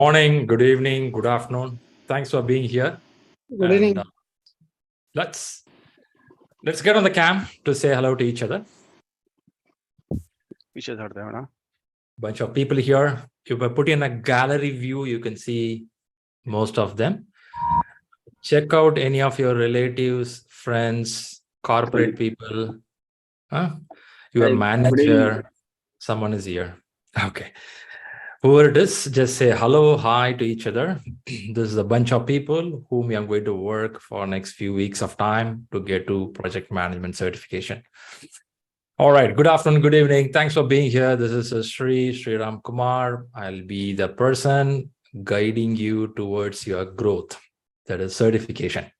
Morning, good evening, good afternoon. Thanks for being here. Good evening. Let's get on the cam to say hello to each other. Bunch of people here. If I put in a gallery view, you can see most of them. Check out any of your relatives, friends, corporate people, your manager, someone is here. Okay. Whoever it is, just say hello, hi to each other. This is a bunch of people whom we are going to work for next few weeks of time to get to project management certification. All right. Good afternoon, good evening. Thanks for being here. This is Shri Ram Kumar. I'll be the person guiding you towards your growth, that is certification.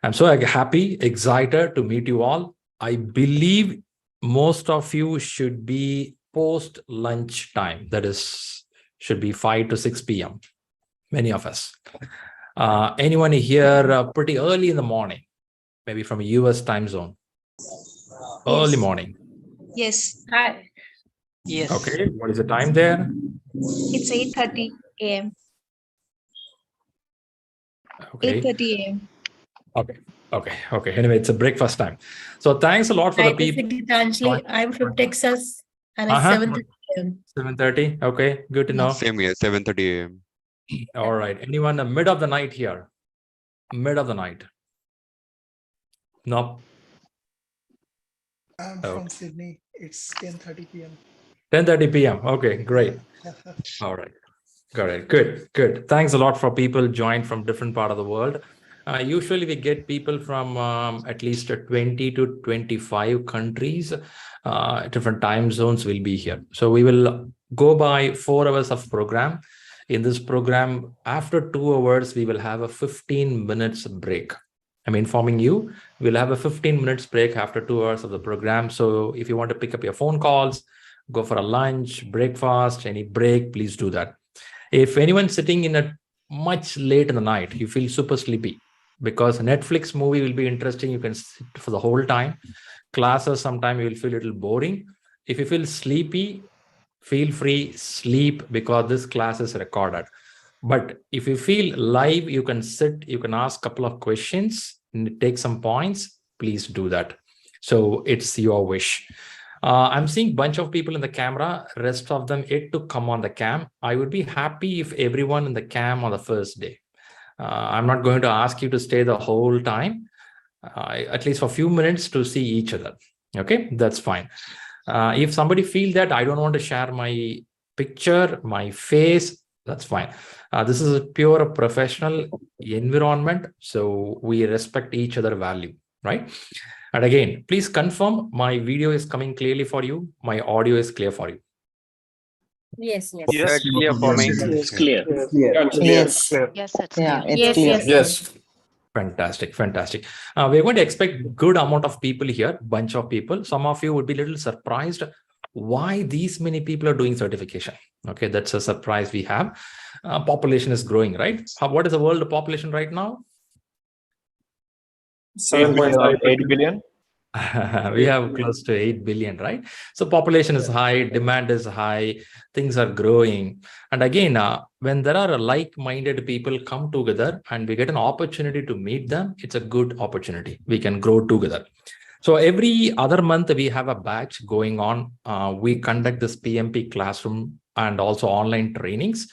I'm so happy, excited to meet you all. I believe most of you should be post lunch time, that is should be 5 to 6 p.m. many of us. Anyone here pretty early in the morning, maybe from a US time zone? Early morning. Yes. Hi. Yes. Okay, what is the time there? It's 8:30 a.m. Okay. 8:30 a.m. Okay. Anyway, it's a breakfast time. So thanks a lot for the people. I'm from Texas and it's 7:30 a.m. 7:30. Okay, good to know. Same here, 7:30 a.m. All right. Anyone mid of the night here? Mid of the night? No. I'm from Sydney. It's 10:30 p.m. 10:30 p.m. Okay, great. All right. Got it. Good. Thanks a lot for people joined from different part of the world. Usually we get people from at least 20 to 25 countries. Different time zones will be here. So we will go by 4 hours of program. In this program, after 2 hours, we will have a 15 minutes break. I'm informing you, we'll have a 15 minutes break after 2 hours of the program. So if you want to pick up your phone calls, go for a lunch, breakfast, any break, please do that. If anyone's sitting in a much late in the night, you feel super sleepy, because a Netflix movie will be interesting. You can sit for the whole time. Classes, sometime you will feel a little boring. If you feel sleepy, feel free, sleep, because this class is recorded. But if you feel live, you can sit, you can ask a couple of questions, take some points, please do that. So it's your wish. I'm seeing a bunch of people in the camera, rest of them yet to come on the cam. I would be happy if everyone in the cam on the first day. I'm not going to ask you to stay the whole time, at least for a few minutes to see each other. Okay, that's fine. If somebody feels that I don't want to share my picture, my face, that's fine. This is a pure professional environment, so we respect each other value, right? And again, please confirm my video is coming clearly for you. My audio is clear for you. Yes. Yes, clear for me. It's clear. Yes, it's clear. Yes. Fantastic. We're going to expect good amount of people here, bunch of people. Some of you would be a little surprised why these many people are doing certification. Okay, that's a surprise we have. Population is growing, right? What is the world population right now? 7.8 billion. We have close to 8 billion, right? So population is high, demand is high, things are growing. And again, when there are like-minded people come together and we get an opportunity to meet them, it's a good opportunity. We can grow together. So every other month we have a batch going on. We conduct this PMP classroom and also online trainings.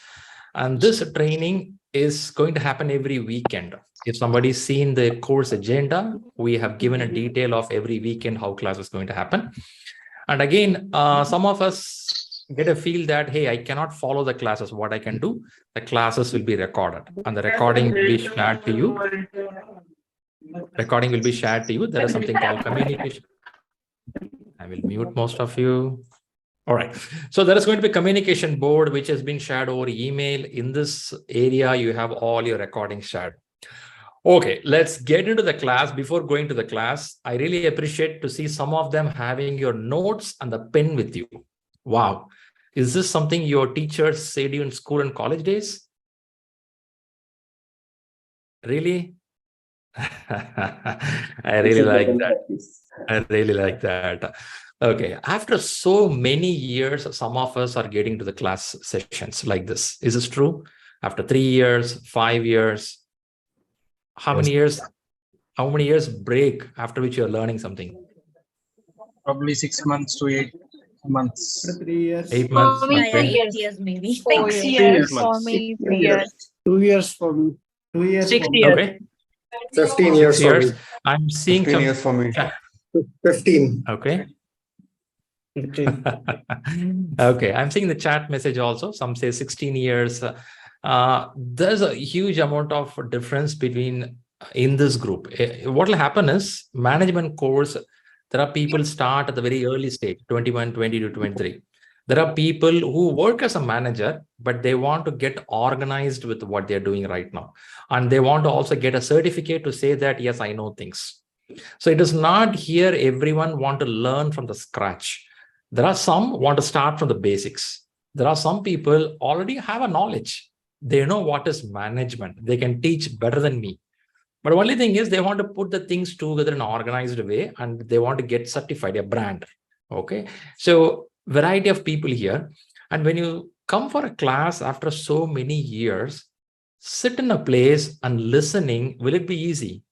And this training is going to happen every weekend. If somebody's seen the course agenda, we have given a detail of every weekend how class is going to happen. And again, some of us get a feel that, hey, I cannot follow the classes. What I can do, the classes will be recorded and the recording will be shared to you. Recording will be shared to you. There is something called communication. I will mute most of you. All right. So there is going to be a communication board, which has been shared over email. In this area, you have all your recordings shared. Okay, let's get into the class. Before going to the class, I really appreciate to see some of them having your notes and the pen with you. Wow. Is this something your teachers said you in school and college days? Really? I really like that. Okay, after so many years, some of us are getting to the class sessions like this. Is this true? After 3 years, 5 years, how many years break after which you're learning something? Probably 6 months to 8 months. 3 years. 8 months. For me, Okay. 8 years maybe. 6 years. For me, 3 years. 2 years for me. 2 years 6 for me. years. Okay. 15 6 years for years. me. I'm seeing 15 some. years for me. 15. Okay. 15. Okay. I'm seeing the chat message also. Some say 16 years. There's a huge amount of difference between in this group. What will happen is management course, there are people start at the very early stage, 21, 20 to 23. There are people who work as a manager, but they want to get organized with what they're doing right now. And they want to also get a certificate to say that, yes, I know things. So it is not here everyone want to learn from the scratch. There are some want to start from the basics. There are some people already have a knowledge. They know what is management. They can teach better than me. But the only thing is they want to put the things together in an organized way and they want to get certified, a brand. Okay. So variety of people here. And when you come for a class after so many years, sit in a place and listening, will it be easy?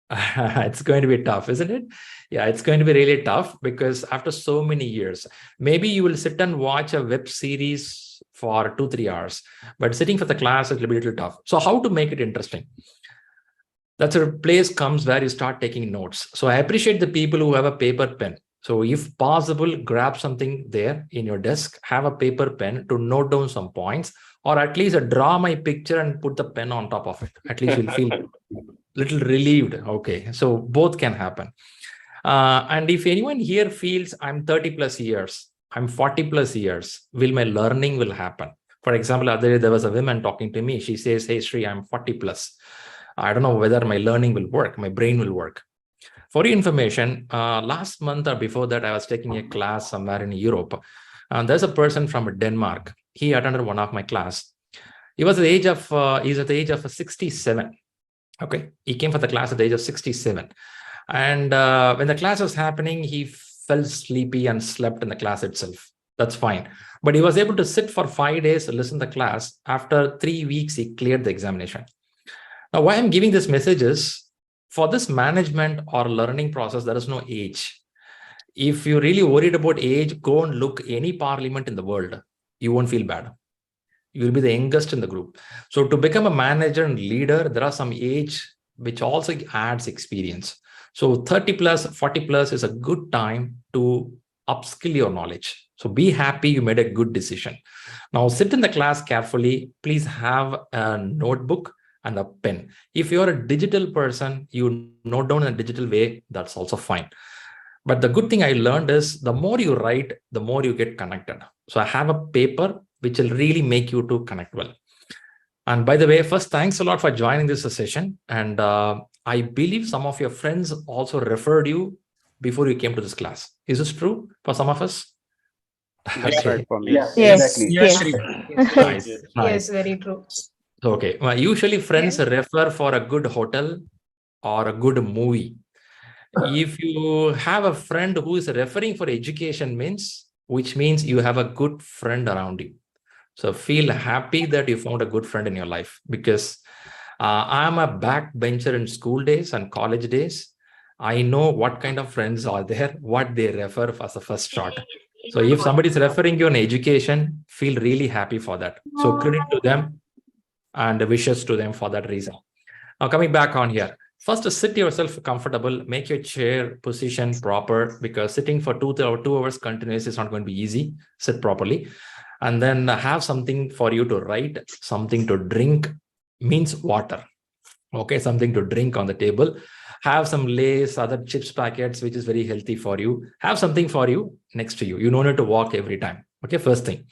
It's going to be tough, isn't it? Yeah, it's going to be really tough because after so many years, maybe you will sit and watch a web series for 2-3 hours, but sitting for the class it will be a little tough. So how to make it interesting? That's a place comes where you start taking notes. So I appreciate the people who have a paper pen. So if possible, grab something there in your desk, have a paper pen to note down some points, or at least draw my picture and put the pen on top of it. At least you'll feel little relieved. Okay, so both can happen. And if anyone here feels I'm 30 plus years, I'm 40 plus years, my learning will happen. For example, there was a woman talking to me. She says, hey, Shri, I'm 40 plus. I don't know whether my learning will work, my brain will work. For your information, last month or before that, I was taking a class somewhere in Europe. There's a person from Denmark. He attended one of my class. He was at the age of, he's at the age of 67. Okay, he came for the class at the age of 67. And when the class was happening, he felt sleepy and slept in the class itself. That's fine. But he was able to sit for 5 days, listen to the class. After 3 weeks, he cleared the examination. Now, why I'm giving this message is, for this management or learning process, there is no age. If you're really worried about age, go and look any parliament in the world. You won't feel bad. You will be the youngest in the group. So to become a manager and leader, there are some age which also adds experience. So 30 plus, 40 plus is a good time to upskill your knowledge. So be happy you made a good decision. Now sit in the class carefully. Please have a notebook and a pen. If you're a digital person, you note down in a digital way, that's also fine. But the good thing I learned is the more you write, the more you get connected. So I have a paper which will really make you to connect well. And by the way, first, thanks a lot for joining this session. And I believe some of your friends also referred you before you came to this class. Is this true for some of us? That's right for me. Yes, Yes. exactly. Yes, Shri. Nice. Yes, Nice. very true. Okay. Well, usually friends refer for a good hotel or a good movie. If you have a friend who is referring for education which means you have a good friend around you. So feel happy that you found a good friend in your life, because I'm a backbencher in school days and college days. I know what kind of friends are there, what they refer as a first shot. So if somebody is referring you on education, feel really happy for that. So credit to them and wishes to them for that reason. Now coming back on here, first sit yourself comfortable, make your chair position proper, because sitting for 2 hours continuous is not going to be easy. Sit properly. And then have something for you to write, something to drink, means water. Okay, something to drink on the table. Have some Lays, other chips packets, which is very healthy for you. Have something for you next to you. You don't need to walk every time. Okay, first thing.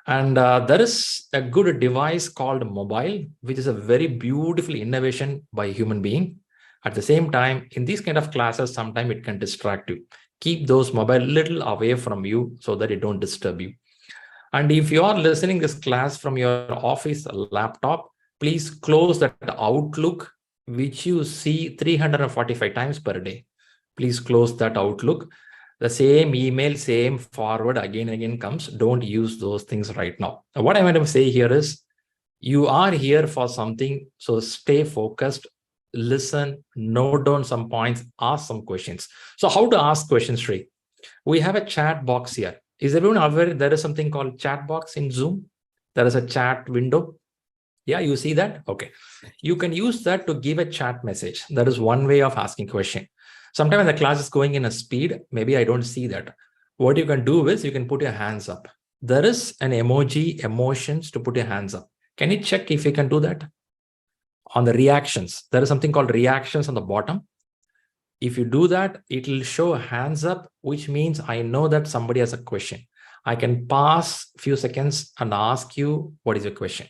And there is a good device called mobile, which is a very beautiful innovation by a human being. At the same time, in these kind of classes, sometimes it can distract you. Keep those mobile little away from you so that it don't disturb you. And if you are listening this class from your office laptop, please close that Outlook, which you see 345 times per day. Please close that Outlook. The same email, same forward again and again comes. Don't use those things right now. What I want to say here is, you are here for something, so stay focused, listen, note down some points, ask some questions. So how to ask questions, Shri? We have a chat box here. Is everyone aware there is something called chat box in Zoom? There is a chat window. Yeah, you see that? Okay. You can use that to give a chat message. That is one way of asking question. Sometimes the class is going in a speed, maybe I don't see that. What you can do is you can put your hands up. There is an emoji, emotions to put your hands up. Can you check if you can do that? On the reactions, there is something called reactions on the bottom. If you do that, it will show hands up, which means I know that somebody has a question. I can pause a few seconds and ask you, what is your question?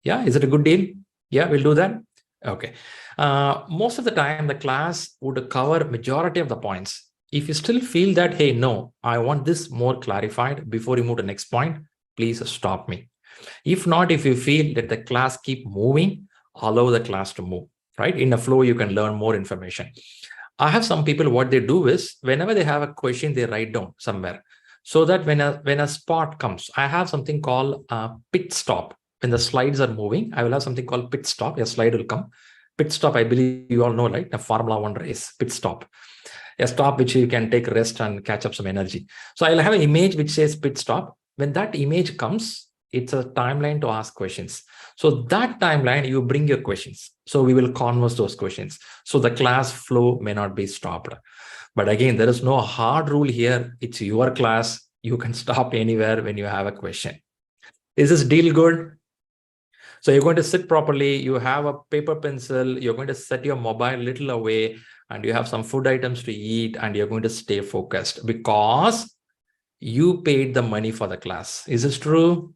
Yeah, is it a good deal? Yeah, we'll do that. Okay. Most of the time, the class would cover majority of the points. If you still feel that, hey, no, I want this more clarified before you move to the next point, please stop me. If not, if you feel that the class keep moving, allow the class to move, right? In a flow, you can learn more information. I have some people, what they do is, whenever they have a question, they write down somewhere. So that when a spot comes, I have something called a pit stop. When the slides are moving, I will have something called pit stop. A slide will come. Pit stop, I believe you all know, right? A Formula 1 race, pit stop. A stop which you can take rest and catch up some energy. So I'll have an image which says pit stop. When that image comes, it's a timeline to ask questions. So that timeline, you bring your questions. So we will converse those questions. So the class flow may not be stopped. But again, there is no hard rule here. It's your class. You can stop anywhere when you have a question. Is this deal good? So you're going to sit properly. You have a paper pencil. You're going to set your mobile a little away, and you have some food items to eat, and you're going to stay focused because you paid the money for the class. Is this true?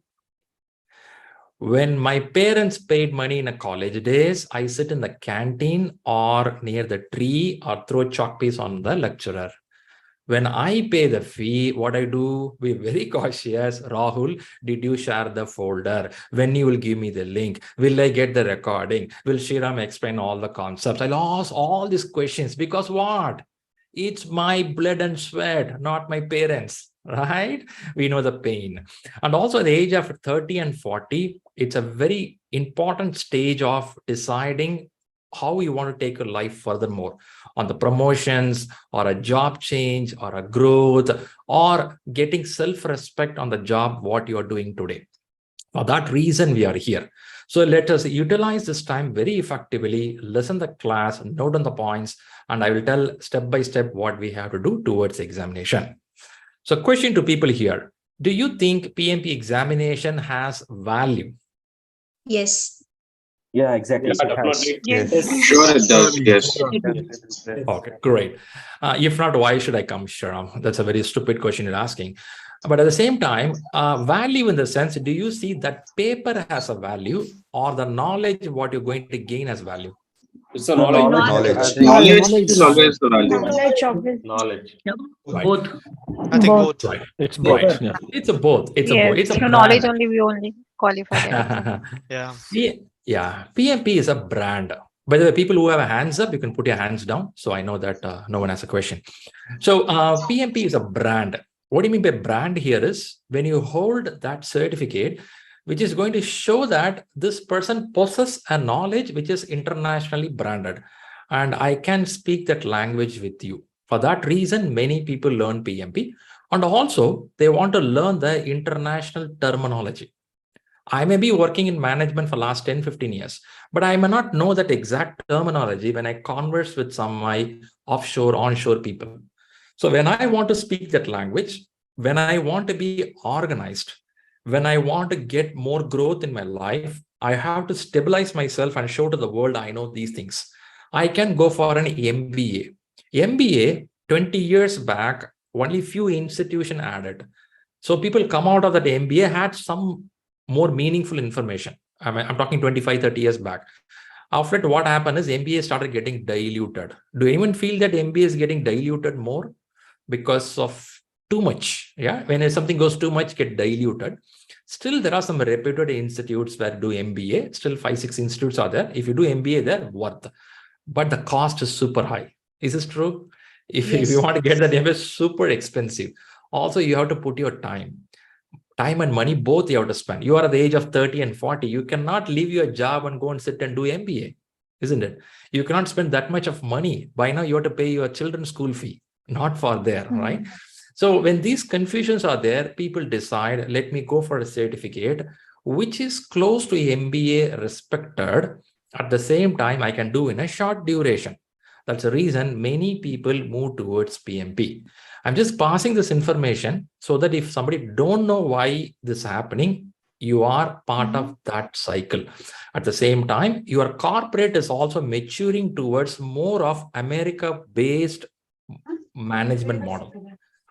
When my parents paid money in a college days, I sit in the canteen or near the tree or throw chalk piece on the lecturer. When I pay the fee, what I do, be very cautious. Rahul, did you share the folder? When you will give me the link? Will I get the recording? Will Shriram explain all the concepts? I'll ask all these questions because what? It's my blood and sweat, not my parents, right? We know the pain. And also at the age of 30 and 40, it's a very important stage of deciding how you want to take your life furthermore, on the promotions or a job change or a growth or getting self-respect on the job, what you are doing today. For that reason, we are here. So let us utilize this time very effectively, listen the class, note on the points, and I will tell step by step what we have to do towards examination. So question to people here, do you think PMP examination has value? Yes. Yeah, exactly. Yes. Sure it does, yes. Okay, great. If not, why should I come, Shriram? That's a very stupid question you're asking. But at the same time, value in the sense, do you see that paper has a value or the knowledge, what you're going to gain as value? It's a knowledge. Knowledge is always the value. Knowledge, obviously. Knowledge. Right. Both. I think both. Right. It's Right. both. Yeah. It's a both. It's a Yes, both. It's a through knowledge brand. only we only qualify that. Yeah. Yeah. PMP is a brand. By the way, people who have a hands up, you can put your hands down. So I know that no one has a question. So PMP is a brand. What do you mean by brand here is when you hold that certificate, which is going to show that this person possesses a knowledge which is internationally branded. And I can speak that language with you. For that reason, many people learn PMP. And also, they want to learn the international terminology. I may be working in management for last 10, 15 years, but I may not know that exact terminology when I converse with some of my offshore, onshore people. So when I want to speak that language, when I want to be organized, when I want to get more growth in my life, I have to stabilize myself and show to the world I know these things. I can go for an MBA. MBA, 20 years back, only few institutions added. So people come out of that MBA had some more meaningful information. I'm talking 25, 30 years back. After that, what happened is MBA started getting diluted. Do anyone feel that MBA is getting diluted more because of too much? Yeah, when something goes too much, get diluted. Still, there are some reputed institutes where do MBA. Still 5, 6 institutes are there. If you do MBA, they're worth. But the cost is super high. Is this true? If Yes. you want to get that MBA, super expensive. Also, you have to put your time and money, both you have to spend. You are at the age of 30 and 40. You cannot leave your job and go and sit and do MBA, isn't it? You cannot spend that much of money. By now, you have to pay your children's school fee, not for there, right? So when these confusions are there, people decide, let me go for a certificate, which is close to MBA respected. At the same time, I can do in a short duration. That's the reason many people move towards PMP. I'm just passing this information so that if somebody don't know why this is happening, you are part of that cycle. At the same time, your corporate is also maturing towards more of America-based management model.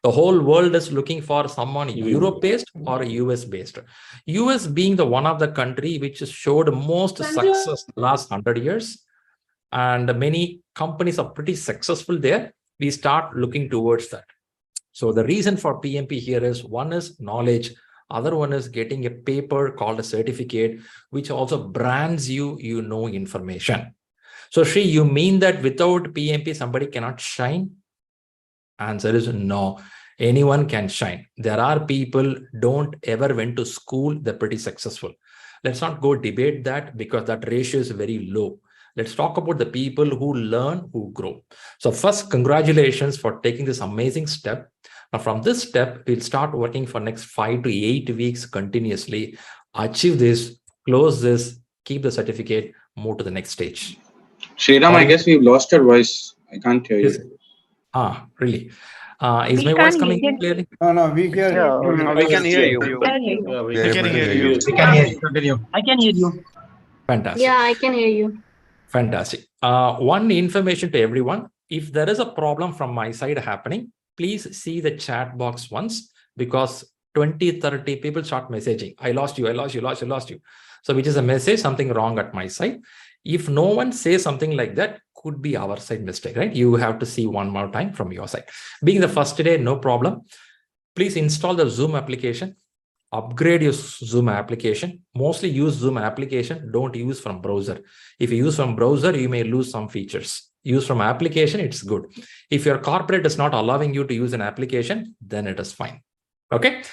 The whole world is looking for someone Europe-based or US-based. US being the one of the country which showed most success last 100 years. And many companies are pretty successful there. We start looking towards that. So the reason for PMP here is, one is knowledge, other one is getting a paper called a certificate, which also brands you information. So Shri, you mean that without PMP, somebody cannot shine? Answer is no. Anyone can shine. There are people don't ever went to school, they're pretty successful. Let's not go debate that because that ratio is very low. Let's talk about the people who learn, who grow. So first, congratulations for taking this amazing step. Now from this step, we'll start working for next 5 to 8 weeks continuously, achieve this, close this, keep the certificate, move to the next stage. Shriram, I guess we've lost your voice. I can't hear you. Really? Is We my voice can't coming hear you. clearly? No, we hear Yeah, we can hear you. Yeah, we I are can able to hear hear you. you. We can hear you. Continue. I can hear you. Fantastic. Yeah, I can hear you. Fantastic. One information to everyone. If there is a problem from my side happening, please see the chat box once, because 20, 30 people start messaging. I lost you, I lost you, lost you, lost you. So which is a message, something wrong at my side. If no one says something like that, could be our side mistake, right? You have to see one more time from your side. Being the first day, no problem. Please install the Zoom application. Upgrade your Zoom application. Mostly use Zoom application. Don't use from browser. If you use from browser, you may lose some features. Use from application, it's good. If your corporate is not allowing you to use an application, then it is fine. Okay.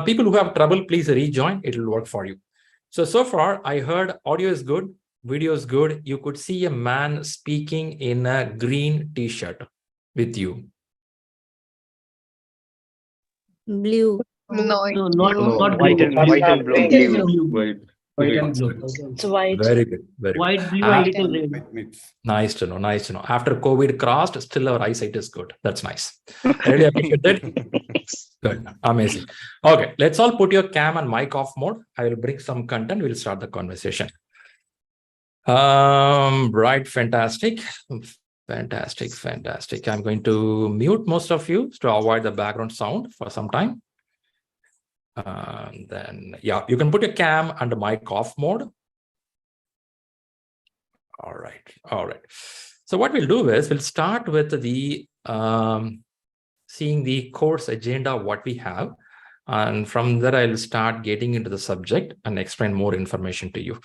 People who have trouble, please rejoin. It will work for you. So far, I heard audio is good, video is good. You could see a man speaking in a green t-shirt with you. Blue. No, No, blue. not White blue. and blue. It is blue. White. White and blue. It's white. Very good. Very good. White, blue, Ah, and little red. Nice to know. Nice to know. After COVID crossed, still our eyesight is good. That's nice. I really appreciate that. Good. Amazing. Okay. Let's all put your cam and mic off mode. I will bring some content. We'll start the conversation. Right. Fantastic. Fantastic. I'm going to mute most of you to avoid the background sound for some time. Then, yeah, you can put your cam and the mic off mode. All right. So what we'll do is we'll start with the seeing the course agenda, what we have. And from there, I'll start getting into the subject and explain more information to you.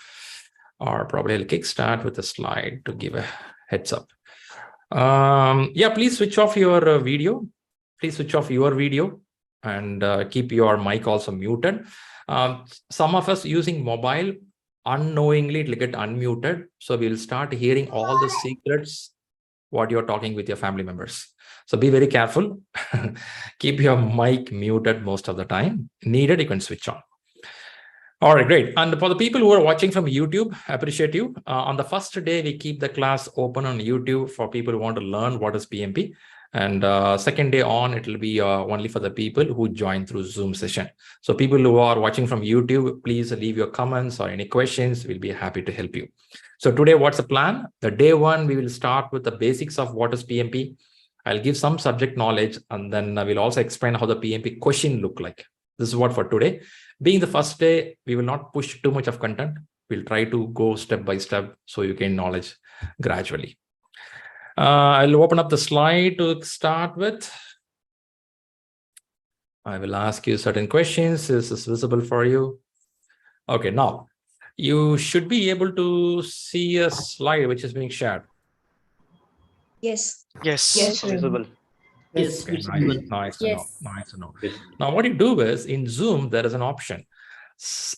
Or probably I'll kickstart with a slide to give a heads up. Yeah, please switch off your video. Please switch off your video and keep your mic also muted. Some of us using mobile, unknowingly it will get unmuted. So we'll start hearing all the secrets, what you're talking with your family members. So be very careful. Keep your mic muted most of the time. Needed, you can switch on. All right, great. And for the people who are watching from YouTube, I appreciate you. On the first day, we keep the class open on YouTube for people who want to learn what is PMP. And second day on, it will be only for the people who join through Zoom session. So people who are watching from YouTube, please leave your comments or any questions. We'll be happy to help you. So today, what's the plan? The day one, we will start with the basics of what is PMP. I'll give some subject knowledge, and then we'll also explain how the PMP question look like. This is what for today. Being the first day, we will not push too much of content. We'll try to go step by step so you gain knowledge gradually. I'll open up the slide to start with. I will ask you certain questions. Is this visible for you? Okay, now you should be able to see a slide which is being shared. Yes. Yes. Yes. Visible. Yes. Okay, It's nice, good. nice to know. Yes. Nice to know. Yes. Now, what you do is in Zoom, there is an option.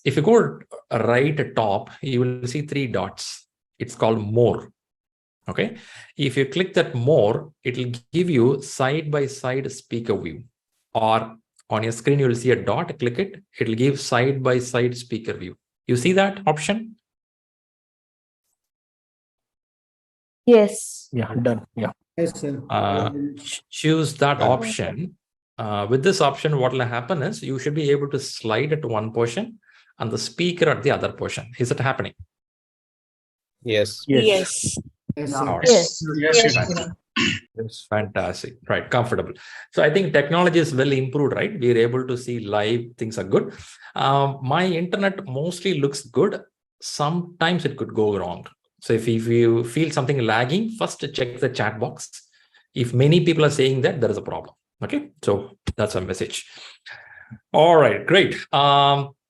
If you go right at top, you will see 3 dots. It's called more. Okay. If you click that more, it will give you side-by-side speaker view. Or on your screen, you will see a dot. Click it. It will give side-by-side speaker view. You see that option? Yes. Yeah, done. Yeah. Yes, sir. Choose that Yeah. option. With this option, what will happen is you should be able to slide at one portion and the speaker at the other portion. Is it happening? Yes. Yes. Yes, All sir. right. Yes. Yes, Yes. yes. It's fantastic. Right. Comfortable. So I think technology is well improved, right? We're able to see live. Things are good. My internet mostly looks good. Sometimes it could go wrong. So if you feel something lagging, first check the chat box. If many people are saying that, there is a problem. Okay. So that's a message. All right. Great.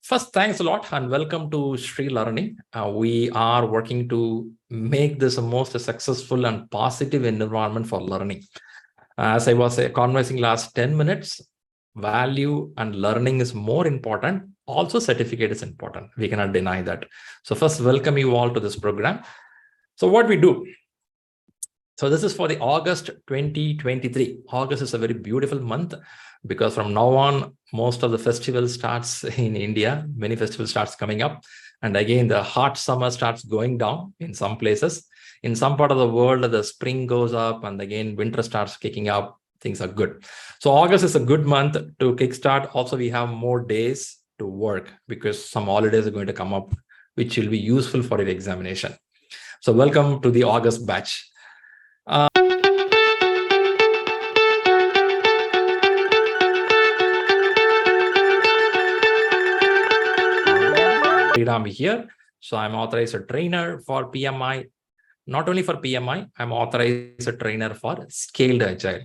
First, thanks a lot and welcome to ShriLearning. We are working to make this a most successful and positive environment for learning. As I was conversing last 10 minutes, value and learning is more important. Also, certificate is important. We cannot deny that. So first, welcome you all to this program. So what we do. So this is for the August 2023. August is a very beautiful month because from now on, most of the festivals starts in India. Many festivals starts coming up. And again, the hot summer starts going down in some places. In some part of the world, the spring goes up and again, winter starts kicking up. Things are good. So August is a good month to kickstart. Also, we have more days to work because some holidays are going to come up, which will be useful for your examination. So welcome to the August batch. I'm here. So I'm authorized a trainer for PMI. Not only for PMI, I'm authorized a trainer for scaled Agile.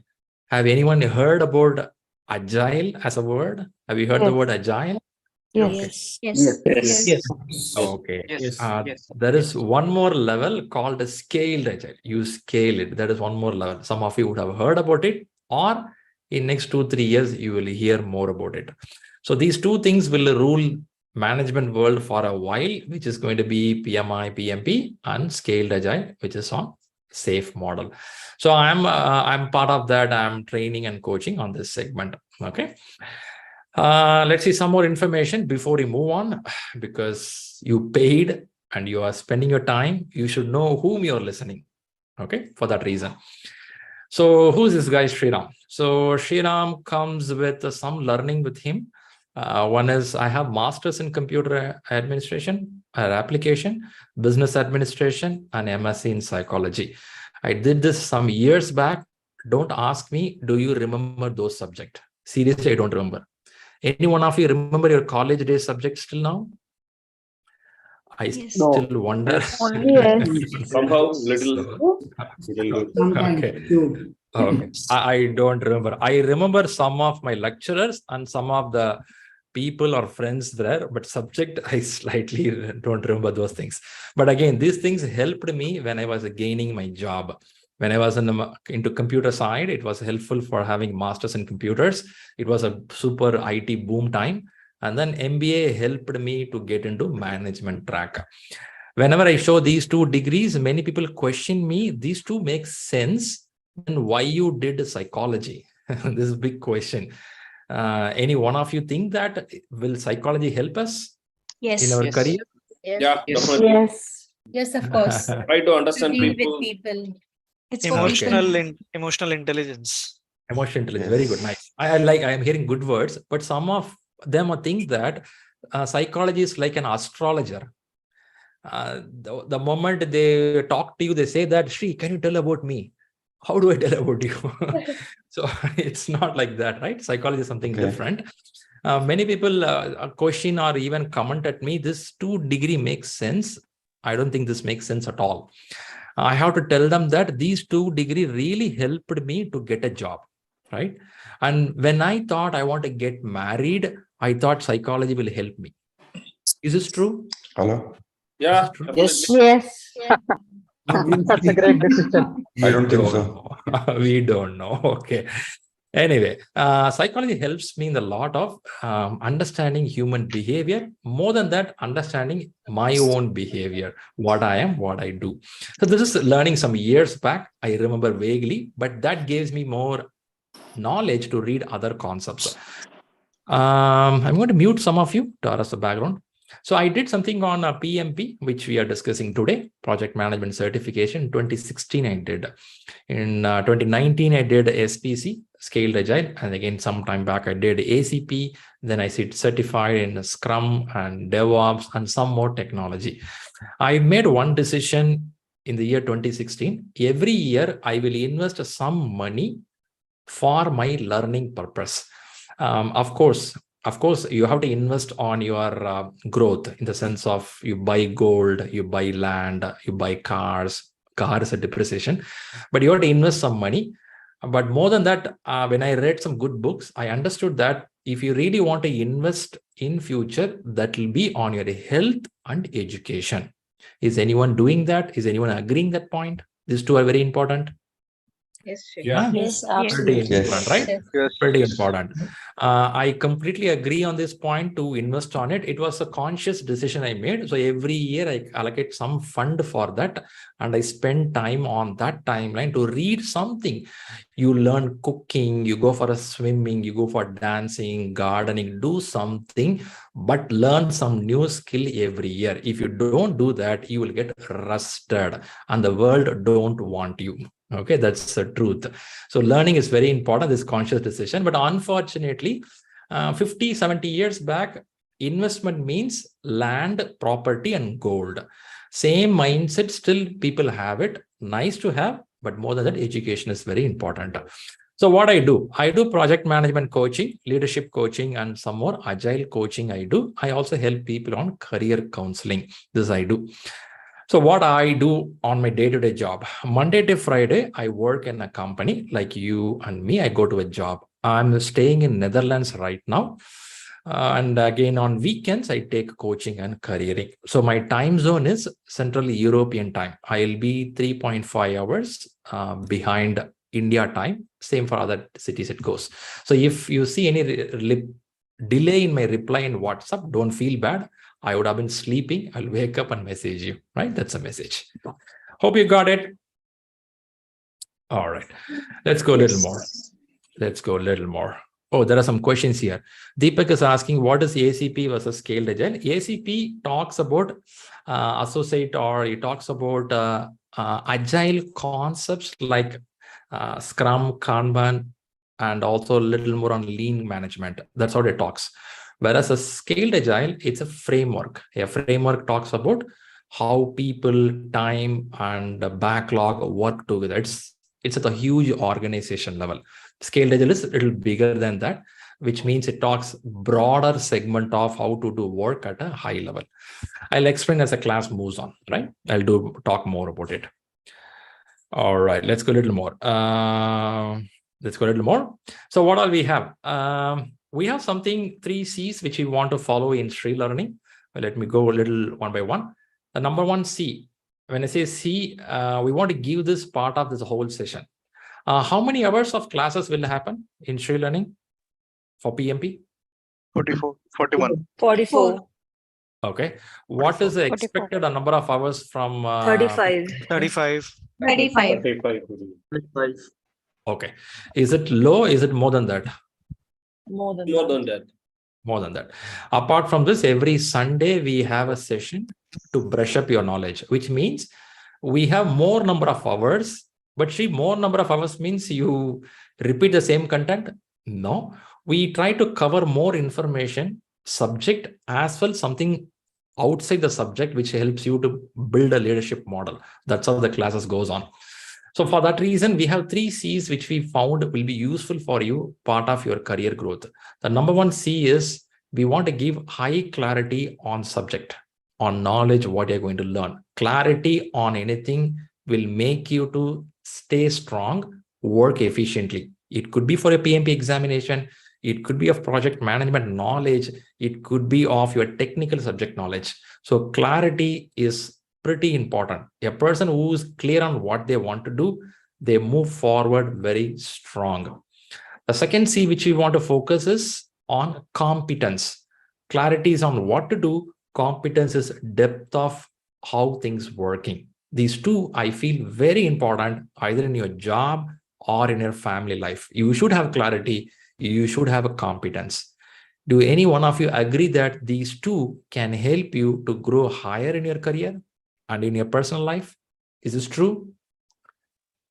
Have anyone heard about Agile as a word? Have you heard the word Agile? Yes. Yes. Yes. Okay. Yes. There is one more level called a scaled Agile. You scale it. That is one more level. Some of you would have heard about it, or in next 2-3 years, you will hear more about it. So these two things will rule management world for a while, which is going to be PMI, PMP, and scaled Agile, which is on SAFe model. So I'm part of that. I'm training and coaching on this segment. Okay. Let's see some more information before we move on, because you paid and you are spending your time. You should know whom you're listening. Okay, for that reason. So who's this guy, Sriram? So Sriram comes with some learning with him. One is I have masters in computer administration, application, business administration, and MSc in psychology. I did this some years back. Don't ask me, do you remember those subjects? Seriously, I don't remember. Any one of you remember your college days subjects still now? I still wonder. Somehow little good. Okay. Okay. I don't remember. I remember some of my lecturers and some of the people or friends there, but subject I slightly don't remember those things. But again, these things helped me when I was gaining my job. When I was into computer side, it was helpful for having masters in computers. It was a super IT boom time. And then MBA helped me to get into management track. Whenever I show these two degrees, many people question me, these two make sense. Then why you did psychology? This is a big question. Any one of you think that will psychology help us in our career? Yeah, definitely. Yes. Yes, of course. Try to understand Be people. with people. It's for people. Emotional intelligence. Emotional intelligence. Very good. Nice. I am hearing good words, but some of them think that psychology is like an astrologer. The moment they talk to you, they say that, Shri, can you tell about me? How do I tell about you? So it's not like that, right? Psychology is something different. Many people question or even comment at me, this 2 degree makes sense. I don't think this makes sense at all. I have to tell them that these 2 degree really helped me to get a job, right? And when I thought I want to get married, I thought psychology will help me. Is this true? Hello? Yeah, Yes. definitely. Yes. That's a great decision. I don't think so. We don't know. Okay. Anyway, psychology helps me in a lot of understanding human behavior. More than that, understanding my own behavior, what I am, what I do. So this is learning some years back. I remember vaguely, but that gives me more knowledge to read other concepts. I'm going to mute some of you to arrest the background. So I did something on a PMP, which we are discussing today, Project Management Certification. In 2016, I did. In 2019, I did SPC, Scaled Agile. And again, some time back, I did ACP. Then I sit certified in Scrum and DevOps and some more technology. I made one decision in the year 2016. Every year, I will invest some money for my learning purpose. Of course, you have to invest on your growth in the sense of you buy gold, you buy land, you buy cars. Car is a depreciation, but you have to invest some money. But more than that, when I read some good books, I understood that if you really want to invest in future, that will be on your health and education. Is anyone doing that? Is anyone agreeing that point? These two are very important. Yes, Shri. Yeah. Yes, Pretty absolutely. important, right? Yes. Pretty important. I completely agree on this point to invest on it. It was a conscious decision I made. So every year I allocate some fund for that, and I spend time on that timeline to read something. You learn cooking, you go for a swimming, you go for dancing, gardening, do something, but learn some new skill every year. If you don't do that, you will get rusted and the world don't want you. Okay, that's the truth. So learning is very important, this conscious decision. But unfortunately, 50, 70 years back, investment means land, property, and gold. Same mindset, still people have it. Nice to have, but more than that, education is very important. So what I do project management coaching, leadership coaching, and some more agile coaching I do. I also help people on career counseling. This I do. So what I do on my day-to-day job, Monday to Friday, I work in a company like you and me. I go to a job. I'm staying in Netherlands right now. And again, on weekends, I take coaching and careering. So my time zone is Central European time. I'll be 3.5 hours behind India time. Same for other cities it goes. So if you see any delay in my reply in WhatsApp, don't feel bad. I would have been sleeping. I'll wake up and message you, right? That's a message. Hope you got it. All right. Let's go a little more. Let's go a little more. Oh, there are some questions here. Deepak is asking, what is ACP versus Scaled Agile? ACP talks about associate, or it talks about agile concepts like Scrum, Kanban, and also a little more on lean management. That's how it talks. Whereas a Scaled Agile, it's a framework. A framework talks about how people, time, and backlog work together. It's at a huge organization level. Scaled Agile is a little bigger than that, which means it talks broader segment of how to do work at a high level. I'll explain as the class moves on, right? I'll talk more about it. All right, let's go a little more. So what all we have? We have something 3 C's which we want to follow in ShriLearning. Well, let me go a little one by one. The number 1 C. When I say C, we want to give this part of this whole session. How many hours of classes will happen in ShriLearning for PMP? 44, 41. 44. Okay. What is the expected number of hours from 35. 35. 35. 5. Okay. Is it low? Is it more than that? More than More than that. More than that. Apart from this, every Sunday we have a session to brush up your knowledge, which means we have more number of hours. But see, more number of hours means you repeat the same content? No. We try to cover more information, subject as well, something outside the subject, which helps you to build a leadership model. That's how the classes goes on. So for that reason, we have 3 C's which we found will be useful for you, part of your career growth. The number 1 C is we want to give high clarity on subject, on knowledge, what you're going to learn. Clarity on anything will make you to stay strong, work efficiently. It could be for a PMP examination. It could be of project management knowledge. It could be of your technical subject knowledge. So clarity is pretty important. A person who is clear on what they want to do, they move forward very strong. The second C which we want to focus is on competence. Clarity is on what to do. Competence is depth of how things working. These two I feel very important either in your job or in your family life. You should have clarity. You should have a competence. Do any one of you agree that these two can help you to grow higher in your career and in your personal life? Is this true?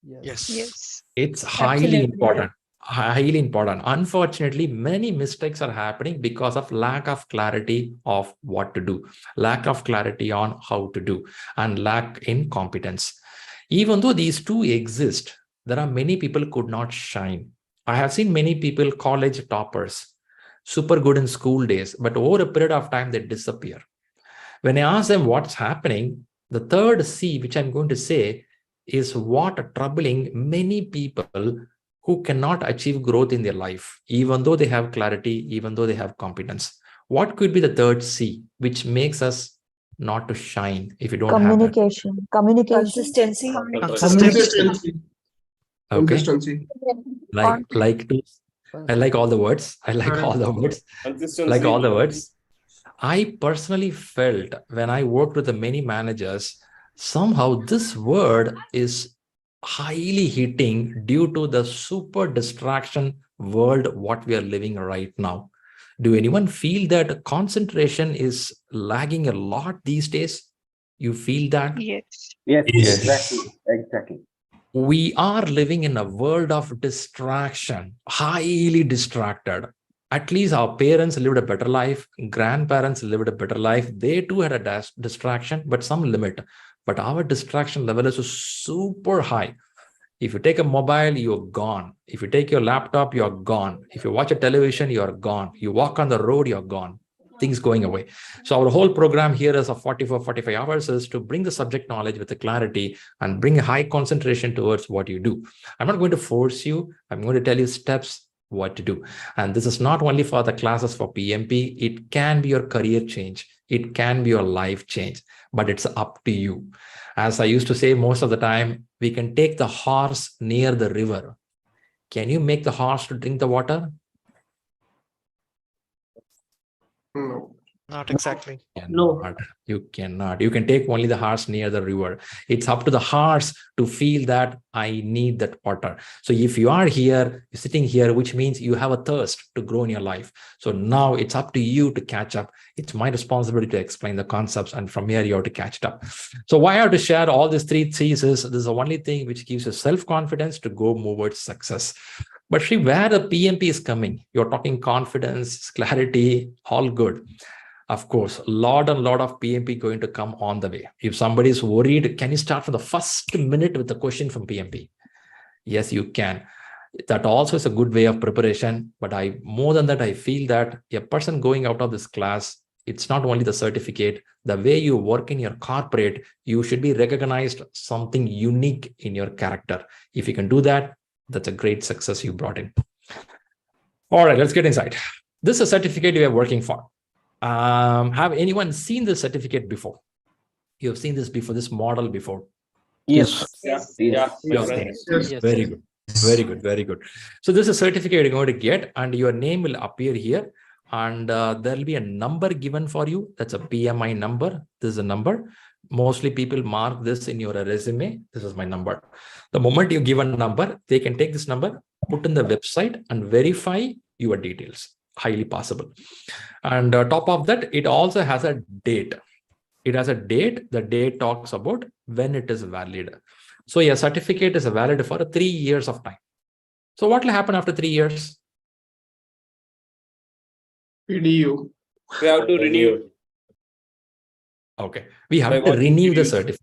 Yes. Yes. It's highly Absolutely. important. Highly important. Unfortunately, many mistakes are happening because of lack of clarity of what to do, lack of clarity on how to do, and lack in competence. Even though these two exist, there are many people could not shine. I have seen many people, college toppers, super good in school days, but over a period of time, they disappear. When I ask them what's happening, the third C, which I'm going to say, is what troubling many people who cannot achieve growth in their life, even though they have clarity, even though they have competence. What could be the third C, which makes us not to shine if you don't have that? Consistency. Consistency. Okay. Consistency. I like all the words. I like all the words. Consistency. Like all the words. I personally felt when I worked with the many managers, somehow this word is highly hitting due to the super distraction world what we are living right now. Do anyone feel that concentration is lagging a lot these days? You feel that? Yes. Yes, Yes. exactly. We are living in a world of distraction, highly distracted. At least our parents lived a better life, grandparents lived a better life. They too had a distraction, but some limit. But our distraction level is super high. If you take a mobile, you're gone. If you take your laptop, you're gone. If you watch a television, you're gone. You walk on the road, you're gone. Things going away. So our whole program here is of 45 hours is to bring the subject knowledge with the clarity and bring a high concentration towards what you do. I'm not going to force you. I'm going to tell you steps what to do. And this is not only for the classes for PMP. It can be your career change. It can be your life change, but it's up to you. As I used to say most of the time, we can take the horse near the river. Can you make the horse to drink the water? No. Not exactly. Cannot. You cannot. You can take only the horse near the river. It's up to the horse to feel that I need that water. So if you are here, you're sitting here, which means you have a thirst to grow in your life. So now it's up to you to catch up. It's my responsibility to explain the concepts. And from here, you have to catch it up. So why I have to share all these three C's is this is the only thing which gives you self-confidence to go move towards success. But Shri, where the PMP is coming, you're talking confidence, clarity, all good. Of course, lot and lot of PMP going to come on the way. If somebody is worried, can you start from the first minute with the question from PMP? Yes, you can. That also is a good way of preparation. But more than that, I feel that a person going out of this class, it's not only the certificate, the way you work in your corporate, you should be recognized something unique in your character. If you can do that, that's a great success you brought in. All right, let's get inside. This is a certificate you are working for. Have anyone seen this certificate before? You have seen this before, this model before? Yes. Yeah. Very good. Very good. Very good. So this is a certificate you're going to get and your name will appear here. And there'll be a number given for you. That's a PMI number. This is a number. Mostly people mark this in your resume. This is my number. The moment you give a number, they can take this number, put in the website and verify your details. Highly possible. And top of that, it also has a date. It has a date. The date talks about when it is valid. So your certificate is valid for 3 years of time. So what will happen after 3 years? PDU. We have to renew. Okay. We have to renew the certificate.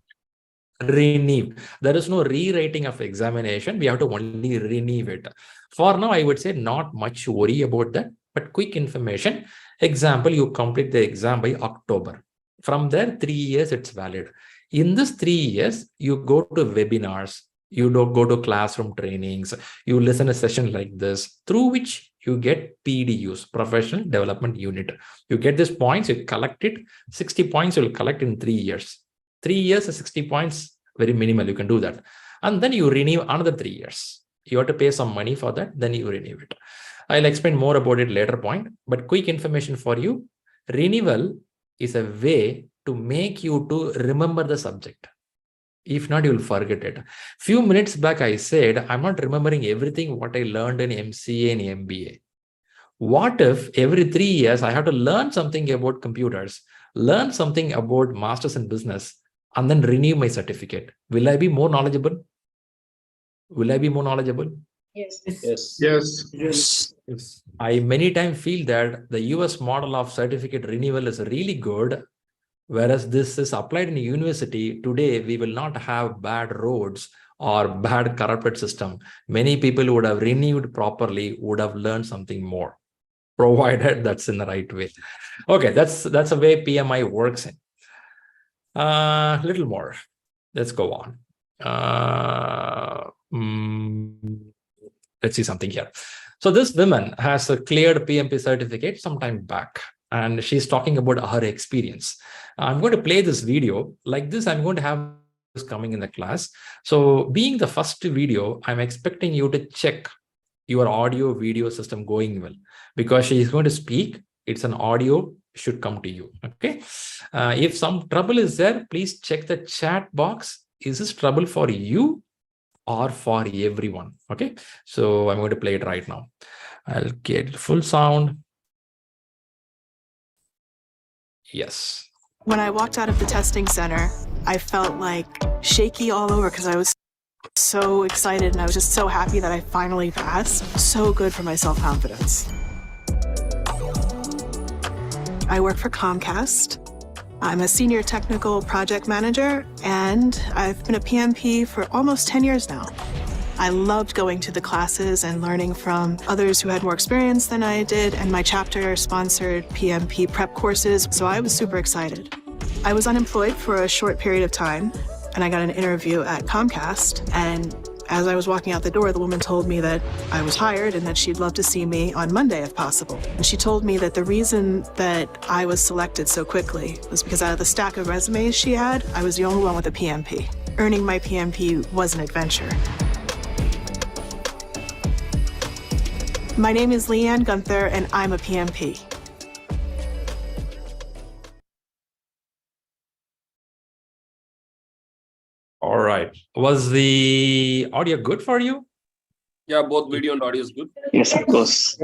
Renew. There is no rewriting of examination. We have to only renew it. For now, I would say not much worry about that, but quick information. Example, you complete the exam by October. From there, 3 years, it's valid. In this 3 years, you go to webinars, you don't go to classroom trainings, you listen a session like this, through which you get PDUs, Professional Development Unit. You get these points, you collect it, 60 points you'll collect in 3 years. 3 years, 60 points, very minimal. You can do that. And then you renew another 3 years. You have to pay some money for that. Then you renew it. I'll explain more about it later point. But quick information for you. Renewal is a way to make you to remember the subject. If not, you will forget it. Few minutes back, I said, I'm not remembering everything what I learned in MCA and MBA. What if every 3 years, I have to learn something about computers, learn something about masters in business, and then renew my certificate? Will I be more knowledgeable? Will I be more knowledgeable? Yes. Yes. I many times feel that the US model of certificate renewal is really good. Whereas this is applied in a university, today we will not have bad roads or bad corrupted system. Many people who would have renewed properly would have learned something more, provided that's in the right way. Okay, that's a way PMI works in. Little more. Let's go on. Let's see something here. So this woman has a cleared PMP certificate sometime back, and she's talking about her experience. I'm going to play this video. Like this, I'm going to have this coming in the class. So being the first video, I'm expecting you to check your audio video system going well, because she is going to speak. It's an audio, should come to you. Okay. If some trouble is there, please check the chat box. Is this trouble for you or for everyone? Okay. So I'm going to play it right now. I'll get full sound. Yes. When I walked out of the testing center, I felt like shaky all over because I was so excited and I was just so happy that I finally passed. So good for my self-confidence. I work for Comcast. I'm a senior technical project manager, and I've been a PMP for almost 10 years now. I loved going to the classes and learning from others who had more experience than I did, and my chapter sponsored PMP prep courses, so I was super excited. I was unemployed for a short period of time, and I got an interview at Comcast, and as I was walking out the door, the woman told me that I was hired and that she'd love to see me on Monday if possible. And she told me that the reason that I was selected so quickly was because out of the stack of resumes she had, I was the only one with a PMP. Earning my PMP was an adventure. My name is Leanne Gunther, and I'm a PMP. All right. Was the audio good for you? Yeah, both video and audio is good. Yes, of course.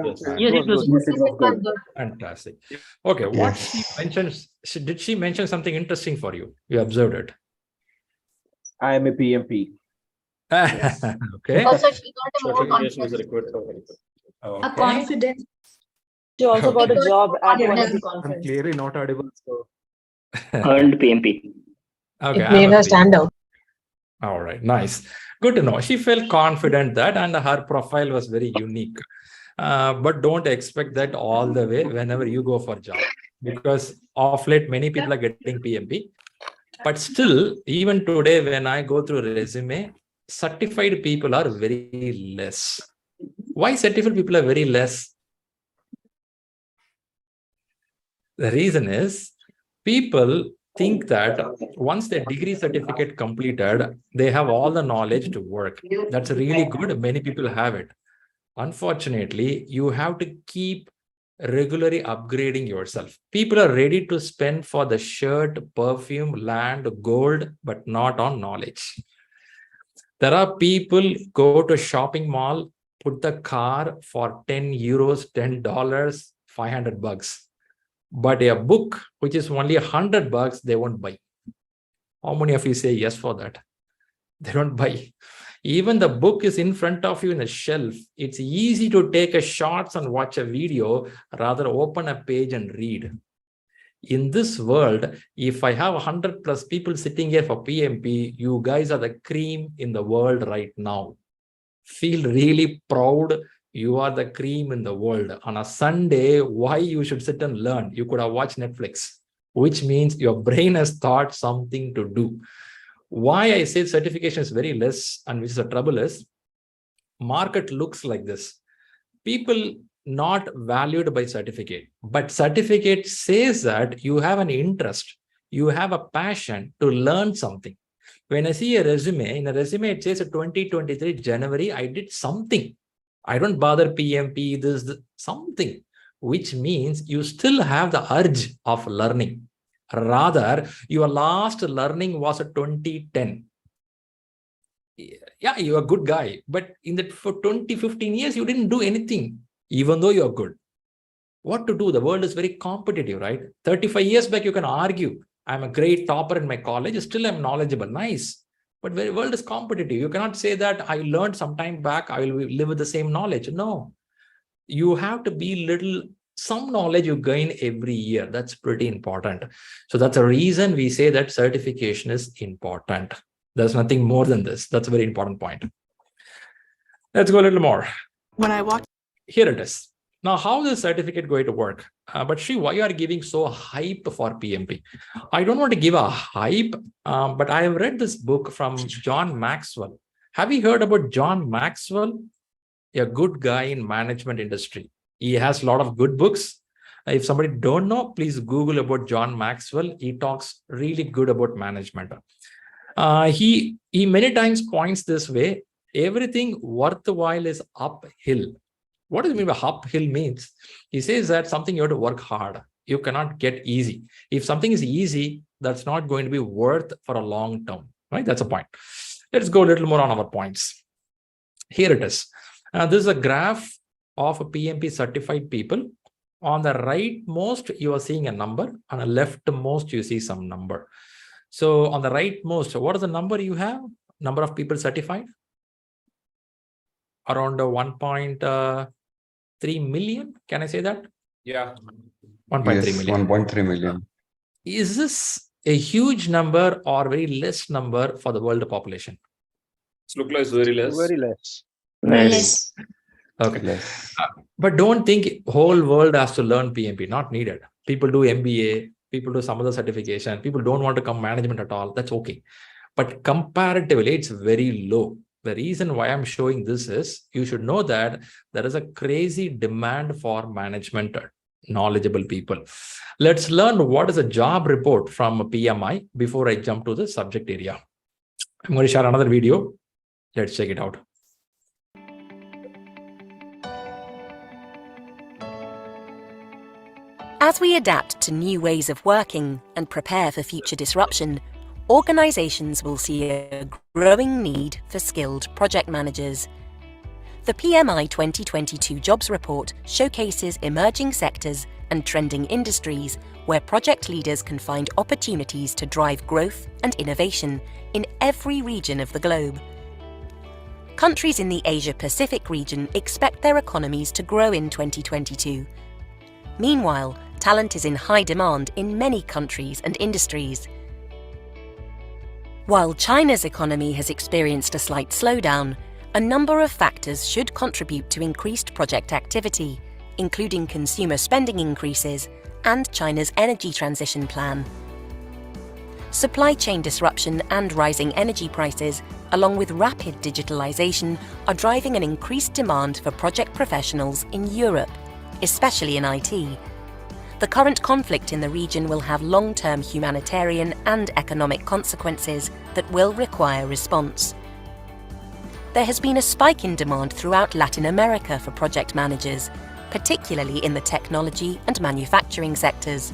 Fantastic. Okay. What she mentioned, did she mention something interesting for you? You observed it. I am a PMP. Okay. Also, she got a more Certification is confidence. required for A confidence. She also got a job at one of the Confidence. conferences. Clearly not audible, so. Earned PMP. Okay. It made her stand out. All right. Nice. Good to know. She felt confident that, and her profile was very unique. But don't expect that all the way whenever you go for job, because of late many people are getting PMP. But still, even today, when I go through resume, certified people are very less. Why certified people are very less? The reason is people think that once their degree certificate completed, they have all the knowledge to work. That's really good. Many people have it. Unfortunately, you have to keep regularly upgrading yourself. People are ready to spend for the shirt, perfume, land, gold, but not on knowledge. There are people go to shopping mall, put the car for 10 euros, $10, $500. But a book, which is only $100, they won't buy. How many of you say yes for that? They don't buy. Even the book is in front of you in a shelf. It's easy to take a shots and watch a video, rather open a page and read. In this world, if I have 100+ people sitting here for PMP, you guys are the cream in the world right now. Feel really proud. You are the cream in the world. On a Sunday, why you should sit and learn? You could have watched Netflix, which means your brain has thought something to do. Why I say certification is very less, and which is the trouble is, market looks like this. People not valued by certificate, but certificate says that you have an interest. You have a passion to learn something. When I see a resume, in a resume, it says 2023 January, I did something. I don't bother PMP, something, which means you still have the urge of learning. Rather, your last learning was 2010. Yeah, you're a good guy, but for 20, 15 years, you didn't do anything, even though you're good. What to do? The world is very competitive, right? 35 years back, you can argue, I'm a great topper in my college, still I'm knowledgeable, nice. But the world is competitive. You cannot say that I learned some time back, I will live with the same knowledge. No, you have to be some knowledge you gain every year. That's pretty important. So that's a reason we say that certification is important. There's nothing more than this. That's a very important point. Let's go a little more. When I walked Here it is. Now, how is the certificate going to work? But Shri, why you are giving so hype for PMP? I don't want to give a hype, but I have read this book from John Maxwell. Have you heard about John Maxwell? A good guy in management industry. He has a lot of good books. If somebody don't know, please Google about John Maxwell. He talks really good about management. He many times points this way, everything worthwhile is uphill. What does it mean by uphill means? He says that something you have to work hard. You cannot get easy. If something is easy, that's not going to be worth for a long term, right? That's a point. Let's go a little more on our points. Here it is. This is a graph of a PMP certified people. On the rightmost, you are seeing a number. On the leftmost, you see some number. So on the rightmost, what is the number you have? Number of people certified? Around 1.3 million. Can I say that? Yeah. 1.3 million. 1.3 million. Is this a huge number or very less number for the world population? It looks like very less. Very less. Less. Okay. But don't think whole world has to learn PMP. Not needed. People do MBA. People do some other certification. People don't want to come management at all. That's okay. But comparatively, it's very low. The reason why I'm showing this is you should know that there is a crazy demand for management knowledgeable people. Let's learn what is a job report from PMI before I jump to the subject area. I'm going to share another video. Let's check it out. As we adapt to new ways of working and prepare for future disruption, organizations will see a growing need for skilled project managers. The PMI 2022 Jobs Report showcases emerging sectors and trending industries where project leaders can find opportunities to drive growth and innovation in every region of the globe. Countries in the Asia-Pacific region expect their economies to grow in 2022. Meanwhile, talent is in high demand in many countries and industries. While China's economy has experienced a slight slowdown, a number of factors should contribute to increased project activity, including consumer spending increases and China's energy transition plan. Supply chain disruption and rising energy prices, along with rapid digitalization, are driving an increased demand for project professionals in Europe, especially in IT. The current conflict in the region will have long-term humanitarian and economic consequences that will require response. There has been a spike in demand throughout Latin America for project managers, particularly in the technology and manufacturing sectors.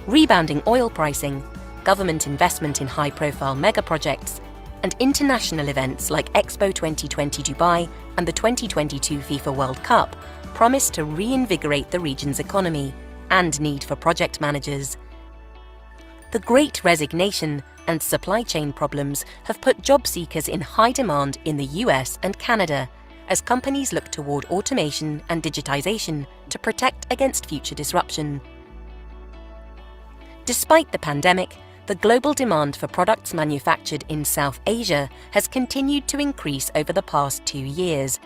Rebounding oil pricing, government investment in high-profile mega-projects, and international events like Expo 2020 Dubai and the 2022 FIFA World Cup promise to reinvigorate the region's economy and need for project managers. The Great Resignation and supply chain problems have put job seekers in high demand in the US and Canada as companies look toward automation and digitization to protect against future disruption. Despite the pandemic, the global demand for products manufactured in South Asia has continued to increase over the past 2 years.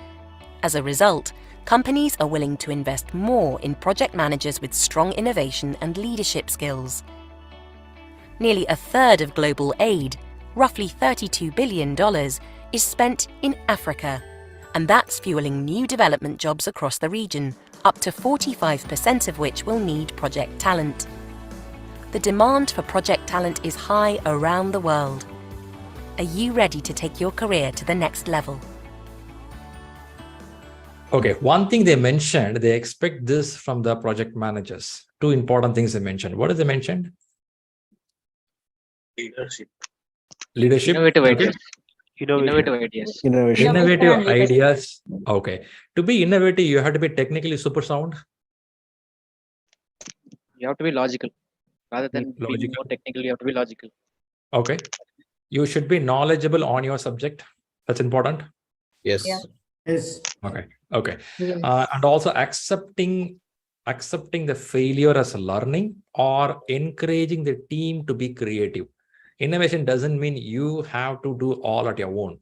As a result, companies are willing to invest more in project managers with strong innovation and leadership skills. Nearly a third of global aid, roughly $32 billion, is spent in Africa, and that's fueling new development jobs across the region, up to 45% of which will need project talent. The demand for project talent is high around the world. Are you ready to take your career to the next level? Okay, one thing they mentioned, they expect this from the project managers. Two important things they mentioned. What did they mention? Leadership. Leadership. Innovative Okay. ideas. Innovative ideas. Innovative and leadership. ideas. Okay. To be innovative, you have to be technically super sound. You have to be logical. Rather than being Logical. more technical, you have to be logical. Okay. You should be knowledgeable on your subject. That's important. Yes. Yeah. Yes. Okay. Okay. Yes. And also accepting the failure as a learning or encouraging the team to be creative. Innovation doesn't mean you have to do all at your own.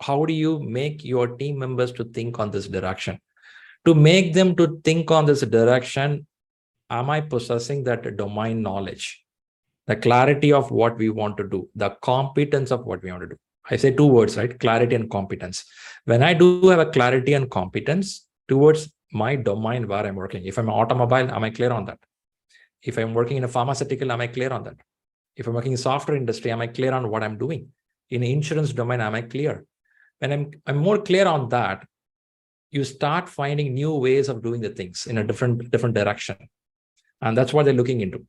How do you make your team members to think on this direction? To make them to think on this direction, am I possessing that domain knowledge? The clarity of what we want to do, the competence of what we want to do. I say two words, right? Clarity and competence. When I do have a clarity and competence towards my domain where I'm working, if I'm an automobile, am I clear on that? If I'm working in a pharmaceutical, am I clear on that? If I'm working in software industry, am I clear on what I'm doing? In insurance domain, am I clear? When I'm more clear on that, you start finding new ways of doing the things in a different direction. And that's what they're looking into.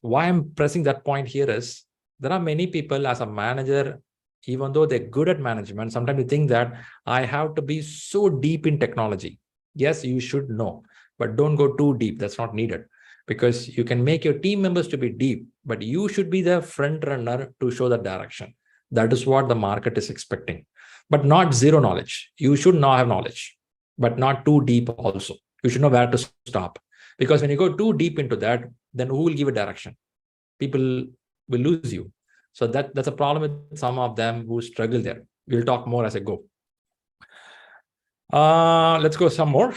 Why I'm pressing that point here is there are many people as a manager, even though they're good at management, sometimes you think that I have to be so deep in technology. Yes, you should know, but don't go too deep. That's not needed, because you can make your team members to be deep, but you should be the front runner to show the direction. That is what the market is expecting, but not zero knowledge. You should not have knowledge, but not too deep also. You should know where to stop, because when you go too deep into that, then who will give a direction? People will lose you. So that's a problem with some of them who struggle there. We'll talk more as I go. Let's go some more.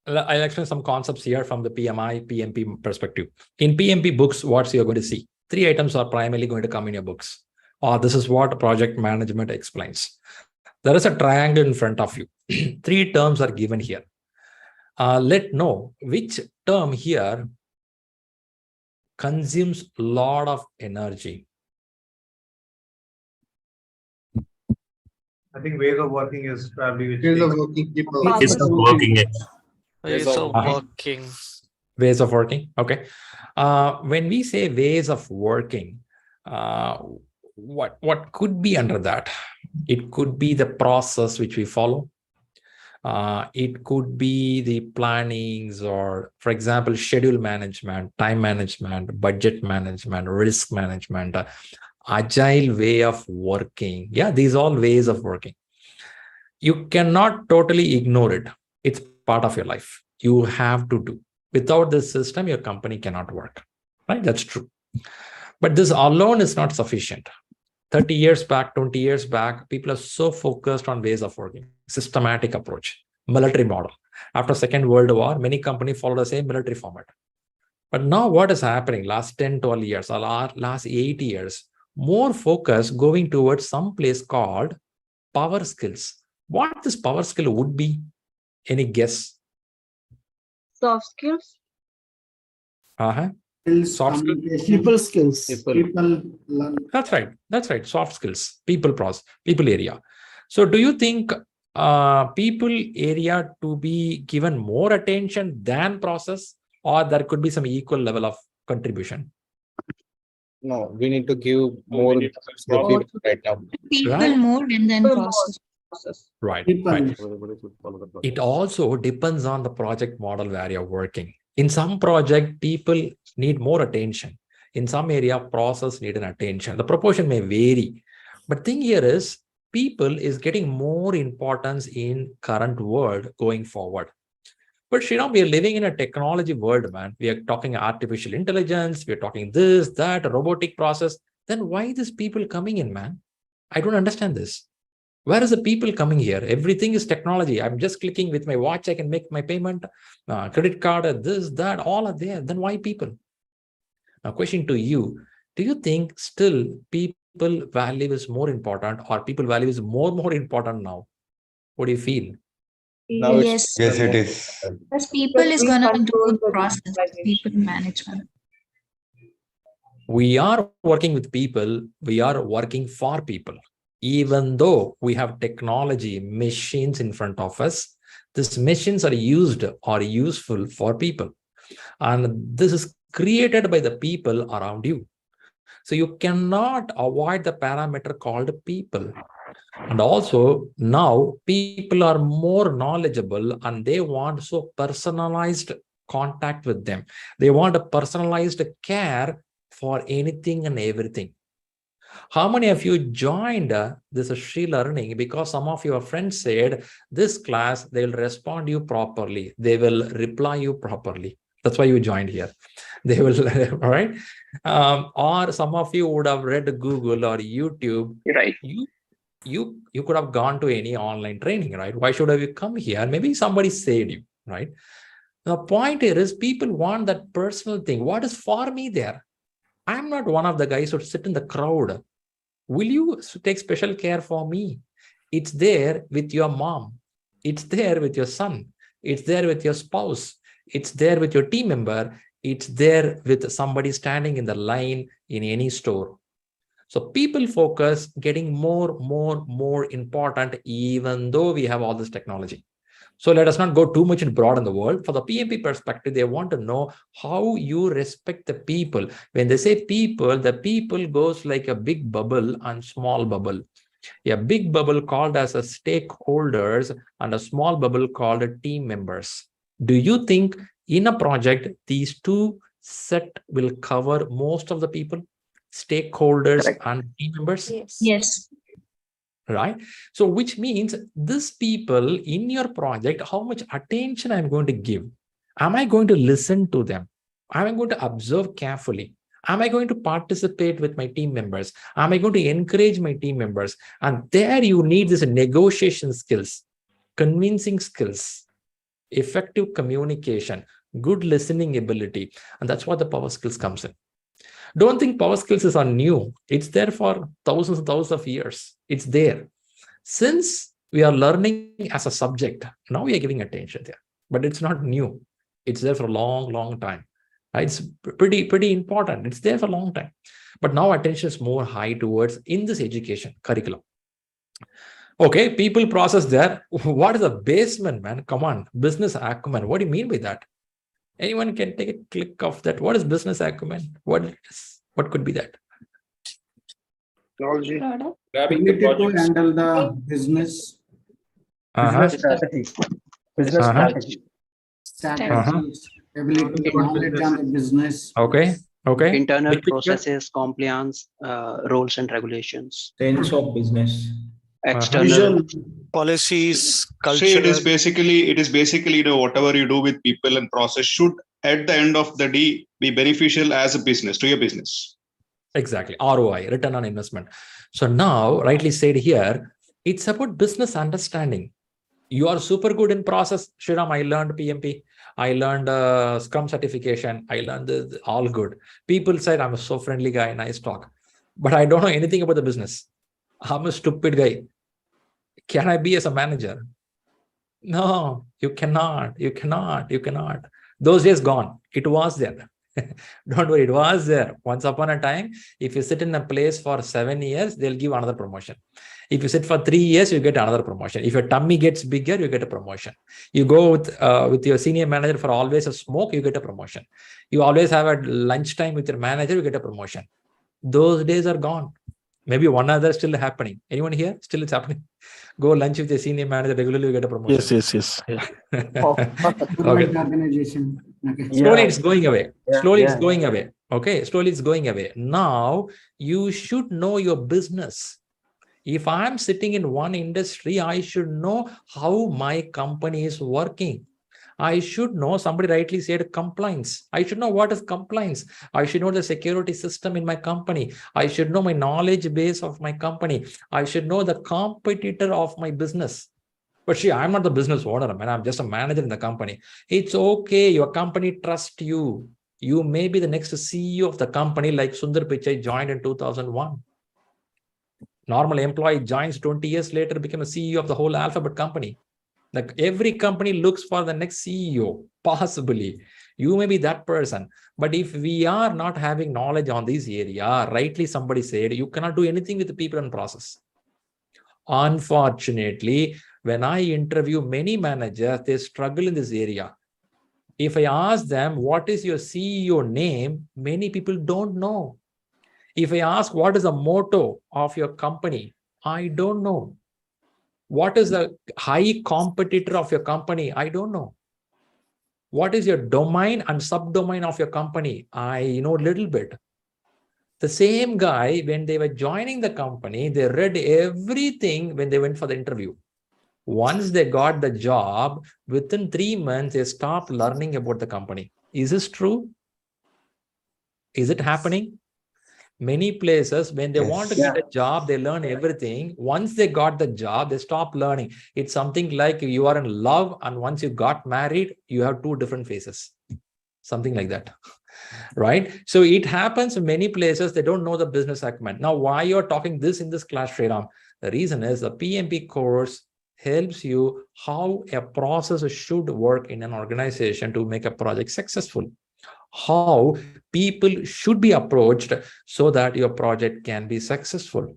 I'll explain some concepts here from the PMI, PMP perspective. In PMP books, what you're going to see? 3 items are primarily going to come in your books. This is what project management explains. There is a triangle in front of you. 3 terms are given here. Let's know which term here consumes a lot of energy. I think ways of working is probably Ways of working people. Ways of working. Ways of working. Ways of working. Okay. When we say ways of working, what could be under that? It could be the process which we follow. It could be the plannings, or for example, schedule management, time management, budget management, risk management, agile way of working. Yeah, these are all ways of working. You cannot totally ignore it. It's part of your life. You have to do. Without this system, your company cannot work. Right? That's true. But this alone is not sufficient. 30 years back, 20 years back, people are so focused on ways of working, systematic approach, military model. After Second World War, many companies followed the same military format. But now what is happening last 10, 12 years, or last 8 years, more focus going towards some place called power skills. What this power skill would be? Any guess? Soft skills. Soft skills. People skills. People learn. That's right. That's right. Soft skills, people area. So do you think people area to be given more attention than process, or there could be some equal level of contribution? No, we need to give more right now. People Right. more and then process. Right. People. Right. It also depends on the project model where you're working. In some project, people need more attention. In some area, process need an attention. The proportion may vary. But thing here is, people is getting more importance in current world going forward. But Shriram, we are living in a technology world, man. We are talking artificial intelligence. We are talking this, that, robotic process. Then why these people coming in, man? I don't understand this. Where is the people coming here? Everything is technology. I'm just clicking with my watch. I can make my payment, credit card, this, that, all are there. Then why people? Now, question to you. Do you think still people value is more important, or people value is more important now? What do you feel? Now Yes. yes, it is. Because people is gonna do the process, people management. We are working with people, we are working for people. Even though we have technology, machines in front of us, these machines are used or useful for people. And this is created by the people around you. So you cannot avoid the parameter called people. And also now people are more knowledgeable and they want so personalized contact with them. They want a personalized care for anything and everything. How many of you joined this ShriLearning because some of your friends said this class, they will respond you properly. They will reply you properly. That's why you joined here. They will, all right? Or some of you would have read Google or YouTube. Right. You could have gone to any online training, right? Why should have you come here? Maybe somebody said you, right? The point here is people want that personal thing. What is for me there? I'm not one of the guys who sit in the crowd. Will you take special care for me? It's there with your mom. It's there with your son. It's there with your spouse. It's there with your team member. It's there with somebody standing in the line in any store. So people focus getting more important, even though we have all this technology. So let us not go too much in broad in the world. For the PMP perspective, they want to know how you respect the people. When they say people, the people goes like a big bubble and small bubble. A big bubble called as a stakeholders and a small bubble called a team members. Do you think in a project, these two set will cover most of the people? Stakeholders and team members? Yes. Right? So which means these people in your project, how much attention I'm going to give? Am I going to listen to them? Am I going to observe carefully? Am I going to participate with my team members? Am I going to encourage my team members? And there you need this negotiation skills, convincing skills, effective communication, good listening ability. And that's what the power skills comes in. Don't think power skills is new. It's there for thousands and thousands of years. It's there. Since we are learning as a subject, now we are giving attention there. But it's not new. It's there for a long time. It's pretty important. It's there for a long time. But now attention is more high towards in this education curriculum. Okay, people process there. What is the basement, man? Come on, business acumen. What do you mean by that? Anyone can take a click of that. What is business acumen? What could be that? Technology. Grabbing the Ability to projects. handle the business. Business strategy. Business strategy. Strategies. Ability to knowledge on the business. Okay. Internal Which picture? processes, compliance, rules and regulations. Sense of business. External Policies, So culture. it is basically whatever you do with people and process should at the end of the day be beneficial as a business to your business. Exactly. ROI, return on investment. So now, rightly said here, it's about business understanding. You are super good in process. Shriram, I learned PMP. I learned Scrum certification. I learned all good. People said I'm a so friendly guy, nice talk. But I don't know anything about the business. I'm a stupid guy. Can I be as a manager? No, you cannot. Those days gone. It was there. Don't worry, it was there. Once upon a time, if you sit in a place for 7 years, they'll give another promotion. If you sit for 3 years, you get another promotion. If your tummy gets bigger, you get a promotion. You go with your senior manager for always a smoke, you get a promotion. You always have a lunchtime with your manager, you get a promotion. Those days are gone. Maybe one other still happening. Anyone here? Still it's happening. Go lunch with your senior manager regularly, you get a promotion. Yes. Okay. Organization. Okay. Slowly it's going away. It's going away. Okay. Slowly it's going away. Now you should know your business. If I'm sitting in one industry, I should know how my company is working. I should know, somebody rightly said compliance. I should know what is compliance. I should know the security system in my company. I should know my knowledge base of my company. I should know the competitor of my business. But see, I'm not the business owner, man. I'm just a manager in the company. It's okay. Your company trusts you. You may be the next CEO of the company, like Sundar Pichai joined in 2001. Normal employee joins 20 years later, become a CEO of the whole alphabet company. Like every company looks for the next CEO, possibly. You may be that person. But if we are not having knowledge on this area, rightly somebody said, you cannot do anything with the people and process. Unfortunately, when I interview many managers, they struggle in this area. If I ask them, what is your CEO name? Many people don't know. If I ask, what is the motto of your company? I don't know. What is the high competitor of your company? I don't know. What is your domain and subdomain of your company? I know a little bit. The same guy, when they were joining the company, they read everything when they went for the interview. Once they got the job, within 3 months, they stopped learning about the company. Is this true? Is it happening? Many places, when they want to get a job, they learn everything. Once they got the job, they stop learning. It's something like you are in love, and once you got married, you have 2 different phases. Something like that. Right? So it happens in many places, they don't know the business acumen. Now, why you're talking this in this class, Sriram? The reason is the PMP course helps you how a process should work in an organization to make a project successful. How people should be approached so that your project can be successful.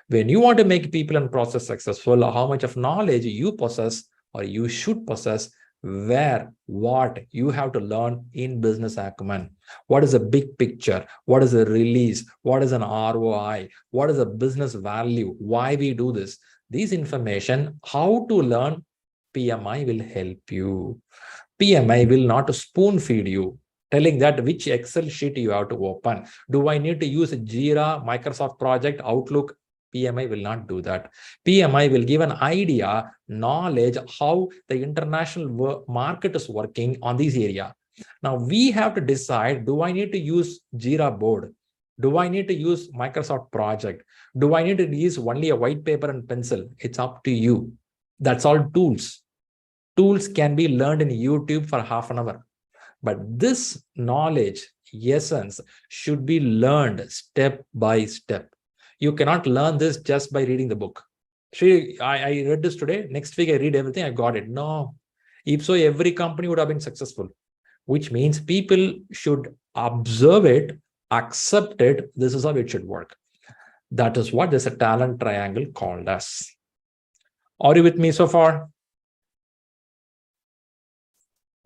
When you want to make people and process successful, how much of knowledge you possess or you should possess, where, what you have to learn in business acumen. What is the big picture? What is the release? What is an ROI? What is the business value? Why we do this? These information, how to learn, PMI will help you. PMI will not spoon feed you, telling that which Excel sheet you have to open. Do I need to use Jira, Microsoft Project, Outlook? PMI will not do that. PMI will give an idea, knowledge, how the international market is working on this area. Now we have to decide, do I need to use Jira board? Do I need to use Microsoft Project? Do I need to use only a white paper and pencil? It's up to you. That's all tools. Tools can be learned in YouTube for half an hour. But this knowledge, essence, should be learned step by step. You cannot learn this just by reading the book. Shri, I read this today. Next week, I read everything. I got it. No. If so, every company would have been successful, which means people should observe it, accept it. This is how it should work. That is what there's a talent triangle called as. Are you with me so far?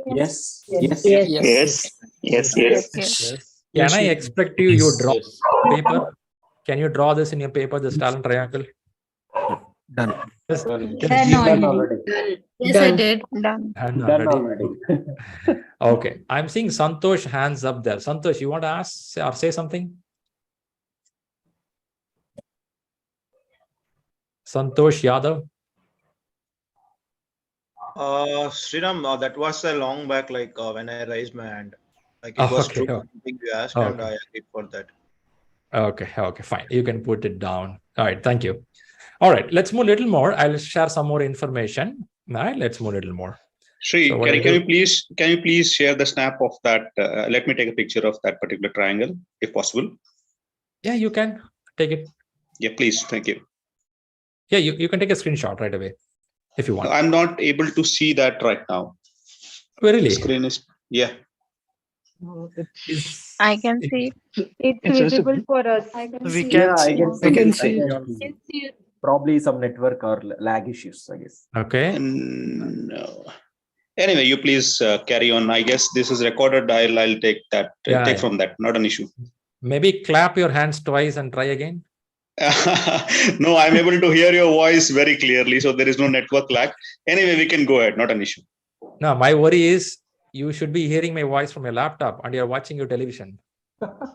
Yes. Yes. Yes. Yes. Yes. Yes. Can I expect you draw paper? Can you draw this in your paper, this talent triangle? Done. Just Done Done already. already. Yes, I did. Done. Done already. Okay. I'm seeing Santosh hands up there. Santosh, you want to ask or say something? Santosh Yadav. Sriram, that was a long back, like when I raised my hand. Like it was Okay. true something you asked, and I agreed for that. Okay, fine. You can put it down. All right, thank you. All right, let's move a little more. I'll share some more information. All right, let's move a little more. Shri, So can you please share the snap of that? Let me take a picture of that particular triangle, if possible. Yeah, you can take it. Yeah, please. Thank you. Yeah, you can take a screenshot right away if you want. I'm not able to see that right now. Oh, really? The screen is, yeah. I can see. It's visible for us. We can see. I can see. Probably some network or lag issues, I guess. Okay. No. Anyway, you please carry on. I guess this is recorded. I'll take that. Take from that. Not an issue. Maybe clap your hands twice and try again. No, I'm able to hear your voice very clearly, so there is no network lag. Anyway, we can go ahead. Not an issue. No, my worry is you should be hearing my voice from your laptop and you're watching your television.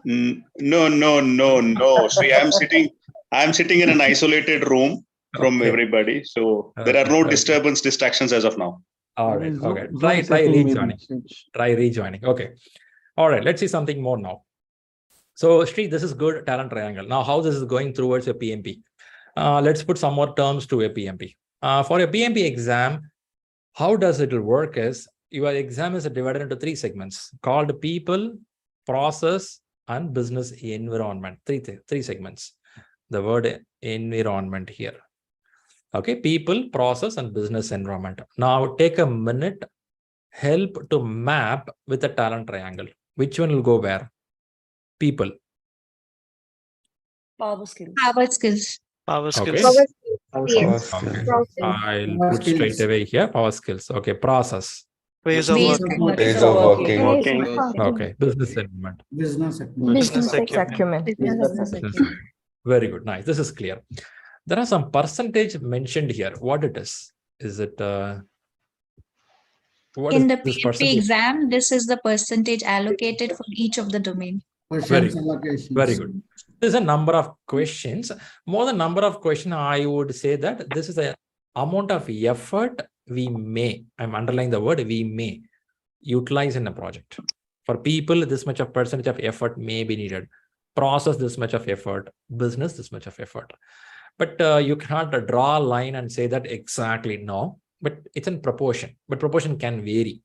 No. See, I'm sitting in an isolated room from everybody, so there are no distractions as of now. All right. Okay. Try rejoining. Try rejoining. Okay. All right. Let's see something more now. So, Shri, this is good talent triangle. Now, how this is going towards a PMP? Let's put some more terms to a PMP. For a PMP exam, how does it work is your exam is divided into 3 segments called people, process, and business environment. Three segments. The word environment here. Okay, people, process, and business environment. Now take a minute help to map with a talent triangle? Which one will go where? People. Power skills. Power skills. Power Okay. skills. Yes. Okay. Process. I'll Power put straight skills. away here. Power skills. Okay. Process. Ways of Ways working. of Ways of working. Okay. Business element. Business acumen. Business acumen. Business acumen. Very good. Nice. This is clear. There are some percentage mentioned here. What it is? Is it what In is the this PMP percentage? exam, this is the percentage allocated for each of the domain. Very Questions good. allocations. Very good. There's a number of questions. More than number of questions, I would say that this is the amount of effort we may, I'm underlining the word we may utilize in a project. For people, this much of percentage of effort may be needed. Process, this much of effort. Business, this much of effort. But you cannot draw a line and say that exactly, no. But it's in proportion. But proportion can vary.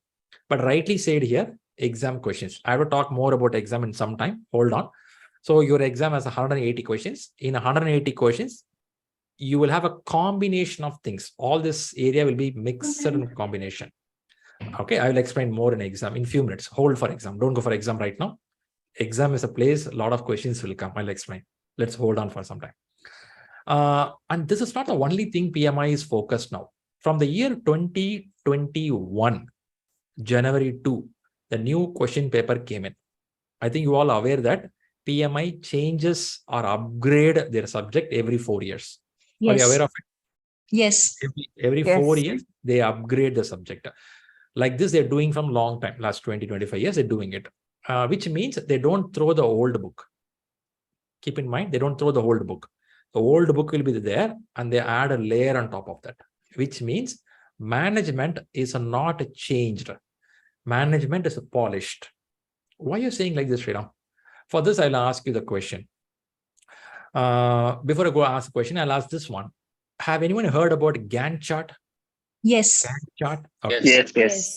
But rightly said here, exam questions. I will talk more about exam in some time. Hold on. So your exam has 180 questions. In 180 questions, you will have a combination of things. All this area will be mixed in combination. Okay, I will explain more in exam in few minutes. Hold for exam. Don't go for exam right now. Exam is a place, a lot of questions will come. I'll explain. Let's hold on for some time. And this is not the only thing PMI is focused now. From the year 2021, January 2, the new question paper came in. I think you all are aware that PMI changes or upgrade their subject every 4 years. Yes. Are you aware of it? Yes. Every 4 years, they upgrade the subject. Like this, they're doing from long time, last 20, 25 years, they're doing it. Which means they don't throw the old book. Keep in mind, they don't throw the old book. The old book will be there and they add a layer on top of that, which means management is not changed. Management is polished. Why are you saying like this, Shriram? For this, I'll ask you the question. Before I go ask the question, I'll ask this one. Have anyone heard about Gantt chart? Yes. Gantt chart? Okay. Yes.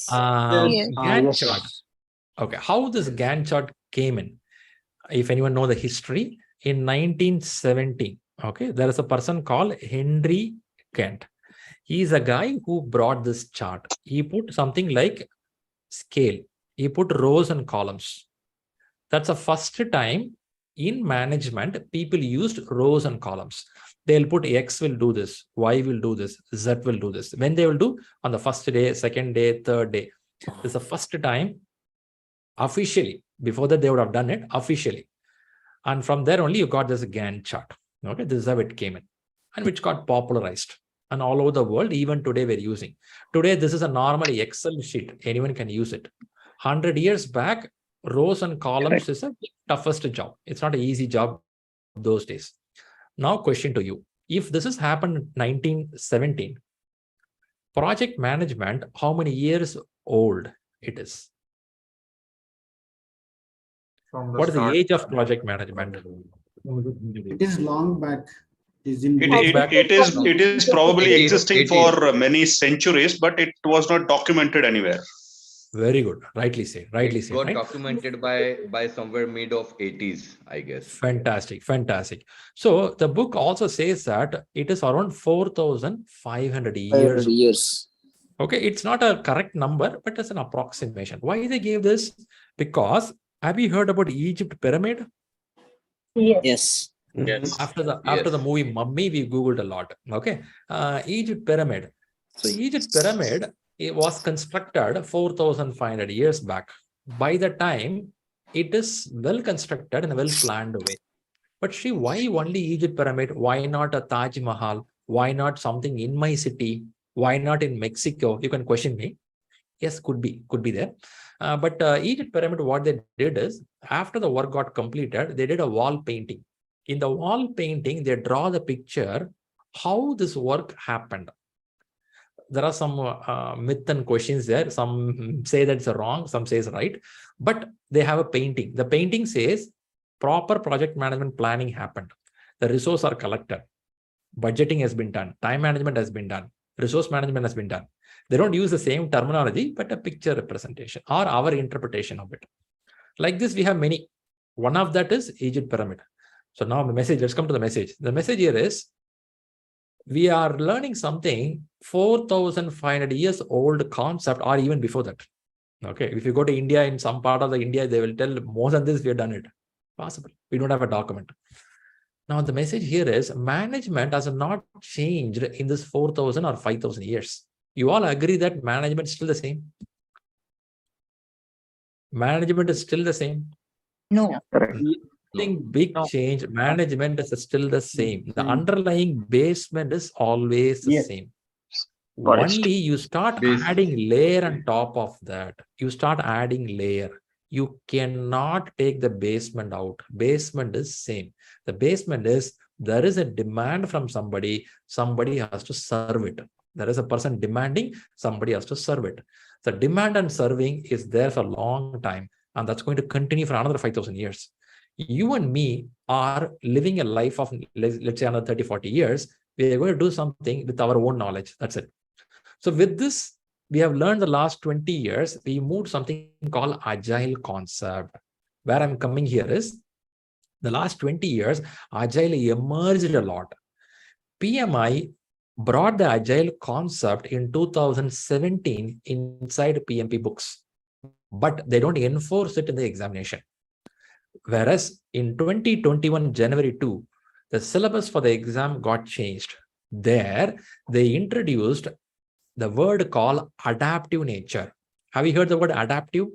Gantt chart. Okay. How this Gantt chart came in? If anyone know the history, in 1917, okay, there is a person called Henry Gantt. He is a guy who brought this chart. He put something like scale. He put rows and columns. That's the first time in management, people used rows and columns. They'll put X will do this, Y will do this, Z will do this. When they will do on the first day, second day, third day. This is the first time officially. Before that, they would have done it officially. And from there only you got this Gantt chart. Okay, this is how it came in and which got popularized. And all over the world, even today we're using. Today, this is a normal Excel sheet. Anyone can use it. 100 years back, rows and columns is a toughest job. It's not an easy job those days. Now, question to you. If this has happened in 1917, project management, how many years old it is? What is the age of project management? It is long back. It is probably existing for many centuries, but it was not documented anywhere. Very good. Rightly said. Rightly said. Got Right? documented by somewhere mid of 80s, I guess. Fantastic. Fantastic. So the book also says that it is around 4,500 years. Okay. It's not a correct number, but it's an approximation. Why they gave this? Because have you heard about Egypt pyramid? Yes. After the movie Mummy, we Googled a lot. Okay. Egypt pyramid. So Egypt pyramid, it was constructed 4,500 years back. By the time, it is well constructed and well planned way. But Shri, why only Egypt pyramid? Why not a Taj Mahal? Why not something in my city? Why not in Mexico? You can question me. Yes, could be there. But Egypt pyramid, what they did is, after the work got completed, they did a wall painting. In the wall painting, they draw the picture how this work happened. There are some myth and questions there. Some say that it's wrong, some say it's right. But they have a painting. The painting says proper project management planning happened. The resources are collected. Budgeting has been done. Time management has been done. Resource management has been done. They don't use the same terminology, but a picture representation or our interpretation of it. Like this, we have many. One of that is Egypt pyramid. So now the message, let's come to the message. The message here is, we are learning something 4,500 years old concept or even before that. Okay, if you go to India, in some part of the India, they will tell more than this, we have done it. Possible. We don't have a document. Now, the message here is management has not changed in this 4,000 or 5,000 years. You all agree that management is still the same? Management is still the same? No. Nothing big change. Management is still the same. The underlying basement is always the same. Only you start adding layer on top of that. You start adding layer. You cannot take the basement out. Basement is same. The basement is there is a demand from somebody. Somebody has to serve it. There is a person demanding. Somebody has to serve it. The demand and serving is there for a long time, and that's going to continue for another 5,000 years. You and me are living a life of, let's say, another 30, 40 years. We are going to do something with our own knowledge. That's it. So with this, we have learned the last 20 years, we moved something called Agile concept. Where I'm coming here is, the last 20 years, Agile emerged a lot. PMI brought the Agile concept in 2017 inside PMP books, but they don't enforce it in the examination. Whereas in 2021, January 2, the syllabus for the exam got changed. There, they introduced the word called adaptive nature. Have you heard the word adaptive?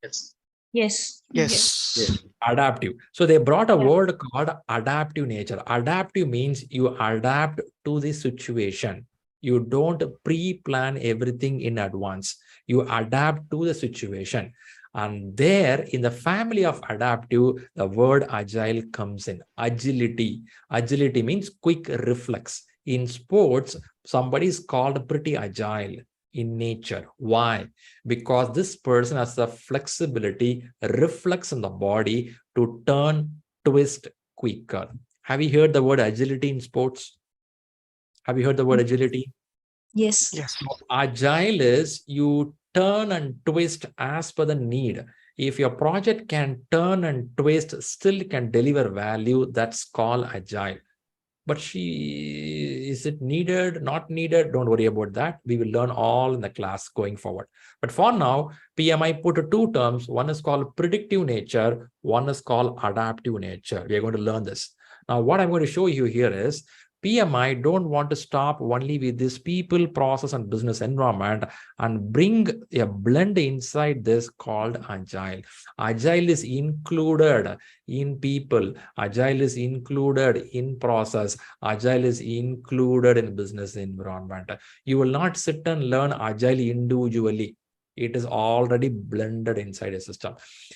Yes. Yes. Yes. Adaptive. So they brought a word called adaptive nature. Adaptive means you adapt to the situation. You don't pre-plan everything in advance. You adapt to the situation. And there in the family of adaptive, the word agile comes in. Agility. Agility means quick reflex. In sports, somebody is called pretty agile in nature. Why? Because this person has the flexibility, reflex in the body to turn, twist quicker. Have you heard the word agility in sports? Have you heard the word agility? Yes. Yes. Agile is you turn and twist as per the need. If your project can turn and twist, still can deliver value, that's called agile. But is it needed, not needed? Don't worry about that. We will learn all in the class going forward. But for now, PMI put two terms. One is called predictive nature. One is called adaptive nature. We are going to learn this. Now, what I'm going to show you here is PMI don't want to stop only with this people, process, and business environment and bring a blend inside this called Agile. Agile is included in people. Agile is included in process. Agile is included in business environment. You will not sit and learn Agile individually. It is already blended inside a system.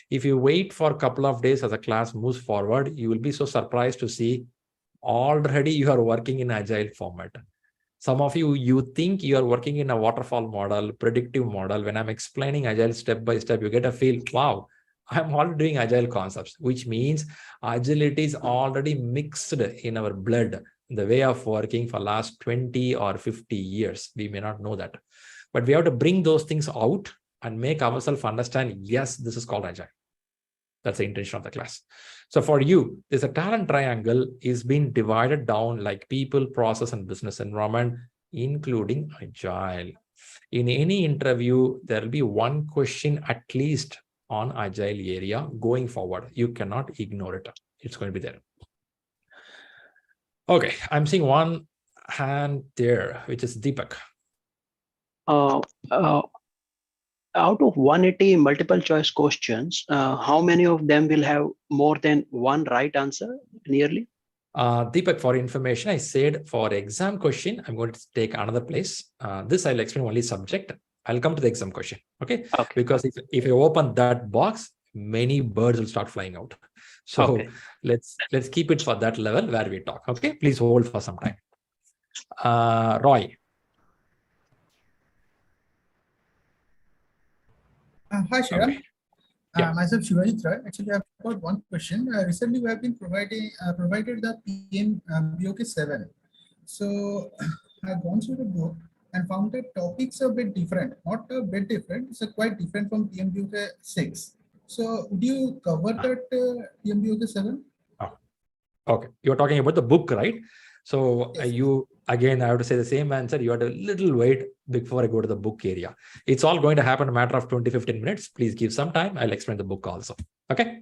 If you wait for a couple of days as a class moves forward, you will be so surprised to see already you are working in Agile format. Some of you think you are working in a waterfall model, predictive model. When I'm explaining Agile step by step, you get a feel, wow, I'm already doing Agile concepts, which means agility is already mixed in our blood, in the way of working for last 20 or 50 years. We may not know that, but we have to bring those things out and make ourselves understand, yes, this is called Agile. That's the intention of the class. So for you, there's a talent triangle is being divided down like people, process, and business environment, including Agile. In any interview, there will be one question at least on Agile area going forward. You cannot ignore it. It's going to be there. Okay, I'm seeing one hand there, which is Deepak. Out of 180 multiple choice questions, how many of them will have more than one right answer nearly? Deepak, for information, I said for exam question, I'm going to take another place. This I'll explain only subject. I'll come to the exam question. Okay. Because if you open that box, many birds will start flying out. So let's keep it for that level where we talk. Okay. Please hold for some time. Roy. Hi, Shri. Myself Shivajit Roy. Actually, I've got one question. Recently, we have been provided the PMBOK 7. So I've gone through the book and found that topics are a bit different. Not a bit different. It's quite different from PMBOK 6. So would you cover that PMBOK 7? Okay. You're talking about the book, right? So yes. again, I have to say the same answer. You have to little wait before I go to the book area. It's all going to happen in a matter of 20-15 minutes. Please give some time. I'll explain the book also. Okay.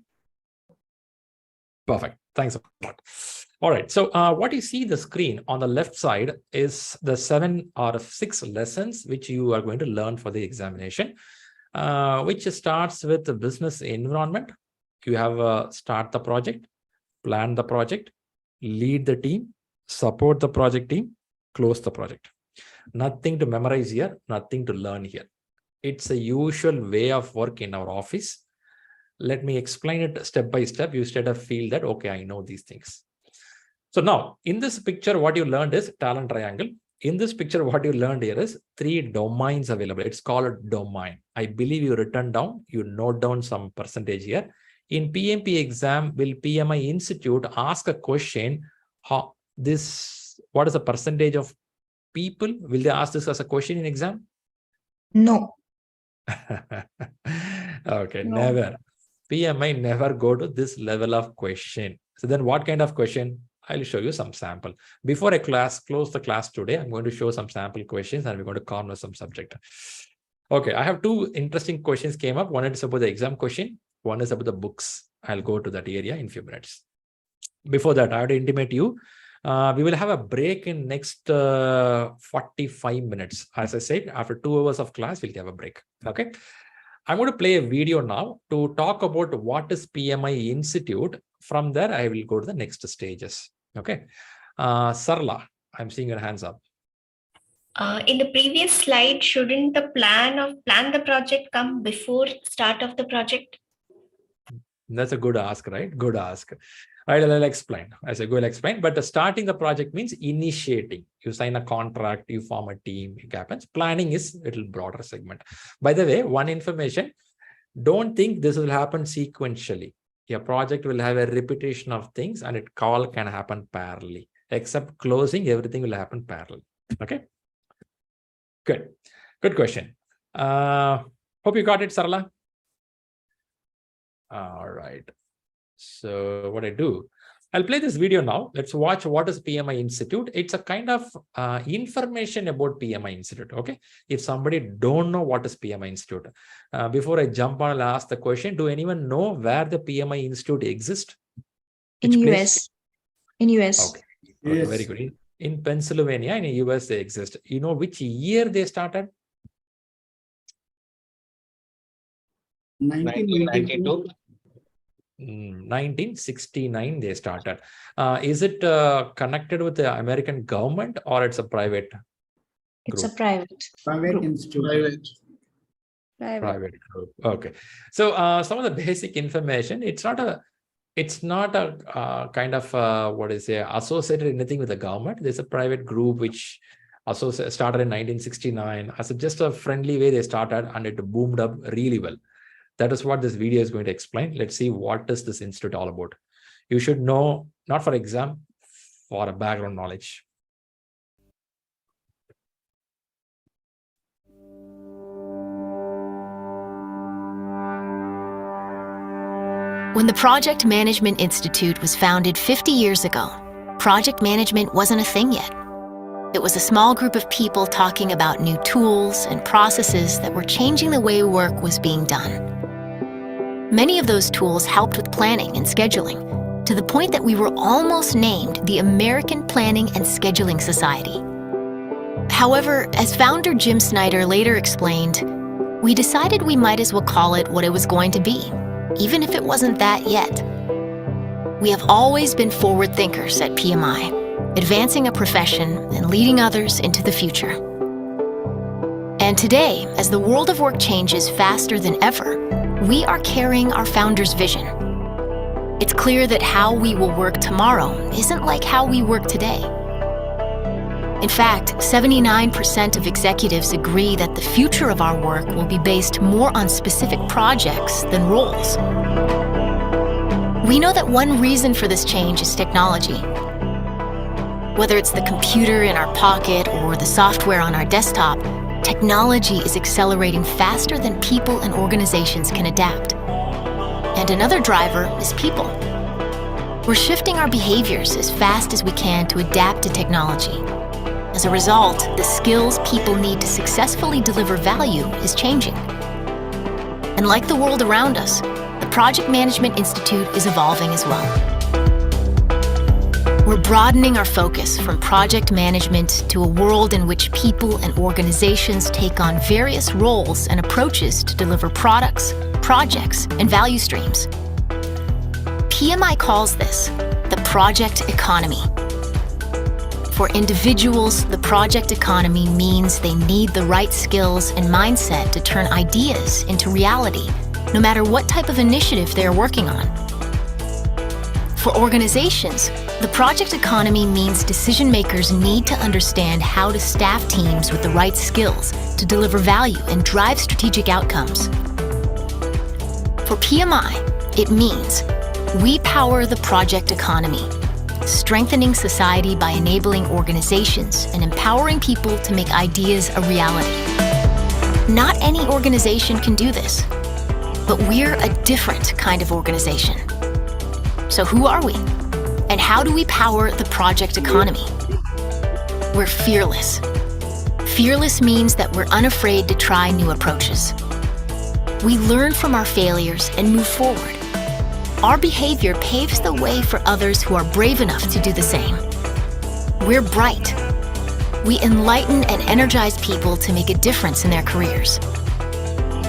Perfect. Thanks a lot. All right. So what you see the screen on the left side is the 7 or 6 lessons which you are going to learn for the examination, which starts with the business environment. You have start the project, plan the project, lead the team, support the project team, close the project. Nothing to memorize here, nothing to learn here. It's a usual way of work in our office. Let me explain it step by step. You instead of feel that, okay, I know these things. So now in this picture, what you learned is talent triangle. In this picture, what you learned here is 3 domains available. It's called a domain. I believe you written down, you note down some percentage here. In PMP exam, will PMI Institute ask a question, what is the percentage of people? Will they ask this as a question in exam? No. Okay, No. never. PMI never go to this level of question. So then what kind of question? I'll show you some sample. Before I close the class today, I'm going to show some sample questions and we're going to corner some subject. Okay, I have 2 interesting questions came up. One is about the exam question. One is about the books. I'll go to that area in a few minutes. Before that, I have to intimate you. We will have a break in next 45 minutes. As I said, after 2 hours of class, we'll have a break. Okay. I'm going to play a video now to talk about what is PMI Institute. From there, I will go to the next stages. Okay. Sarla, I'm seeing your hands up. In the previous slide, shouldn't the plan the project come before start of the project? That's a good ask, right? Good ask. All right, I'll explain. As I go, I'll explain. But starting the project means initiating. You sign a contract, you form a team, it happens. Planning is a little broader segment. By the way, one information, don't think this will happen sequentially. Your project will have a repetition of things and it all can happen parallelly. Except closing, everything will happen parallel. Okay. Good. Good question. Hope you got it, Sarla. All right. So what I do, I'll play this video now. Let's watch what is PMI Institute. It's a kind of information about PMI Institute. Okay. If somebody don't know what is PMI Institute, before I jump on, I'll ask the question. Do anyone know where the PMI Institute exists? In US. In US. Okay. Yes. Okay, very good. In Pennsylvania, in the US, they exist. You know which year they started? 1992. 1969 they started. Is it connected with the American government or it's a private group? It's a private Private group. Okay. So some of the basic information, it's not a kind of what is it, associated anything with the government. There's a private group which started in 1969 as just a friendly way they started, and it boomed up really well. That is what this video is going to explain. Let's see what is this institute all about. You should know, not for exam, for a background knowledge. When the Project Management Institute was founded 50 years ago, project management wasn't a thing yet. It was a small group of people talking about new tools and processes that were changing the way work was being done. Many of those tools helped with planning and scheduling, to the point that we were almost named the American Planning and Scheduling Society. However, as founder Jim Snyder later explained, we decided we might as well call it what it was going to be, even if it wasn't that yet. We have always been forward thinkers at PMI, advancing a profession and leading others into the future. And today, as the world of work changes faster than ever, we are carrying our founder's vision. It's clear that how we will work tomorrow isn't like how we work today. In fact, 79% of executives agree that the future of our work will be based more on specific projects than roles. We know that one reason for this change is technology. Whether it's the computer in our pocket or the software on our desktop, technology is accelerating faster than people and organizations can adapt. And another driver is people. We're shifting our behaviors as fast as we can to adapt to technology. As a result, the skills people need to successfully deliver value is changing. And like the world around us, the Project Management Institute is evolving as well. We're broadening our focus from project management to a world in which people and organizations take on various roles and approaches to deliver products, projects, and value streams. PMI calls this the project economy. For individuals, the project economy means they need the right skills and mindset to turn ideas into reality, no matter what type of initiative they are working on. For organizations, the project economy means decision makers need to understand how to staff teams with the right skills to deliver value and drive strategic outcomes. For PMI, it means we power the project economy, strengthening society by enabling organizations and empowering people to make ideas a reality. Not any organization can do this, but we're a different kind of organization. So who are we? And how do we power the project economy? We're fearless. Fearless means that we're unafraid to try new approaches. We learn from our failures and move forward. Our behavior paves the way for others who are brave enough to do the same. We're bright. We enlighten and energize people to make a difference in their careers.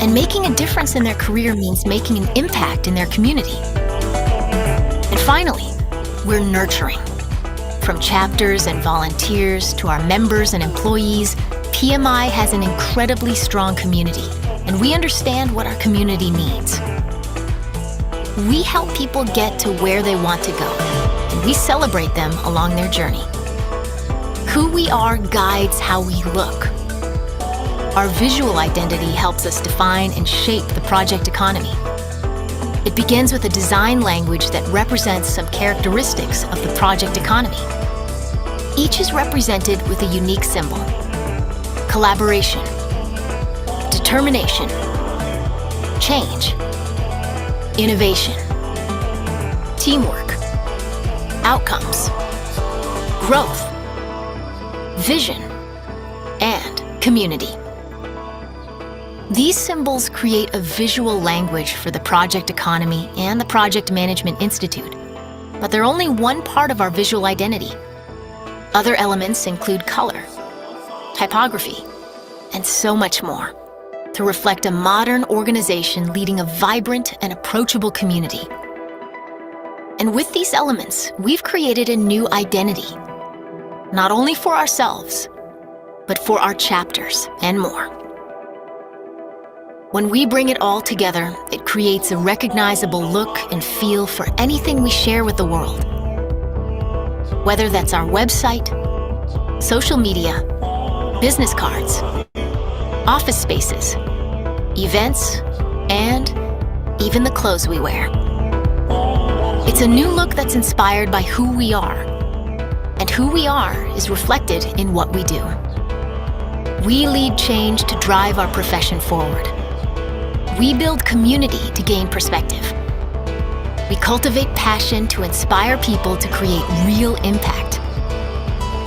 And making a difference in their career means making an impact in their community. And finally, we're nurturing. From chapters and volunteers to our members and employees, PMI has an incredibly strong community, and we understand what our community needs. We help people get to where they want to go, and we celebrate them along their journey. Who we are guides how we look. Our visual identity helps us define and shape the project economy. It begins with a design language that represents some characteristics of the project economy. Each is represented with a unique symbol: collaboration, determination, change, innovation, teamwork, outcomes, growth, vision, and community. These symbols create a visual language for the project economy and the Project Management Institute, but they're only one part of our visual identity. Other elements include color, typography, and so much more, to reflect a modern organization leading a vibrant and approachable community. And with these elements, we've created a new identity, not only for ourselves, but for our chapters and more. When we bring it all together, it creates a recognizable look and feel for anything we share with the world. Whether that's our website, social media, business cards, office spaces, events, and even the clothes we wear. It's a new look that's inspired by who we are, and who we are is reflected in what we do. We lead change to drive our profession forward. We build community to gain perspective. We cultivate passion to inspire people to create real impact.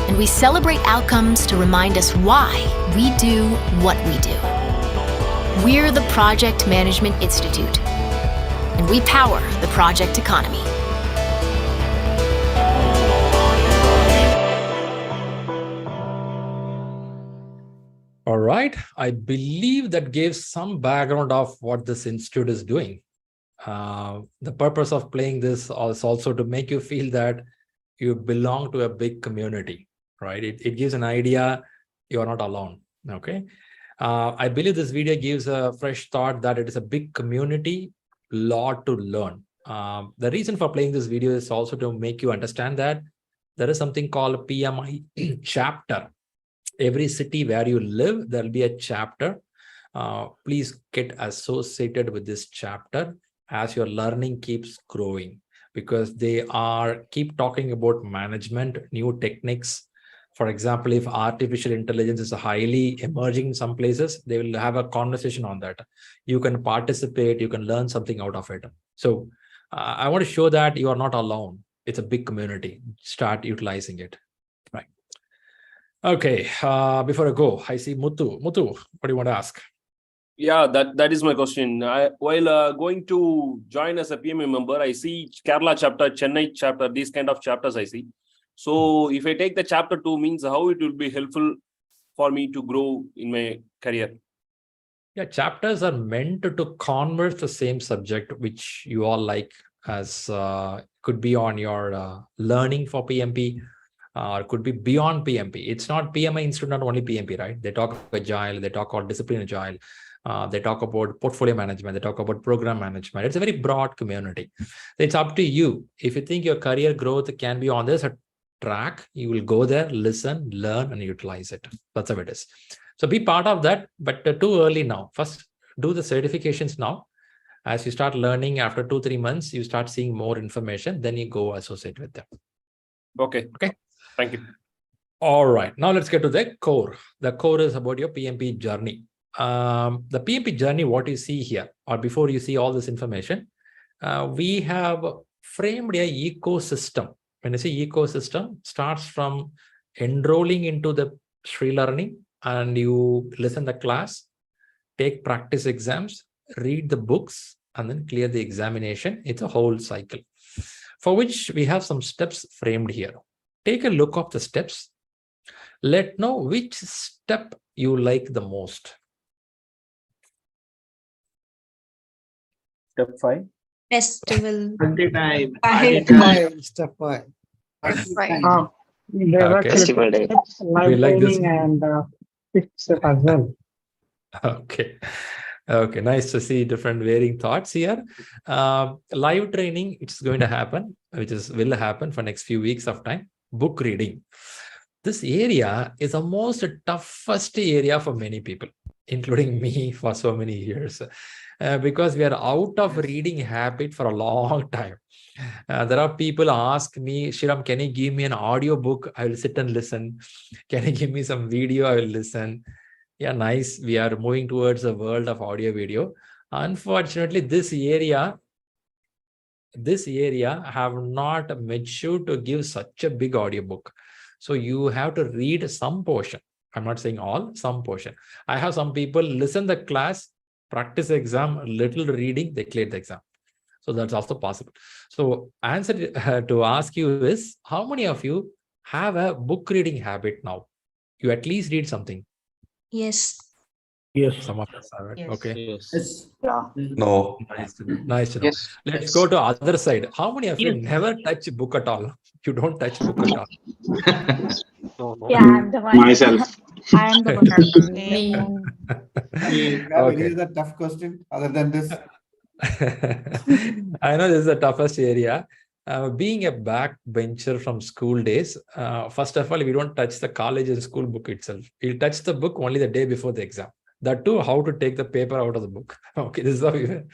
And we celebrate outcomes to remind us why we do what we do. We're the Project Management Institute, and we power the project economy. All right. I believe that gives some background of what this institute is doing. The purpose of playing this is also to make you feel that you belong to a big community, right? It gives an idea you're not alone, okay? I believe this video gives a fresh thought that it is a big community, lot to learn. The reason for playing this video is also to make you understand that there is something called a PMI chapter. Every city where you live, there'll be a chapter. Please get associated with this chapter as your learning keeps growing, because they keep talking about management, new techniques. For example, if artificial intelligence is highly emerging in some places, they will have a conversation on that. You can participate, you can learn something out of it. So I want to show that you are not alone. It's a big community. Start utilizing it. Right. Okay, before I go, I see Muthu. Muthu, what do you want to ask? Yeah, that is my question. While going to join as a PMA member, I see Kerala chapter, Chennai chapter, these kind of chapters I see. So if I take the chapter 2, means how it will be helpful for me to grow in my career. Yeah, chapters are meant to converse the same subject which you all like, as could be on your learning for PMP, or could be beyond PMP. It's not PMI Institute, not only PMP, right? They talk Agile, they talk about discipline Agile, they talk about portfolio management, they talk about program management. It's a very broad community. It's up to you. If you think your career growth can be on this track, you will go there, listen, learn, and utilize it. That's how it is. So be part of that, but too early now. First, do the certifications now. As you start learning after 2-3 months, you start seeing more information, then you go associate with them. Okay. Thank you. All right. Now let's get to the core. The core is about your PMP journey. The PMP journey, what you see here, or before you see all this information, we have framed a ecosystem. When I say ecosystem, starts from enrolling into the ShriLearning, and you listen the class, take practice exams, read the books, and then clear the examination. It's a whole cycle, for which we have some steps framed here. Take a look of the steps. Let know which step you like the most. Step 5. Festival. Step 5. Okay. Festival day. We like this. And fixed as well. Okay. Okay, nice to see different varying thoughts here. Live training, it's going to happen, will happen for next few weeks of time. Book reading. This area is the most toughest area for many people, including me for so many years, because we are out of reading habit for a long time. There are people ask me, Shriram, can you give me an audio book? I will sit and listen. Can you give me some video? I will listen. Yeah, nice. We are moving towards a world of audio video. Unfortunately, this area have not matured to give such a big audiobook. So you have to read some portion. I'm not saying all, some portion. I have some people listen the class, practice exam, little reading, they clear the exam. So that's also possible. So answer to ask you is, how many of you have a book reading habit now? You at least read something. Yes. Yes. Some of us have it. Yes. Okay. Yes. No. Nice to know. Nice to know. Yes. Let's go to other side. How many of you never touch book at all? You don't touch book at all. Yeah, I'm the one. Myself. I am the one. Okay. Is a tough question other than this? I know this is the toughest area. Being a backbencher from school days, first of all, we don't touch the college and school book itself. We'll touch the book only the day before the exam. That too, how to take the paper out of the book. Okay, this is how we were.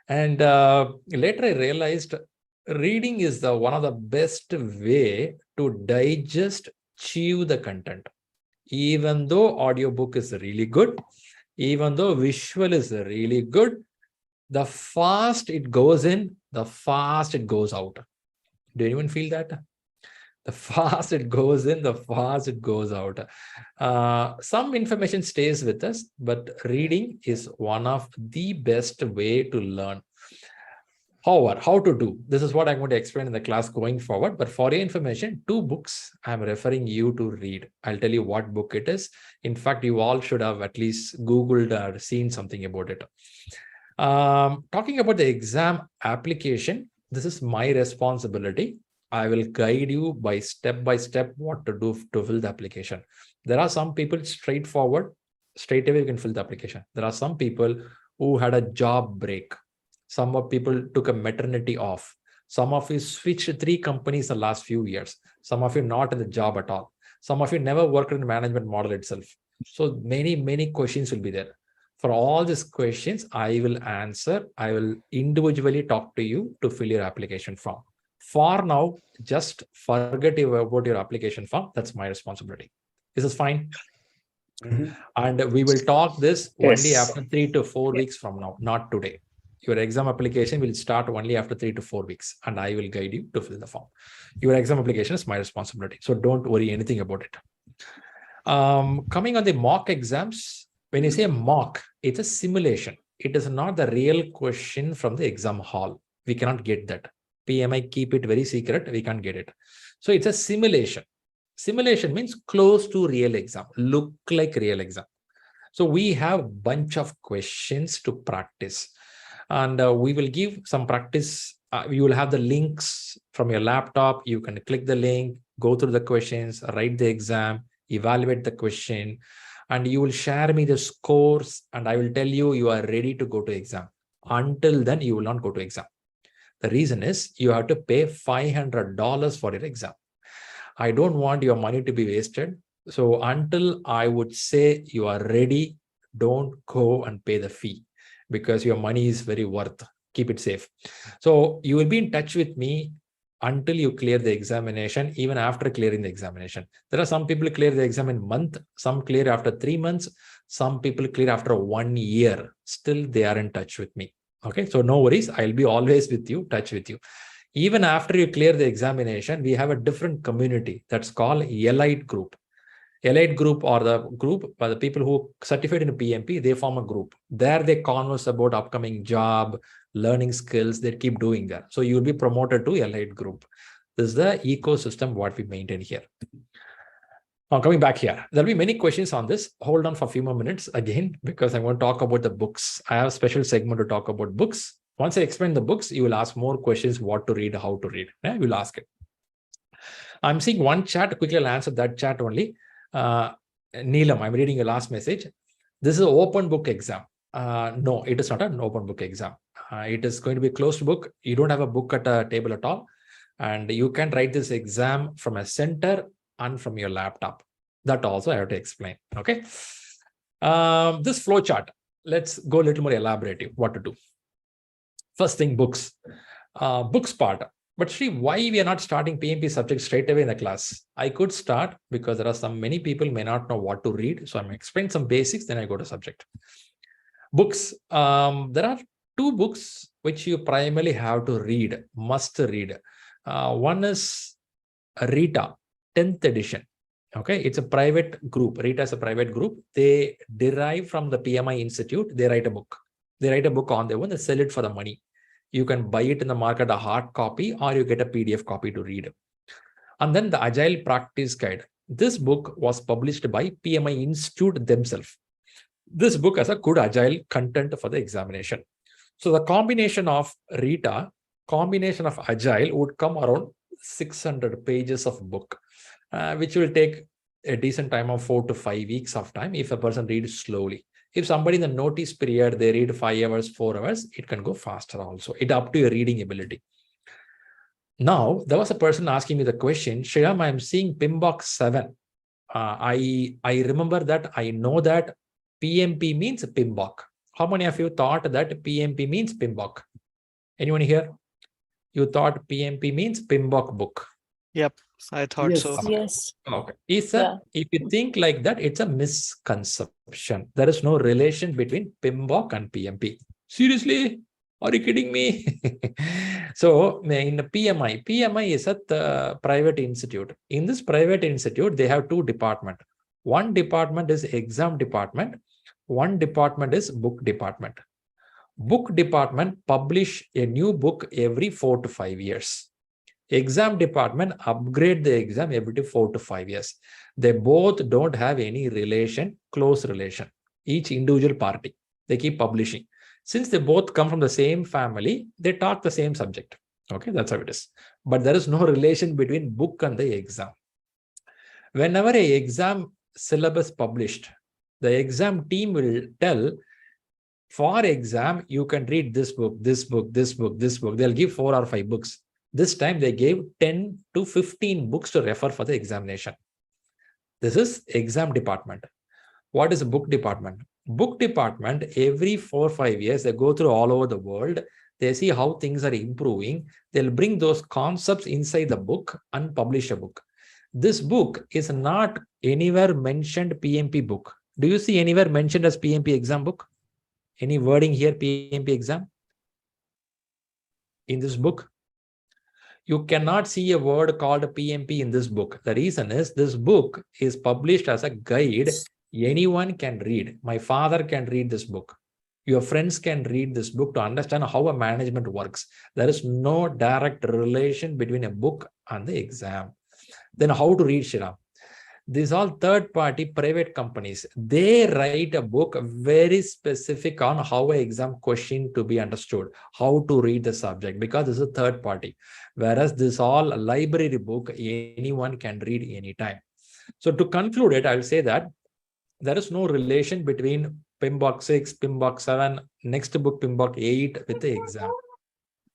And later I realized reading is one of the best way to digest, chew the content. Even though audiobook is really good, even though visual is really good, the fast it goes in, the fast it goes out. Do anyone feel that? The fast it goes in, the fast it goes out. Some information stays with us, but reading is one of the best way to learn. However, how to do? This is what I'm going to explain in the class going forward. But for your information, 2 books I'm referring you to read. I'll tell you what book it is. In fact, you all should have at least Googled or seen something about it. Talking about the exam application, this is my responsibility. I will guide you by step what to do to fill the application. There are some people straightforward, straight away you can fill the application. There are some people who had a job break. Some of people took a maternity off. Some of you switched 3 companies the last few years. Some of you not in the job at all. Some of you never worked in the management model itself. So many questions will be there. For all these questions, I will answer. I will individually talk to you to fill your application form. For now, just forget about your application form. That's my responsibility. This is fine. And we will talk this only after 3 to 4 weeks from now, not today. Your exam application will start only after 3 to 4 weeks, and I will guide you to fill the form. Your exam application is my responsibility. So don't worry anything about it. Coming on the mock exams, when you say mock, it's a simulation. It is not the real question from the exam hall. We cannot get that. PMI keep it very secret. We can't get it. So it's a simulation. Simulation means close to real exam, look like real exam. So we have a bunch of questions to practice, and we will give some practice. You will have the links from your laptop. You can click the link, go through the questions, write the exam, evaluate the question, and you will share me the scores, and I will tell you you are ready to go to exam. Until then, you will not go to exam. The reason is you have to pay $500 for your exam. I don't want your money to be wasted. So until I would say you are ready, don't go and pay the fee, because your money is very worth. Keep it safe. So you will be in touch with me until you clear the examination, even after clearing the examination. There are some people clear the exam in a month, some clear after 3 months, some people clear after 1 year. Still, they are in touch with me. Okay, so no worries. I'll be always with you, touch with you. Even after you clear the examination, we have a different community that's called Elite Group. Elite Group or the group by the people who certified in PMP, they form a group. There they converse about upcoming job, learning skills, they keep doing that. So you'll be promoted to Elite Group. This is the ecosystem what we maintain here. Now coming back here, there'll be many questions on this. Hold on for a few more minutes again, because I want to talk about the books. I have a special segment to talk about books. Once I explain the books, you will ask more questions, what to read, how to read. Yeah, you'll ask it. I'm seeing one chat. Quickly, I'll answer that chat only. Neelam, I'm reading your last message. This is an open book exam. No, it is not an open book exam. It is going to be a closed book. You don't have a book at a table at all. And you can write this exam from a center and from your laptop. That also I have to explain. Okay. This flow chart, let's go a little more elaborative. What to do. First thing, books. Books part. But Shri, why we are not starting PMP subject straight away in the class? I could start because there are many people may not know what to read. So I'm explaining some basics, then I go to subject. Books. There are 2 books which you primarily have to read, must read. One is Rita, 10th edition. Okay, it's a private group. Rita is a private group. They derive from the PMI Institute. They write a book. They write a book on their own. They sell it for the money. You can buy it in the market, a hard copy, or you get a PDF copy to read. And then the Agile Practice Guide. This book was published by PMI Institute themselves. This book has a good Agile content for the examination. So the combination of Rita, combination of Agile would come around 600 pages of book, which will take a decent time of 4 to 5 weeks of time if a person reads slowly. If somebody in the notice period, they read 5 hours, 4 hours, it can go faster also. It's up to your reading ability. Now, there was a person asking me the question, Shriram, I'm seeing PMBOK 7. I remember that, I know that PMP means PMBOK. How many of you thought that PMP means PMBOK? Anyone here? You thought PMP means PMBOK book? Yep, I thought so. Yes. Okay. If you think like that, it's a misconception. There is no relation between PMBOK and PMP. Seriously? Are you kidding me? So in the PMI is a private institute. In this private institute, they have 2 departments. One department is exam department. One department is book department. Book department publish a new book every 4 to 5 years. Exam department upgrade the exam every 4 to 5 years. They both don't have any relation, close relation. Each individual party, they keep publishing. Since they both come from the same family, they talk the same subject. Okay, that's how it is. But there is no relation between book and the exam. Whenever an exam syllabus published, the exam team will tell, for exam, you can read this book, this book, this book, this book. They'll give 4 or 5 books. This time they gave 10 to 15 books to refer for the examination. This is exam department. What is a book department? Book department, every 4 or 5 years, they go through all over the world. They see how things are improving. They'll bring those concepts inside the book and publish a book. This book is not anywhere mentioned PMP book. Do you see anywhere mentioned as PMP exam book? Any wording here, PMP exam? In this book? You cannot see a word called PMP in this book. The reason is this book is published as a guide. Anyone can read. My father can read this book. Your friends can read this book to understand how a management works. There is no direct relation between a book and the exam. Then how to read, Shriram? These all third-party private companies. They write a book very specific on how an exam question to be understood, how to read the subject, because this is a third party. Whereas this all library book, anyone can read anytime. So to conclude it, I'll say that there is no relation between PMBOK 6, PMBOK 7, next book PMBOK 8 with the exam.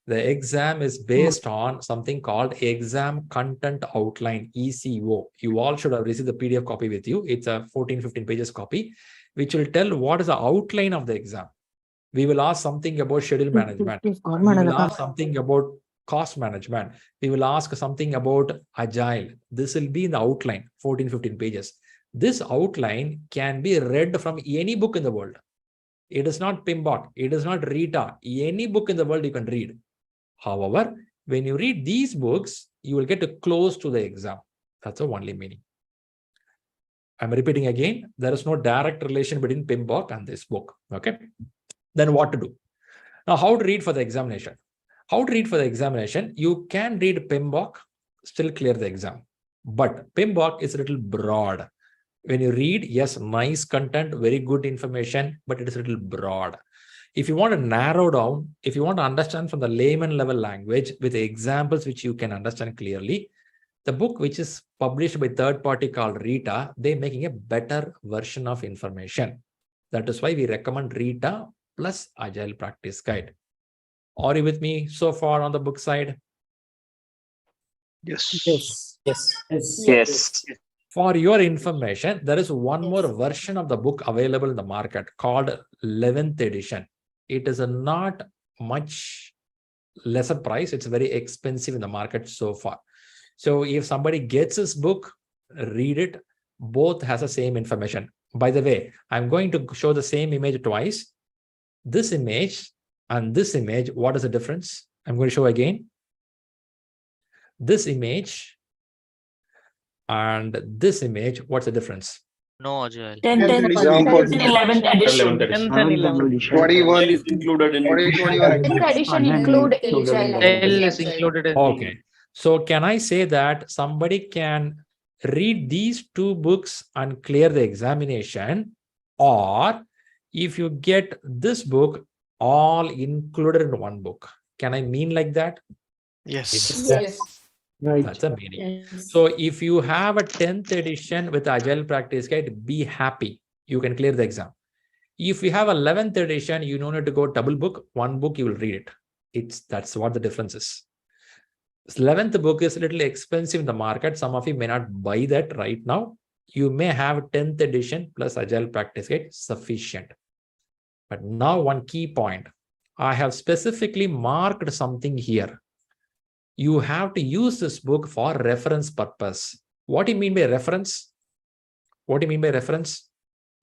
The exam is based on something called Exam Content Outline, ECO. You all should have received the PDF copy with you. It's a 14-15 pages copy, which will tell what is the outline of the exam. We will ask something about schedule management. We will ask something about cost management. We will ask something about Agile. This will be in the outline, 14-15 pages. This outline can be read from any book in the world. It is not PMBOK. It is not Rita. Any book in the world you can read. However, when you read these books, you will get close to the exam. That's the only meaning. I'm repeating again, there is no direct relation between PMBOK and this book. Okay. Then what to do? Now, how to read for the examination? How to read for the examination? You can read PMBOK, still clear the exam. But PMBOK is a little broad. When you read, yes, nice content, very good information, but it is a little broad. If you want to narrow down, if you want to understand from the layman level language with examples which you can understand clearly, the book which is published by third party called Rita, they're making a better version of information. That is why we recommend Rita plus Agile Practice Guide. Are you with me so far on the book side? Yes. Yes. Yes. Yes. Yes. For your information, there is one more version of the book available in the market called 11th edition. It is a not much lesser price. It's very expensive in the market so far. So if somebody gets this book, read it, both has the same information. By the way, I'm going to show the same image twice. This image and this image, what is the difference? I'm going to show again. This image and this image, what's the difference? No Agile. 10th and 11th edition. 10th and 11th edition. 21 is included in 2021. 10th edition include Agile. Agile is included in Okay. So can I say that somebody can read these two books and clear the examination, or if you get this book all included in one book? Can I mean like that? Yes. Yes. Right. That's a meaning. So if you have a 10th edition with Agile Practice Guide, be happy. You can clear the exam. If you have 11th edition, you don't need to go double book. One book, you will read it. That's what the difference is. 11th book is a little expensive in the market. Some of you may not buy that right now. You may have 10th edition plus Agile Practice Guide sufficient. But now one key point. I have specifically marked something here. You have to use this book for reference purpose. What do you mean by reference? What do you mean by reference?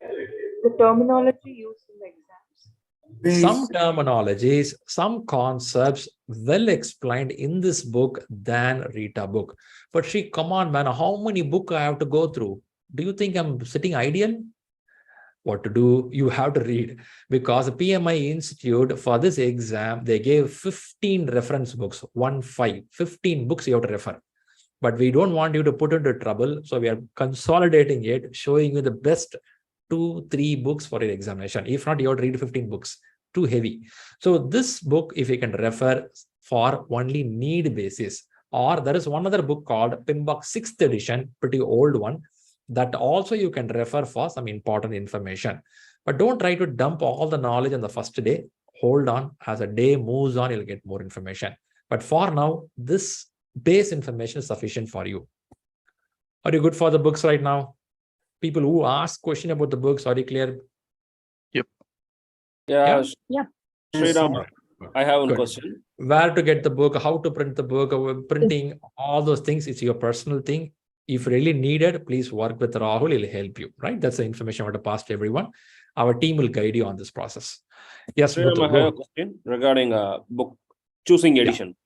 The terminology used in the exams. Some terminologies, some concepts well explained in this book than Rita book. But Shri, come on, man, how many books I have to go through? Do you think I'm sitting ideal? What to do? You have to read, because the PMI Institute for this exam, they gave 15 reference books, 15 books you have to refer. But we don't want you to put into trouble. So we are consolidating it, showing you the best 2-3 books for your examination. If not, you have to read 15 books, too heavy. So this book, if you can refer for only need basis, or there is one other book called PMBOK 6th edition, pretty old one, that also you can refer for some important information. But don't try to dump all the knowledge on the first day. Hold on. As a day moves on, you'll get more information. But for now, this base information is sufficient for you. Are you good for the books right now? People who ask question about the books, are you clear? Yeah. Yeah. ShriRam, I have one question. Where to get the book, how to print the book, printing, all those things, it's your personal thing. If really needed, please work with Rahul, he'll help you, right? That's the information I want to pass to everyone. Our team will guide you on this process. Yes, ShriRam, I have a question regarding book choosing edition.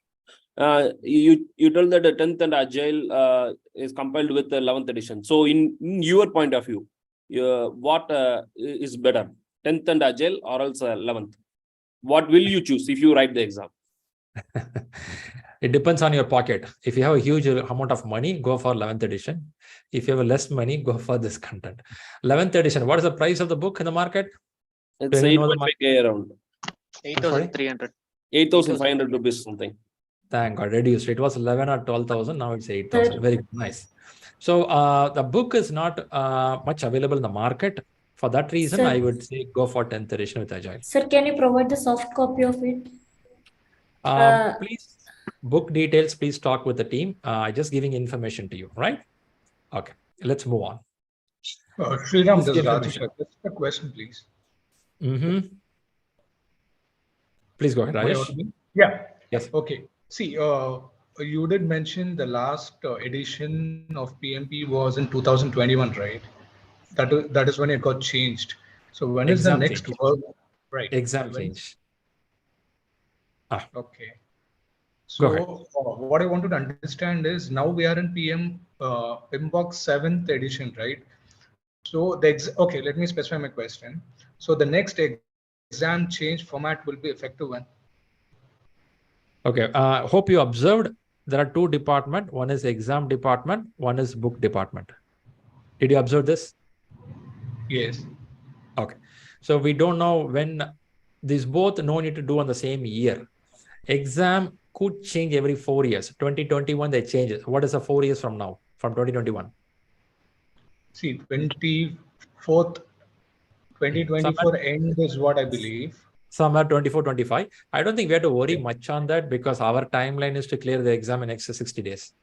You told that the 10th and Agile is compiled with the 11th edition. So in your point of view, what is better, 10th and Agile or else 11th? What will you choose if you write the exam? It depends on your pocket. If you have a huge amount of money, go for 11th edition. If you have less money, go for this content. 11th edition, what is the price of the book in the market? It's 8.5K around. 8,300. 8,500 rupees something. Thank God, reduced. It was 11 or 12,000. Now it's 8,000. Very nice. So the book is not much available in the market. For that reason, Sir. I would say go for 10th edition with Agile. Sir, can you provide the soft copy of it? Please, book details, please talk with the team. Just giving information to you, right? Okay, let's move on. Sriram, this is Rajesh. Just a question, please. Please go ahead, Rajesh. Yeah. Yes. Okay. See, you did mention the last edition of PMP was in 2021, right? That is when it got changed. So when is the next version? Right. Exam change. Okay. So what I wanted to understand is now we are in PMBOK 7th edition, right? So okay, let me specify my question. So the next exam change format will be effective when? Okay. Hope you observed there are two departments. One is exam department. One is book department. Did you observe this? Yes. Okay. So we don't know when these both no need to do on the same year. Exam could change every 4 years. 2021 they change it. What is the 4 years from now? From 2021? See, 2024 end is what I believe. Somewhere 24, 25. I don't think we have to worry much on that because our timeline is to clear the exam in next 60 days.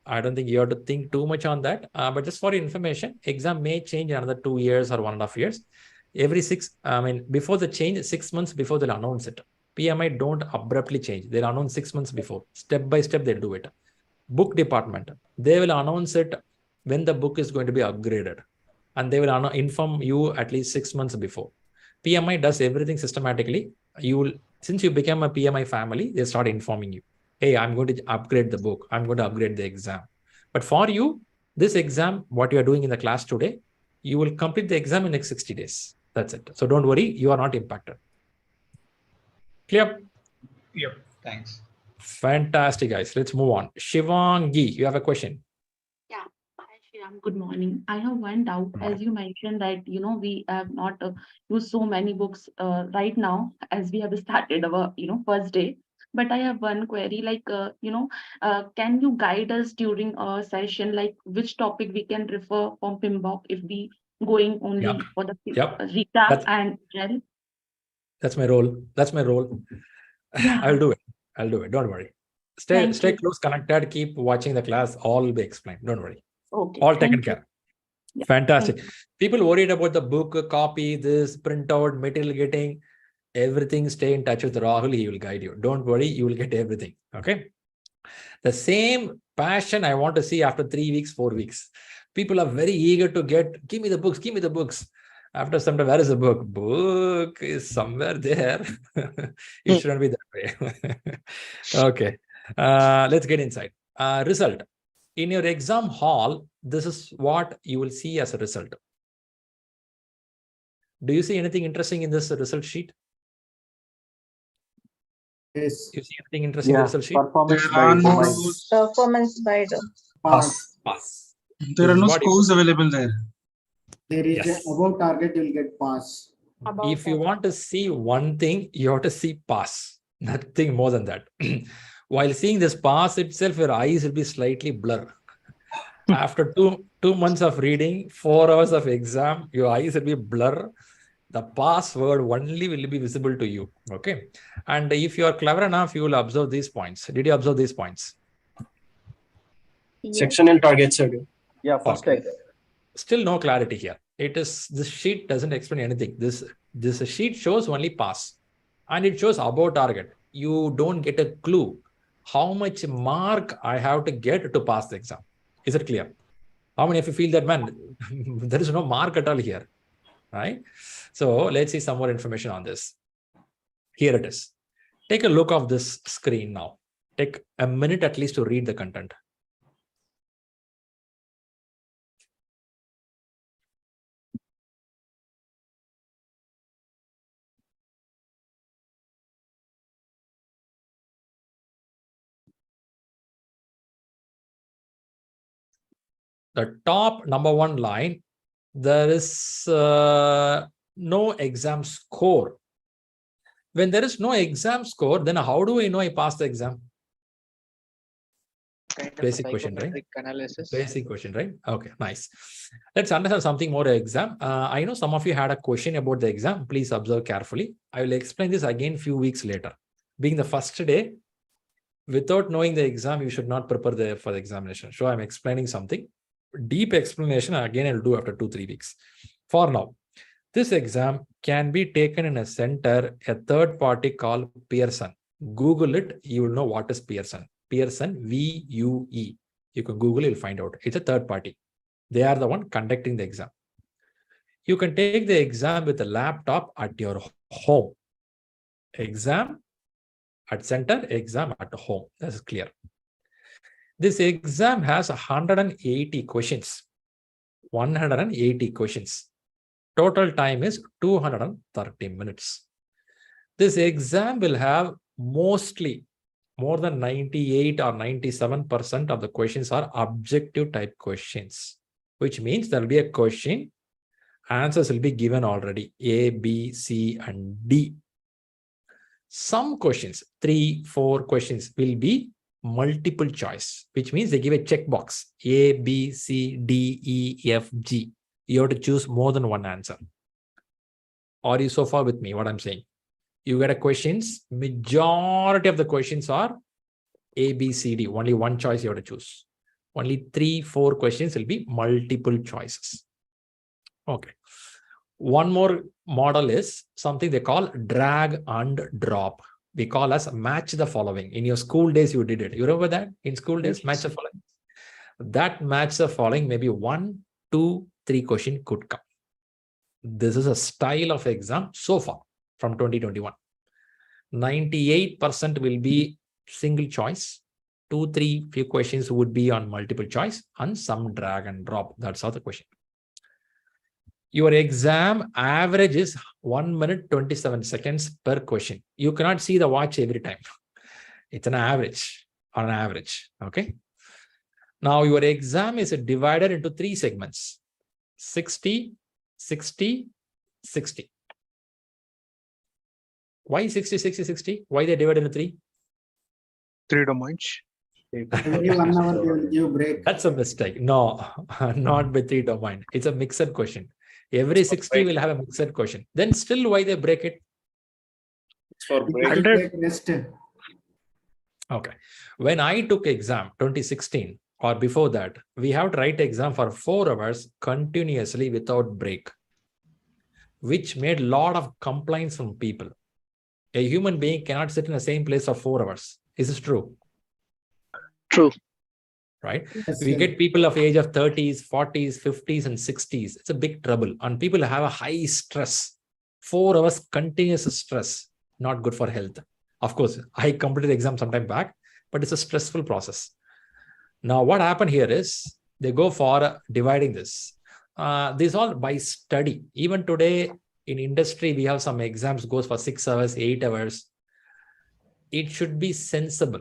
I don't think you have to think too much on that. But just for your information, exam may change in another 2 years or 1.5 years. Before the change, 6 months before they'll announce it. PMI don't abruptly change. They'll announce 6 months before. Step by step, they'll do it. Book department, they will announce it when the book is going to be upgraded. And they will inform you at least 6 months before. PMI does everything systematically. Since you become a PMI family, they start informing you. Hey, I'm going to upgrade the book. I'm going to upgrade the exam. But for you, this exam, what you are doing in the class today, you will complete the exam in the next 60 days. That's it. So don't worry, you are not impacted. Clear? Yep. Thanks. Fantastic, guys. Let's move on. Shivangi, you have a question. Yeah. Hi, Shriram. Good morning. I have one doubt. As you mentioned that, we have not used so many books right now as we have started our, first day. But I have one query, like, can you guide us during a session, like which topic we can refer from PMBOK if we going only for the recap and gel? That's my role. That's my role. Yeah. I'll do it. Don't worry. Stay close, connected. Keep watching the class. All will be explained. Don't worry. Okay. All taken care. Yeah. Fantastic. People worried about the book, copy, this, printout, material getting, everything. Stay in touch with Rahul. He will guide you. Don't worry. You will get everything. Okay. The same passion I want to see after 3 weeks, 4 weeks. People are very eager to give me the books, give me the books. After some time, where is the book? Book is somewhere there. It shouldn't be that way. Okay. Let's get inside. Result. In your exam hall, this is what you will see as a result. Do you see anything interesting in this result sheet? Yes. You see anything interesting in the result sheet? Performance by the Pass. There are no scores available there. There is above target, you'll get pass. If you want to see one thing, you have to see pass. Nothing more than that. While seeing this pass itself, your eyes will be slightly blur. After two months of reading, 4 hours of exam, your eyes will be blur. The password only will be visible to you. Okay. And if you are clever enough, you will observe these points. Did you observe these points? Sectional targets. Yeah, first okay. Still no clarity here. This sheet doesn't explain anything. This sheet shows only pass. And it shows above target. You don't get a clue how much mark I have to get to pass the exam. Is it clear? How many of you feel that, man, there is no mark at all here, right? So let's see some more information on this. Here it is. Take a look of this screen now. Take a minute at least to read the content. The top number 1 line, there is no exam score. When there is no exam score, then how do I know I passed the exam? Basic question, right? Analysis. Basic question, right? Okay, nice. Let's understand something more exam. I know some of you had a question about the exam. Please observe carefully. I will explain this again few weeks later. Being the first day, without knowing the exam, you should not prepare for the examination. So I'm explaining something. Deep explanation, again, I'll do after 2-3 weeks. For now, this exam can be taken in a center, a third party called Pearson. Google it, you will know what is Pearson. Pearson, V-U-E. You can Google, you'll find out. It's a third party. They are the one conducting the exam. You can take the exam with a laptop at your home. Exam at center, exam at home. That's clear. This exam has 180 questions. 180 questions. Total time is 230 minutes. This exam will have mostly more than 98 or 97% of the questions are objective type questions, which means there will be a question, answers will be given already, A, B, C, and D. Some questions, 3-4 questions will be multiple choice, which means they give a checkbox, A, B, C, D, E, F, G. You have to choose more than one answer. Are you so far with me, what I'm saying? You get a questions, majority of the questions are A, B, C, D. Only one choice you have to choose. Only 3-4 questions will be multiple choices. Okay. One more model is something they call drag and drop. We call as match the following. In your school days, you did it. You remember that? In school days, match the following. That match the following, maybe 1, 2, 3 question could come. This is a style of exam so far from 2021. 98% will be single choice. 2-3 few questions would be on multiple choice and some drag and drop. That's how the question. Your exam average is 1 minute 27 seconds per question. You cannot see the watch every time. It's an average, on average. Okay. Now your exam is divided into 3 segments: 60, 60, 60. Why 60, 60, 60? Why they divided into 3? 3 domains. Every 1 hour they will give break. That's a mistake. No, not by 3 domain. It's a mixed question. Every 60 will have a mixed question. Then still why they break it? It's for break. 100. Okay. When I took exam 2016 or before that, we have to write exam for 4 hours continuously without break, which made a lot of complaints from people. A human being cannot sit in the same place for 4 hours. Is this true? True. Right? Yes, We yes. get people of age of 30s, 40s, 50s, and 60s. It's a big trouble. And people have a high stress. 4 hours continuous stress, not good for health. Of course, I completed the exam sometime back, but it's a stressful process. Now, what happened here is they go for dividing this. This all by study. Even today in industry, we have some exams goes for 6 hours, 8 hours. It should be sensible,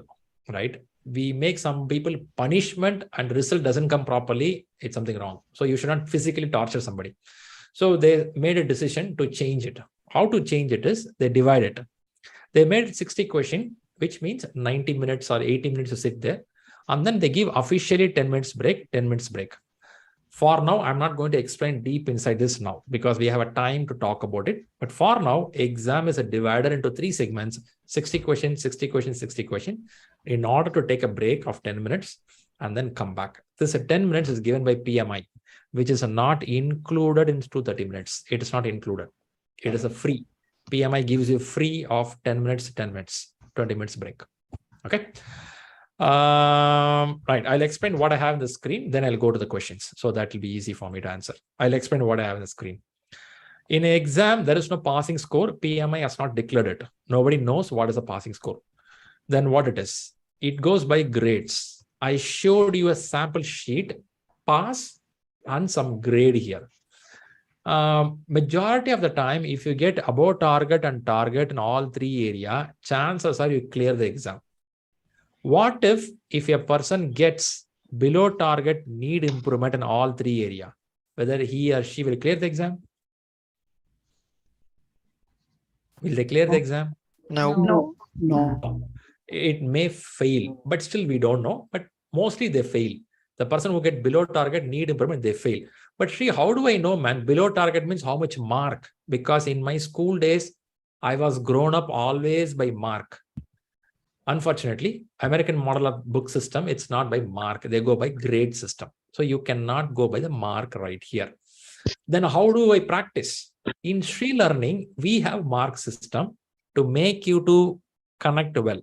right? We make some people punishment and result doesn't come properly. It's something wrong. So you should not physically torture somebody. So they made a decision to change it. How to change it is they divide it. They made 60 question, which means 90 minutes or 80 minutes to sit there. And then they give officially 10 minutes break, 10 minutes break. For now, I'm not going to explain deep inside this now because we have a time to talk about it. But for now, exam is divided into 3 segments, 60 questions, 60 questions, 60 questions, in order to take a break of 10 minutes and then come back. This 10 minutes is given by PMI, which is not included in 230 minutes. It is not included. It is a free. PMI gives you free of 10 minutes, 10 minutes, 20 minutes break. Okay. Right. I'll explain what I have on the screen. Then I'll go to the questions. So that will be easy for me to answer. I'll explain what I have on the screen. In an exam, there is no passing score. PMI has not declared it. Nobody knows what is a passing score. Then what it is. it goes by grades. I showed you a sample sheet, pass, and some grade here. Majority of the time, if you get above target and target in all three areas, chances are you clear the exam. What if a person gets below target, need improvement in all three areas? Whether he or she will clear the exam? Will they clear the exam? No. It may fail, but still we don't know. But mostly they fail. The person who get below target, need improvement, they fail. But Shri, how do I know, man? Below target means how much mark? Because in my school days, I was grown up always by mark. Unfortunately, American model of book system, it's not by mark. They go by grade system. So you cannot go by the mark right here. Then how do I practice? In ShriLearning, we have mark system to make you to connect well.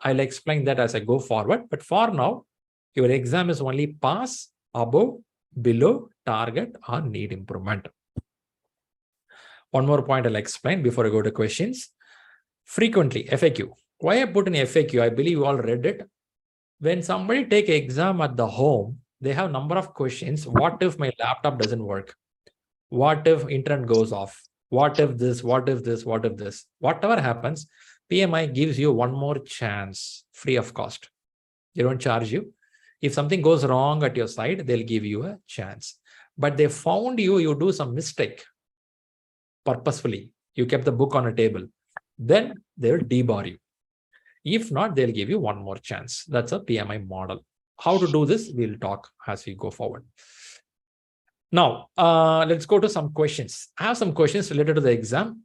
I'll explain that as I go forward. But for now, your exam is only pass, above, below, target, or need improvement. One more point I'll explain before I go to questions. Frequently, FAQ. Why I put in FAQ? I believe you all read it. When somebody take an exam at the home, they have a number of questions. What if my laptop doesn't work? What if internet goes off? What if this? What if this? What if this? Whatever happens, PMI gives you one more chance, free of cost. They don't charge you. If something goes wrong at your side, they'll give you a chance. But they found you do some mistake purposefully. You kept the book on a table. Then they will debar you. If not, they'll give you one more chance. That's a PMI model. How to do this, we'll talk as we go forward. Now, let's go to some questions. I have some questions related to the exam.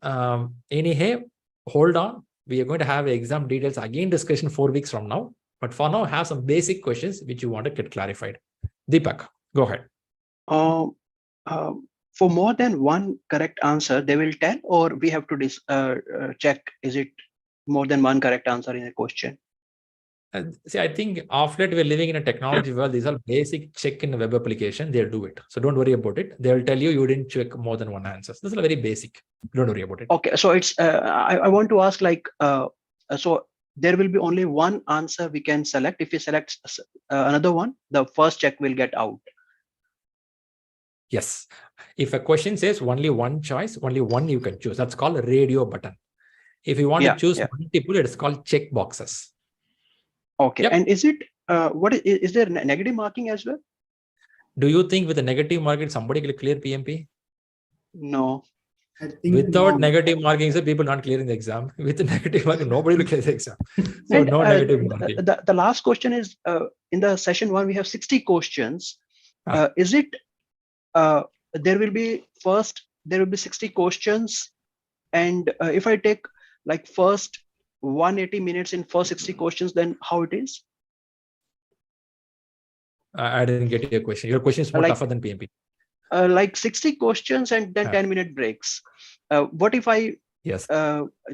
Anyhow, hold on. We are going to have exam details again discussion 4 weeks from now. But for now, have some basic questions which you want to get clarified. Deepak, go ahead. For more than one correct answer, they will tell, or we have to check, is it more than one correct answer in a question? See, I think of late we're living in a technology world. These are basic check in a web application. They'll do it. So don't worry about it. They'll tell you didn't check more than one answer. This is very basic. Don't worry about it. Okay. So it's, I want to ask like, so there will be only one answer we can select. If we select another one, the first check will get out. Yes. If a question says only one choice, only one you can choose. That's called a radio button. If you want to choose multiple, it's called check boxes. Okay. Yep. And is it, is there negative marking as well? Do you think with a negative marking, somebody will clear PMP? No. Without negative marking, people not clearing the exam. With the negative marking, nobody will clear the exam. So and, no negative marking. The last question is, in the session 1, we have 60 questions. Is it, there will be 60 questions. And if I take like first 180 minutes in first 60 questions, then how it is? I didn't get your question. Your question is more tougher than PMP. Like 60 questions and then 10-minute breaks. What if I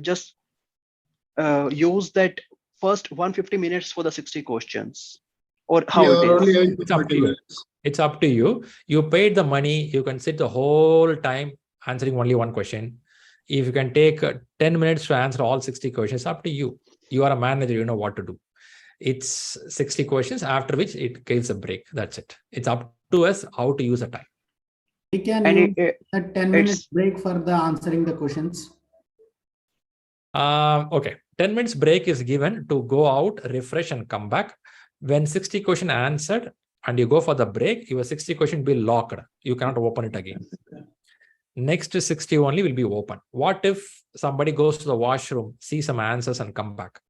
just use that first 150 minutes for the 60 questions? Or how it is? It's up to you. It's up to you. You paid the money. You can sit the whole time answering only one question. If you can take 10 minutes to answer all 60 questions, it's up to you. You are a manager, you know what to do. It's 60 questions, after which it gives a break. That's it. It's up to us how to use the time. We can use a 10-minute break for the answering the questions. Okay. 10 minutes break is given to go out, refresh, and come back. When 60 question answered and you go for the break, your 60 question will be locked. You cannot open it again. Next 60 only will be open. What if somebody goes to the washroom, see some answers and come back?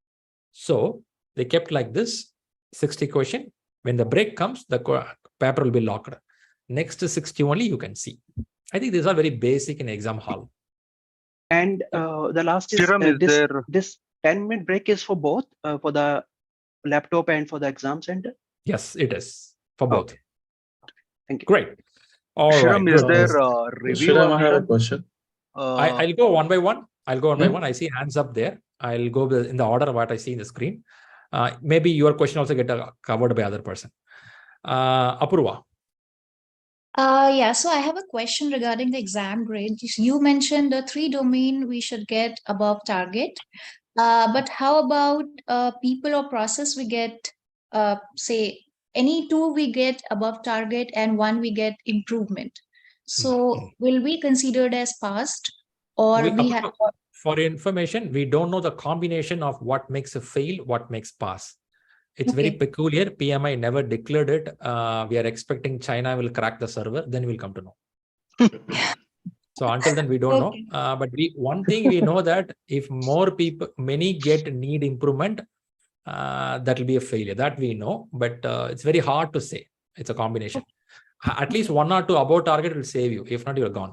So they kept like this, 60 question. When the break comes, the paper will be locked. Next 60 only you can see. I think these are very basic in exam hall. And the last is, this 10-minute break is for both, for the laptop and for the exam center? Yes, it is for both. Okay. Thank you. Great. All Shriram, right. is there a review? Shriram, I have a question. I'll go one by one. I see hands up there. I'll go in the order of what I see in the screen. Maybe your question also get covered by other person. Apurva. Yeah, so I have a question regarding the exam grade. You mentioned the 3 domain we should get above target. But how about people or process? We get, say, any two we get above target and one we get improvement. So will we considered as passed, or we have? For information, we don't know the combination of what makes a fail, what makes pass. It's very peculiar. PMI never declared it. We are expecting China will crack the server, then we'll come to know. So until then, we don't know. But one thing we know that if more people, many need improvement, that will be a failure. That we know, but it's very hard to say. It's a combination. At least 1 or 2 above target will save you. If not, you're gone.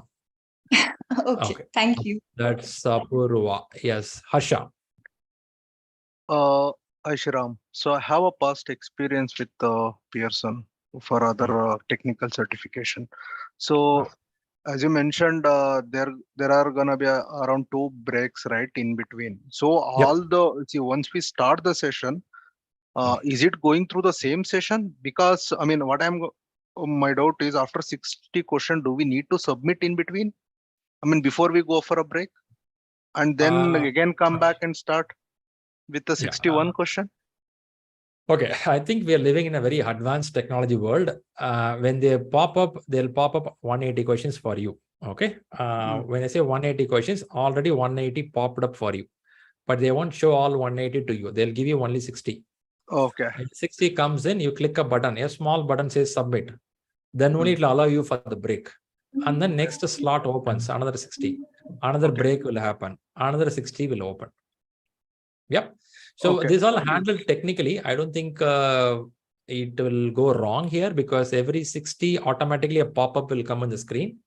Okay. Thank you. That's Purva. Yes, Harsha. Hi, Shriram. So I have a past experience with Pearson for other technical certification. So as you mentioned, there are gonna be around 2 breaks, right, in between. So once we start the session, is it going through the same session? Because I mean, my doubt is after 60 question, do we need to submit in between? I mean, before we go for a break, and then again come back and start with the 61 question? Okay, I think we are living in a very advanced technology world. When they pop up, they'll pop up 180 questions for you. Okay. When I say 180 questions, already 180 popped up for you, but they won't show all 180 to you. They'll give you only 60. Okay. When 60 comes in, you click a button, a small button says submit. Then only it will allow you for the break. And then next slot opens, another 60. Another break will happen. Another 60 will open. Yep. So this all handled technically. I don't think it will go wrong here, because every 60 automatically a pop-up will come on the screen.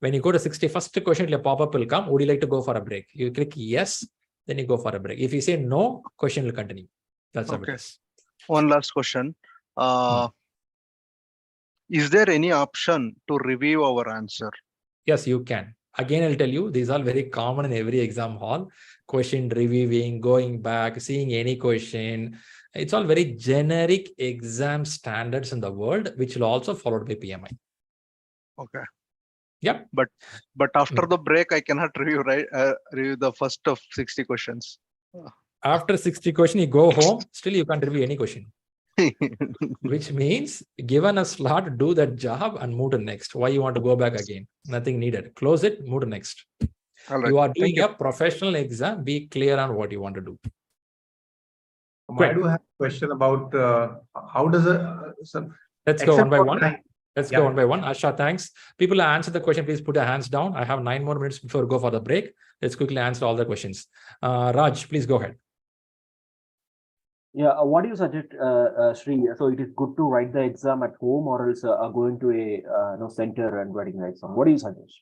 When you go to 60, first question, a pop-up will come. Would you like to go for a break? You click yes, then you go for a break. If you say no, question will continue. That's how it is. One last question. Is there any option to review our answer? Yes, you can. Again, I'll tell you, these are very common in every exam hall. Question reviewing, going back, seeing any question. It's all very generic exam standards in the world, which will also followed by PMI. Okay. Yep. But after the break, I cannot review, right? Review the first of 60 questions. After 60 questions, you go home, still you can't review any question. Which means given a slot, do that job and move to next. Why you want to go back again? Nothing needed. Close it, move to next. You are doing a professional exam. Be clear on what you want to do. I do have a question about how does Let's go one by one. Let's go one by one. Asha, thanks. People who answer the question, please put their hands down. I have 9 more minutes before we go for the break. Let's quickly answer all the questions. Raj, please go ahead. Yeah, what do you suggest, Shri? So it is good to write the exam at home, or else going to a center and writing the exam. What do you suggest?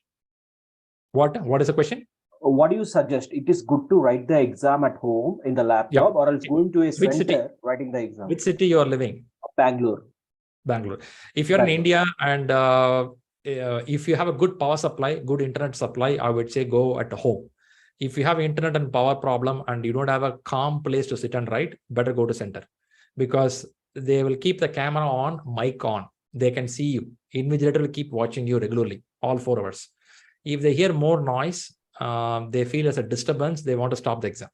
What is the question? What do you suggest? It is good to write the exam at home in the laptop, or else going to a center writing the exam. Which city you are living? Bangalore. Bangalore. If you're in India and if you have a good power supply, good internet supply, I would say go at home. If you have internet and power problem and you don't have a calm place to sit and write, better go to center, because they will keep the camera on, mic on. They can see you. Invigilator will keep watching you regularly, all 4 hours. If they hear more noise, they feel as a disturbance, they want to stop the exam.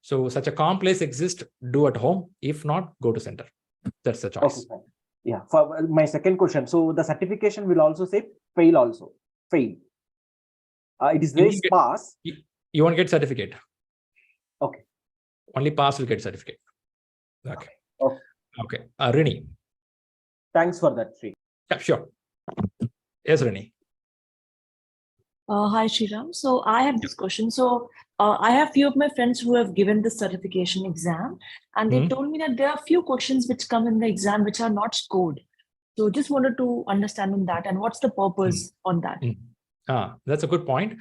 So such a calm place exists, do at home. If not, go to center. That's the choice. Okay. Yeah. For my second question, so the certification will also say fail also. Fail. It is this pass. You won't get certificate. Okay. Only pass will get certificate. Okay. Okay. Rini. Thanks for that, Shri. Yeah, sure. Yes, Rini. Hi, Shriram. So I have this question. So I have few of my friends who have given the certification exam, and they told me that there are few questions which come in the exam which are not scored. So just wanted to understand on that and what's the purpose on that. That's a good point.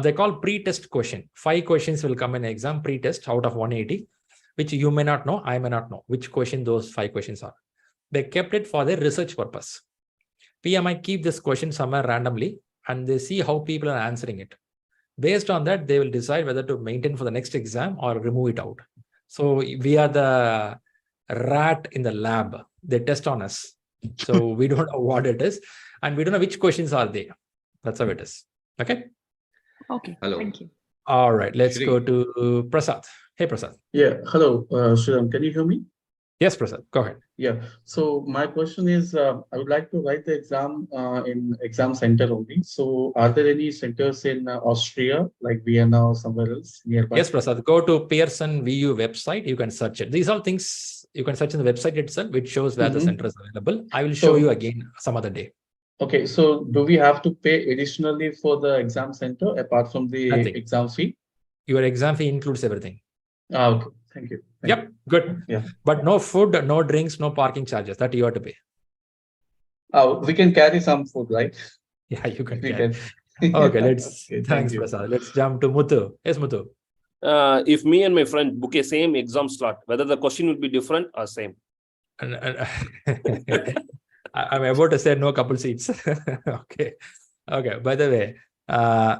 They call pre-test question. 5 questions will come in exam pre-test out of 180, which you may not know, I may not know which question those 5 questions are. They kept it for their research purpose. PMI keep this question somewhere randomly and they see how people are answering it. Based on that, they will decide whether to maintain for the next exam or remove it out. So we are the rat in the lab. They test on us. So we don't know what it is and we don't know which questions are there. That's how it is. Okay. Okay. Hello. Thank you. All right. Let's Shri. go to Prasad. Hey, Prasad. Yeah, hello, Shriram, can you hear me? Yes, Prasad, go ahead. Yeah, so my question is, I would like to write the exam in exam center only. So are there any centers in Austria, like Vienna or somewhere else nearby? Yes, Prasad, go to Pearson VU website. You can search it. These are things you can search in the website itself, which shows where the center is available. I will show you again some other day. Okay, so do we have to pay additionally for the exam center apart from the exam fee? Your exam fee includes everything. Okay, thank you. Yep, good. Yeah. But no food, no drinks, no parking charges. That you have to pay. Oh, we can carry some food, right? Yeah, you can We carry. can. Okay, let's. Okay, Thanks, you. Prasad. Let's jump to Muthu. Yes, Muthu. If me and my friend book a same exam slot, whether the question will be different or same? I'm about to say no couple seats. Okay. Okay. By the way,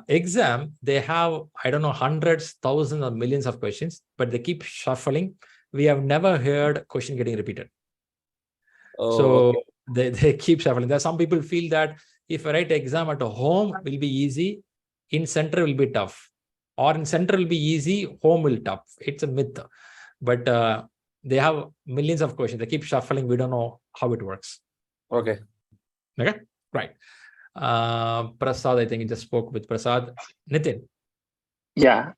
exam, they have, I don't know, hundreds, thousands, or millions of questions, but they keep shuffling. We have never heard question getting repeated. So they keep shuffling. There are some people feel that if I write exam at home will be easy, in center will be tough, or in center will be easy, home will tough. It's a myth. But they have millions of questions. They keep shuffling. We don't know how it works. Okay. Okay. Right. Prasad, I think you just spoke with Prasad. Nitin. Yeah.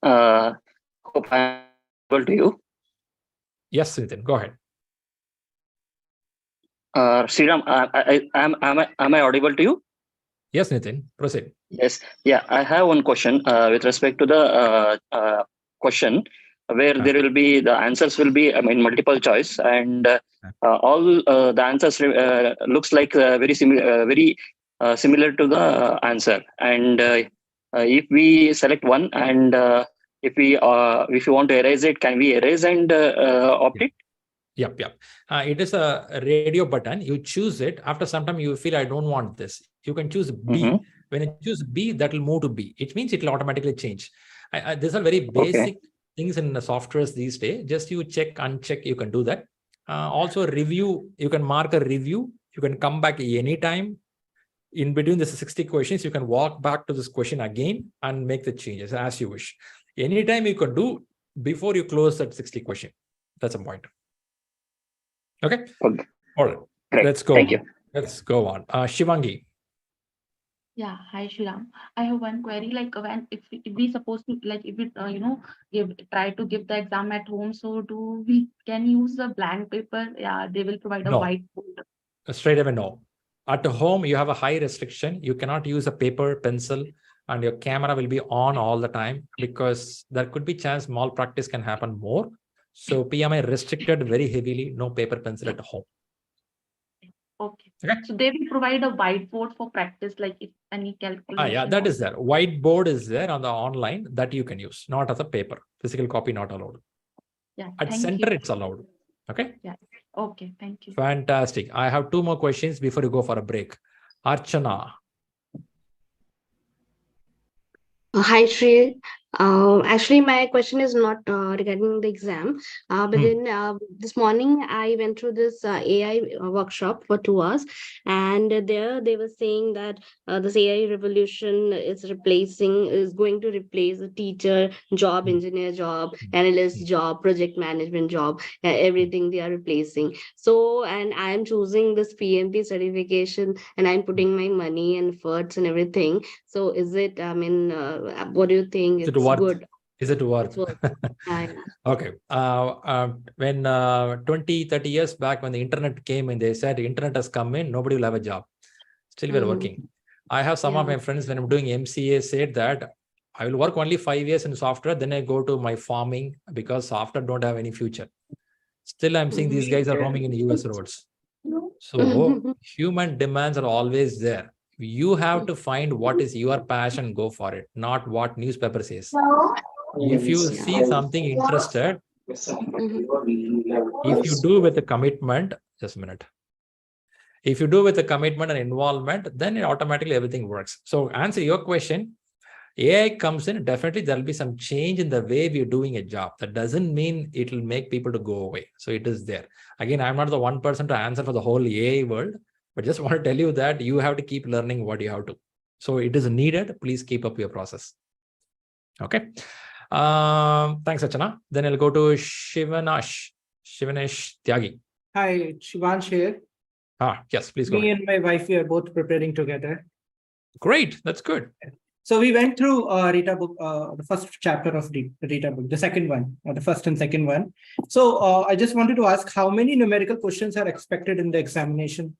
Hope I'm able to you. Yes, Nitin. Go ahead. Sriram, am I audible to you? Yes, Nitin. Proceed. Yes. Yeah. I have one question with respect to the question where there will be the answers will be multiple choice, and all the answers looks like very similar to the answer. And if we select one, and if you want to erase it, can we erase and opt it? Yep. It is a radio button. You choose it. After some time, you feel I don't want this. You can choose B. When you choose B, that will move to B. It means it will automatically change. These are very basic things in the softwares these days. Just you check, uncheck, you can do that. Also review, you can mark a review. You can come back anytime. In between this 60 questions, you can walk back to this question again and make the changes as you wish. Anytime you can do before you close that 60 question. That's a point. Okay. All right. Great. Let's go. Thank you. Let's go on. Shivangi. Yeah, hi Shriram. I have one query. Like when if we supposed to if we try to give the exam at home, so do we can use a blank paper? Yeah, they will provide a whiteboard. Straight away no. At home you have a high restriction. You cannot use a paper, pencil, and your camera will be on all the time because there could be chance malpractice can happen more. So PMI restricted very heavily. No paper, pencil at home. Okay. So they will provide a whiteboard for practice, like if any calculation. Yeah, that is there. Whiteboard is there on the online that you can use, not as a paper. Physical copy not allowed. Yeah. At center, it's allowed. Okay. Yeah. Okay. Thank you. Fantastic. I have two more questions before you go for a break. Archana. Hi, Shri. Actually, my question is not regarding the exam, but then this morning I went through this AI workshop for 2 hours, and there they were saying that this AI revolution is going to replace the teacher job, engineer job, analyst job, project management job, everything they are replacing. So, and I am choosing this PMP certification, and I'm putting my money and efforts and everything. So, is it? I mean, what do you think? Is it worth? Good. Is it worth? Okay. When 20-30 years back, when the internet came and they said the internet has come in, nobody will have a job. Still we're working. I have some of my friends when I'm doing MCA said that I will work only 5 years in software, then I go to my farming because software don't have any future. Still I'm seeing these guys are roaming in US roads. So human demands are always there. You have to find what is your passion, go for it, not what newspaper says. If you see something interested, if you do with a commitment, just a minute. If you do with a commitment and involvement, then automatically everything works. So answer your question, AI comes in, definitely there'll be some change in the way we're doing a job. That doesn't mean it will make people to go away. So it is there. Again, I'm not the one person to answer for the whole AI world, but just want to tell you that you have to keep learning what you have to. So it is needed. Please keep up your process. Okay. Thanks, Achana. Then I'll go to Shivanash Tyagi. Hi, Shivansh here. Yes, please go Me ahead. and my wife, we are both preparing together. Great, that's good. So we went through Rita book, the first chapter of the Rita book, the second one, or the first and second one. So I just wanted to ask how many numerical questions are expected in the examination?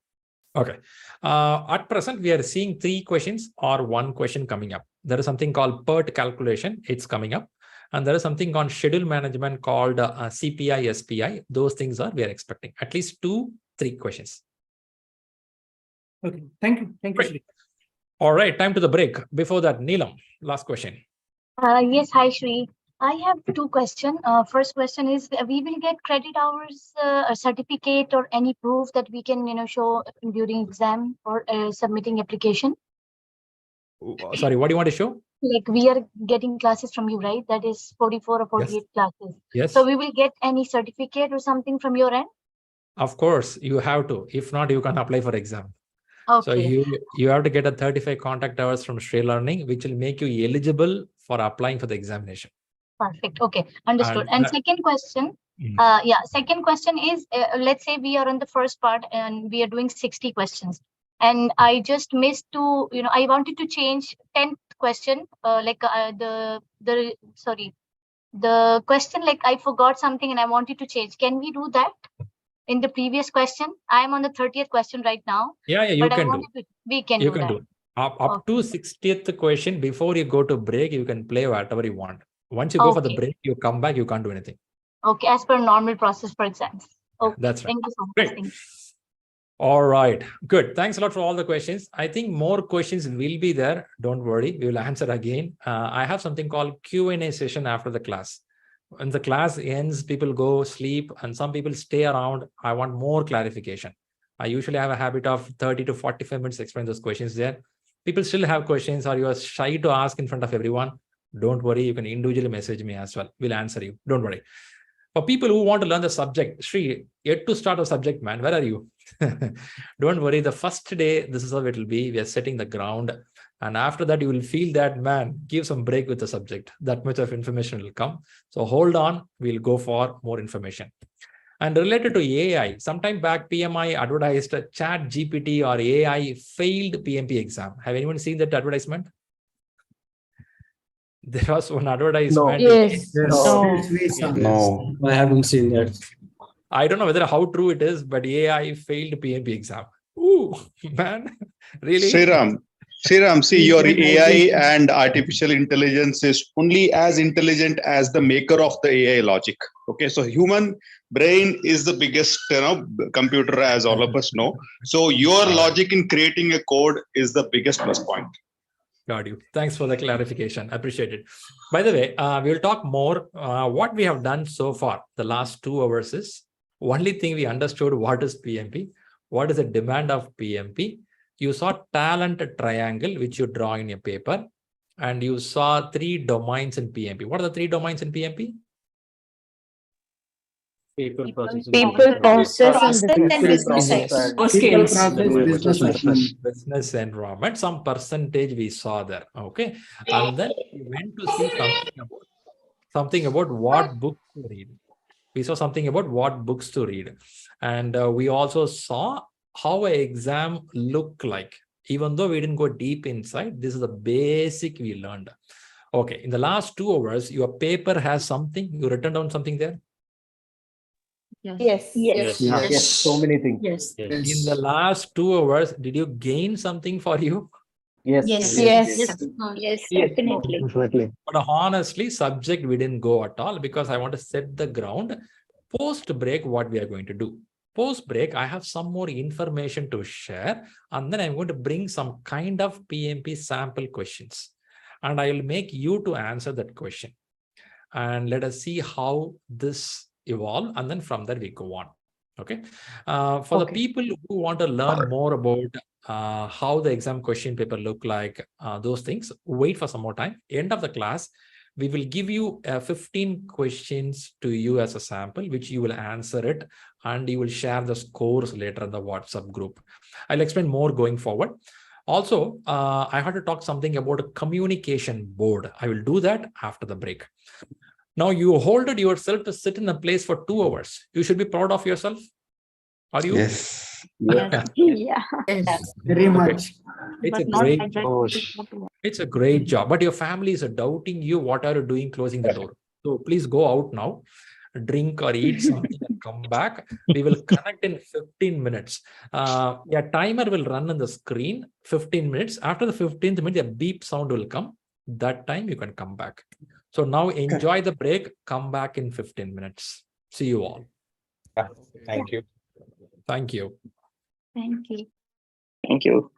Okay. At present, we are seeing 3 questions or 1 question coming up. There is something called PERT calculation. It's coming up. And there is something on schedule management called CPI, SPI. Those things we are expecting at least 2-3 questions. Okay. Thank you. Thank you, Shri. All right. Time to the break. Before that, Neelam, last question. Yes. Hi, Shri. I have 2 questions. First question is, we will get credit hours, a certificate, or any proof that we can, show during exam or submitting application? Sorry, what do you want to show? Like we are getting classes from you, right? That is 44 or 48 classes. Yes. So we will get any certificate or something from your end? Of course, you have to. If not, you can apply for exam. Okay. So you have to get a 35 contact hours from ShriLearning, which will make you eligible for applying for the examination. Perfect. Okay. Understood. And second question. Second question is, let's say we are on the first part and we are doing 60 questions. And I just missed to, I wanted to change 10th question, the question, like I forgot something and I wanted to change. Can we do that in the previous question? I am on the 30th question right now. Yeah, you can do. We can you do can that. do. Up to 60th question, before you go to break, you can play whatever you want. Once you go for the break, you come back, you can't do anything. Okay, as per normal process for exams. Okay, that's right. Thank you so much. Great. All right, good. Thanks a lot for all the questions. I think more questions will be there. Don't worry, we will answer again. I have something called Q&A session after the class. When the class ends, people go sleep and some people stay around. I want more clarification. I usually have a habit of 30 to 45 minutes to explain those questions there. People still have questions or you are shy to ask in front of everyone. Don't worry, you can individually message me as well. We'll answer you. Don't worry. For people who want to learn the subject, Shri, yet to start a subject, man, where are you? Don't worry, the first day, this is how it will be. We are setting the ground. And after that, you will feel that, man, give some break with the subject. That much of information will come. So hold on, we'll go for more information. And related to AI, sometime back, PMI advertised a Chat GPT or AI failed PMP exam. Have anyone seen that advertisement? There was one advertisement. No, I haven't seen that. I don't know whether how true it is, but AI failed PMP exam. Ooh, man, really? Shriram, see, your AI and artificial intelligence is only as intelligent as the maker of the AI logic. Okay, so human brain is the biggest computer, as all of us know. So your logic in creating a code is the biggest plus point. Got you. Thanks for the clarification. Appreciate it. By the way, we'll talk more. What we have done so far, the last 2 hours is only thing we understood what is PMP, what is the demand of PMP. You saw talent triangle, which you draw in your paper, and you saw 3 domains in PMP. What are the 3 domains in PMP? People, process, and business environment. Some percentage we saw there. Okay, and then we went to see something about what books to read. We saw something about what books to read, and we also saw how an exam look like. Even though we didn't go deep inside, this is the basic we learned. Okay, in the last 2 hours, your paper has something. You written down something there. Yes. So many things. Yes. In the last 2 hours, did you gain something for you? Yes. Definitely. But honestly, subject we didn't go at all because I want to set the ground. Post break, what we are going to do. Post break, I have some more information to share, and then I'm going to bring some kind of PMP sample questions, and I will make you to answer that question. And let us see how this evolve, and then from there we go on. Okay. For the people who want to learn more about how the exam question paper look like, those things, wait for some more time. End of the class, we will give you 15 questions to you as a sample, which you will answer it, and you will share the scores later in the WhatsApp group. I'll explain more going forward. Also, I had to talk something about a communication board. I will do that after the break. Now, you hold it yourself to sit in a place for 2 hours. You should be proud of yourself. Are you? Yes. Yes. Yes, very much. It's a But not great like that. job. It's a great job. But your family is doubting you. What are you doing closing the door? So please go out now, drink or eat something and come back. We will connect in 15 minutes. Your timer will run on the screen 15 minutes. After the 15th minute, a beep sound will come. That time you can come back. So now enjoy the break. Come back in 15 minutes. See you all. Thank you. Thank you. Thank you. Thank you.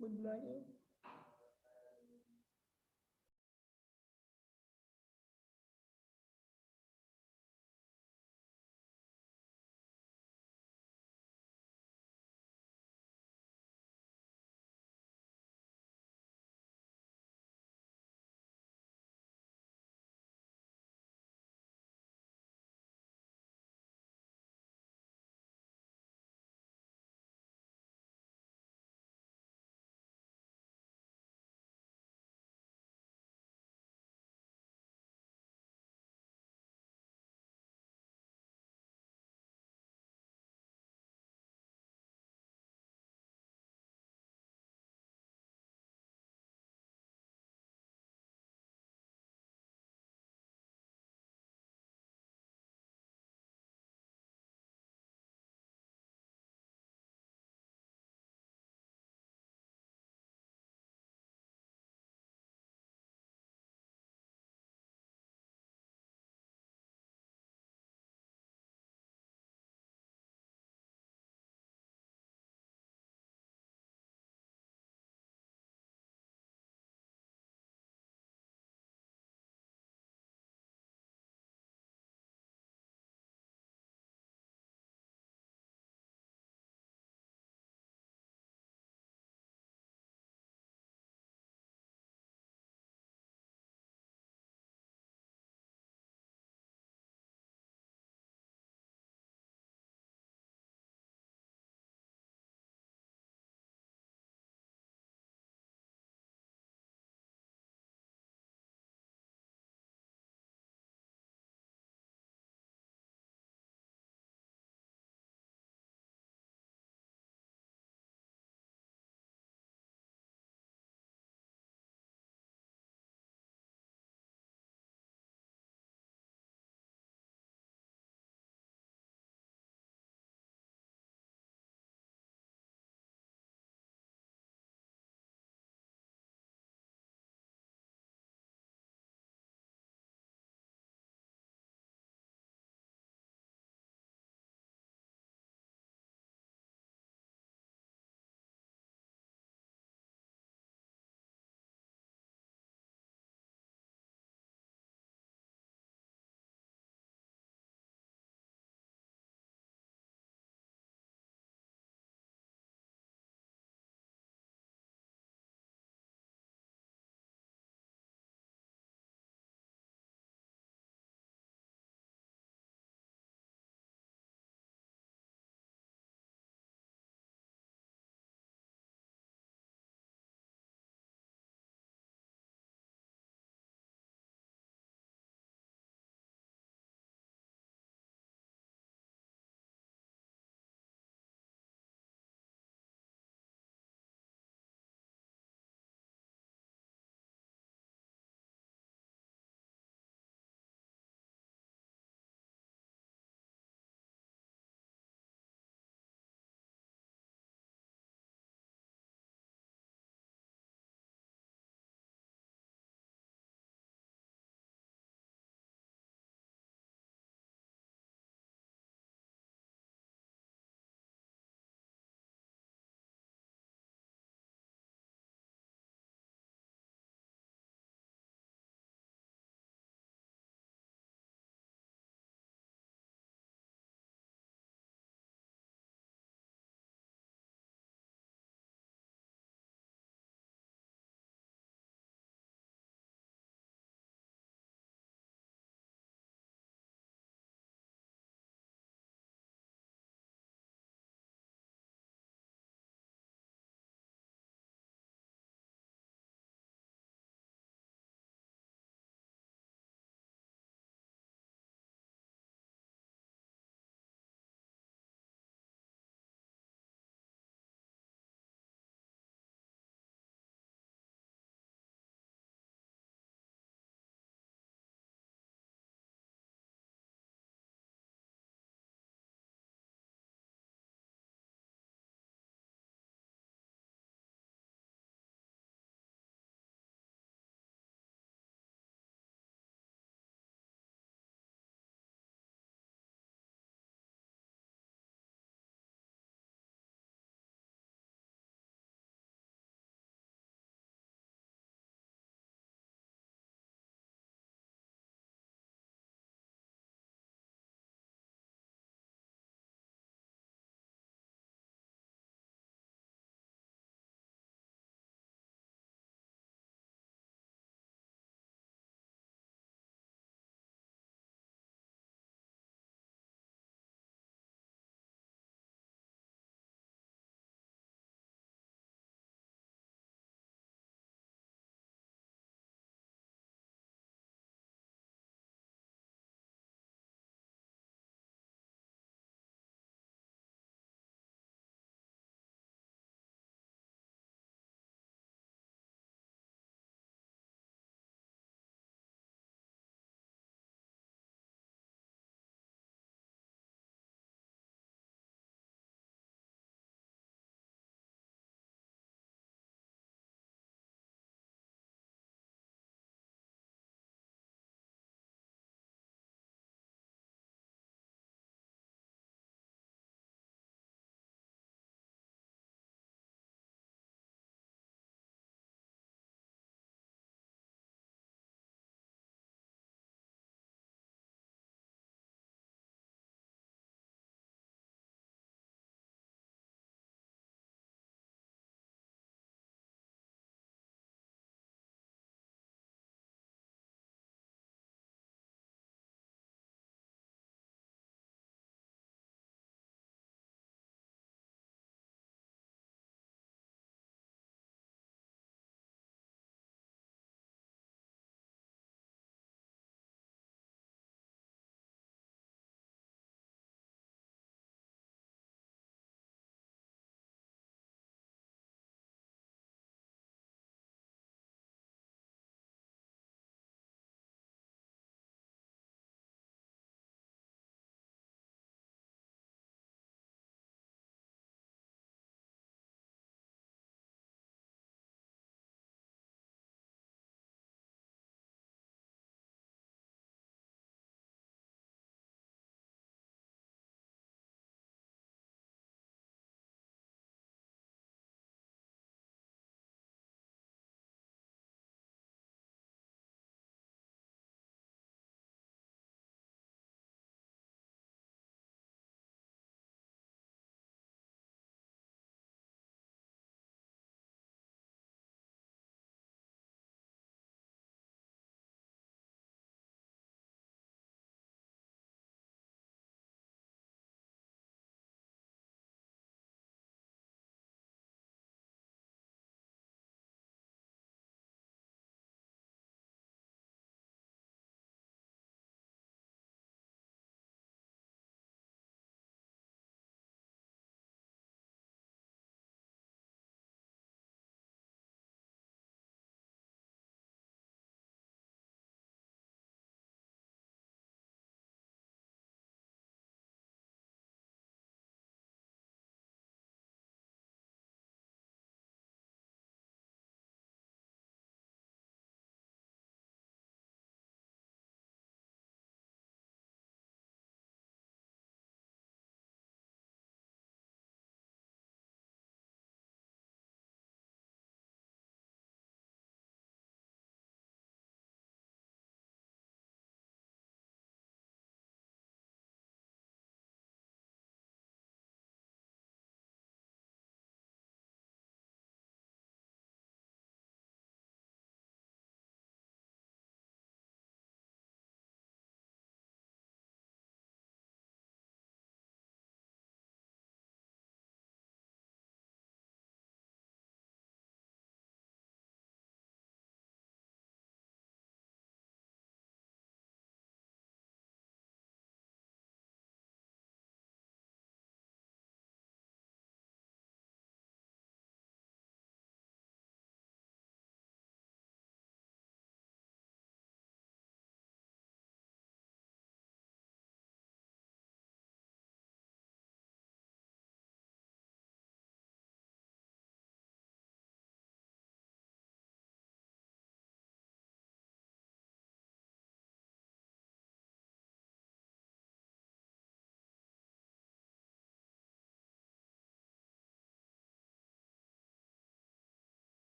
Good morning.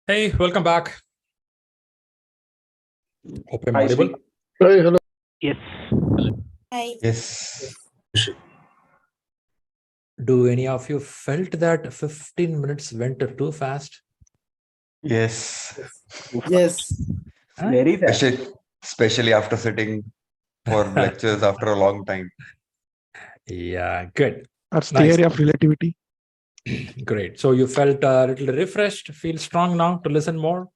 Hey, welcome back. Hope I'm Hi, audible. Shri. Hi, hello. Yes. Hi. Yes. Do any of you felt that 15 minutes went too fast? Yes. Yes. Very fast. Especially after sitting for lectures after a long time. Yeah, good. That's Nice. theory of relativity. Great. So you felt a little refreshed, feel strong now to listen more?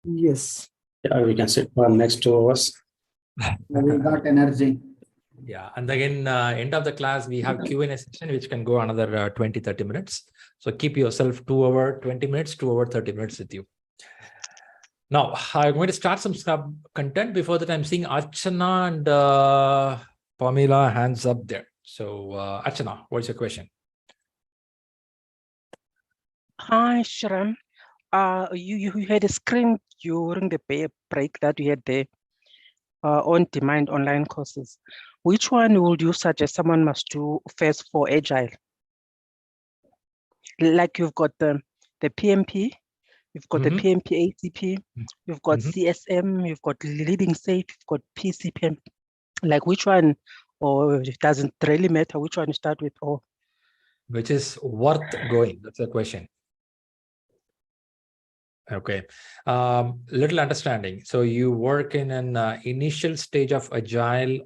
Yes. Yeah, we can sit for next 2 hours. We got energy. Yeah, and again, end of the class, we have Q&A session, which can go another 20, 30 minutes. So keep yourself 2 hour, 20 minutes, 2 hour, 30 minutes with you. Now, I'm going to start some content. Before that, I'm seeing Archana and Pamela hands up there. So Archana, what's your question? Hi, Shram. You had a screen during the break that you had there on-demand online courses. Which one would you suggest someone must do first for Agile? Like you've got the PMP, you've got the PMP-ACP, you've got CSM, you've got Leading Safe, you've got PCP. Like which one, or it doesn't really matter which one you start with, or which is worth going? That's the question. Okay, little understanding. So you work in an initial stage of Agile,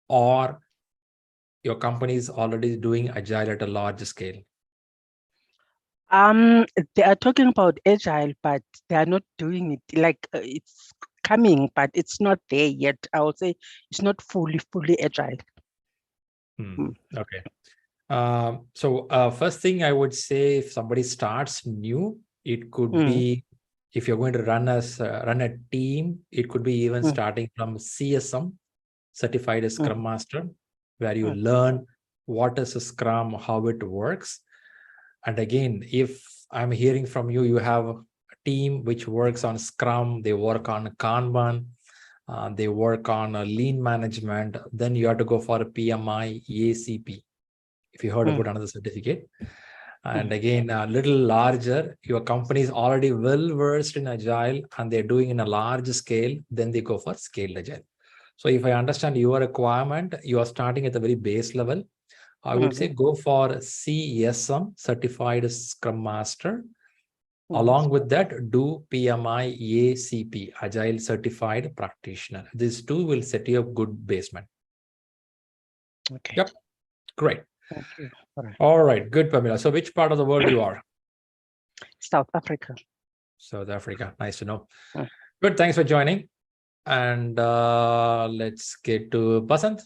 or your company is already doing Agile at a large scale? They are talking about Agile, but they are not doing it. Like it's coming, but it's not there yet. I would say it's not fully Agile. Okay. So first thing I would say, if somebody starts new, it could be, if you're going to run a team, it could be even starting from CSM, Certified Scrum Master, where you learn what is a Scrum, how it works. And again, if I'm hearing from you, you have a team which works on Scrum, they work on Kanban, they work on lean management, then you have to go for a PMI-ACP. If you heard about another certificate. And again, a little larger, your company is already well versed in Agile and they're doing in a large scale, then they go for scaled Agile. So if I understand your requirement, you are starting at the very base level. I would say go for CSM, Certified Scrum Master. Along with that, do PMI-ACP, Agile Certified Practitioner. These two will set you up good basement. Okay. Yep. Great. Okay. All right. Good, Pamela. So which part of the world you are? South Africa. South Africa. Nice to know. Good. Thanks for joining. And let's get to Basant.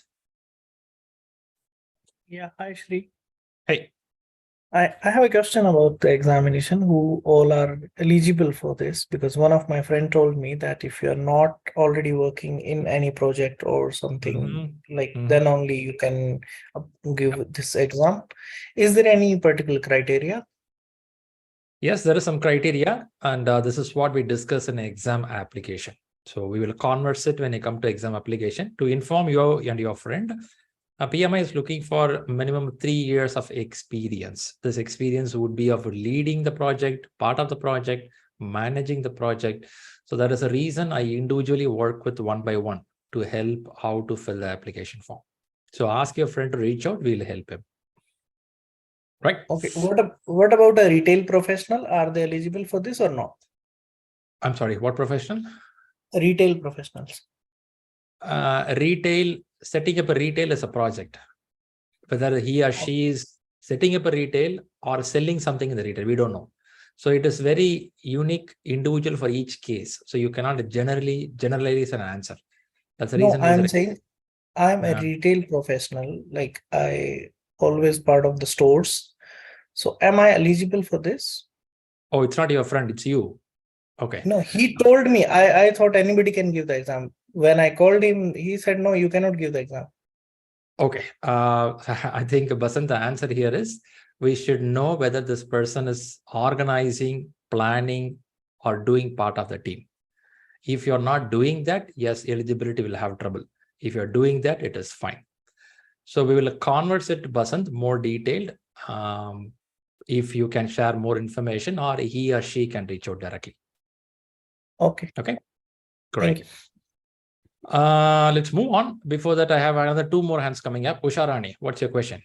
Yeah, hi Shri. Hey. I have a question about the examination, who all are eligible for this, because one of my friend told me that if you're not already working in any project or something then only you can give this exam. Is there any particular criteria? Yes, there is some criteria, and this is what we discuss in exam application. So we will converse it when you come to exam application. To inform you and your friend, a PMI is looking for minimum 3 years of experience. This experience would be of leading the project, part of the project, managing the project. So that is a reason I individually work with one by one to help how to fill the application form. So ask your friend to reach out, we'll help him. Right. Okay. What about a retail professional? Are they eligible for this or not? I'm sorry, what professional? Retail professionals. Retail, setting up a retail is a project. Whether he or she is setting up a retail or selling something in the retail, we don't know. So it is very unique, individual for each case. So you cannot generalize an answer. That's the reason. I'm saying I'm a retail professional. Like I always part of the stores. So am I eligible for this? Oh, it's not your friend, it's you. Okay. No, he told me. I thought anybody can give the exam. When I called him, he said, no, you cannot give the exam. Okay. I think, Basant, the answer here is we should know whether this person is organizing, planning, or doing part of the team. If you're not doing that, yes, eligibility will have trouble. If you're doing that, it is fine. So we will converse it to Basant more detailed. if you can share more information, or he or she can reach out directly. Okay. Okay. Great. Thank you. Let's move on. Before that, I have another 2 more hands coming up. Usharani, what's your question?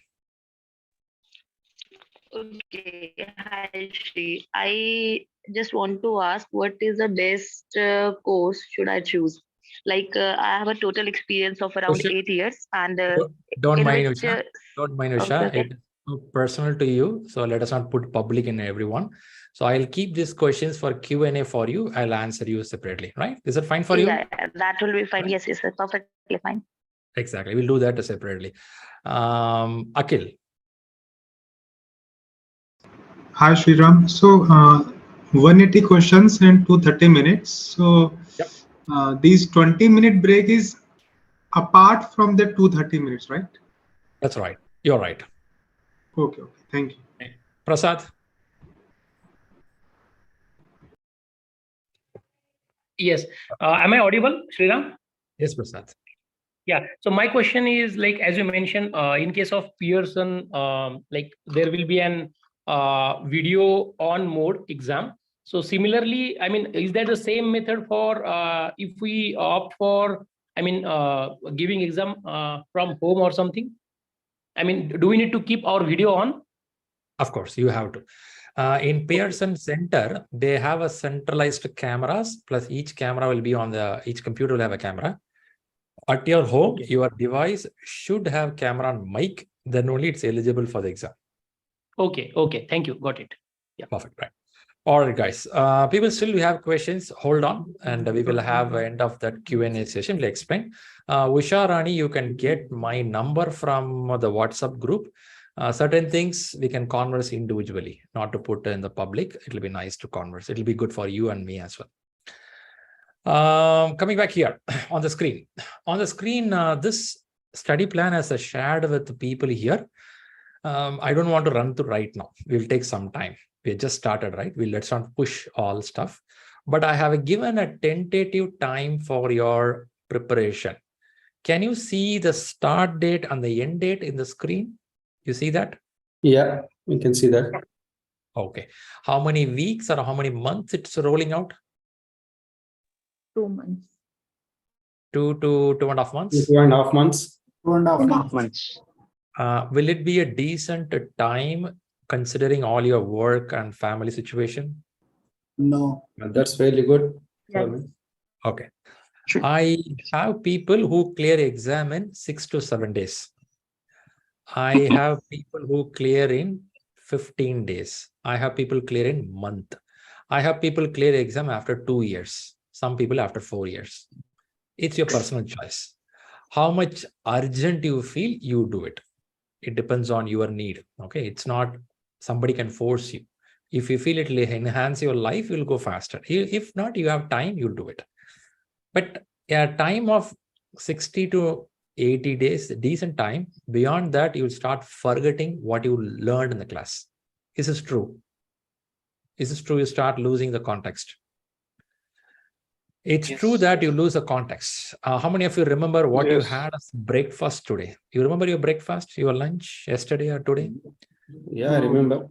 Okay, hi Shri. I just want to ask, what is the best course should I choose? Like I have a total experience of around Usha, 8 years, and don't in mind which Usha. Don't mind Usha. okay, okay. It's personal to you, so let us not put public in everyone. So I'll keep these questions for Q&A for you. I'll answer you separately, right? Is it fine for you? Yeah, that will be fine. Yes, yes, sir. Perfectly fine. Exactly. We'll do that separately. Akhil. Hi, Sriram. So, 180 questions in 230 minutes. So, these 20-minute break is apart from the 230 minutes, right? That's right. You're right. Okay. Okay. Thank you. Prasad. Yes. Am I audible, Sriram? Yes, Prasad. Yeah. So my question is, like, as you mentioned, in case of Pearson, like there will be an video on mode exam. So similarly, I mean, is that the same method for if we opt for, I mean, giving exam from home or something? I mean, do we need to keep our video on? Of course, you have to. In Pearson Center, they have a centralized cameras, plus each camera will be on each computer will have a camera. At your home, your device should have camera and mic, then only it's eligible for the exam. Okay, okay. Thank you. Got it. Yeah. Perfect. Right. All right, guys. People still have questions. Hold on, and we will have end of that Q&A session. We'll explain. Usharani, you can get my number from the WhatsApp group. Certain things we can converse individually, not to put in the public. It'll be nice to converse. It'll be good for you and me as well. Coming back here on the screen. On the screen, this study plan has shared with the people here. I don't want to run through right now. We'll take some time. We just started, right? Let's not push all stuff. But I have given a tentative time for your preparation. Can you see the start date and the end date in the screen? You see that? Yeah, we can see that. Okay. How many weeks or how many months it's rolling out? 2 months. 2 to 2.5 months? 2.5 months. 2.5 months. Will it be a decent time considering all your work and family situation? No. That's really good. Yes. Okay. I have people who clear exam in 6 to 7 days. I have people who clear in 15 days. I have people clear in month. I have people clear exam after 2 years. Some people after 4 years. It's your personal choice. How much urgent you feel, you do it. It depends on your need. Okay. It's not somebody can force you. If you feel it will enhance your life, you'll go faster. If not, you have time, you'll do it. But a time of 60 to 80 days, decent time. Beyond that, you'll start forgetting what you learned in the class. Is this true? Is this true? You start losing the context. It's true that you lose the context. How many of you remember what you had as breakfast today? You remember your breakfast, your lunch yesterday or today? Yeah, I remember.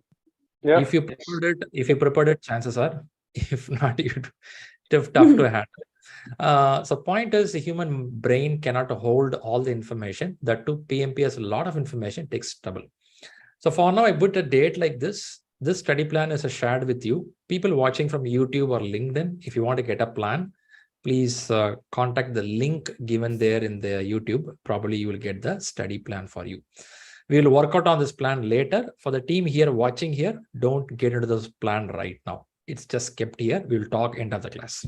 Yeah. If you prepared it, chances are. If not, it's tough to handle. So point is, the human brain cannot hold all the information. That too, PMP has a lot of information, takes trouble. So for now, I put a date like this. This study plan is shared with you. People watching from YouTube or LinkedIn, if you want to get a plan, please contact the link given there in the YouTube. Probably you will get the study plan for you. We will work out on this plan later. For the team here watching here, don't get into this plan right now. It's just kept here. We will talk end of the class.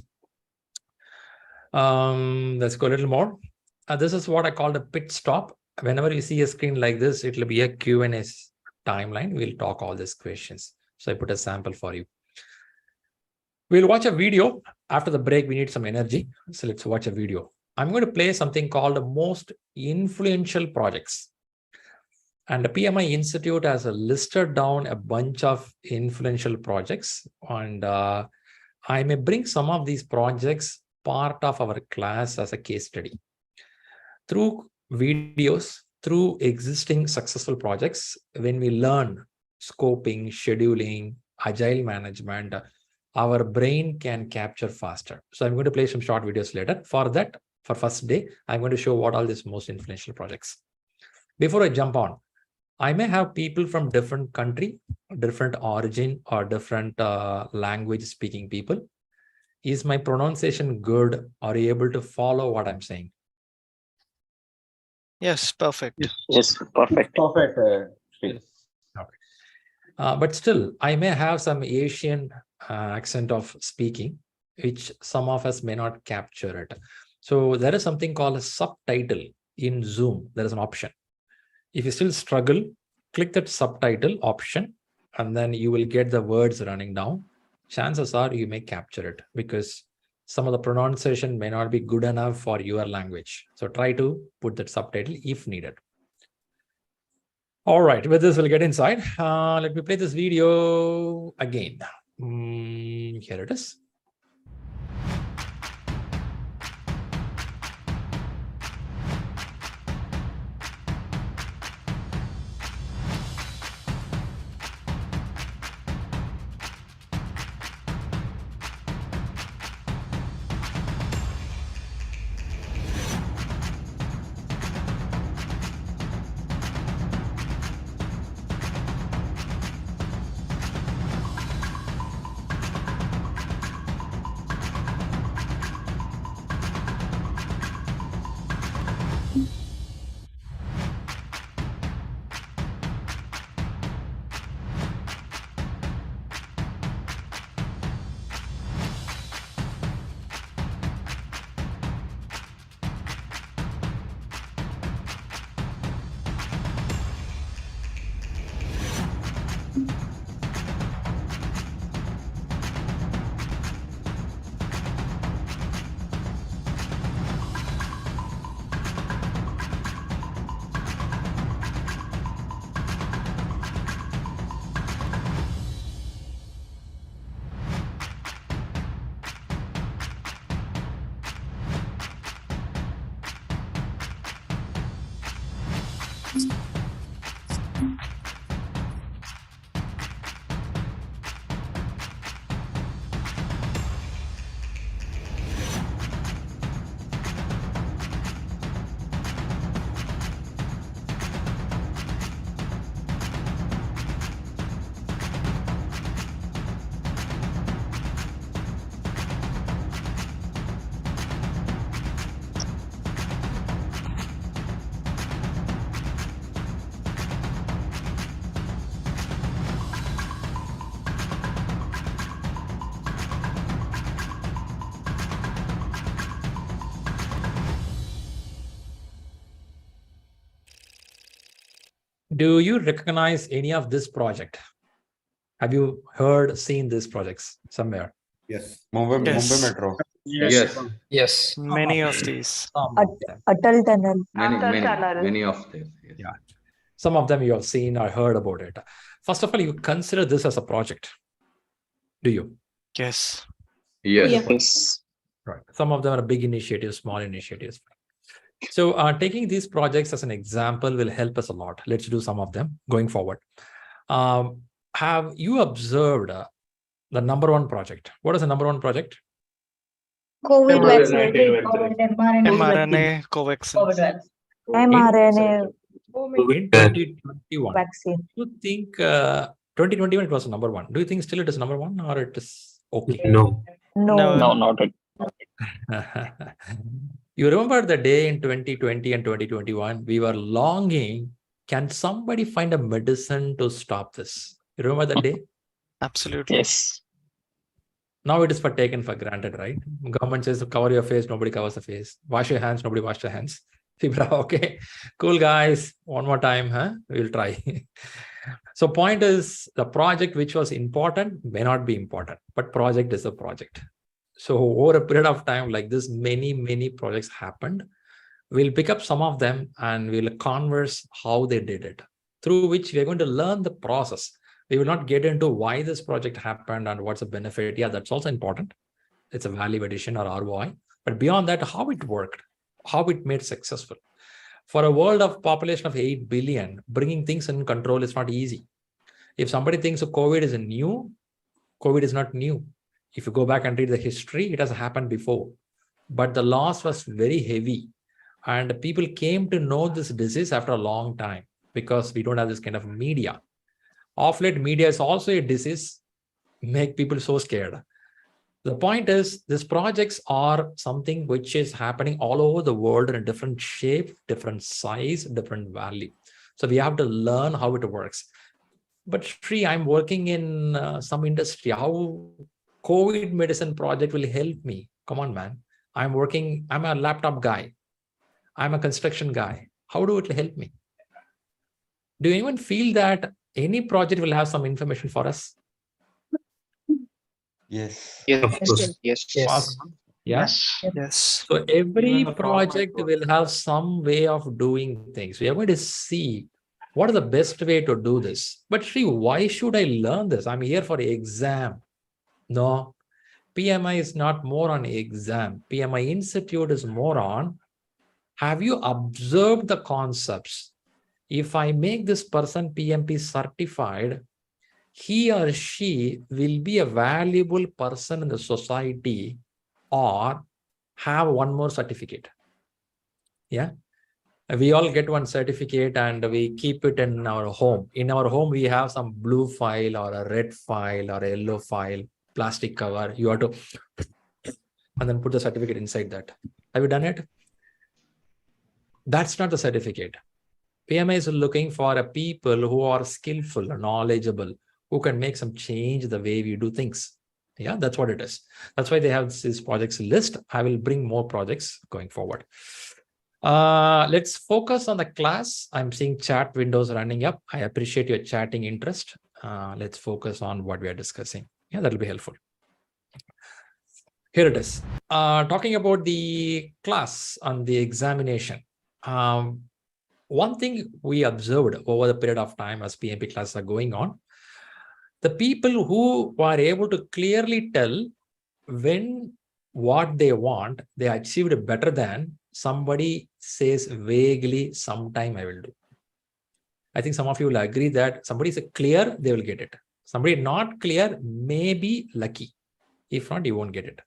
Let's go a little more. This is what I call the pit stop. Whenever you see a screen like this, it will be a Q&A timeline. We'll talk all these questions. So I put a sample for you. We'll watch a video. After the break, we need some energy. So let's watch a video. I'm going to play something called the most influential projects. And the PMI Institute has listed down a bunch of influential projects. And I may bring some of these projects part of our class as a case study. Through videos, through existing successful projects, when we learn scoping, scheduling, agile management, our brain can capture faster. So I'm going to play some short videos later. For that, for first day, I'm going to show what all these most influential projects. Before I jump on, I may have people from different country, different origin, or different language speaking people. Is my pronunciation good? Are you able to follow what I'm saying? Yes, perfect. Yes, perfect. Perfect. Okay. But still, I may have some Asian accent of speaking, which some of us may not capture it. So there is something called a subtitle in Zoom. There is an option. If you still struggle, click that subtitle option, and then you will get the words running down. Chances are you may capture it because some of the pronunciation may not be good enough for your language. So try to put that subtitle if needed. All right, with this, we'll get inside. Let me play this video again. Here it is. Do you recognize any of this project? Have you heard, seen these projects somewhere? Yes. Mumbai Metro. Yes. Yes. Many of these. Atal Tunnel. Many of them. Yes. Yeah. Some of them you have seen or heard about it. First of all, you consider this as a project. Do you? Yes. Yes. Right. Some of them are big initiatives, small initiatives. So taking these projects as an example will help us a lot. Let's do some of them going forward. Have you observed the number one project? What is the number one project? COVID vaccine. mRNA covaxin. mRNA In 2021. vaccine. Do you think 2021 it was number one? Do you think still it is number one or it is okay? No. No, not it. You remember the day in 2020 and 2021, we were longing, can somebody find a medicine to stop this? You remember that day? Absolutely. Yes. Now it is taken for granted, right? Government says cover your face, nobody covers the face. Wash your hands, nobody washes their hands. People are okay. Cool guys, one more time, huh? We'll try. So point is, the project which was important may not be important, but project is a project. So over a period of time like this, many projects happened. We'll pick up some of them and we'll converse how they did it, through which we're going to learn the process. We will not get into why this project happened and what's the benefit. Yeah, that's also important. It's a value addition or ROI. But beyond that, how it worked, how it made successful. For a world of population of 8 billion, bringing things in control is not easy. If somebody thinks COVID is new, COVID is not new. If you go back and read the history, it has happened before. But the loss was very heavy. And people came to know this disease after a long time because we don't have this kind of media. Of late, media is also a disease, make people so scared. The point is, these projects are something which is happening all over the world in a different shape, different size, different value. So we have to learn how it works. But Shri, I'm working in some industry. How COVID medicine project will help me? Come on, man. I'm a laptop guy. I'm a construction guy. How do it help me? Do you even feel that any project will have some information for us? Yes. Yes. Yeah. Yes. So every project will have some way of doing things. We are going to see what is the best way to do this. But Shri, why should I learn this? I'm here for exam. No, PMI is not more on exam. PMI Institute is more on, have you observed the concepts? If I make this person PMP certified, he or she will be a valuable person in the society or have one more certificate. Yeah. We all get one certificate and we keep it in our home. In our home, we have some blue file or a red file or a yellow file, plastic cover. You have to, and then put the certificate inside that. Have you done it? That's not the certificate. PMI is looking for a people who are skillful, knowledgeable, who can make some change the way we do things. Yeah, that's what it is. That's why they have this projects list. I will bring more projects going forward. Let's focus on the class. I'm seeing chat windows running up. I appreciate your chatting interest. Let's focus on what we are discussing. Yeah, that'll be helpful. Here it is. Talking about the class on the examination. One thing we observed over the period of time as PMP classes are going on, the people who are able to clearly tell when what they want, they achieved better than somebody says vaguely, sometime I will do. I think some of you will agree that somebody is clear, they will get it. Somebody not clear may be lucky. If not, you won't get it.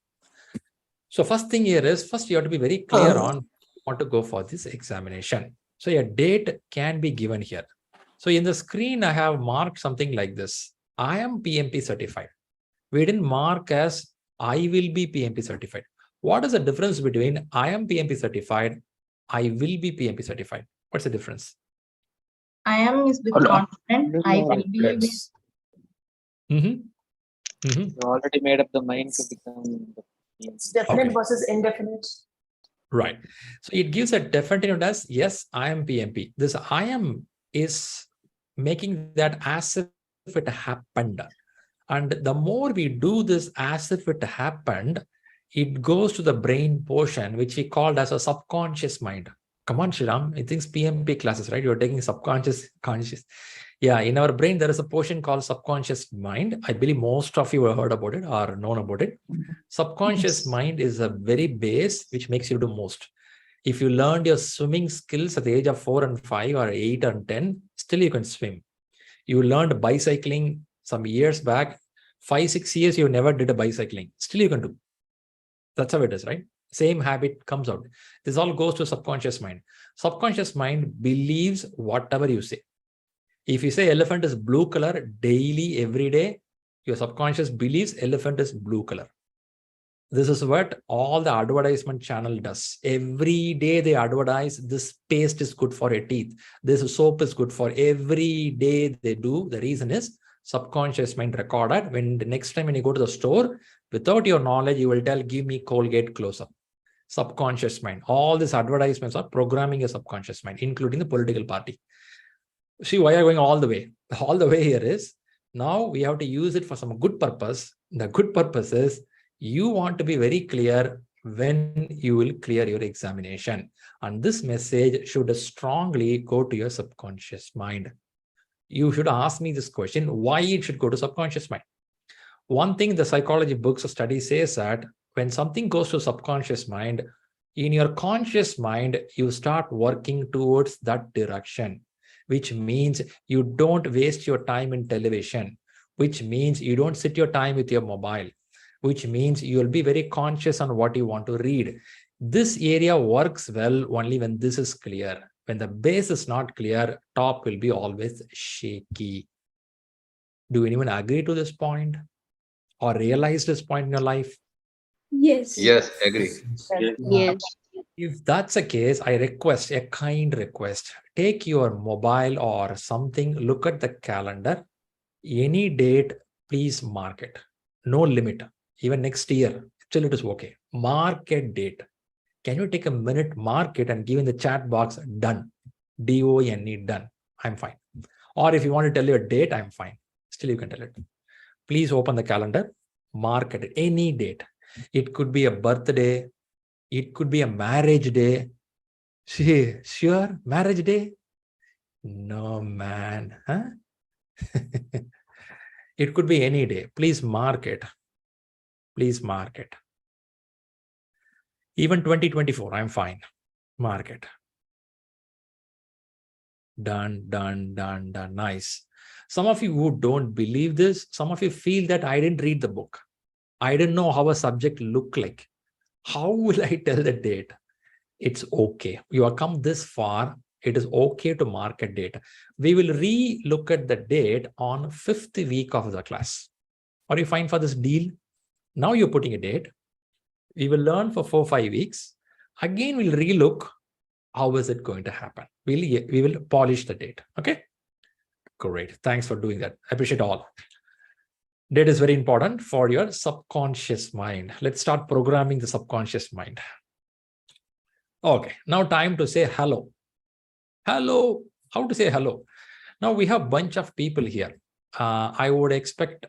So first thing here is, first you have to be very clear on want to go for this examination. So a date can be given here. So in the screen, I have marked something like this. I am PMP certified. We didn't mark as I will be PMP certified. What is the difference between I am PMP certified, I will be PMP certified? What's the difference? I am is with confident. I will be with. You already made up the mind to become the PMP. Definite versus indefinite. Right. So it gives a definite as, yes, I am PMP. This I am is making that as if it happened. And the more we do this as if it happened, it goes to the brain portion, which we called as a subconscious mind. Come on, Shriram. I think it's PMP classes, right? You're taking subconscious, conscious. Yeah, in our brain, there is a portion called subconscious mind. I believe most of you have heard about it or known about it. Subconscious mind is a very base which makes you do most. If you learned your swimming skills at the age of 4 and 5 or 8 and 10, still you can swim. You learned bicycling some years back, 5-6 years, you never did a bicycling. Still you can do. That's how it is, right? Same habit comes out. This all goes to subconscious mind. Subconscious mind believes whatever you say. If you say elephant is blue color daily, every day, your subconscious believes elephant is blue color. This is what all the advertisement channel does. Every day they advertise this paste is good for your teeth. This soap is good for every day they do. The reason is subconscious mind recorded. When the next time when you go to the store, without your knowledge, you will tell, give me Colgate close-up. Subconscious mind. All these advertisements are programming your subconscious mind, including the political party. See why I'm going all the way. All the way here is, now we have to use it for some good purpose. The good purpose is you want to be very clear when you will clear your examination. And this message should strongly go to your subconscious mind. You should ask me this question, why it should go to subconscious mind. One thing the psychology books or study says that when something goes to subconscious mind, in your conscious mind, you start working towards that direction. which means you don't waste your time in television, which means you don't sit your time with your mobile, which means you will be very conscious on what you want to read. This area works well only when this is clear. When the base is not clear, top will be always shaky. Do anyone agree to this point or realize this point in your life? Yes. Yes, agree. Yes. If that's the case, I request a kind request. Take your mobile or something, look at the calendar. Any date, please mark it. No limit. Even next year, still it is okay. Mark a date. Can you take a minute, mark it, and give in the chat box, done. D-O-N-E, done. I'm fine. Or if you want to tell your date, I'm fine. Still, you can tell it. Please open the calendar, mark it, any date. It could be a birthday. It could be a marriage day. Sure, marriage day? No, man. Huh? It could be any day. Please mark it. Please mark it. Even 2024, I'm fine. Mark it. Done, done, done, done. Nice. Some of you who don't believe this, some of you feel that I didn't read the book. I didn't know how a subject looked like. How will I tell the date? It's okay. You have come this far. It is okay to mark a date. We will re-look at the date on 5th week of the class. Are you fine for this deal? Now you're putting a date. We will learn for 4-5 weeks. Again, we'll re-look. How is it going to happen? We will polish the date. Okay? Great. Thanks for doing that. I appreciate all. Date is very important for your subconscious mind. Let's start programming the subconscious mind. Okay, now time to say hello. Hello. How to say hello? Now we have a bunch of people here. I would expect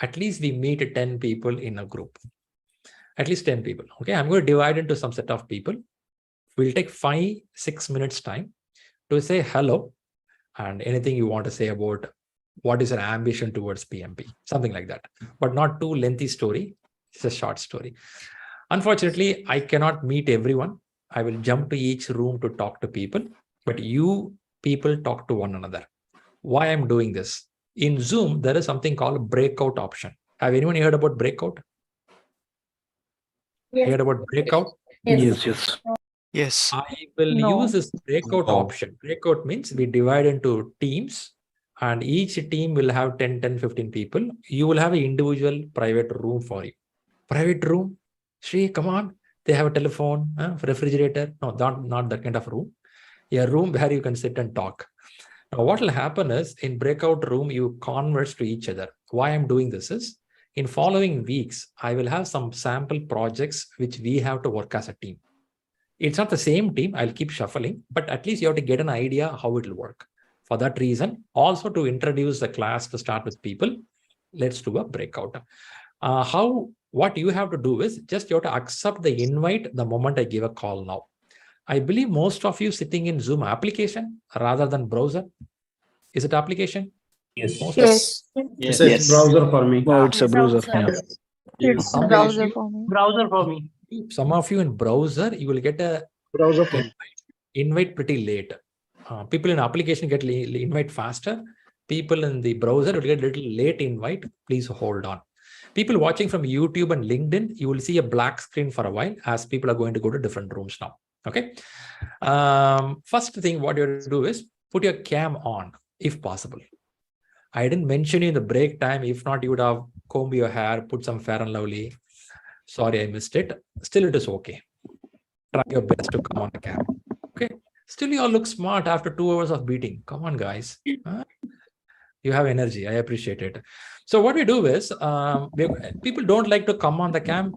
at least we meet 10 people in a group. At least 10 people. Okay, I'm going to divide into some set of people. We'll take 5-6 minutes time to say hello and anything you want to say about what is your ambition towards PMP, something like that, but not too lengthy story. It's a short story. Unfortunately, I cannot meet everyone. I will jump to each room to talk to people, but you people talk to one another. Why I'm doing this? In Zoom, there is something called breakout option. Have anyone heard about breakout? Yes. Heard about breakout? Yes. Yes. Yes. I will use this breakout option. Breakout means we divide into teams and each team will have 10, 15 people. You will have an individual private room for you. Private room? Shri, come on. They have a telephone, refrigerator. No, not that kind of room. A room where you can sit and talk. Now, what will happen is in breakout room, you converse to each other. Why I'm doing this is in following weeks, I will have some sample projects which we have to work as a team. It's not the same team. I'll keep shuffling, but at least you have to get an idea how it will work. For that reason, also to introduce the class to start with people, let's do a breakout. What you have to do is just you have to accept the invite the moment I give a call now. I believe most of you sitting in Zoom application rather than browser. Is it application? Yes. Yes. Yes. It's browser for me. No, it's a browser. It's browser for me. Browser for me. Some of you in browser, you will get a Browser for me. invite pretty late. People in application get invite faster. People in the browser will get a little late invite. Please hold on. People watching from YouTube and LinkedIn, you will see a black screen for a while as people are going to go to different rooms now. Okay. First thing what you have to do is put your cam on if possible. I didn't mention you in the break time. If not, you would have combed your hair, put some Fair and Lovely. Sorry, I missed it. Still, it is okay. Try your best to come on the cam. Okay. Still, you all look smart after 2 hours of beating. Come on, guys. You have energy. I appreciate it. So what we do is, people don't like to come on the cam.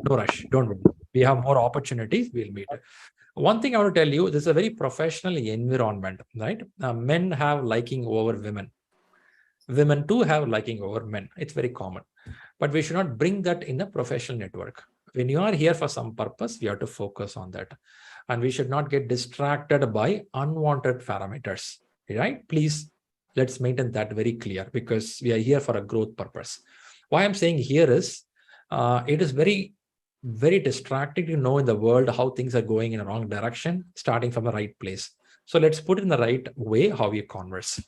No rush. Don't worry. We have more opportunities. We'll meet. One thing I want to tell you, this is a very professional environment, right? Men have liking over women. Women too have liking over men. It's very common. But we should not bring that in a professional network. When you are here for some purpose, we have to focus on that. And we should not get distracted by unwanted parameters, right? Please, let's maintain that very clear because we are here for a growth purpose. Why I'm saying here is, it is very, very distracting to know in the world how things are going in a wrong direction, starting from the right place. So let's put it in the right way how you converse.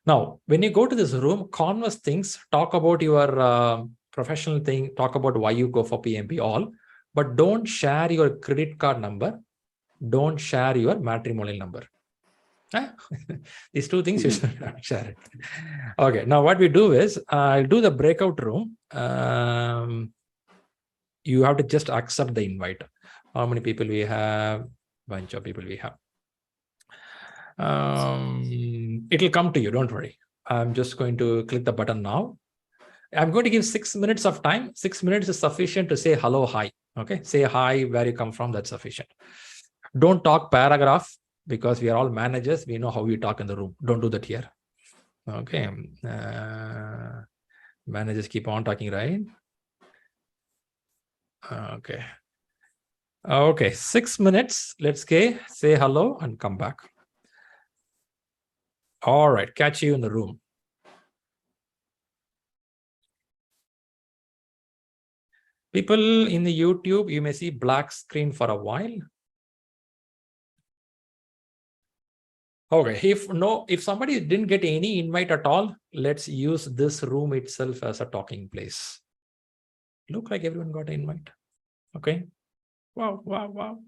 Now, when you go to this room, converse things, talk about your professional thing, talk about why you go for PMP, all, but don't share your credit card number. Don't share your matrimonial number. These two things you should not share it. Okay, now what we do is I'll do the breakout room. You have to just accept the invite. How many people we have? Bunch of people we have. It'll come to you, don't worry. I'm just going to click the button now. I'm going to give 6 minutes of time. 6 minutes is sufficient to say hello, hi. Okay, say hi, where you come from, that's sufficient. Don't talk paragraph, because we are all managers. We know how we talk in the room. Don't do that here. Okay. Managers keep on talking, right? Okay. Okay, 6 minutes. Let's say hello and come back. All right, catch you in the room. People in the YouTube, you may see black screen for a while. Okay, if somebody didn't get any invite at all, let's use this room itself as a talking place. Look like everyone got an invite. Okay. Wow, wow, wow.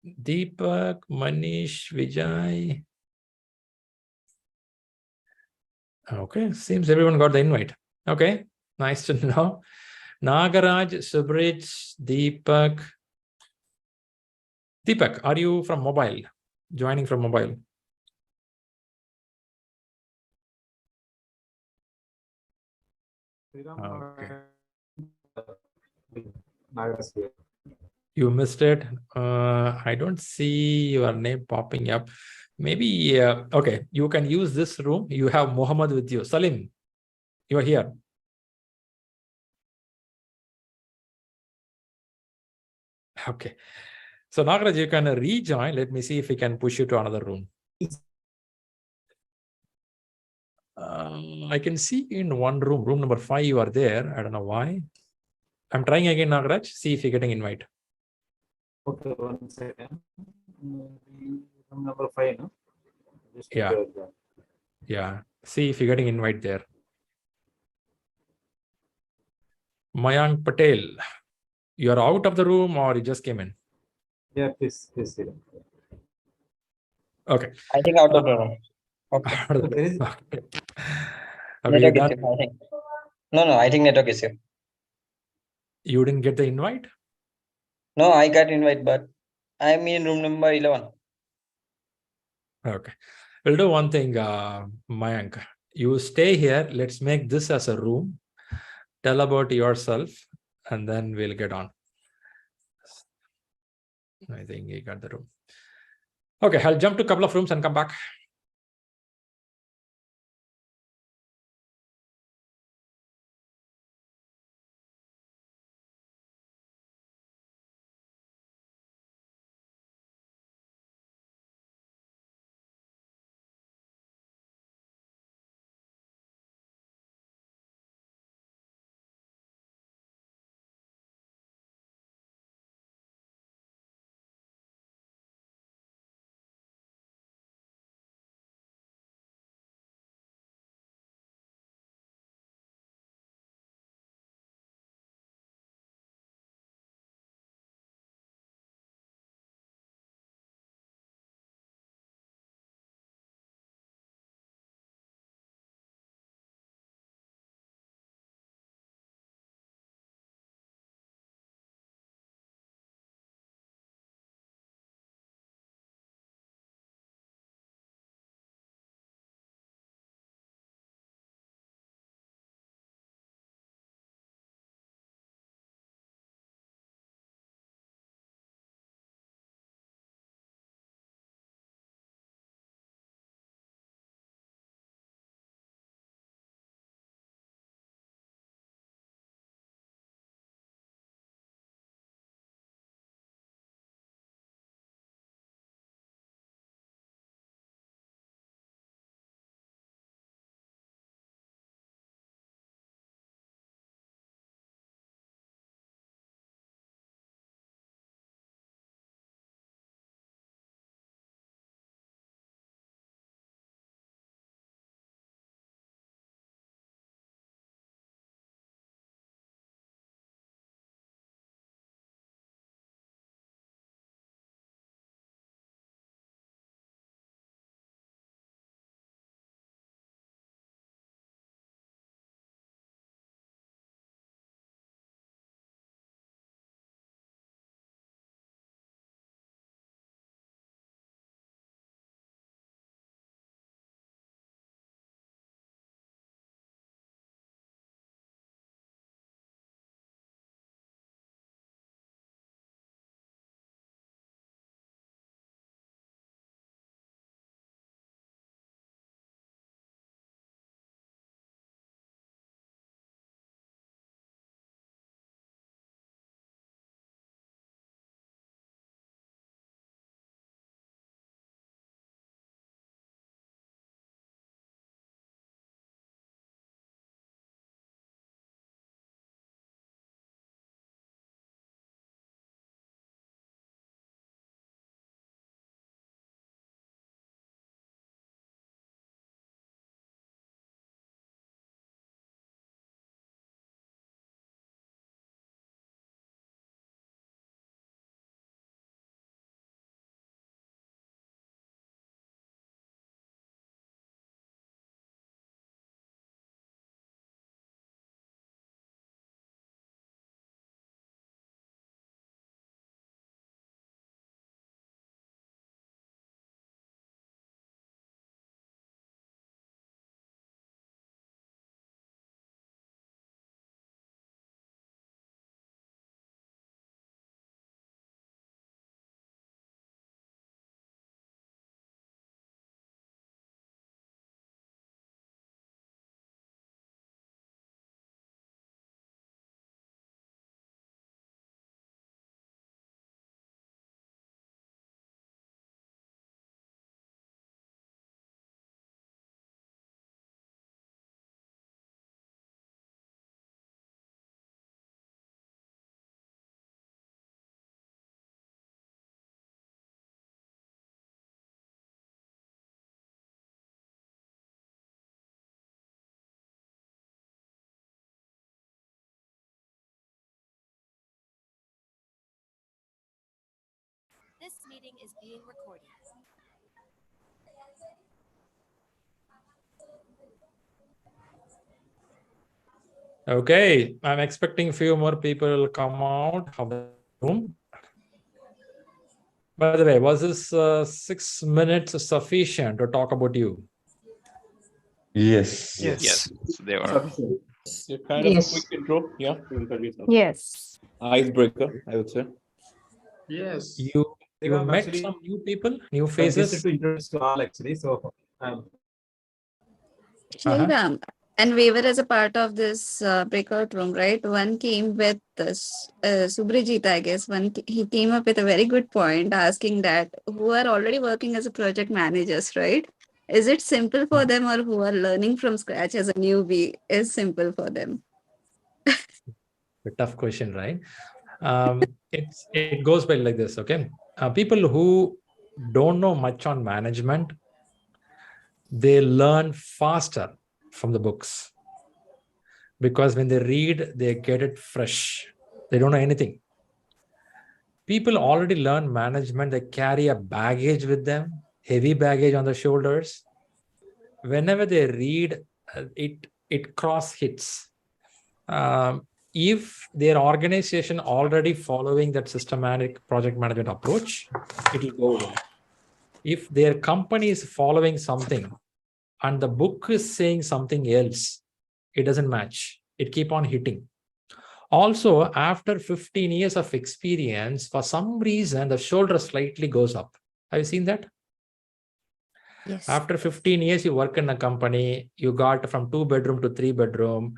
Deepak, Manish, Vijay. Okay, seems everyone got the invite. Okay, nice to know. Nagaraj, Subrij, Deepak. Deepak, are you from mobile? Joining from mobile? Okay. You missed it. I don't see your name popping up. Maybe, okay, you can use this room. You have Muhammad with you. Salim, you are here. Okay. So Nagaraj, you can rejoin. Let me see if we can push you to another room. I can see in one room, room number 5, you are there. I don't know why. I'm trying again, Nagaraj. See if you're getting invite. Okay, 1 second. Room number 5, no? Just Yeah. Yeah. See if you're getting invite there. Mayank Patel, you are out of the room or you just came in? Yeah, please. Okay. I think out of the room. Okay. Okay. Okay, you Network done? issue, I think. No, I think network issue. You didn't get the invite? No, I got invite, but I'm in room number 11. Okay. We'll do one thing, Mayank. You stay here. Let's make this as a room. Tell about yourself, and then we'll get on. I think he got the room. Okay, I'll jump to a couple of rooms and come back. This meeting is being recorded. Okay, I'm expecting a few more people will come out of the room. By the way, was this 6 minutes sufficient to talk about you? Yes. Yes, they were. Kind of Yes. quick intro. Yeah. Yes. Icebreaker, I would say. Yes. You met Actually, some new people, new I guess faces. to introduce to all actually. So ShriRam, and we were as a part of this breakout room, right? One came with this Subhajit, I guess. He came up with a very good point, asking that who are already working as a project managers, right? Is it simple for them, or who are learning from scratch as a newbie is simple for them? A tough question, right? It goes by like this, okay? People who don't know much on management, they learn faster from the books, because when they read, they get it fresh. They don't know anything. People already learn management, they carry a baggage with them, heavy baggage on the shoulders. Whenever they read, it cross hits. If their organization already following that systematic project management approach, it will go well. If their company is following something and the book is saying something else, it doesn't match. It keep on hitting. Also, after 15 years of experience, for some reason, the shoulder slightly goes up. Have you seen that? Yes. After 15 years, you work in a company, you got from 2-bedroom to 3-bedroom,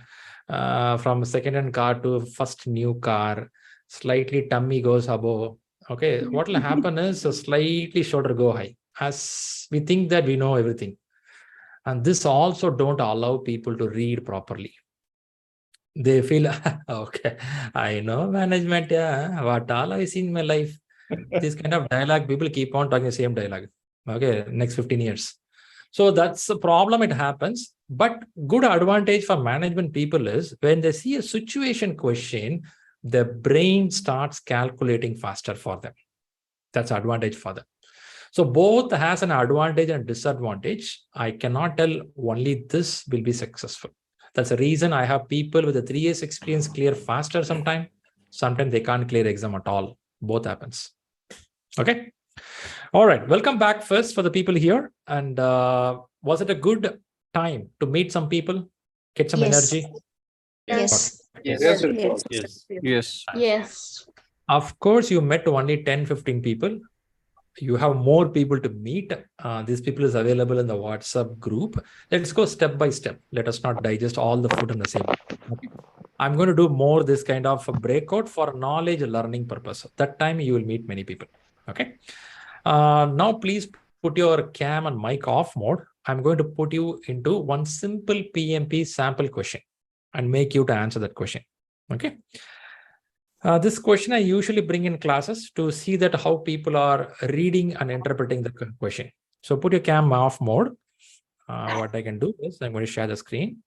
from second-hand car to first new car, slightly tummy goes above. Okay, what will happen is a slightly shoulder go high, as we think that we know everything. And this also don't allow people to read properly. They feel, okay, I know management, yeah, what all I've seen in my life. This kind of dialogue, people keep on talking the same dialogue. Okay, next 15 years. So that's the problem, it happens. But good advantage for management people is when they see a situation question, the brain starts calculating faster for them. That's advantage for them. So both has an advantage and disadvantage. I cannot tell only this will be successful. That's the reason I have people with a 3 years experience clear faster sometimes. Sometimes they can't clear exam at all. Both happens. Okay. All right. Welcome back first for the people here. And was it a good time to meet some people, get some energy? Yes. Yes. Yes. Yes. Of course, you met only 10, 15 people. You have more people to meet. These people is available in the WhatsApp group. Let's go step by step. Let us not digest all the food in the same. Okay. I'm going to do more this kind of a breakout for knowledge learning purpose. That time you will meet many people. Okay. Now please put your cam and mic off mode. I'm going to put you into one simple PMP sample question and make you to answer that question. Okay. This question I usually bring in classes to see that how people are reading and interpreting the question. So put your cam off mode. What I can do is I'm going to share the screen.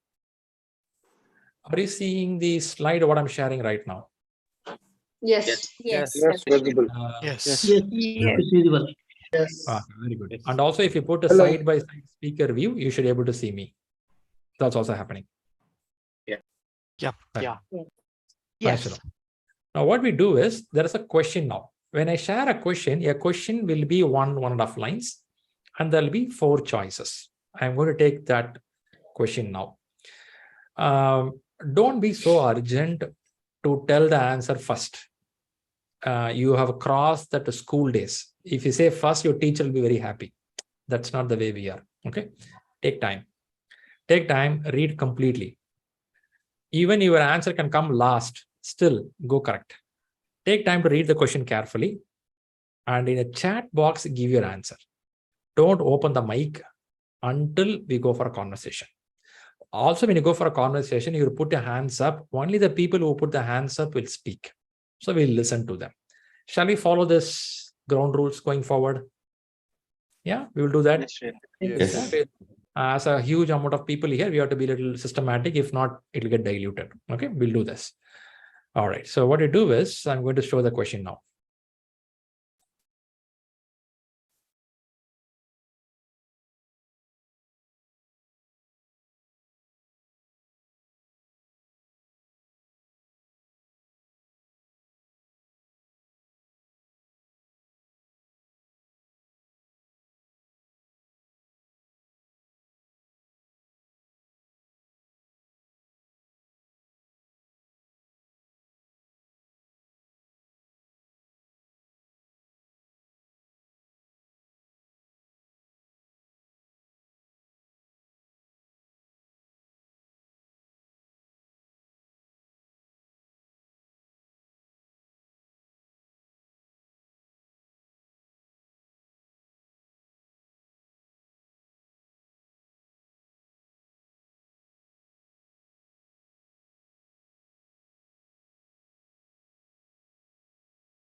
Are you seeing the slide what I'm sharing right now? Yes. Yes. Visible. Yes. Yes. Very good. And also if you put a Hello. side-by-side speaker view, you should be able to see me. That's also happening. Yep. Yeah. Yes. Now what we do is there is a question now. When I share a question will be 1.5 lines, and there'll be 4 choices. I'm going to take that question now. Don't be so urgent to tell the answer first. You have crossed that school days. If you say first, your teacher will be very happy. That's not the way we are. Okay. Take time. Take time, read completely. Even your answer can come last, still go correct. Take time to read the question carefully, and in a chat box, give your answer. Don't open the mic until we go for a conversation. Also, when you go for a conversation, you put your hands up. Only the people who put the hands up will speak. So we'll listen to them. Shall we follow this ground rules going forward? Yeah, we will do that. Yes. As a huge amount of people here, we have to be a little systematic. If not, it will get diluted. Okay, we'll do this. All right. So what you do is, I'm going to show the question now.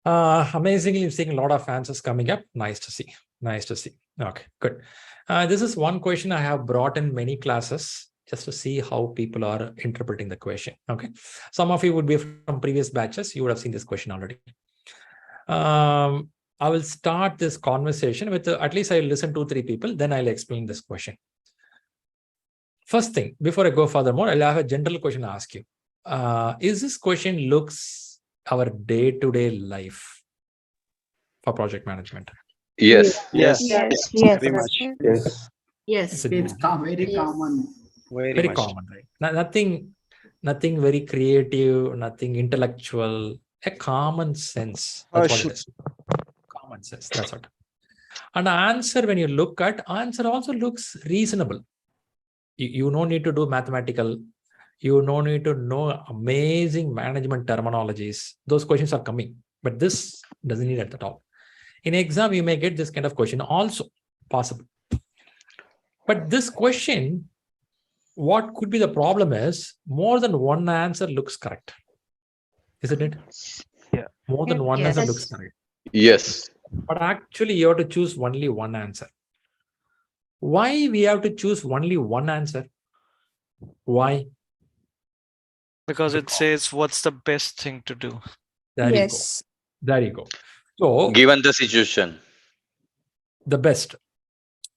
Amazingly, I'm seeing a lot of answers coming up. Nice to see. Nice to see. Okay, good. This is one question I have brought in many classes just to see how people are interpreting the question. Okay. Some of you would be from previous batches. You would have seen this question already. I will start this conversation with at least I'll listen to 3 people, then I'll explain this question. First thing, before I go furthermore, I'll have a general question to ask you. Is this question looks our day-to-day life for project management? Yes. Yes. Yes. Very much. Yes. Yes, it's very common. Very common, right? Nothing very creative, nothing intellectual, a common sense. That's what it is. Common sense, that's what. And the answer, when you look at, answer also looks reasonable. You no need to do mathematical. You no need to know amazing management terminologies. Those questions are coming, but this doesn't need it at all. In exam, you may get this kind of question also possible. But this question, what could be the problem is more than one answer looks correct. Isn't it? Yeah. More than one answer looks correct. Yes. But actually, you have to choose only one answer. Why we have to choose only one answer? Why? Because it says what's the best thing to do. There you go. There you go. So, given the situation, the best.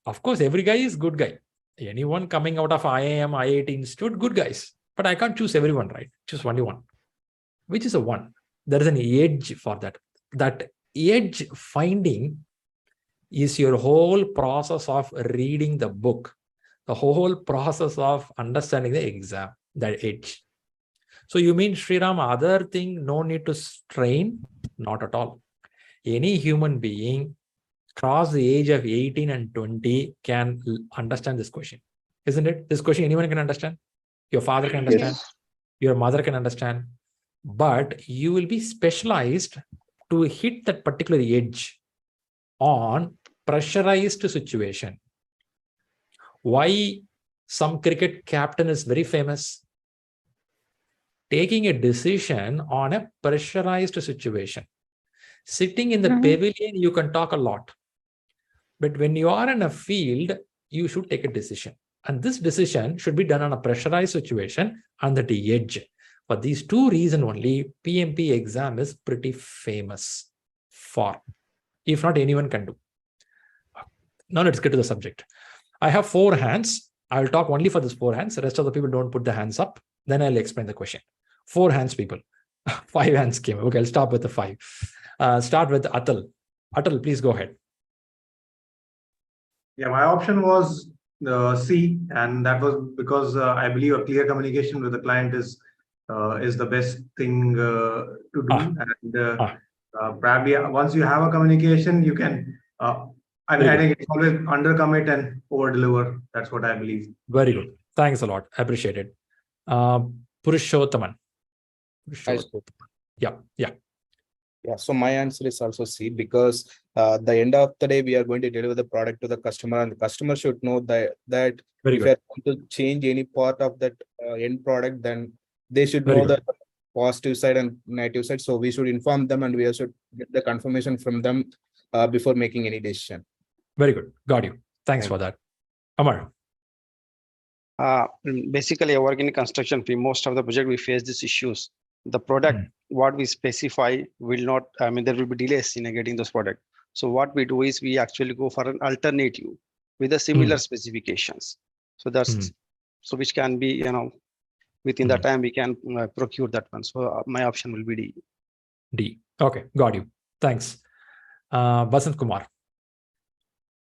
Of course, every guy is good guy. Anyone coming out of IIM, IIT Institute, good guys. But I can't choose everyone, right? Choose only one. Which is a one? There is an edge for that. That edge finding is your whole process of reading the book, the whole process of understanding the exam, that edge. So you mean, Sriram, other thing, no need to strain? Not at all. Any human being cross the age of 18 and 20 can understand this question. Isn't it? This question anyone can understand. Your father can understand. Yes. Your mother can understand. But you will be specialized to hit that particular edge on pressurized situation. Why some cricket captain is very famous? Taking a decision on a pressurized situation. Sitting in the pavilion, you can talk a lot. But when you are in a field, you should take a decision. And this decision should be done on a pressurized situation under the edge. For these 2 reasons only, PMP exam is pretty famous for. If not, anyone can do. Now let's get to the subject. I have 4 hands. I will talk only for these 4 hands. The rest of the people don't put the hands up. Then I'll explain the question. 4 hands, people. 5 hands came. Okay, I'll stop with the 5. Start with Atal. Atal, please go ahead. Yeah, my option was C, and that was because I believe a clear communication with the client is the best thing to do. And probably once you have a communication, you can. I think it's always undercommit and over deliver. That's what I believe. Very good. Thanks a lot. I appreciate it. Purushottaman. Yeah, so my answer is also C, because the end of the day, we are going to deliver the product to the customer, and the customer should know that if you are going to change any part of that end product, then they should know the positive side and negative side. So we should inform them, and we should get the confirmation from them before making any decision. Very good. Got you. Thanks for that. Amar. Basically, I work in construction. Most of the project we face these issues. The product, what we specify will not, there will be delays in getting those products. So what we do is we actually go for an alternative with the similar specifications. So that's, so which can be, within that time we can procure that one. So my option will be D. D. Okay, got you. Thanks. Basant Kumar.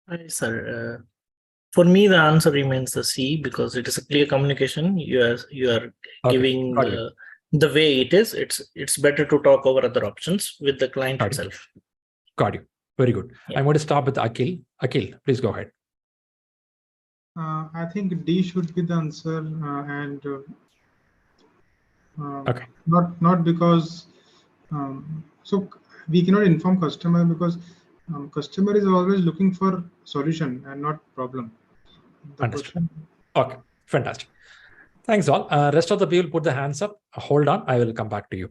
Hi, sir. For me, the answer remains the C, because it is a clear communication. You are giving the way it is. It's better to talk over other options with the client itself. Got you. Very good. Yeah. I'm going to stop with Akhil. Akhil, please go ahead. I think D should be the answer, and not because so we cannot inform customer, because customer is always looking for solution and not problem. Understood. Okay, fantastic. Thanks all. Rest of the people put the hands up. Hold on, I will come back to you.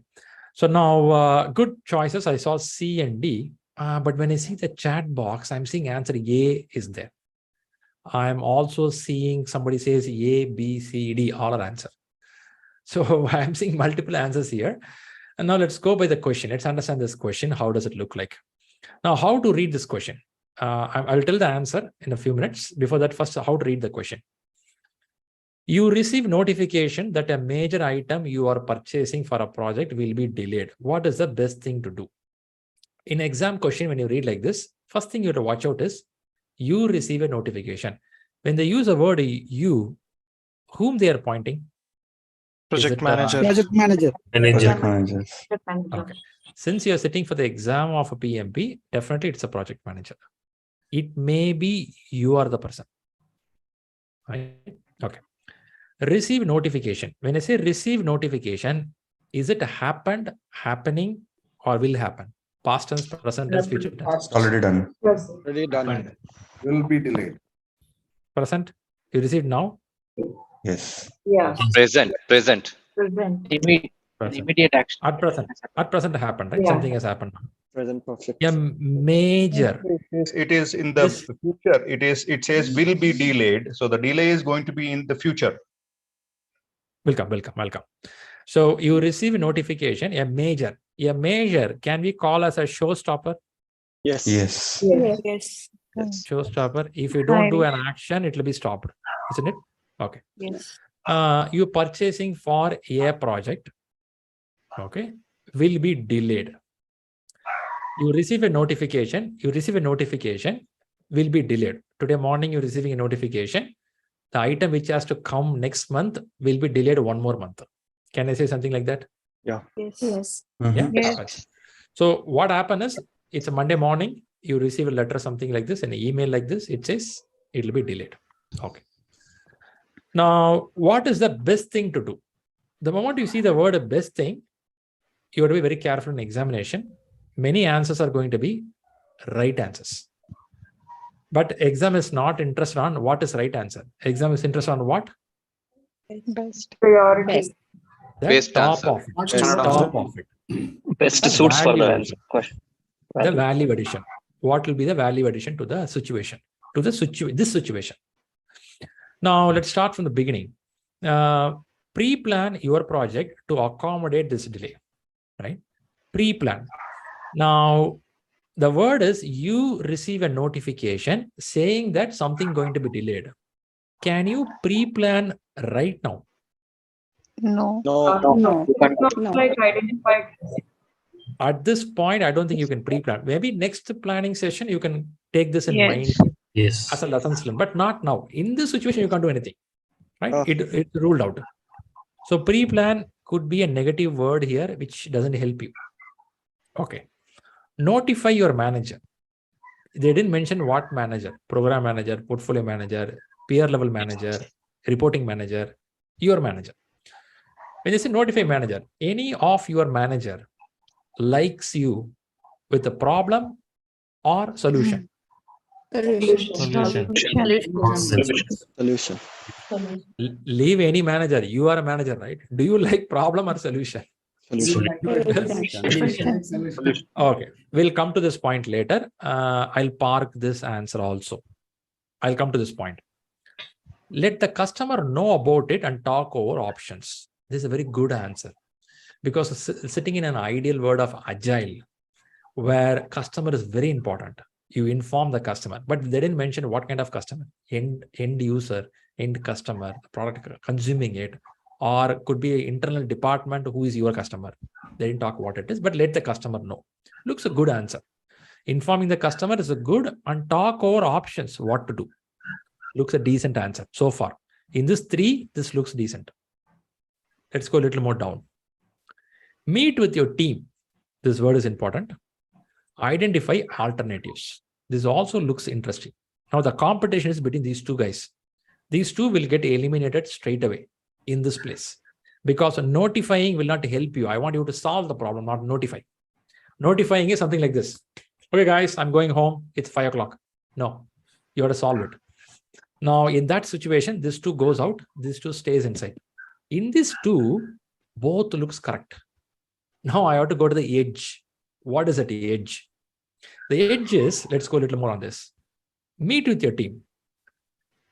So now, good choices. I saw C and D, but when I see the chat box, I'm seeing answer A is there. I'm also seeing somebody says A, B, C, D, all are answer. So I'm seeing multiple answers here. And now let's go by the question. Let's understand this question. How does it look like? Now, how to read this question? I'll tell the answer in a few minutes. Before that, first, how to read the question. You receive notification that a major item you are purchasing for a project will be delayed. What is the best thing to do? In exam question, when you read like this, first thing you have to watch out is you receive a notification. When they use a word you, whom they are pointing? Project manager. Project manager. Project managers. Okay. Since you are sitting for the exam of a PMP, definitely it's a project manager. It may be you are the person. Right? Okay. Receive notification. When I say receive notification, is it happened, happening, or will happen? Past tense, present tense, future tense. Already done. Yes. Already done. Will be delayed. Present. You received now? Yes. Yeah. Present. Present. Immediate action. At present happened, right? Yeah. Something has happened. Present perfect. A major. It is in the future. It says will be delayed. So the delay is going to be in the future. Welcome. So you receive a notification, a major. A major, can we call as a showstopper? Yes. Yes. Yes. Showstopper. If you don't do an action, it will be stopped, isn't it? Okay. Yes. You purchasing for a project, okay, will be delayed. You receive a notification. Will be delayed. Today morning, you're receiving a notification. The item which has to come next month will be delayed one more month. Can I say something like that? Yeah. Yes. Yeah. Yes. So what happened is, it's a Monday morning, you receive a letter, something like this, an email like this, it says it will be delayed. Okay. Now, what is the best thing to do? The moment you see the word best thing, you have to be very careful in examination. Many answers are going to be right answers. But exam is not interested on what is right answer. Exam is interested on what? Best. Priority. Best Top answer. of it. Top of it. Best suits for the answer. The value addition. What will be the value addition to the situation, to the this situation? Now, let's start from the beginning. Pre-plan your project to accommodate this delay, right? Pre-plan. Now, the word is you receive a notification saying that something going to be delayed. Can you pre-plan right now? No. No. Like identified. At this point, I don't think you can pre-plan. Maybe next planning session, you can take this in mind as a lessons learned, but not now. In this situation, you can't do anything, right? It's ruled out. So pre-plan could be a negative word here, which doesn't help you. Okay. Notify your manager. They didn't mention what manager: program manager, portfolio manager, peer level manager, reporting manager, your manager. When you say notify manager, any of your manager likes you with a problem or solution? Solution. Solution. Leave any manager. You are a manager, right? Do you like problem or solution? Okay, we'll come to this point later. I'll park this answer also. I'll come to this point. Let the customer know about it and talk over options. This is a very good answer, because sitting in an ideal world of Agile, where customer is very important, you inform the customer, but they didn't mention what kind of customer: end user, end customer, product consuming it, or could be an internal department who is your customer. They didn't talk what it is, but let the customer know. Looks a good answer. Informing the customer is a good, and talk over options, what to do. Looks a decent answer so far. In this three, this looks decent. Let's go a little more down. Meet with your team. This word is important. Identify alternatives. This also looks interesting. Now the competition is between these two guys. These two will get eliminated straight away in this place, because notifying will not help you. I want you to solve the problem, not notify. Notifying is something like this. Okay, guys, I'm going home. It's 5 o'clock. No, you have to solve it. Now, in that situation, this two goes out. This two stays inside. In this two, both looks correct. Now I have to go to the edge. What is that edge? The edge is, let's go a little more on this. Meet with your team.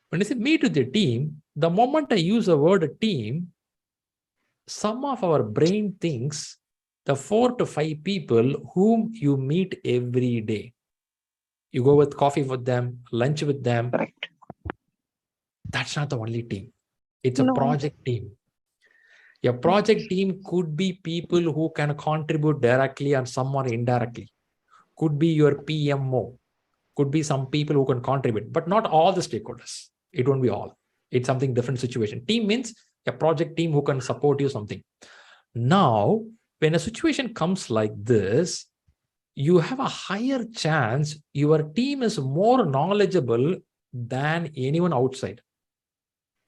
When I say meet with your team, the moment I use the word team, some of our brain thinks the 4 to 5 people whom you meet every day. You go with coffee with them, lunch with them. Correct. That's not the only team. It's a project team. A project team could be people who can contribute directly and some or indirectly. Could be your PMO. Could be some people who can contribute, but not all the stakeholders. It won't be all. It's something different situation. Team means a project team who can support you something. Now, when a situation comes like this, you have a higher chance your team is more knowledgeable than anyone outside.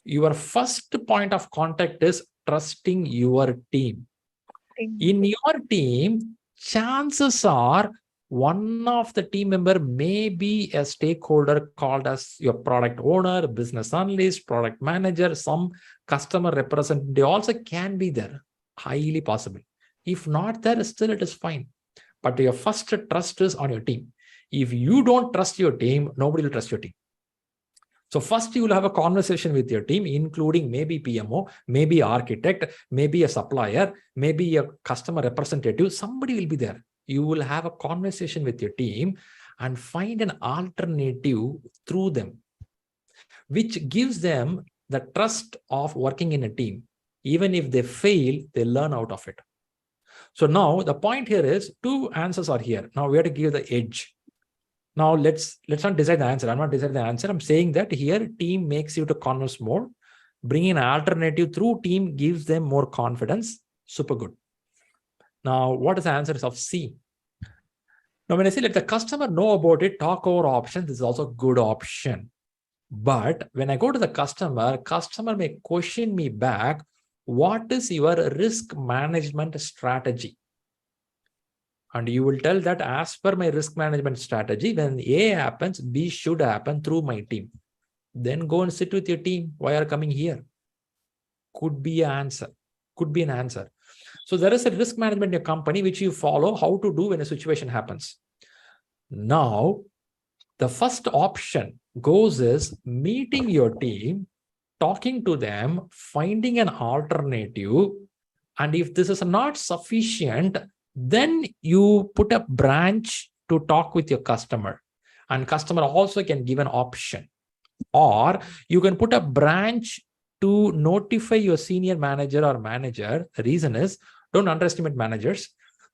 Your first point of contact is trusting your team. In your team, chances are one of the team member may be a stakeholder called as your product owner, business analyst, product manager, some customer representative. They also can be there, highly possible. If not there, still it is fine. But your first trust is on your team. If you don't trust your team, nobody will trust your team. So first you will have a conversation with your team, including maybe PMO, maybe architect, maybe a supplier, maybe a customer representative. Somebody will be there. You will have a conversation with your team and find an alternative through them, which gives them the trust of working in a team. Even if they fail, they learn out of it. So now the point here is 2 answers are here. Now we have to give the edge. Now let's not decide the answer. I'm not deciding the answer. I'm saying that here team makes you to converse more. Bringing an alternative through team gives them more confidence. Super good. Now, what is the answer of C? Now, when I say let the customer know about it, talk over options, this is also a good option. But when I go to the customer may question me back, what is your risk management strategy? And you will tell that as per my risk management strategy, when A happens, B should happen through my team. Then go and sit with your team. Why are you coming here? Could be an answer. Could be an answer. So there is a risk management in your company which you follow how to do when a situation happens. Now, the first option goes is meeting your team, talking to them, finding an alternative. And if this is not sufficient, then you put a branch to talk with your customer, and customer also can give an option. Or you can put a branch to notify your senior manager or manager. The reason is, don't underestimate managers.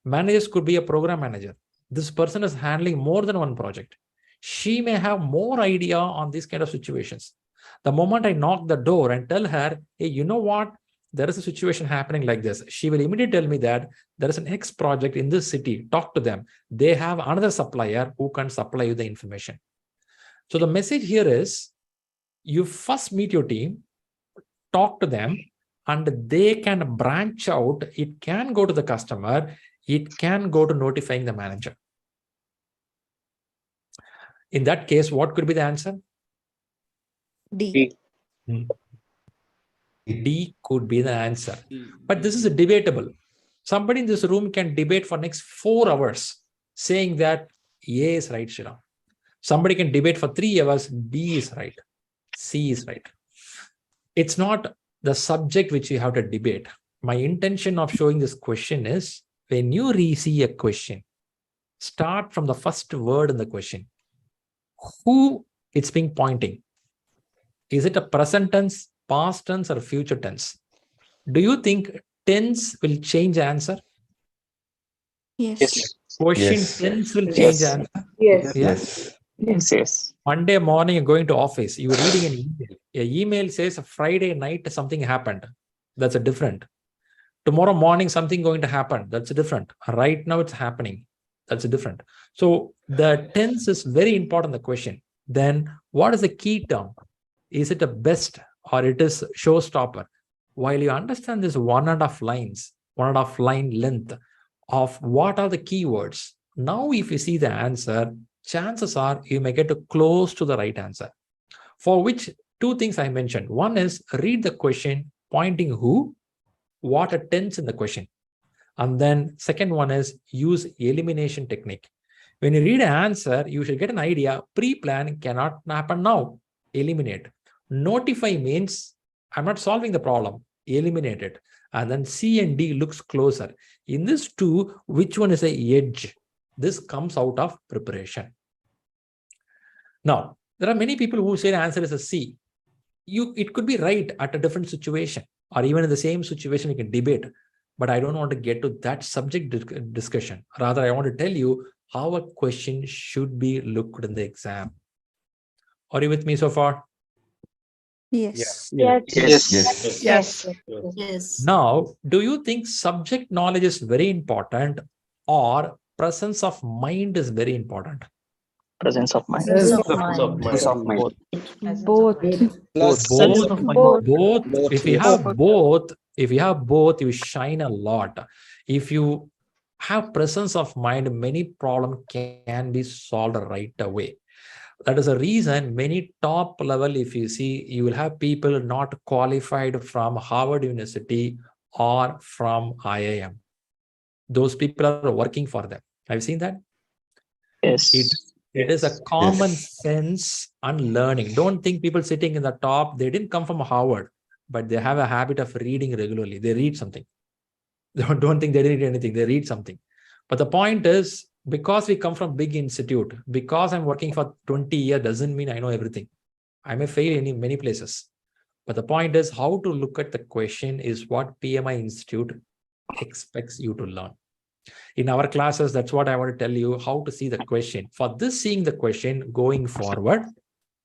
Managers could be a program manager. This person is handling more than one project. She may have more idea on these kind of situations. The moment I knock the door and tell her, hey, you know what? There is a situation happening like this. She will immediately tell me that there is an X project in this city. Talk to them. They have another supplier who can supply you the information. So the message here is, you first meet your team, talk to them, and they can branch out. It can go to the customer. It can go to notifying the manager. In that case, what could be the answer? D. D could be the answer. But this is debatable. Somebody in this room can debate for next 4 hours saying that A is right, Shriram. Somebody can debate for 3 hours, B is right, C is right. It's not the subject which you have to debate. My intention of showing this question is, when you see a question, start from the first word in the question. Who it's being pointing? Is it a present tense, past tense, or future tense? Do you think tense will change answer? Yes. Question tense will change answer? Yes. Monday morning, you're going to office, you're reading an email. An email says Friday night something happened. That's a different. Tomorrow morning something going to happen. That's a different. Right now it's happening. That's a different. So the tense is very important, the question. Then what is the key term? Is it a best or it is showstopper? While you understand this 1.5 lines, 1.5 line length of what are the keywords, now if you see the answer, chances are you may get close to the right answer. For which 2 things I mentioned. One is read the question, pointing who, what a tense in the question. And then second one is use elimination technique. When you read an answer, you should get an idea. Pre-plan cannot happen now. Eliminate. Notify means I'm not solving the problem. Eliminate it. And then C and D looks closer. In this two, which one is the edge? This comes out of preparation. Now, there are many people who say the answer is a C. It could be right at a different situation, or even in the same situation, we can debate. But I don't want to get to that subject discussion. Rather, I want to tell you how a question should be looked in the exam. Are you with me so far? Yes. Yes. Now, do you think subject knowledge is very important or presence of mind is very important? Presence of mind. Both. Both. If you have both, you shine a lot. If you have presence of mind, many problems can be solved right away. That is a reason many top level, if you see, you will have people not qualified from Harvard University or from IIM. Those people are working for them. Have you seen that? Yes. It is a common sense unlearning. Don't think people sitting in the top, they didn't come from Harvard, but they have a habit of reading regularly. They read something. Don't think they didn't read anything. They read something. But the point is, because we come from big institute, because I'm working for 20 years doesn't mean I know everything. I may fail in many places. But the point is, how to look at the question is what PMI Institute expects you to learn. In our classes, that's what I want to tell you, how to see the question. For this seeing the question going forward,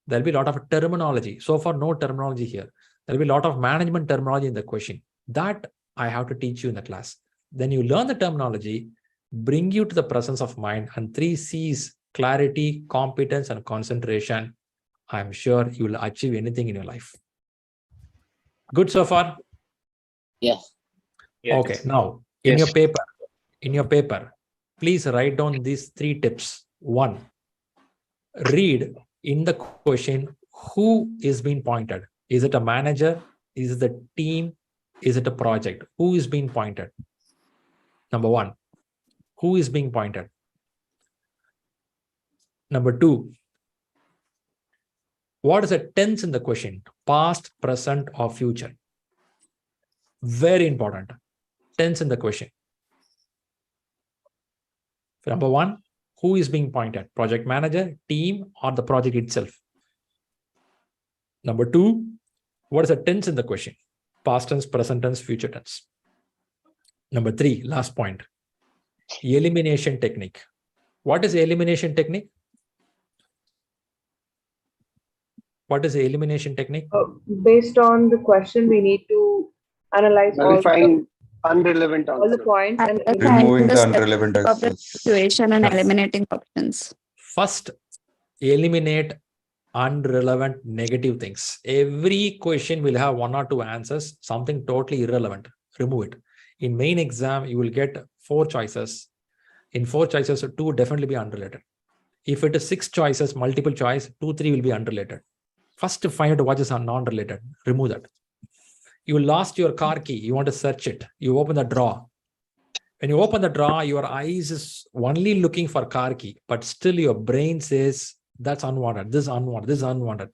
there'll be a lot of terminology. So far, no terminology here. There'll be a lot of management terminology in the question. That I have to teach you in the class. Then you learn the terminology, bring you to the presence of mind, and 3 C's, clarity, competence, and concentration. I'm sure you will achieve anything in your life. Good so far? Yes. Okay, now in your paper, please write down these 3 tips. 1, read in the question who is being pointed. Is it a manager? Is it the team? Is it a project? Who is being pointed? Number 1, who is being pointed? Number 2, what is the tense in the question? Past, present, or future? Very important. Tense in the question. Number 1, who is being pointed? Project manager, team, or the project itself? Number 2, what is the tense in the question? Past tense, present tense, future tense. Number 3, last point. Elimination technique. What is the elimination technique? What is the elimination technique? Based on the question, we need to analyze all the points and removing the understand unrelevant of the answers. situation and eliminating options. First, eliminate unrelevant negative things. Every question will have 1 or 2 answers, something totally irrelevant. Remove it. In main exam, you will get 4 choices. In 4 choices, 2 will definitely be unrelated. If it is 6 choices, multiple choice, 2, 3 will be unrelated. First, find out what is non-related. Remove that. You lost your car key. You want to search it. You open the drawer. When you open the drawer, your eyes is only looking for car key, but still your brain says that's unwanted. This is unwanted. This is unwanted.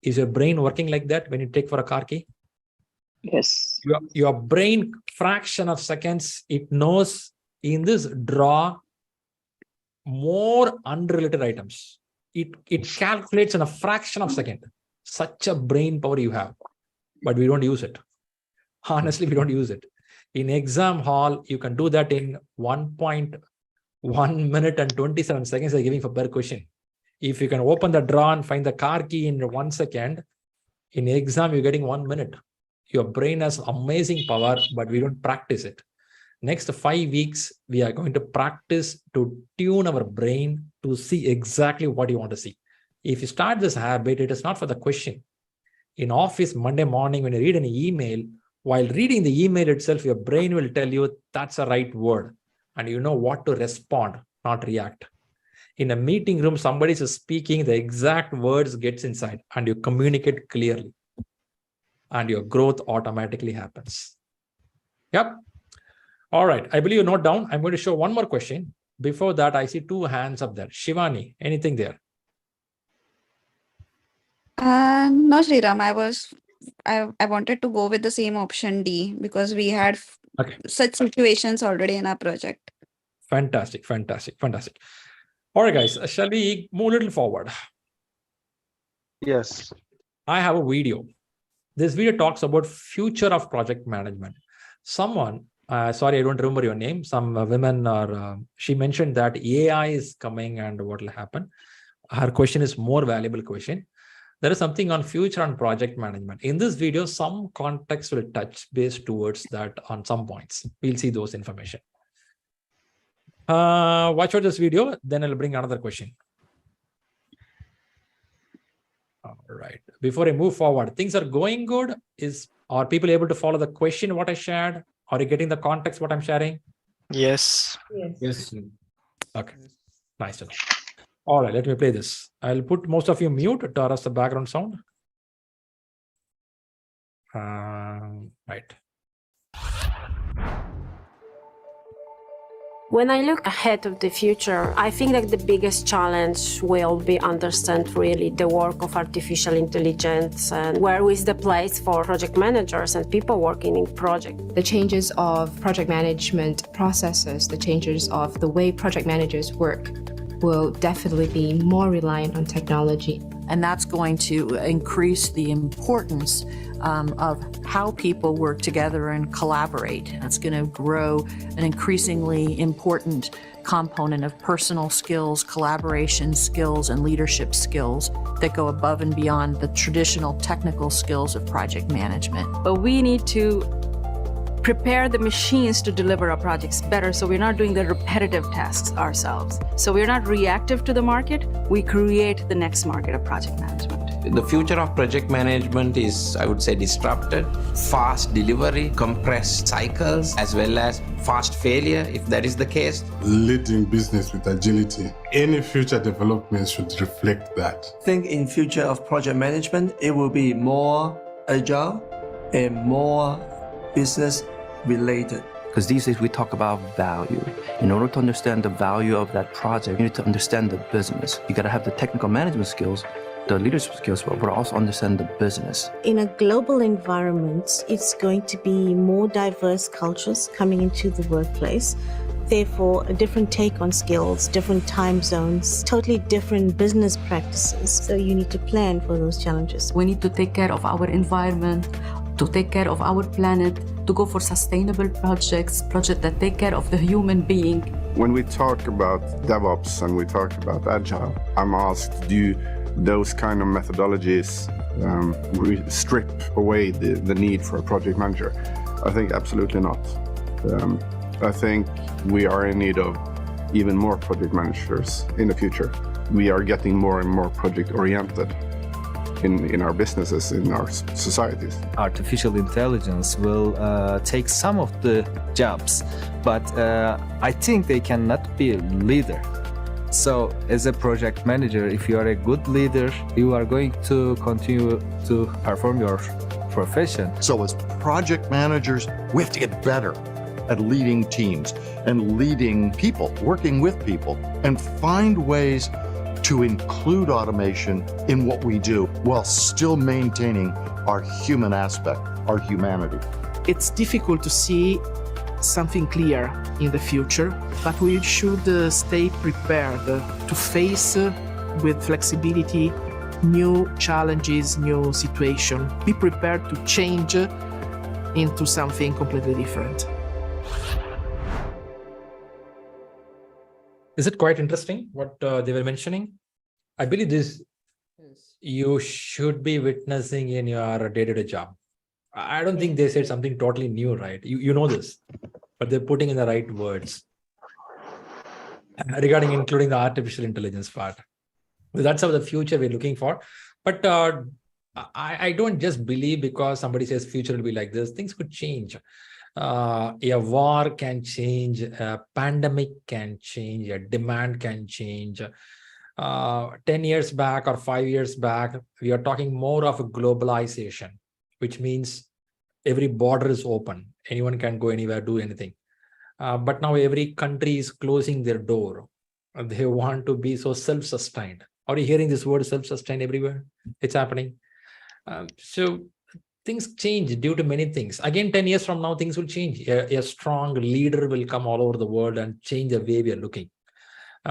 Is your brain working like that when you take for a car key? Yes. Your brain, fraction of seconds, it knows in this drawer more unrelated items. It calculates in a fraction of a second. Such a brain power you have, but we don't use it. Honestly, we don't use it. In exam hall, you can do that in 1.1 minute and 27 seconds they're giving for per question. If you can open the drawer and find the car key in 1 second, in exam, you're getting 1 minute. Your brain has amazing power, but we don't practice it. Next 5 weeks, we are going to practice to tune our brain to see exactly what you want to see. If you start this habit, it is not for the question. In office, Monday morning, when you read an email, while reading the email itself, your brain will tell you that's a right word. And you know what to respond, not react. In a meeting room, somebody is speaking, the exact words gets inside and you communicate clearly. And your growth automatically happens. Yep. All right. I believe you note down. I'm going to show one more question. Before that, I see 2 hands up there. Shivani, anything there? No, Shriram, I wanted to go with the same option D because we had such situations already in our project. Fantastic, fantastic, fantastic. All right, guys, shall we move a little forward? Yes. I have a video. This video talks about future of project management. Someone, sorry, I don't remember your name. Some women are, she mentioned that AI is coming and what will happen. Her question is more valuable question. There is something on future on project management. In this video, some context will touch base towards that on some points. We'll see those information. Watch out this video, then I'll bring another question. All right. Before I move forward, things are going good. Are people able to follow the question what I shared? Are you getting the context what I'm sharing? Yes. Yes. Okay. Nice to know. All right, let me play this. I'll put most of you mute to arrest the background sound. Right. When I look ahead of the future, I think that the biggest challenge will be understand really the work of artificial intelligence and where is the place for project managers and people working in project. The changes of project management processes, the changes of the way project managers work will definitely be more reliant on technology. And that's going to increase the importance of how people work together and collaborate. That's going to grow an increasingly important component of personal skills, collaboration skills, and leadership skills that go above and beyond the traditional technical skills of project management. But we need to prepare the machines to deliver our projects better so we're not doing the repetitive tasks ourselves. So we're not reactive to the market, we create the next market of project management. The future of project management is, I would say, disrupted. Fast delivery, compressed cycles, as well as fast failure, if that is the case. Leading business with agility. Any future developments should reflect that. I think in future of project management, it will be more agile and more business related. Because these days we talk about value. In order to understand the value of that project, you need to understand the business. You got to have the technical management skills, the leadership skills, but also understand the business. In a global environment, it's going to be more diverse cultures coming into the workplace. Therefore, a different take on skills, different time zones, totally different business practices. So you need to plan for those challenges. We need to take care of our environment, to take care of our planet, to go for sustainable projects that take care of the human being. When we talk about DevOps and we talk about Agile, I'm asked, do those kind of methodologies strip away the need for a project manager? I think absolutely not. I think we are in need of even more project managers in the future. We are getting more and more project oriented in our businesses, in our societies. Artificial intelligence will take some of the jobs, but I think they cannot be a leader. So as a project manager, if you are a good leader, you are going to continue to perform your profession. So as project managers, we have to get better at leading teams and leading people, working with people, and find ways to include automation in what we do while still maintaining our human aspect, our humanity. It's difficult to see something clear in the future, but we should stay prepared to face with flexibility new challenges, new situation. Be prepared to change into something completely different. Is it quite interesting what they were mentioning? I believe this you should be witnessing in your day-to-day job. I don't think they said something totally new, right? You know this, but they're putting in the right words regarding including the artificial intelligence part. That's how the future we're looking for. But I don't just believe because somebody says future will be like this. Things could change. A war can change, a pandemic can change, a demand can change. 10 years back or 5 years back, we are talking more of a globalization, which means every border is open. Anyone can go anywhere, do anything. But now every country is closing their door. They want to be so self-sustained. Are you hearing this word self-sustained everywhere? It's happening. So things change due to many things. Again, 10 years from now, things will change. A strong leader will come all over the world and change the way we are looking.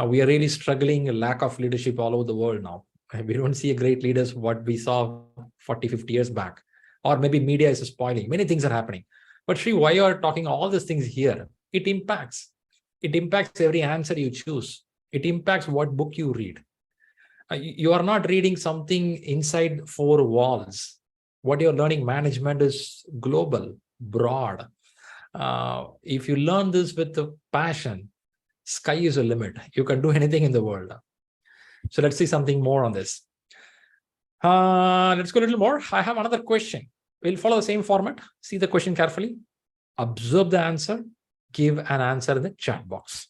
We are really struggling, a lack of leadership all over the world now. We don't see a great leaders what we saw 40, 50 years back. Or maybe media is spoiling. Many things are happening. But Shri, why you are talking all these things here? It impacts. It impacts every answer you choose. It impacts what book you read. You are not reading something inside four walls. What you're learning, management, is global, broad. If you learn this with the passion, sky is a limit. You can do anything in the world. So let's see something more on this. Let's go a little more. I have another question. We'll follow the same format. See the question carefully. Observe the answer. Give an answer in the chat box.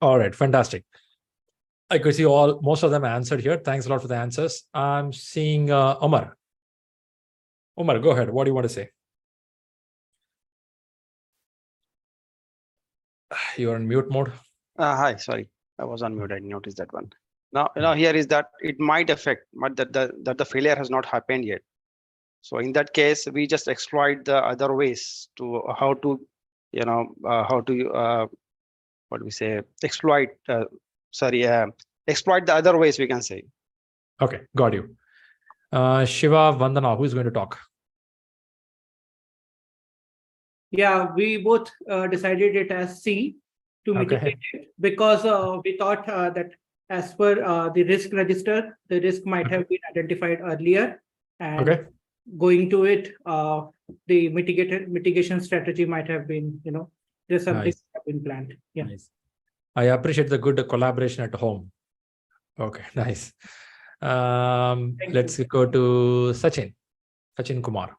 All right, fantastic. I could see most of them answered here. Thanks a lot for the answers. I'm seeing Omar. Omar, go ahead. What do you want to say? You're in mute mode. Hi, sorry, I was on mute. I didn't notice that one. Now, here is that it might affect, but that the failure has not happened yet. So in that case, we just exploit the other ways to how to, what do we say, exploit. Exploit the other ways, we can say. Okay, got you. Shiva, Vandana, who's going to talk? Yeah, we both decided it as C to mitigate it, because we thought that as per the risk register, the risk might have been identified earlier, and going to it, the mitigation strategy might have been, there's something have been planned. Yeah. Nice. I appreciate the good collaboration at home. Okay, nice. Let's go to Sachin Kumar.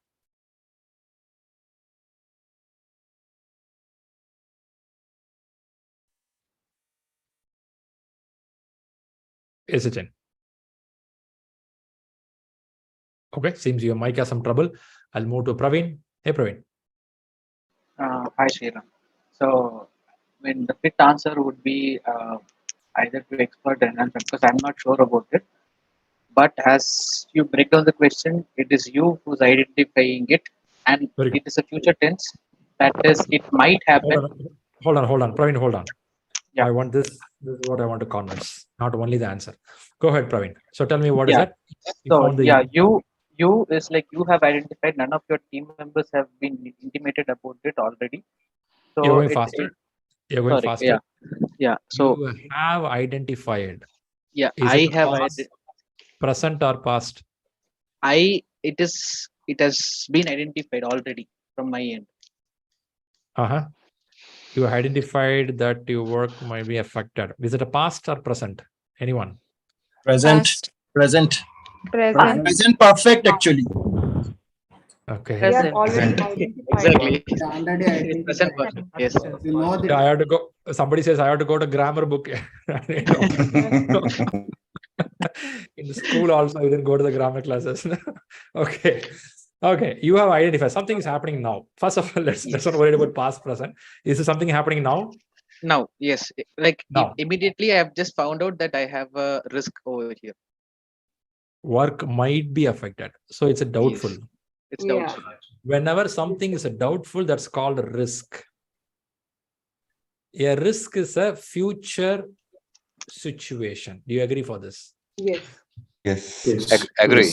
Yes, Sachin. Okay, seems your mic has some trouble. I'll move to Praveen. Hey, Praveen. Hi, Shriram. So, the fit answer would be either to exploit or enhance, because I'm not sure about it. But as you break down the question, it is you who's identifying it, and it is a future tense. That is, it might happen. Hold on, Praveen, hold on. Yeah. I want this. This is what I want to converse, not only the answer. Go ahead, Praveen. So tell me, what is that? So you is like you have identified. None of your team members have been intimated about it already. So you're going faster. You're going faster. Yeah. So you have identified. Yeah, is I have present or past. It has been identified already from my end. You identified that your work might be affected. Is it a past or present? Anyone? Present. Present perfect, actually. Okay. Present. Already Exactly. Present perfect. Yes. I have to go. Somebody says I have to go to grammar book. In school also, you didn't go to the grammar classes. Okay. You have identified something is happening now. First of all, let's not worry about past, present. Is there something happening now? Now, yes. Immediately, I have just found out that I have a risk over here. Work might be affected, so it's a doubtful. Yes. It's doubtful. Whenever something is a doubtful, that's called a risk. A risk is a future situation. Do you agree for this? Yes. Yes. Agree.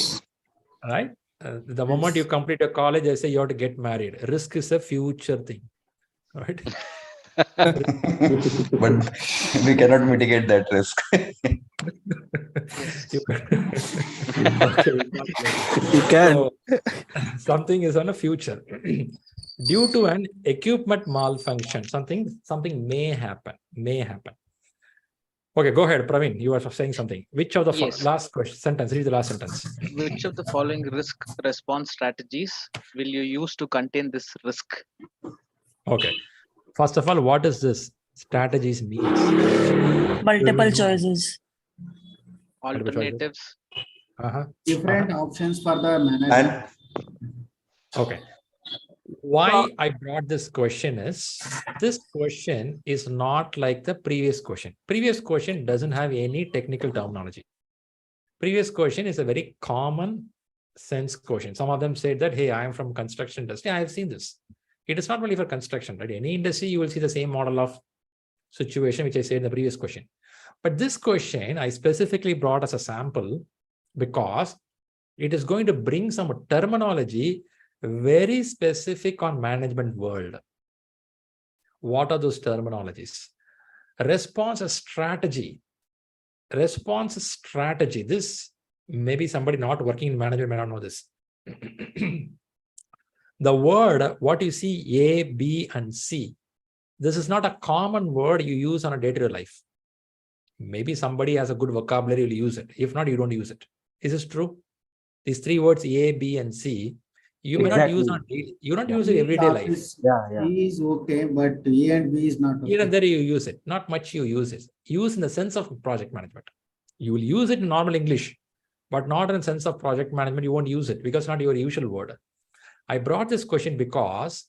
Right? The moment you complete your college, I say you have to get married. Risk is a future thing. Right? But we cannot mitigate that risk. You can. So, something is on a future. Due to an equipment malfunction, something may happen. Okay, go ahead, Praveen. You were saying something. Which of the last question sentence? Read the last sentence. Which of the following risk response strategies will you use to contain this risk? Okay. First of all, what does this strategies means? Multiple choices. Alternatives. Different options for the manager. Okay. Why I brought this question is, this question is not like the previous question. Previous question doesn't have any technical terminology. Previous question is a very common sense question. Some of them said that, hey, I am from construction industry. I have seen this. It is not only for construction, right? Any industry, you will see the same model of situation, which I said in the previous question. But this question, I specifically brought as a sample because it is going to bring some terminology very specific on management world. What are those terminologies? Response strategy. Response strategy. This, maybe somebody not working in management may not know this. The word, what you see, A, B, and C, this is not a common word you use on a day-to-day life. Maybe somebody has a good vocabulary, will use it. If not, you don't use it. Is this true? These three words, A, B, and C, you may not use on daily, you don't use it everyday life. C is okay, but A and B is not okay. Here and there you use it. Not much you use it. Use in the sense of project management. You will use it in normal English, but not in the sense of project management. You won't use it because it's not your usual word. I brought this question because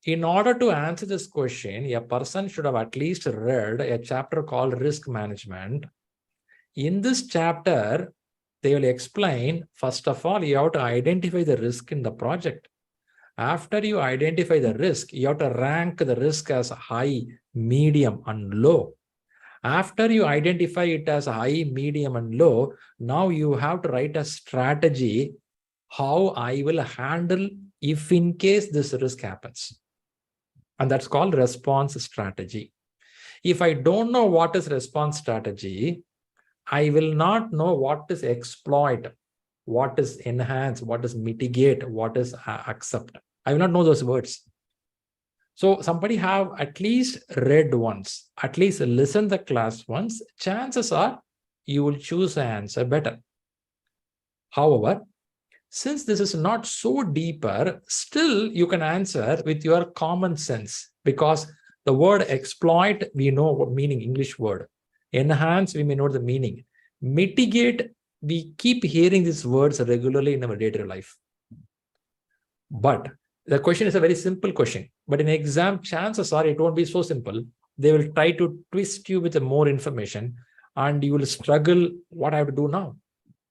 in order to answer this question, a person should have at least read a chapter called risk management. In this chapter, they will explain, first of all, you have to identify the risk in the project. After you identify the risk, you have to rank the risk as high, medium, and low. After you identify it as high, medium, and low, now you have to write a strategy how I will handle if in case this risk happens. And that's called response strategy. If I don't know what is response strategy, I will not know what is exploit, what is enhance, what is mitigate, what is accept. I will not know those words. So somebody have at least read once, at least listen the class once, chances are you will choose the answer better. However, since this is not so deeper, still you can answer with your common sense, because the word exploit, we know what meaning, English word. Enhance, we may know the meaning. Mitigate, we keep hearing these words regularly in our day-to-day life. But the question is a very simple question. But in exam, chances are it won't be so simple. They will try to twist you with more information and you will struggle, what I have to do now.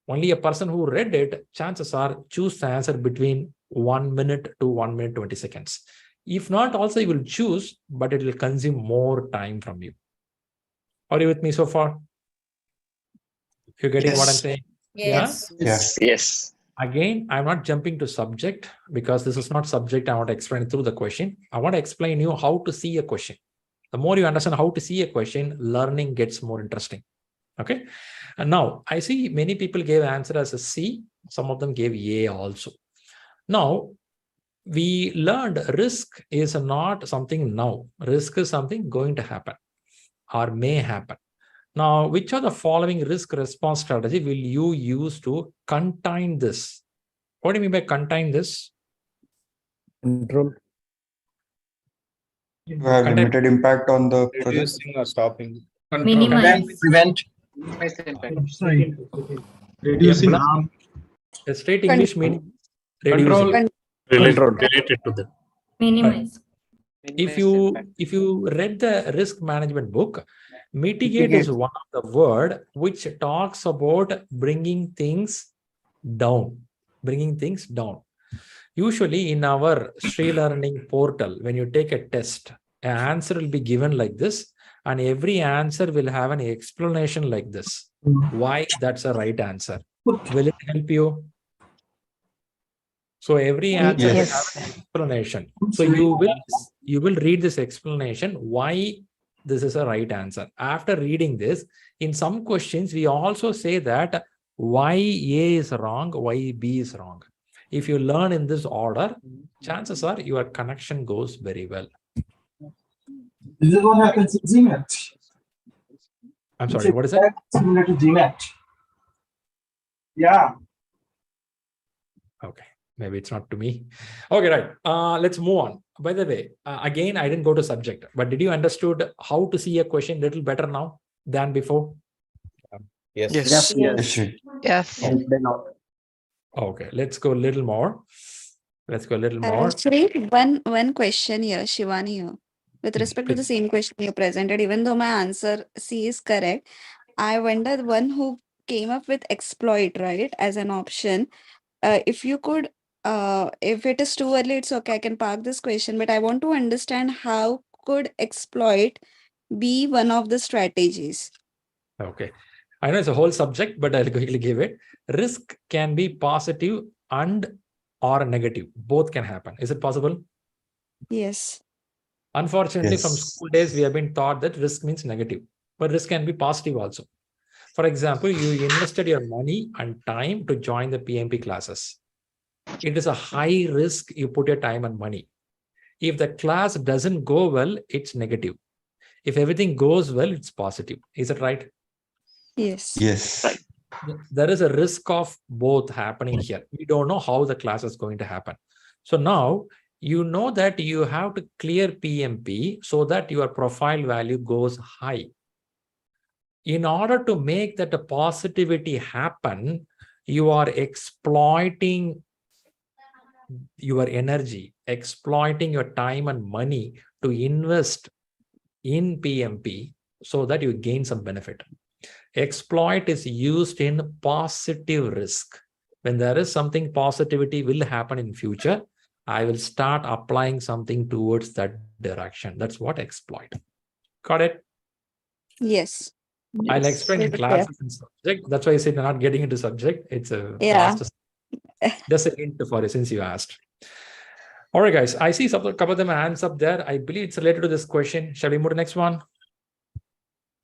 Only a person who read it, chances are choose the answer between 1 minute to 1 minute 20 seconds. If not, also you will choose, but it will consume more time from you. Are you with me so far? You're getting what I'm saying? Yes. Yeah? Yes. Again, I'm not jumping to subject because this is not subject. I want to explain through the question. I want to explain you how to see a question. The more you understand how to see a question, learning gets more interesting. Okay. And now I see many people gave answer as a C. Some of them gave A also. Now we learned risk is not something now. Risk is something going to happen or may happen. Now, which of the following risk response strategy will you use to contain this? What do you mean by contain this? Control. To have limited impact on the project. Reducing or stopping. Minimize. Prevent. Reducing harm. A straight English meaning Control. reducing. Related to that. Minimize. If you read the risk management book, mitigate is one of the word which talks about bringing things down. Bringing things down. Usually in our ShriLearning portal, when you take a test, an answer will be given like this. And every answer will have an explanation like this. Why that's a right answer. Will it help you? So every answer will have an explanation. So you will read this explanation why this is a right answer. After reading this, in some questions, we also say that why A is wrong, why B is wrong. If you learn in this order, chances are your connection goes very well. This is what happens in GMAT. I'm sorry, what is it? Similar to GMAT. Yeah. Okay, maybe it's not to me. Okay, right. Let's move on. By the way, again, I didn't go to subject, but did you understood how to see a question a little better now than before? Yes. Yes. Yes. Yes. Okay, let's go a little more. Let's go a little more. Shri, one question here, Shivani here. With respect to the same question you presented, even though my answer C is correct, I wonder the one who came up with exploit, right, as an option. If you could, if it is too early, it's okay. I can park this question, but I want to understand how could exploit be one of the strategies? Okay. I know it's a whole subject, but I'll quickly give it. Risk can be positive and or negative. Both can happen. Is it possible? Yes. Unfortunately, from school days, we have been taught that risk means negative, but risk can be positive also. For example, you invested your money and time to join the PMP classes. It is a high risk you put your time and money. If the class doesn't go well, it's negative. If everything goes well, it's positive. Is it right? Yes. Yes. Right. There is a risk of both happening here. We don't know how the class is going to happen. So now you know that you have to clear PMP so that your profile value goes high. In order to make that a positivity happen, you are exploiting your energy, exploiting your time and money to invest in PMP so that you gain some benefit. Exploit is used in positive risk. When there is something positivity will happen in future, I will start applying something towards that direction. That's what exploit. Got it? Yes. I'll explain in classes and subject. That's why I said not getting into subject. It's a just a hint for you since you asked. All right, guys. I see a couple of them hands up there. I believe it's related to this question. Shall we move to the next one?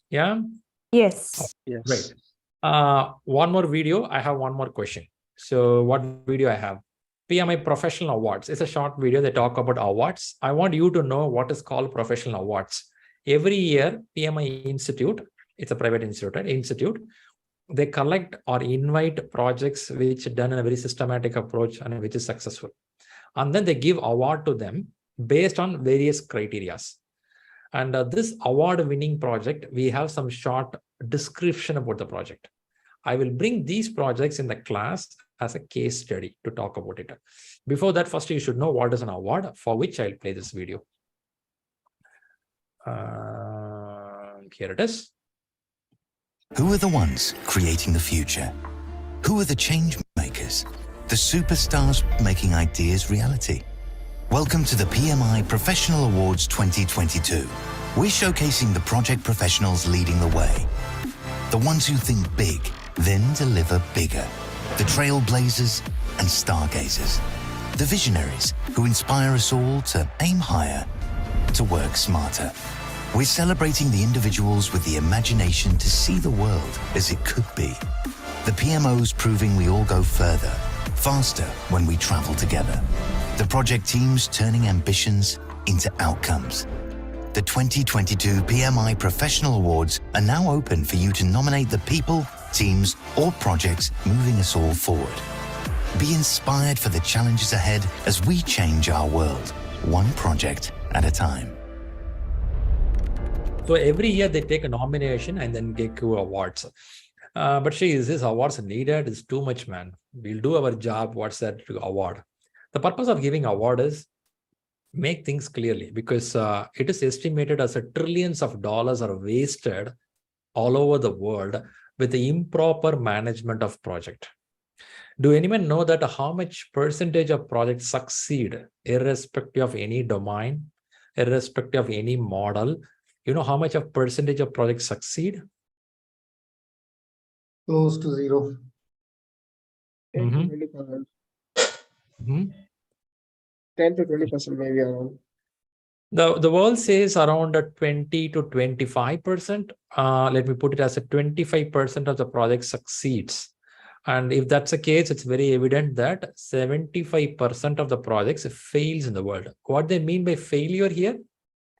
Yeah. Yes. Yes. Great. One more video. I have one more question. So what video I have? PMI Professional Awards. It's a short video. They talk about awards. I want you to know what is called professional awards. Every year, PMI Institute, it's a private institute, right? Institute, they collect or invite projects which are done in a very systematic approach and which is successful. And then they give award to them based on various criteria. And this award-winning project, we have some short description about the project. I will bring these projects in the class as a case study to talk about it. Before that, first you should know what is an award, for which I'll play this video. Here it is. Who are the ones creating the future? Who are the change makers? The superstars making ideas reality? Welcome to the PMI Professional Awards 2022. We're showcasing the project professionals leading the way. The ones who think big, then deliver bigger. The trailblazers and stargazers. The visionaries who inspire us all to aim higher, to work smarter. We're celebrating the individuals with the imagination to see the world as it could be. The PMOs proving we all go further, faster when we travel together. The project teams turning ambitions into outcomes. The 2022 PMI Professional Awards are now open for you to nominate the people, teams, or projects moving us all forward. Be inspired for the challenges ahead as we change our world, one project at a time. So every year they take a nomination and then give awards. But Shri, is this awards needed? It's too much, man. We'll do our job. What's that award? The purpose of giving award is make things clearly, because it is estimated as trillions of dollars are wasted all over the world with the improper management of project. Do anyone know that how much percentage of projects succeed irrespective of any domain, irrespective of any model? You know how much of percentage of projects succeed? Close to 0. 10 to 20%. 10 to 20% maybe around. The world says around 20 to 25%. Let me put it as a 25% of the project succeeds. And if that's the case, it's very evident that 75% of the projects fails in the world. What they mean by failure here?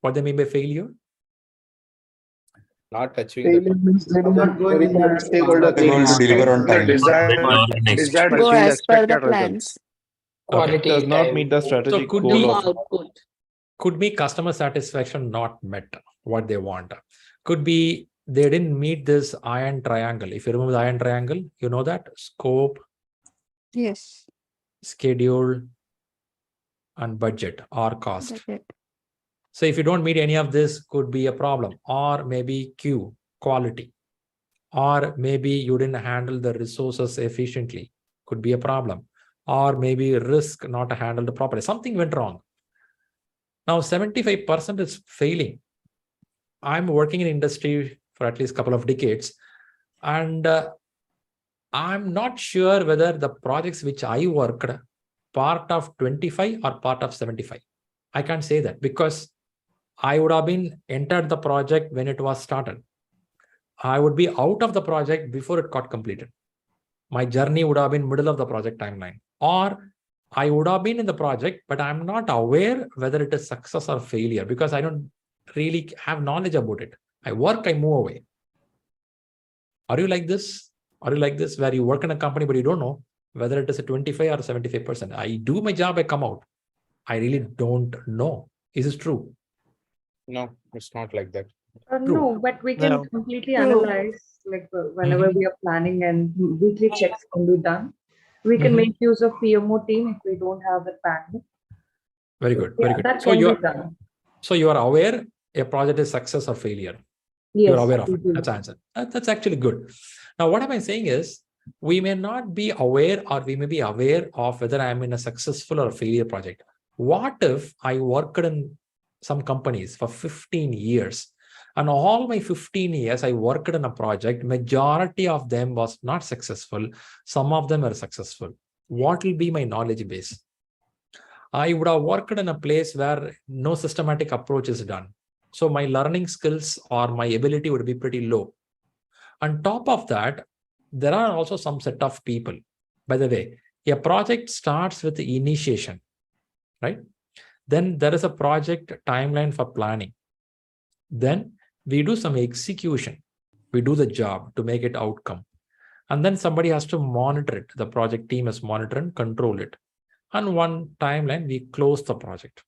What they mean by failure? Not achieving the means they do not go in the stakeholder to deliver on time. Go as per the plans. Quality does not meet the strategic goal of output. Could be customer satisfaction not met what they want. Could be they didn't meet this iron triangle. If you remember the iron triangle, you know that scope, yes, schedule, and budget or cost. Budget. So if you don't meet any of this, could be a problem. Or maybe Q, quality. Or maybe you didn't handle the resources efficiently. Could be a problem. Or maybe risk not handled properly. Something went wrong. Now 75% is failing. I'm working in industry for at least a couple of decades. And I'm not sure whether the projects which I worked part of 25 or part of 75. I can't say that because I would have been entered the project when it was started. I would be out of the project before it got completed. My journey would have been middle of the project timeline. Or I would have been in the project, but I'm not aware whether it is success or failure because I don't really have knowledge about it. I work, I move away. Are you like this? Are you like this where you work in a company, but you don't know whether it is a 25 or 75%? I do my job, I come out. I really don't know. Is this true? No, it's not like that. No, but we can completely analyze like whenever we are planning and weekly checks can be done. We can make use of PMO team if we don't have the bandwidth. Very good. Very good. That can be done. So you are aware a project is success or failure. Yes, you're aware of it. That's the answer. That's actually good. Now, what am I saying is we may not be aware or we may be aware of whether I'm in a successful or a failure project. What if I worked in some companies for 15 years and all my 15 years I worked in a project, majority of them was not successful. Some of them are successful. What will be my knowledge base? I would have worked in a place where no systematic approach is done. So my learning skills or my ability would be pretty low. On top of that, there are also some set of people. By the way, a project starts with the initiation, right? Then there is a project timeline for planning. Then we do some execution. We do the job to make it outcome. And then somebody has to monitor it. The project team has monitor and control it. And one timeline, we close the project.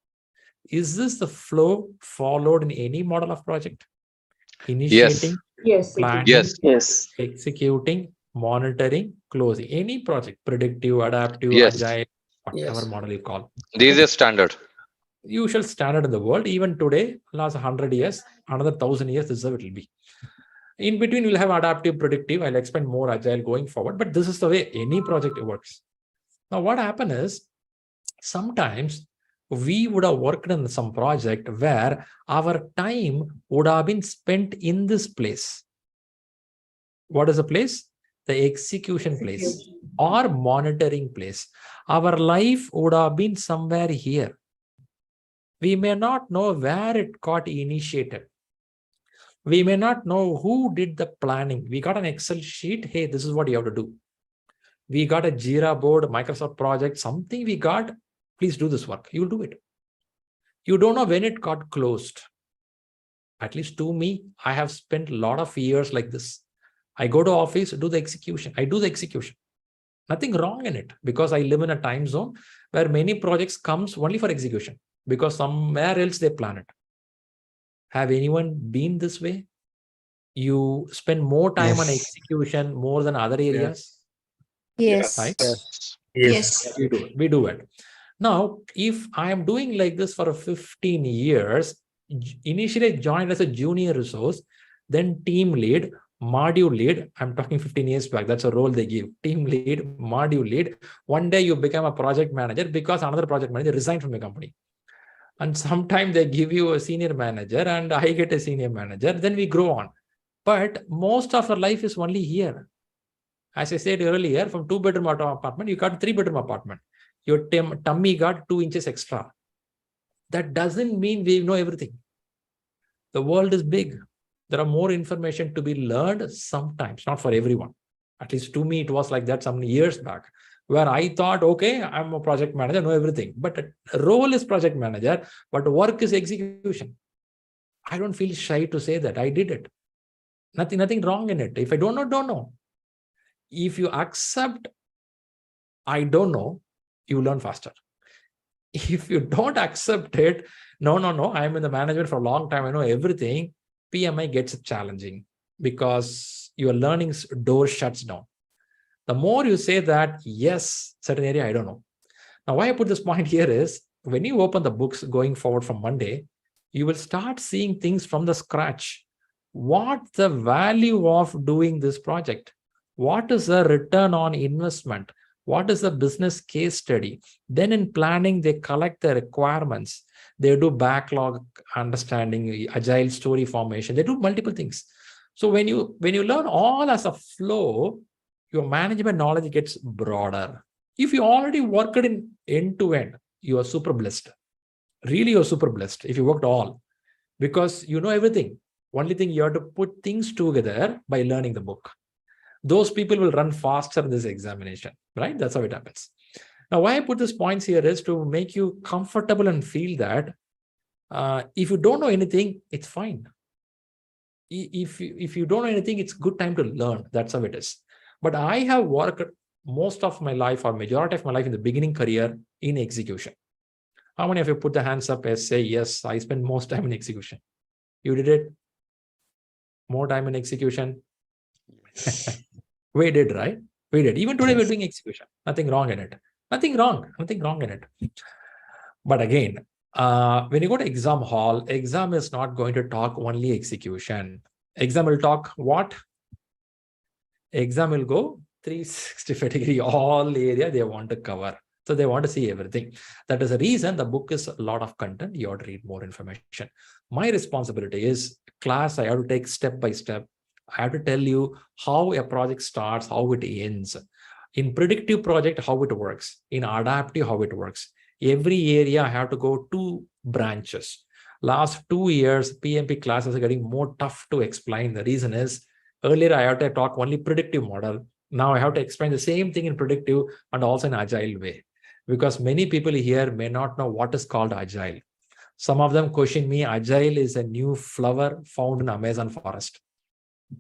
Is this the flow followed in any model of project? Initiating, planning, executing, monitoring, closing. Any project, predictive, adaptive, agile, whatever model you call. These are standard. Usual standard in the world. Even today, last 100 years, another 1,000 years, this is how it will be. In between, we'll have adaptive, predictive. I'll explain more agile going forward, but this is the way any project works. Now, what happens is sometimes we would have worked in some project where our time would have been spent in this place. What is the place? The execution place or monitoring place. Our life would have been somewhere here. We may not know where it got initiated. We may not know who did the planning. We got an Excel sheet. Hey, this is what you have to do. We got a Jira board, Microsoft project, something we got. Please do this work. You'll do it. You don't know when it got closed. At least to me, I have spent a lot of years like this. I go to office, do the execution. I do the execution. Nothing wrong in it because I live in a time zone where many projects comes only for execution because somewhere else they plan it. Have anyone been this way? You spend more time on execution more than other areas? Yes. Right? Yes. We do it. Now, if I am doing like this for 15 years, initially I joined as a junior resource, then team lead, module lead. I'm talking 15 years back. That's a role they give. Team lead, module lead. One day you become a project manager because another project manager resigned from the company. And sometimes they give you a senior manager and I get a senior manager, then we grow on. But most of our life is only here. As I said earlier, from 2-bedroom apartment, you got 3-bedroom apartment. Your tummy got 2 inches extra. That doesn't mean we know everything. The world is big. There are more information to be learned sometimes, not for everyone. At least to me, it was like that some years back, where I thought, okay, I'm a project manager, know everything. But role is project manager, but work is execution. I don't feel shy to say that. I did it. Nothing wrong in it. If I don't know, don't know. If you accept I don't know, you learn faster. If you don't accept it, no, I'm in the management for a long time, I know everything, PMI gets challenging because your learning's door shuts down. The more you say that, yes, certain area, I don't know. Now, why I put this point here is, when you open the books going forward from Monday, you will start seeing things from the scratch. What's the value of doing this project? What is the return on investment? What is the business case study? Then in planning, they collect the requirements. They do backlog understanding, agile story formation. They do multiple things. So when you learn all as a flow, your management knowledge gets broader. If you already worked in end-to-end, you are super blessed. Really, you're super blessed if you worked all, because you know everything. Only thing, you have to put things together by learning the book. Those people will run faster in this examination, right? That's how it happens. Now, why I put these points here is to make you comfortable and feel that if you don't know anything, it's fine. If you don't know anything, it's good time to learn. That's how it is. But I have worked most of my life, or majority of my life in the beginning career, in execution. How many of you put the hands up and say, yes, I spend most time in execution? You did it? More time in execution? We did, right? We did. Even today, we're doing execution. Nothing wrong in it. Nothing wrong in it. But again, when you go to exam hall, exam is not going to talk only execution. Exam will talk what? Exam will go 365 degree, all area they want to cover. So they want to see everything. That is the reason the book is a lot of content. You have to read more information. My responsibility is class. I have to take step by step. I have to tell you how a project starts, how it ends. In predictive project, how it works. In adaptive, how it works. Every area I have to go 2 branches. Last 2 years, PMP classes are getting more tough to explain. The reason is, earlier I had to talk only predictive model. Now I have to explain the same thing in predictive and also in agile way. Because many people here may not know what is called agile. Some of them question me, agile is a new flower found in Amazon forest.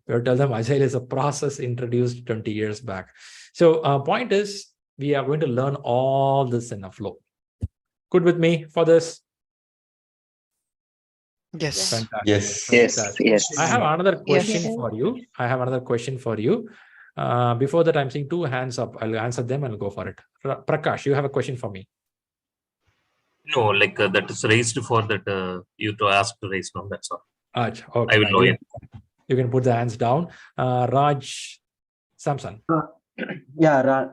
I tell them agile is a process introduced 20 years back. So point is, we are going to learn all this in a flow. Good with me for this? Yes. Fantastic. Yes. Yes. I have another question for you. Before that, I'm seeing 2 hands up. I'll answer them and I'll go for it. Prakash, you have a question for me. No, like that is raised for that you to ask to raise now. That's all. Okay, I will know it. You can put the hands down. Raj Samson. Yeah,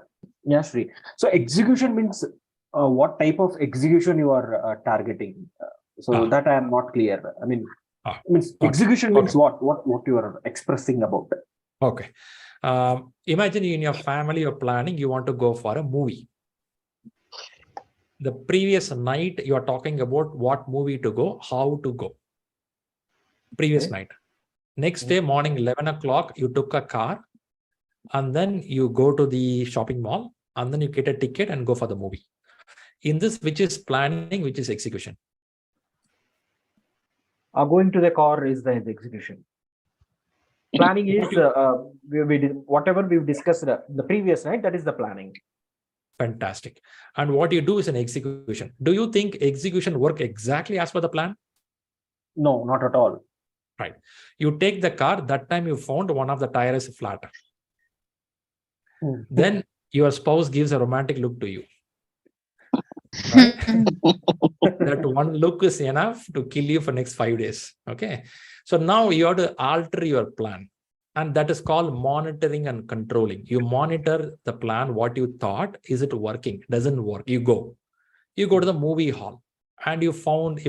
Shri. So execution means what type of execution you are targeting? That I am not clear. I mean, execution means what you are expressing about. Okay. Imagine in your family or planning, you want to go for a movie. The previous night, you are talking about what movie to go, how to go. Previous night. Next day morning, 11 o'clock, you took a car and then you go to the shopping mall and then you get a ticket and go for the movie. In this, which is planning, which is execution? Going to the car is the execution. Planning is whatever we've discussed the previous night, that is the planning. Fantastic. And what you do is an execution. Do you think execution work exactly as per the plan? No, not at all. Right. You take the car, that time you found one of the tires is flat. Then your spouse gives a romantic look to you. Right? That one look is enough to kill you for next 5 days. Okay. So now you have to alter your plan. And that is called monitoring and controlling. You monitor the plan, what you thought, is it working? Doesn't work. You go to the movie hall. and you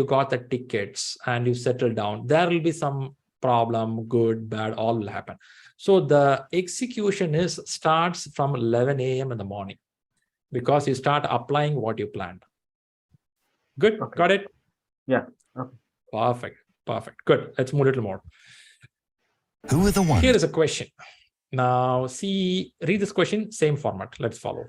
got the tickets and you settle down, there will be some problem, good, bad, all will happen. So the execution starts from 11 a.m. in the morning, because you start applying what you planned. Good, okay. Got it? Yeah. Okay. Perfect. Good. Let's move a little more. Who are the ones? Here is a question. Now, read this question, same format. Let's follow.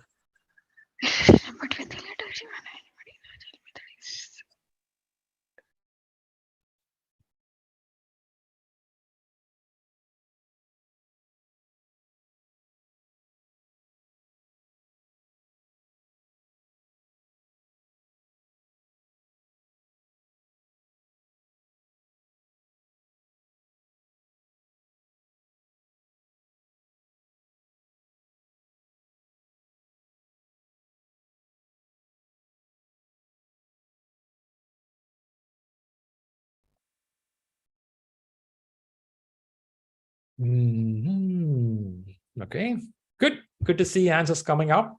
Okay, good to see answers coming up.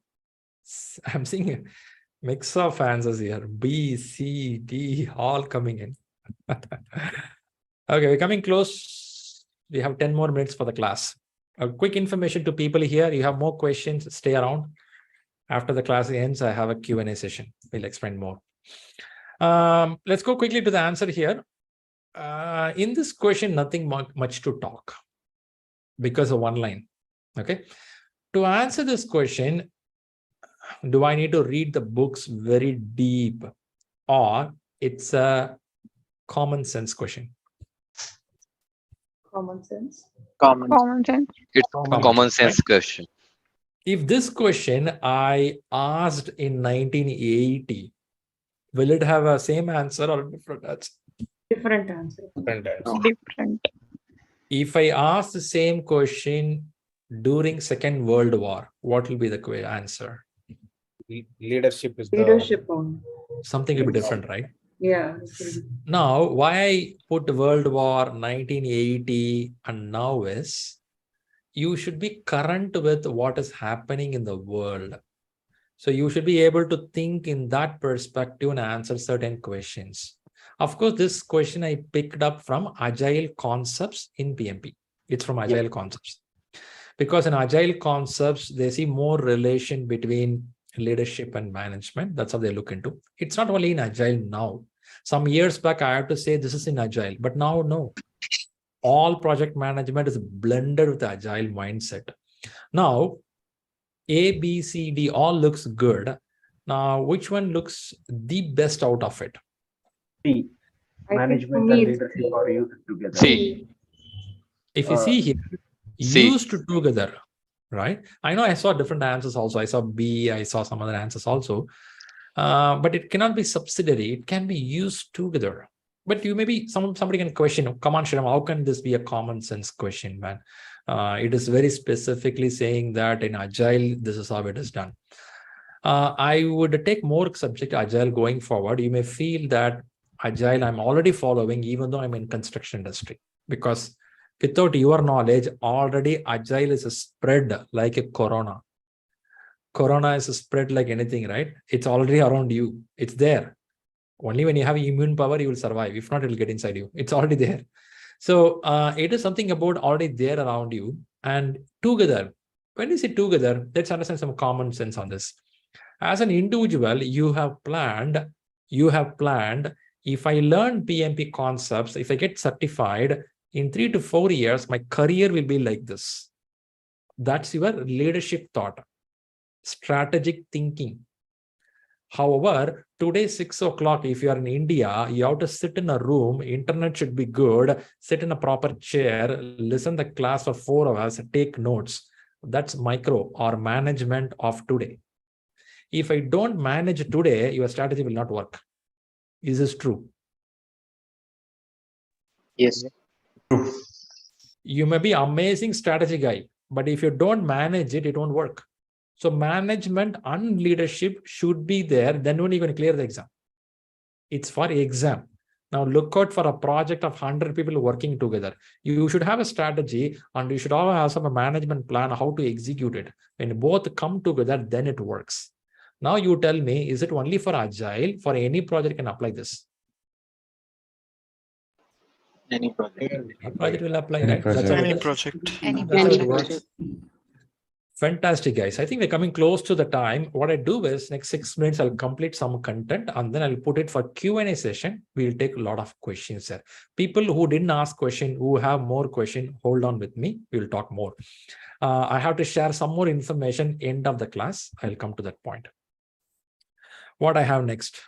I'm seeing a mix of answers here, B, C, D, all coming in. Okay, we're coming close. We have 10 more minutes for the class. A quick information to people here: you have more questions, stay around. After the class ends, I have a Q&A session. We'll explain more. Let's go quickly to the answer here. In this question, nothing much to talk, because of one line. Okay, to answer this question, do I need to read the books very deep, or it's a common sense question? Common sense. Common sense. It's a common sense question. If this question I asked in 1980, will it have a same answer or a different answer? Different answer. Different. If I ask the same question during Second World War, what will be the answer? Leadership is something will be different, right? Yeah. Now, why I put World War 1980 and now is, you should be current with what is happening in the world. So you should be able to think in that perspective and answer certain questions. Of course, this question I picked up from Agile concepts in PMP. It's from Agile concepts. Because in Agile concepts, they see more relation between leadership and management. That's how they look into. It's not only in Agile now. Some years back, I have to say this is in Agile, but now, no. All project management is blended with the Agile mindset. Now, A, B, C, D all looks good. Now, which one looks the best out of it? C. Management and leadership are used together. C. If you see here, used together, right? I know I saw different answers also. I saw B, I saw some other answers also. But it cannot be subsidiary. It can be used together. But you maybe somebody can question, come on, Shriram, how can this be a common sense question, man? It is very specifically saying that in Agile, this is how it is done. I would take more subject Agile going forward. You may feel that Agile I'm already following, even though I'm in construction industry, because without your knowledge, already Agile is spread like a corona. Corona is spread like anything, right? It's already around you. It's there. Only when you have immune power, you will survive. If not, it will get inside you. It's already there. So it is something about already there around you. And together, when you say together, let's understand some common sense on this. As an individual, you have planned, if I learn PMP concepts, if I get certified, in 3 to 4 years, my career will be like this. That's your leadership thought, strategic thinking. However, today, 6 o'clock, if you are in India, you have to sit in a room, internet should be good, sit in a proper chair, listen to the class for 4 hours, take notes. That's micro or management of today. If I don't manage today, your strategy will not work. Is this true? Yes. True. You may be amazing strategy guy, but if you don't manage it, it won't work. So management and leadership should be there. Then only you're going to clear the exam. It's for exam. Now look out for a project of 100 people working together. You should have a strategy and you should also have some management plan how to execute it. When both come together, then it works. Now you tell me, is it only for Agile? For any project can apply this? Any project. Any project will apply, Any right? project. That's how Any it is. project. That's how it works. Fantastic, guys. I think we're coming close to the time. What I do is next 6 minutes, I'll complete some content and then I'll put it for Q&A session. We'll take a lot of questions there. People who didn't ask question, who have more question, hold on with me. We'll talk more. I have to share some more information end of the class. I'll come to that point. What I have next?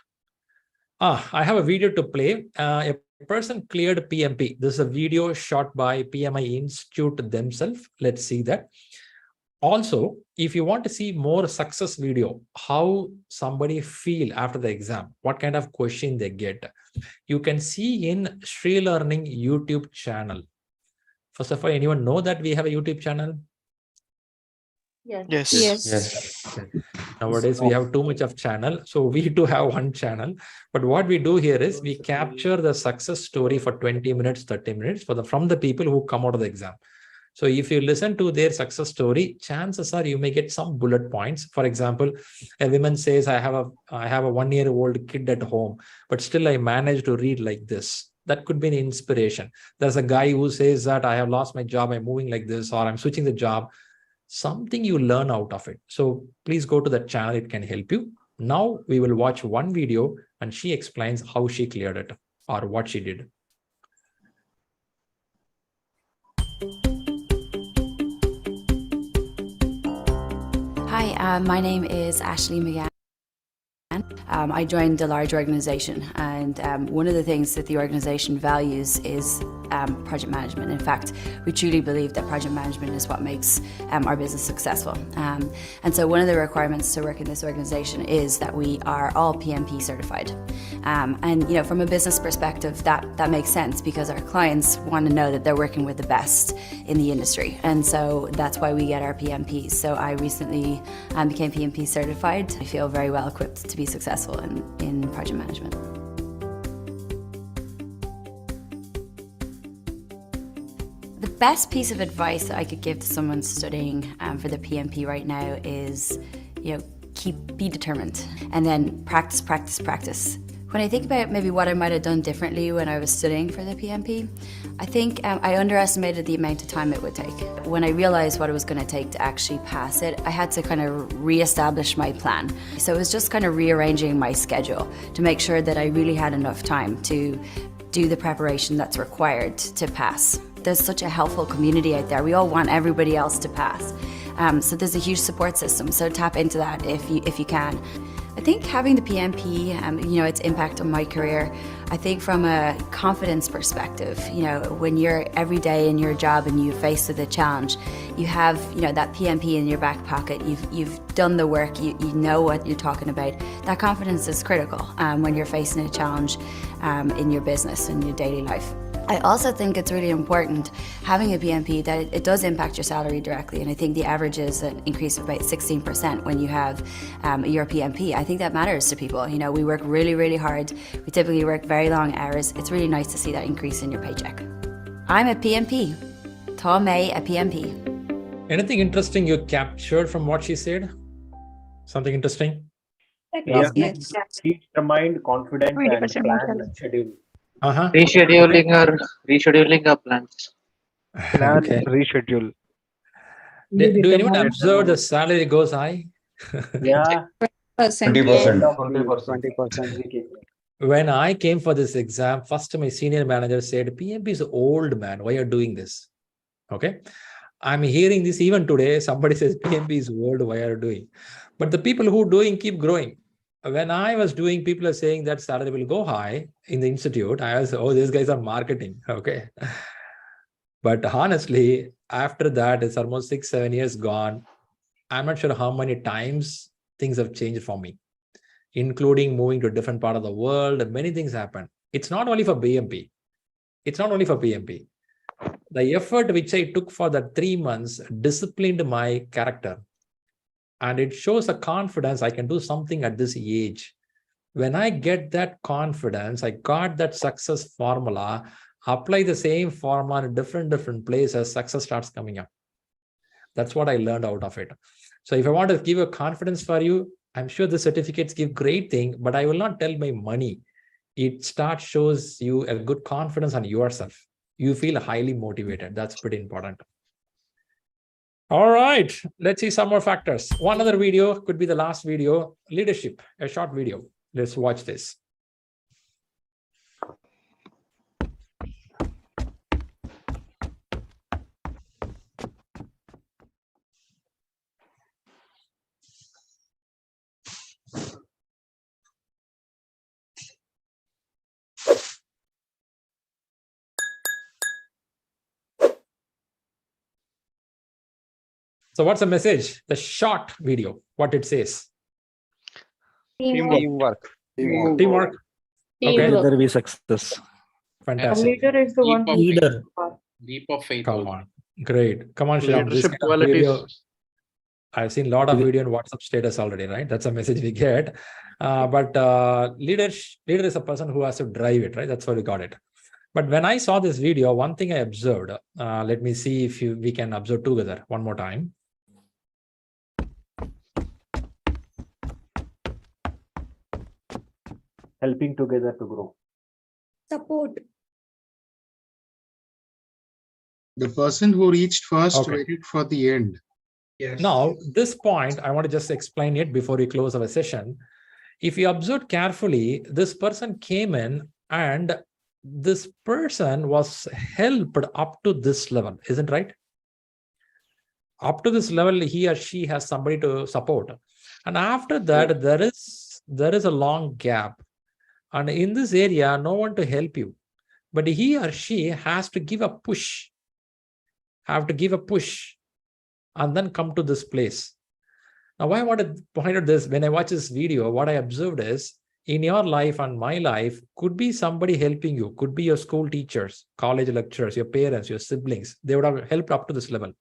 I have a video to play. A person cleared PMP. This is a video shot by PMI Institute themselves. Let's see that. Also, if you want to see more success video, how somebody feel after the exam, what kind of question they get, you can see in ShriLearning YouTube channel. First of all, anyone know that we have a YouTube channel? Yes. Yes. Nowadays, we have too much of channel. So we do have one channel. But what we do here is we capture the success story for 20 minutes, 30 minutes from the people who come out of the exam. So if you listen to their success story, chances are you may get some bullet points. For example, a woman says, I have a 1-year-old kid at home, but still I managed to read like this. That could be an inspiration. There's a guy who says that I have lost my job, I'm moving like this, or I'm switching the job. Something you learn out of it. So please go to that channel. It can help you. Now we will watch one video and she explains how she cleared it or what she did. Hi, my name is Ashley McGann. I joined a large organization, and one of the things that the organization values is project management. In fact, we truly believe that project management is what makes our business successful. And so one of the requirements to work in this organization is that we are all PMP certified. And you know, from a business perspective, that makes sense because our clients want to know that they're working with the best in the industry. And so that's why we get our PMPs. So I recently became PMP certified. I feel very well equipped to be successful in project management. The best piece of advice that I could give to someone studying for the PMP right now is, you know, be determined and then practice, practice, practice. When I think about maybe what I might have done differently when I was studying for the PMP, I think I underestimated the amount of time it would take. When I realized what it was going to take to actually pass it, I had to kind of re-establish my plan. So it was just kind of rearranging my schedule to make sure that I really had enough time to do the preparation that's required to pass. There's such a helpful community out there. We all want everybody else to pass. So there's a huge support system, so tap into that if you can. I think having the PMP, you know, its impact on my career, I think from a confidence perspective, you know, when you're every day in your job and you're faced with a challenge, you have, you know, that PMP in your back pocket, you've done the work, you know what you're talking about. That confidence is critical when you're facing a challenge in your business, in your daily life. I also think it's really important having a PMP that it does impact your salary directly, and I think the average is an increase of about 16% when you have your PMP. I think that matters to people. You know, we work really, really hard. We typically work very long hours. It's really nice to see that increase in your paycheck. I'm a PMP. Tom May, a PMP. Anything interesting you captured from what she said? Something interesting? Yes. Keep the mind confident and plan and schedule. Rescheduling our plans. Okay. Reschedule. Do anyone observe the salary goes high? Yeah. 20%. When I came for this exam, first my senior manager said, PMP is old, man. Why are you doing this? Okay. I'm hearing this even today. Somebody says PMP is old. Why are you doing? But the people who are doing keep growing. When I was doing, people are saying that salary will go high in the institute. I was, oh, these guys are marketing. Okay. But honestly, after that, it's almost 6-7 years gone. I'm not sure how many times things have changed for me, including moving to a different part of the world. Many things happen. It's not only for PMP. It's not only for PMP. The effort which I took for that 3 months disciplined my character. And it shows a confidence I can do something at this age. When I get that confidence, I got that success formula, apply the same formula in different places, success starts coming up. That's what I learned out of it. So if I want to give a confidence for you, I'm sure the certificates give great thing, but I will not tell my money. It shows you a good confidence on yourself. You feel highly motivated. That's pretty important. All right, let's see some more factors. One other video could be the last video, leadership, a short video. Let's watch this. So what's the message? The short video, what it says. Teamwork. Teamwork. Okay. Together we success. Fantastic. A leader is the one who leader. leads. Leap of faith. Come on. Great. Come on, Shri. This Leadership kind of qualities. video, I've seen a lot of video in WhatsApp status already, right? That's a message we get. But leader is a person who has to drive it, right? That's why we got it. But when I saw this video, one thing I observed, let me see if we can observe together one more time. Helping together to grow. Support. The person who reached first Okay. waited for the end. Yes. Now, this point, I want to just explain it before we close our session. If you observe carefully, this person came in and this person was helped up to this level, isn't right? Up to this level, he or she has somebody to support. And after that, there is a long gap. And in this area, no one to help you. But he or she has to give a push. Have to give a push and then come to this place. Now, why I want to point out this, when I watch this video, what I observed is, in your life and my life, could be somebody helping you, could be your school teachers, college lecturers, your parents, your siblings. They would have helped up to this level.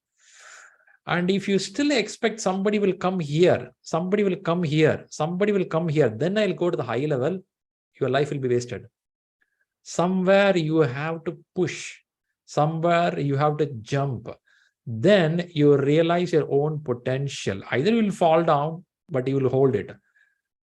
And if you still expect somebody will come here, somebody will come here, somebody will come here, then I'll go to the high level, your life will be wasted. Somewhere you have to push, somewhere you have to jump. Then you realize your own potential. Either you will fall down, but you will hold it.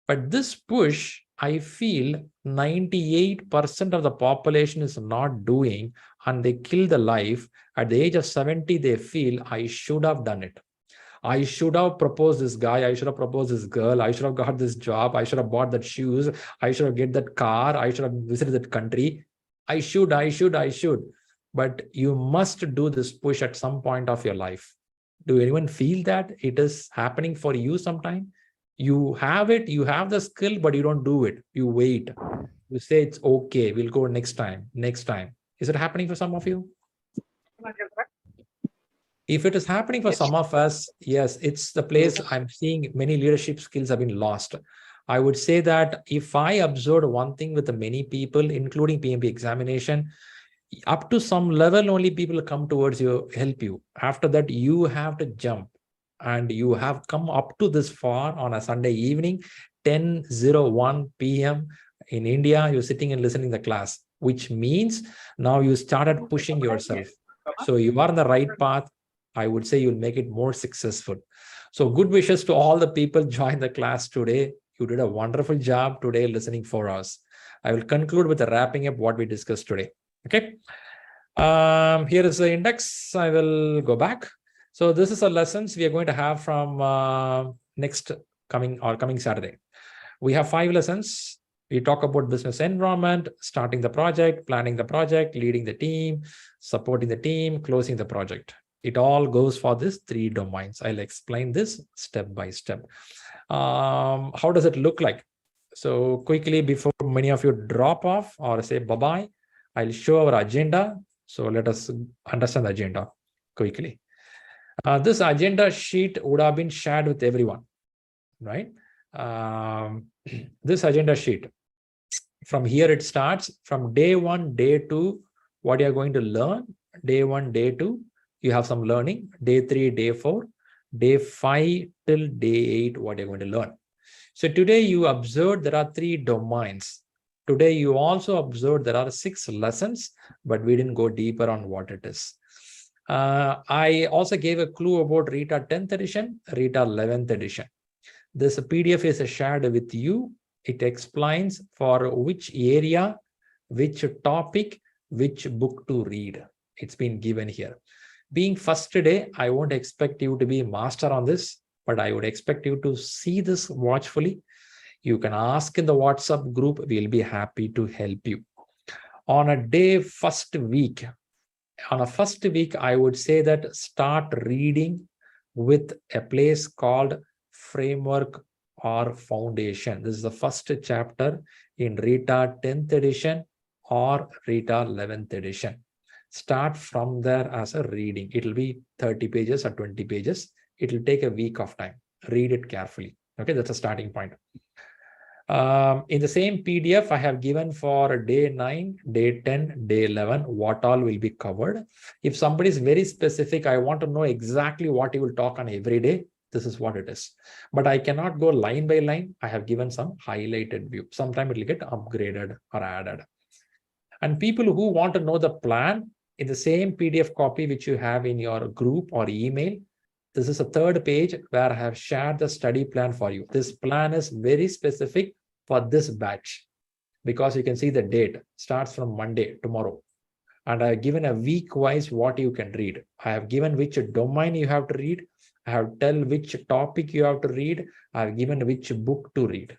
But this push, I feel 98% of the population is not doing, and they kill the life. At the age of 70, they feel, I should have done it. I should have proposed this guy. I should have proposed this girl. I should have got this job. I should have bought that shoes. I should have get that car. I should have visited that country. I should. But you must do this push at some point of your life. Do anyone feel that it is happening for you sometime? You have it, you have the skill, but you don't do it. You wait. You say it's okay, we'll go next time. Is it happening for some of you? If it is happening for some of us, yes, it's the place I'm seeing many leadership skills have been lost. I would say that if I observed one thing with the many people, including PMP examination, up to some level only people come towards you, help you. After that, you have to jump. And you have come up to this far on a Sunday evening, 10:01 p.m. in India, you're sitting and listening to the class, which means now you started pushing yourself. So you are on the right path. I would say you'll make it more successful. So good wishes to all the people join the class today. You did a wonderful job today listening for us. I will conclude with the wrapping up what we discussed today. Okay. Here is the index. I will go back. So this is a lessons we are going to have from coming Saturday. We have 5 lessons. We talk about business environment, starting the project, planning the project, leading the team, supporting the team, closing the project. It all goes for these 3 domains. I'll explain this step by step. How does it look like? So quickly, before many of you drop off or say bye-bye, I'll show our agenda. So let us understand the agenda quickly. This agenda sheet would have been shared with everyone, right? This agenda sheet, from here it starts from day 1, day 2, what you are going to learn. Day 1, day 2, you have some learning. Day 3, day 4, day 5 till day 8, what you're going to learn. So today you observed there are 3 domains. Today you also observed there are 6 lessons, but we didn't go deeper on what it is. I also gave a clue about RETA 10th edition, RETA 11th edition. This PDF is shared with you. It explains for which area, which topic, which book to read. It's been given here. Being first day, I won't expect you to be master on this, but I would expect you to see this watchfully. You can ask in the WhatsApp group. We'll be happy to help you. On a first week, I would say that start reading with a place called Framework or Foundation. This is the first chapter in Rita 10th edition or Rita 11th edition. Start from there as a reading. It will be 30 pages or 20 pages. It will take a week of time. Read it carefully. Okay, that's a starting point. In the same PDF, I have given for day 9, day 10, day 11, what all will be covered. If somebody is very specific, I want to know exactly what you will talk on every day. This is what it is. But I cannot go line by line. I have given some highlighted view. Sometimes it will get upgraded or added. And people who want to know the plan, in the same PDF copy which you have in your group or email, this is a third page where I have shared the study plan for you. This plan is very specific for this batch because you can see the date starts from Monday, tomorrow. And I have given a week-wise what you can read. I have given which domain you have to read. I have tell which topic you have to read. I have given which book to read.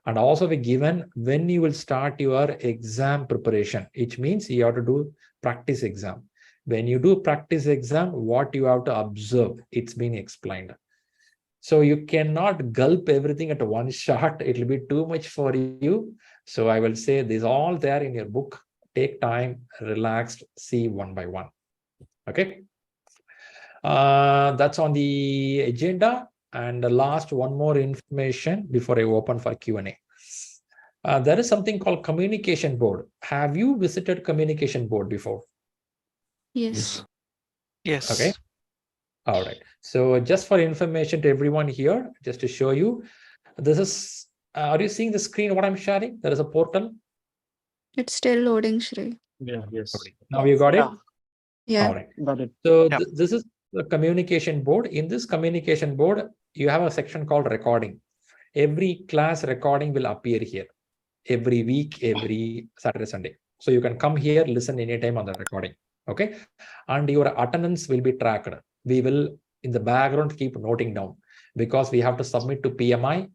And also we given when you will start your exam preparation, which means you have to do practice exam. When you do practice exam, what you have to observe, it's been explained. So you cannot gulp everything at one shot. It will be too much for you. So I will say this all there in your book. Take time, relaxed, see one by one. Okay. That's on the agenda. And the last one more information before I open for Q&A. There is something called communication board. Have you visited communication board before? Yes. Yes. Okay. All right. So just for information to everyone here, just to show you, this is, are you seeing the screen, what I'm sharing? There is a portal. It's still loading, Shri. Yeah, yes. Okay. Now you got it? Yeah. All right. Got it. So this is the communication board. In this communication board, you have a section called recording. Every class recording will appear here. Every week, every Saturday, Sunday. So you can come here, listen anytime on the recording. Okay. And your attendance will be tracked. We will, in the background, keep noting down because we have to submit to PMI.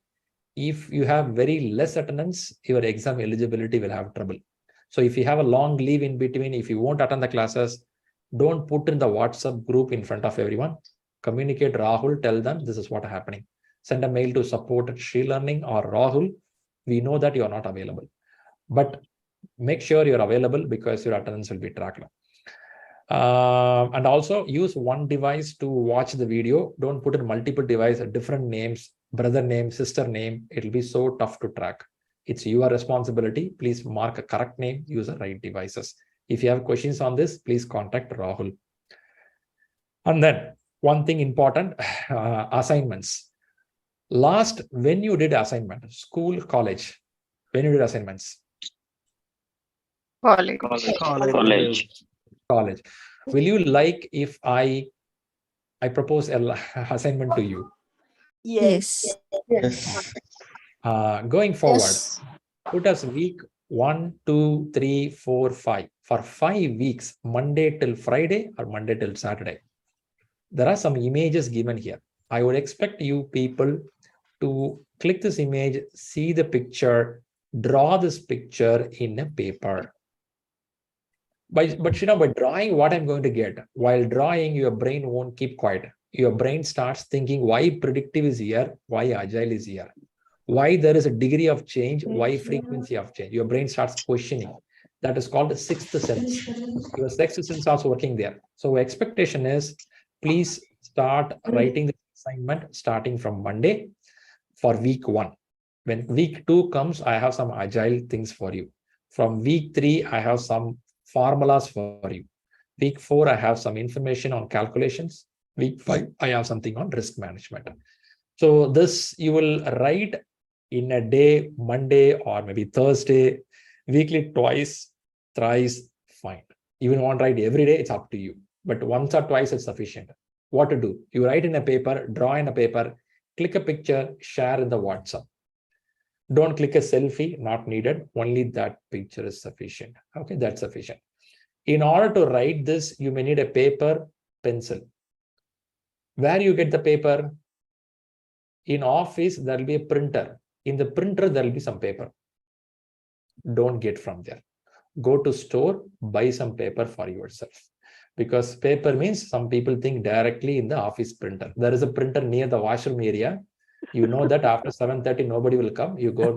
If you have very less attendance, your exam eligibility will have trouble. So if you have a long leave in between, if you won't attend the classes, don't put in the WhatsApp group in front of everyone. Communicate Rahul, tell them this is what is happening. Send a mail to support at ShriLearning or Rahul. We know that you are not available, but make sure you're available because your attendance will be tracked. And also use one device to watch the video. Don't put in multiple devices, different names, brother name, sister name. It'll be so tough to track. It's your responsibility. Please mark a correct name, use the right devices. If you have questions on this, please contact Rahul. And then one thing important, assignments. Last, when you did assignment, school, college, when you did assignments? College. College. Will you like if I propose an assignment to you? Yes. Going forward, put us week 1, 2, 3, 4, 5. For 5 weeks, Monday till Friday or Monday till Saturday. There are some images given here. I would expect you people to click this image, see the picture, draw this picture in a paper. But you know, by drawing, what I'm going to get, while drawing, your brain won't keep quiet. Your brain starts thinking why predictive is here, why agile is here, why there is a degree of change, why frequency of change. Your brain starts questioning. That is called the sixth sense. Your sixth sense also working there. So expectation is, please start writing the assignment starting from Monday for week 1. When week 2 comes, I have some agile things for you. From week 3, I have some formulas for you. Week 4, I have some information on calculations. Week 5, I have something on risk management. So this you will write in a day, Monday or maybe Thursday, weekly, twice, thrice, fine. Even want to write every day, it's up to you. But once or twice is sufficient. What to do? You write in a paper, draw in a paper, click a picture, share in the WhatsApp. Don't click a selfie, not needed. Only that picture is sufficient. Okay, that's sufficient. In order to write this, you may need a paper, pencil. Where you get the paper? In office, there will be a printer. In the printer, there will be some paper. Don't get from there. Go to store, buy some paper for yourself. Because paper means some people think directly in the office printer. There is a printer near the washroom area. You know that after 7:30, nobody will come. You go.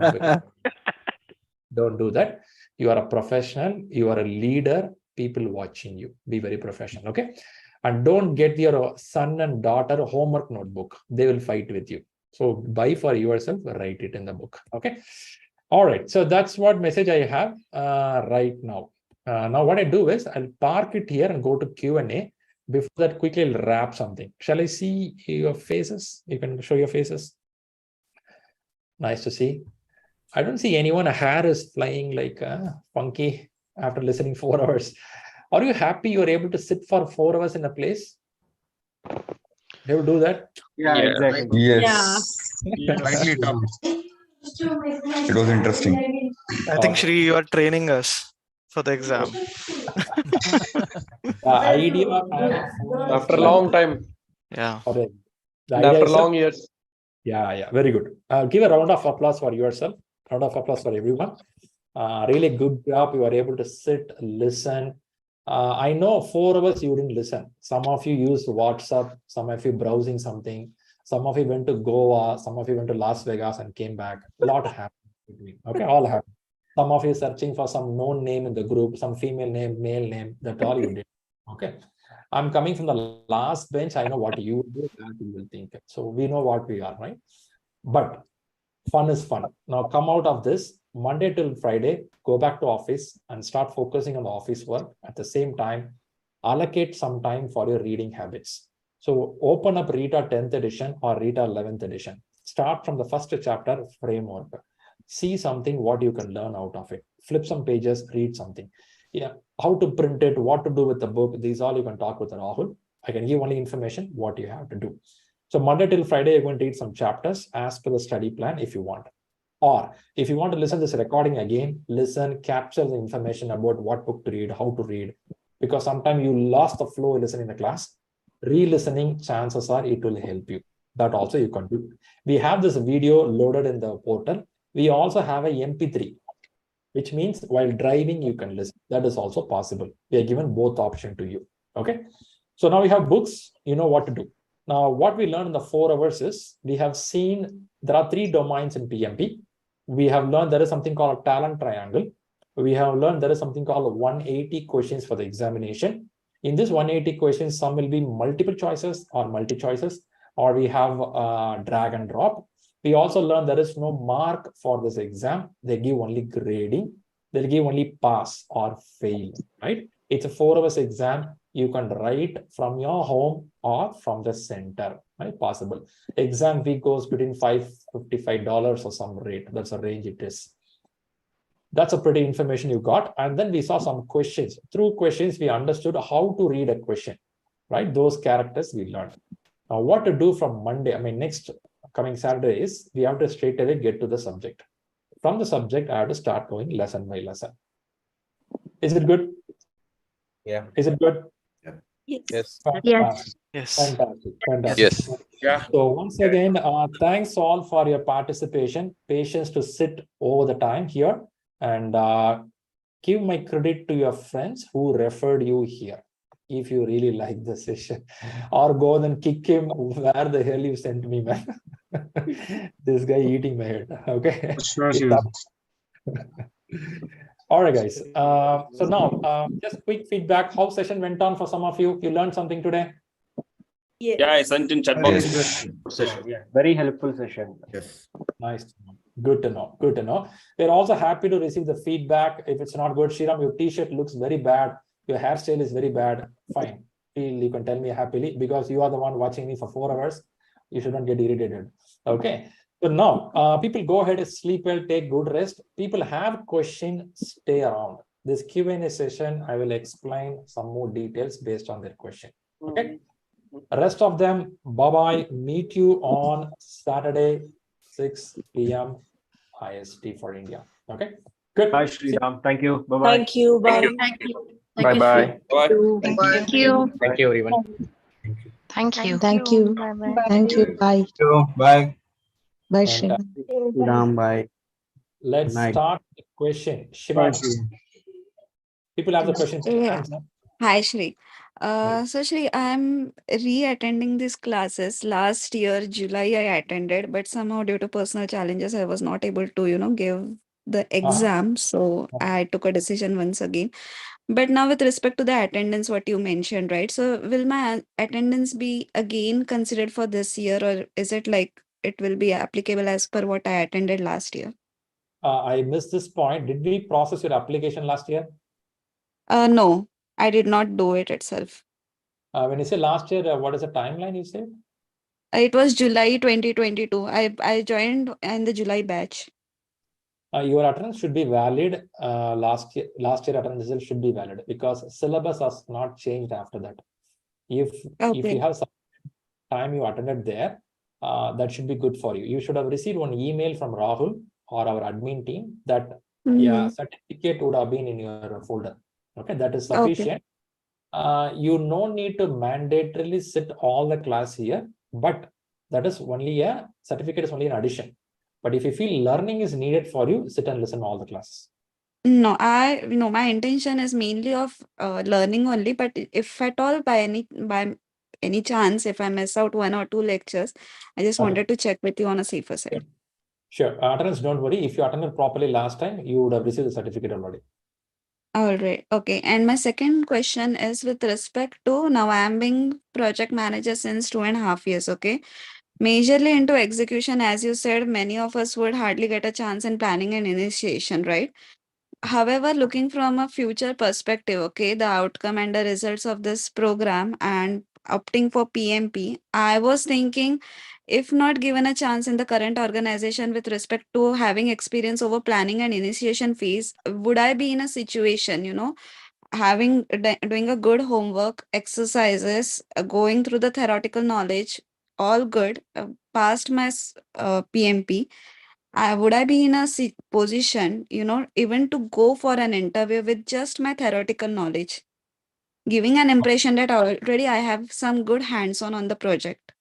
Don't do that. You are a professional. You are a leader. People watching you. Be very professional. Okay. And don't get your son and daughter homework notebook. They will fight with you. So buy for yourself, write it in the book. Okay. All right. So that's what message I have right now. Now what I do is I'll park it here and go to Q&A. Before that, quickly I'll wrap something. Shall I see your faces? You can show your faces. Nice to see. I don't see anyone. A hair is flying like funky after listening 4 hours. Are you happy you were able to sit for 4 hours in a place? They will do that? Yeah, exactly. Yes. Yeah. Slightly tough. It was interesting. I think, Shri, you are training us for the exam. The idea of After a long time. Yeah. And after long years. Yeah, very good. Give a round of applause for yourself. Round of applause for everyone. Really good job. You were able to sit, listen. I know 4 hours you didn't listen. Some of you used WhatsApp, some of you browsing something, some of you went to Goa, some of you went to Las Vegas and came back. A lot happened between. Okay, all happened. Some of you searching for some known name in the group, some female name, male name. That's all you did. Okay. I'm coming from the last bench. I know what you do, that you will think. So we know what we are, right? But fun is fun. Now come out of this. Monday till Friday, go back to office and start focusing on the office work. At the same time, allocate some time for your reading habits. So open up Rita 10th edition or Rita 11th edition. Start from the first chapter framework. See something, what you can learn out of it. Flip some pages, read something. Yeah, how to print it, what to do with the book. These all you can talk with Rahul. I can give only information, what you have to do. So Monday till Friday, you're going to read some chapters as per the study plan if you want. Or if you want to listen to this recording again, listen, capture the information about what book to read, how to read. Because sometimes you lost the flow listening in the class. Re-listening, chances are it will help you. That also you can do. We have this video loaded in the portal. We also have a MP3, which means while driving, you can listen. That is also possible. We are given both options to you. Okay. So now we have books, you know what to do. Now, what we learned in the 4 hours is we have seen there are 3 domains in PMP. We have learned there is something called a talent triangle. We have learned there is something called 180 questions for the examination. In this 180 questions, some will be multiple choices or multi-choices, or we have drag and drop. We also learned there is no mark for this exam. They give only grading. They'll give only pass or fail, right? It's a 4 hours exam. You can write from your home or from the center, right? Possible. Exam fee goes between $555 or some rate. That's a range it is. That's a pretty information you got. And then we saw some questions. Through questions, we understood how to read a question, right? Those characters we learned. Now, what to do from Monday, next coming Saturday is we have to straight away get to the subject. From the subject, I have to start going lesson by lesson. Is it good? Yeah. Is it good? Yes. Fantastic. Yes. Fantastic. Yes. Yeah. So once again, thanks all for your participation, patience to sit over the time here, and give my credit to your friends who referred you here. If you really like the session, or go and kick him where the hell you sent me, man. This guy eating my head. Okay. Sure. All right, guys. So now, just quick feedback. How session went on for some of you? You learned something today? Yeah, I sent in chat box. Yeah, very helpful session. Yes. Nice. Good to know. Good to know. We're also happy to receive the feedback. If it's not good, Shriram, your t-shirt looks very bad. Your hairstyle is very bad. Fine. You can tell me happily because you are the one watching me for 4 hours. You shouldn't get irritated. Okay. So now, people go ahead and sleep well, take good rest. People have questions, stay around. This Q&A session, I will explain some more details based on their question. Okay. Rest of them, bye-bye. Meet you on Saturday, 6 p.m. IST for India. Okay, good. Bye, Sriram. Thank you. Bye-bye. Thank you. Bye. Thank you. Bye-bye. Thank you. Thank you, everyone. Thank you. Thank you. Bye-bye. Thank you. Bye. Bye. Bye, And Shri. Sriram, bye. let's Good night. start the question. Bye, Shivani, Sriram. people have the questions. Yeah. Hands up. Hi, Shri. So Shri, I'm re-attending these classes. Last year, July, I attended, but somehow due to personal challenges, I was not able to, give the exam. So I took a decision once again. But now with respect to the attendance, what you mentioned, right? So will my attendance be again considered for this year, or is it like it will be applicable as per what I attended last year? I missed this point. Did we process your application last year? No, I did not do it itself. When you say last year, what is the timeline you said? It was July 2022. I joined in the July batch. Your attendance should be valid. Last year attendance result should be valid because syllabus has not changed after that. If you have some time you attended there, that should be good for you. You should have received one email from Rahul or our admin team that certificate would have been in your folder. Okay, that is sufficient. You no need to mandatorily sit all the class here, but that is only a certificate is only an addition. But if you feel learning is needed for you, sit and listen to all the classes. No, my intention is mainly of learning only. But if at all by any chance, if I miss out 1 or 2 lectures, I just wanted to check with you on a safer side. Sure, attendance, don't worry. If you attended properly last time, you would have received the certificate already. All right. Okay. And my second question is with respect to now I'm being project manager since 2.5 years. Okay. Majorly into execution, as you said, many of us would hardly get a chance in planning and initiation, right? However, looking from a future perspective, okay, the outcome and the results of this program and opting for PMP, I was thinking if not given a chance in the current organization with respect to having experience over planning and initiation phase, would I be in a situation, doing a good homework, exercises, going through the theoretical knowledge, all good, passed my PMP, would I be in a position, even to go for an interview with just my theoretical knowledge, giving an impression that already I have some good hands-on on the project?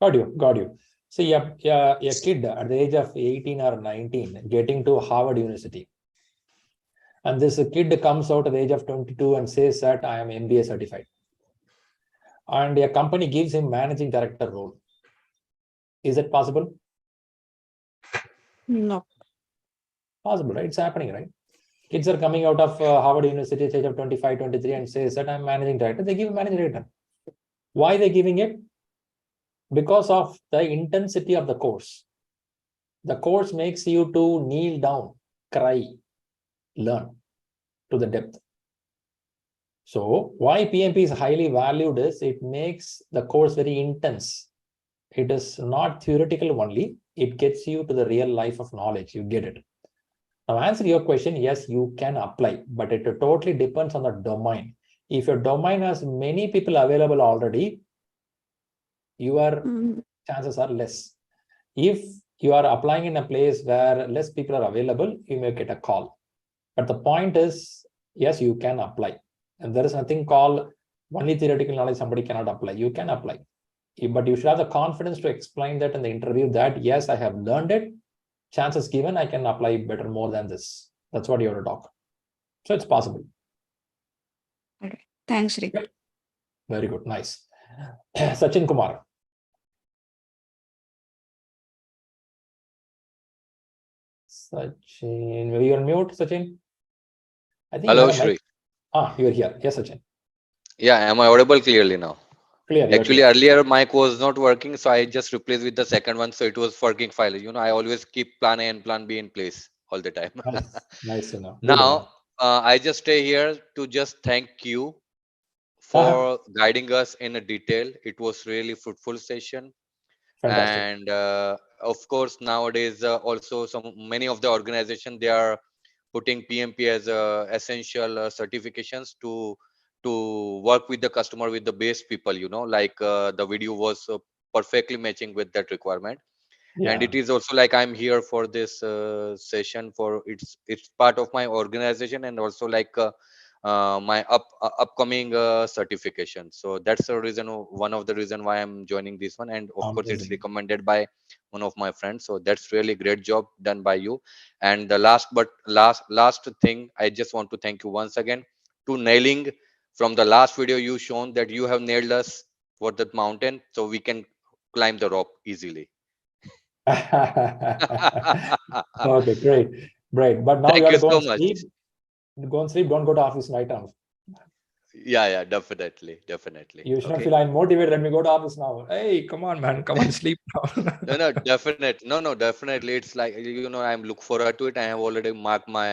Got you. See, a kid at the age of 18 or 19 getting to Harvard University. And this kid comes out at the age of 22 and says that I am MBA certified. And a company gives him managing director role. Is it possible? No. Possible, right? It's happening, right? Kids are coming out of Harvard University at the age of 25, 23 and says that I'm managing director. They give managing director. Why are they giving it? Because of the intensity of the course. The course makes you to kneel down, cry, learn to the depth. So why PMP is highly valued is it makes the course very intense. It is not theoretical only. It gets you to the real life of knowledge. You get it. Now, answer your question, yes, you can apply, but it totally depends on the domain. If your domain has many people available already, your chances are less. If you are applying in a place where less people are available, you may get a call. But the point is, yes, you can apply. And there is nothing called only theoretical knowledge somebody cannot apply. You can apply. But you should have the confidence to explain that in the interview that, yes, I have learned it. Chances given, I can apply better more than this. That's what you have to talk. So it's possible. All right. Thanks, Shri. Very good. Nice. Sachin Kumar. Sachin, maybe you're on mute, Sachin? I think hello, Shri. You're here. Yes, Sachin. Yeah, am I audible clearly now? Clear. Actually, earlier mic was not working, so I just replaced with the second one, so it was working fine. I always keep plan A and plan B in place all the time. Nice to know. Now, I just stay here to just thank you for guiding us in a detail. It was really fruitful session. Fantastic. And of course, nowadays also many of the organizations, they are putting PMP as essential certifications to to work with the customer with the base people, like the video was perfectly matching with that requirement. And it is also like I'm here for this session for it's part of my organization, and also like my upcoming certification. So that's the reason, one of the reason why I'm joining this one. And of course it's recommended by one of my friends, so that's really great job done by you. And the last thing, I just want to thank you once again to nailing from the last video you shown that you have nailed us for that mountain, so we can climb the rope easily. Okay, great. But now Thank you have you to go so and much. sleep. Go and sleep. Don't go to office night time. Yeah, definitely. You should not Okay. feel I'm motivated. Let me go to office now. Hey, come on, man. Come on, sleep now. No, definitely. It's like, I'm look forward to it. I have already marked my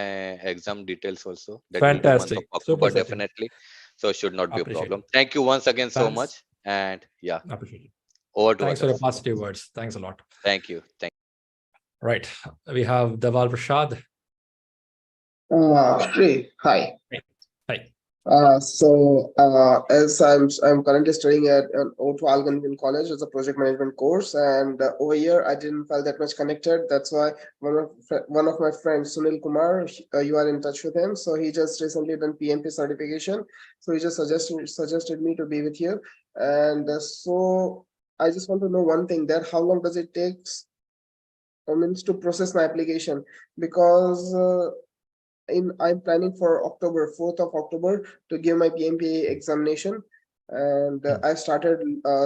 exam details also. That will be month of Fantastic. Super, October, Sachin. definitely. So should not be a Appreciate problem. it. Thank you once again so Thanks. much. And yeah, Appreciate it. over to Thanks for others. your positive words. Thanks a lot. Thank you. Right. We have Deval Prashad. Shri, hi. Hi. As I'm currently studying at O2 Algonquin College as a project management course, and over here I didn't feel that much connected. That's why one of my friends, Sunil Kumar, you are in touch with him. So he just recently done PMP certification. So he just suggested me to be with you, and so I just want to know one thing: that how long does it take? Means to process my application, because I'm planning for October 4th of October to give my PMP examination, and I started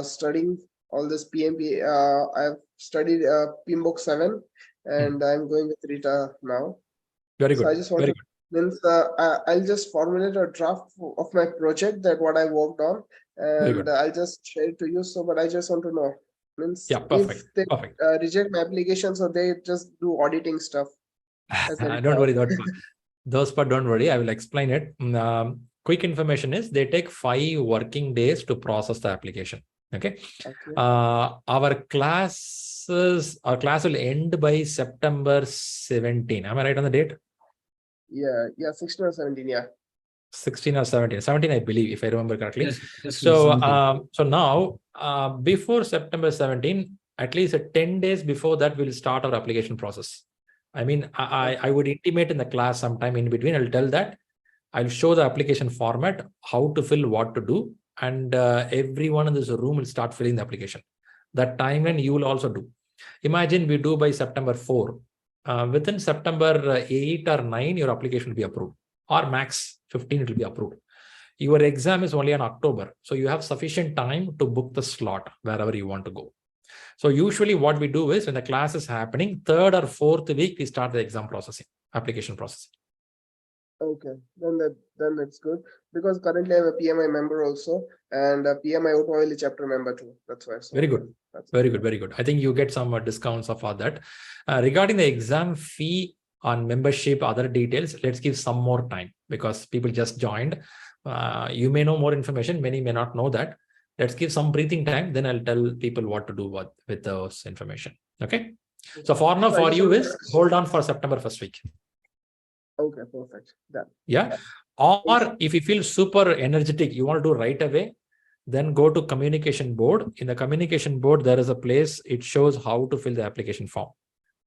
studying all this PMP. I've studied PMBOK 7, and I'm going with Rita now. Very good. So I just want to means I'll just formulate a draft of my project, that what I worked on, and I'll just share it to you. So, but I just want to know, means if they reject my application, so they just do auditing stuff. Don't worry, those part, don't worry. I will explain it. Quick information is they take 5 working days to process the application. Okay. Our class will end by September 17. Am I right on the date? Yeah, 16 or 17, yeah. 16 or 17, 17, I believe, if I remember correctly. Yes, so now, before September 17, at least 10 days before that, we'll start our application process. I mean, I would intimate in the class sometime in between. I'll tell that. I'll show the application format, how to fill, what to do, and everyone in this room will start filling the application. That timeline you will also do. Imagine we do by September 4. Within September 8 or 9, your application will be approved, or max 15, it will be approved. Your exam is only in October, so you have sufficient time to book the slot wherever you want to go. So usually what we do is when the class is happening, 3rd or 4th week, we start the exam processing, application processing. Okay, then that's good, because currently I'm a PMI member also, and a PMI Oil chapter member too. That's why. So very good. Very good. I think you get some discounts of all that. Regarding the exam fee on membership, other details, let's give some more time because people just joined. You may know more information, many may not know that. Let's give some breathing time, then I'll tell people what to do with those information. Okay. So for now, for you is hold on for September 1st week. Okay, perfect. Done. Yeah. Or if you feel super energetic, you want to do right away, then go to communication board. In the communication board, there is a place, it shows how to fill the application form.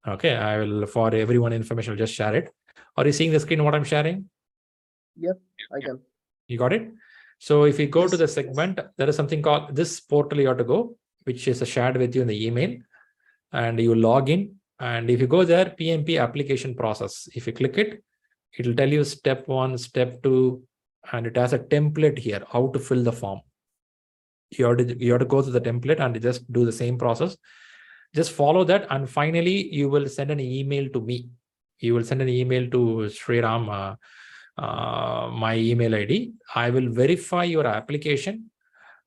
Okay. I will, for everyone information, I'll just share it. Are you seeing the screen, what I'm sharing? Yep, I can. You got it? So if you go to the segment, there is something called this portal you have to go, which is shared with you in the email, and you log in. And if you go there, PMP application process, if you click it, it will tell you step 1, step 2, and it has a template here, how to fill the form. You have to go to the template and just do the same process. Just follow that. And finally, you will send an email to me. You will send an email to Sriram, my email ID. I will verify your application.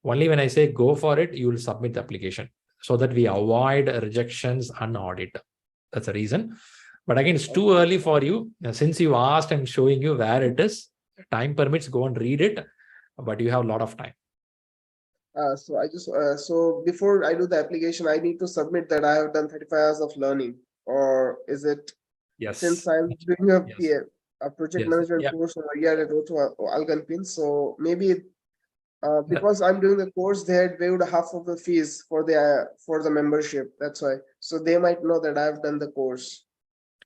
Only when I say go for it, you will submit the application so that we avoid rejections and audit. That's the reason. But again, it's too early for you. Since you asked, I'm showing you where it is. Time permits, go and read it, but you have a lot of time. So I just so before I do the application, I need to submit that I have done 35 hours of learning, or is it? Yes. Since I'm doing a a project Yes. management Yeah. course over here at Otto Algonquin. So maybe because I'm doing the course, they had waived half of the fees for the membership. That's why. So they might know that I've done the course.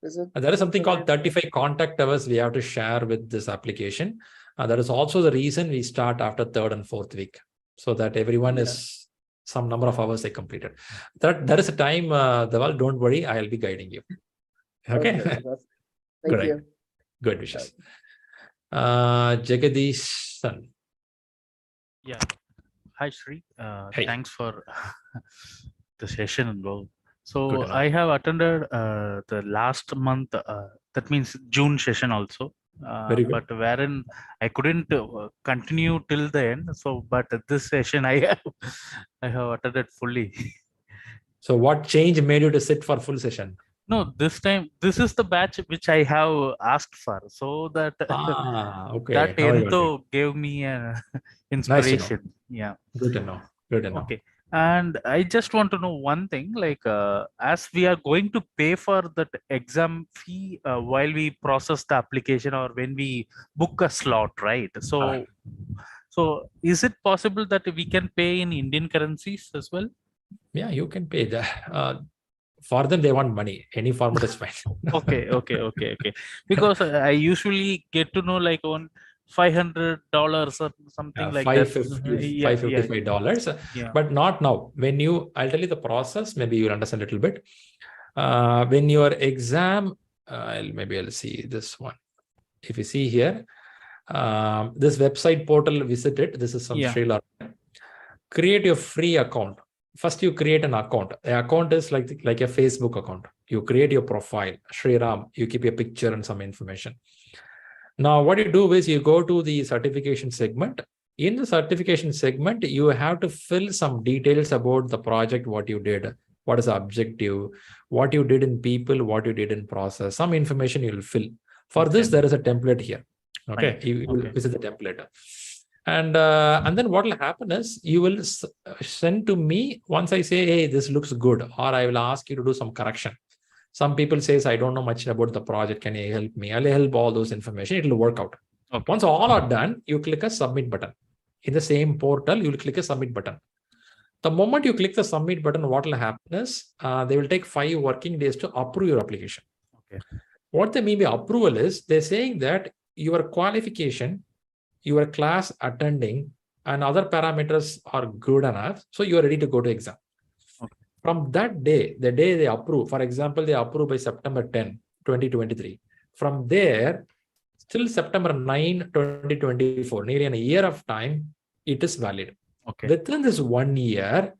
Is it? There is something called 35 contact hours we have to share with this application. That is also the reason we start after 3rd and 4th week, so that everyone is some number of hours they completed. There is a time, Dawal, don't worry, I'll be guiding you. Okay. Thank Great. you. Good wishes. Jagadish San. Yeah. Hi, Shri. Hey. Thanks for the session and all. So Good enough. I have attended the last month, that means June session also. Very good. But wherein I couldn't continue till the end. So, but this session I have attended fully. So what change made you to sit for full session? No, this time this is the batch which I have asked for. So that okay. that Now I got Ento gave me inspiration. Nice to know. Yeah. Good to know. Good to know. Okay. And I just want to know one thing, like as we are going to pay for that exam fee while we process the application or when we book a slot, right? So, so is it possible that we can pay in Indian currencies as well? Yeah, you can pay that. For them, they want money. Any format is fine. Okay. Because I usually get to know like on $500 or something like that. $555. Yeah. But not now. I'll tell you the process. Maybe you'll understand a little bit. When your exam, maybe I'll see this one. If you see here, this website portal, visit it. This is some ShriLearning. Create your free account. First, you create an account. The account is like a Facebook account. You create your profile, Shriram. You keep your picture and some information. Now, what you do is you go to the certification segment. In the certification segment, you have to fill some details about the project, what you did, what is the objective, what you did in people, what you did in process. Some information you will fill. For this, there is a template here. Okay, you will visit the template. And then what will happen is you will send to me once I say, hey, this looks good, or I will ask you to do some correction. Some people says, I don't know much about the project. Can you help me? I'll help all those information. It will work out. Okay. Once all are done, you click a submit button. In the same portal, you will click a submit button. The moment you click the submit button, what will happen is they will take 5 working days to approve your application. Okay. What they mean by approval is they're saying that your qualification, your class attending, and other parameters are good enough, so you are ready to go to exam. Okay. From that day, the day they approve, for example, they approve by September 10, 2023. From there, till September 9, 2024, nearly a year of time, it is valid. Okay. Within this 1 year,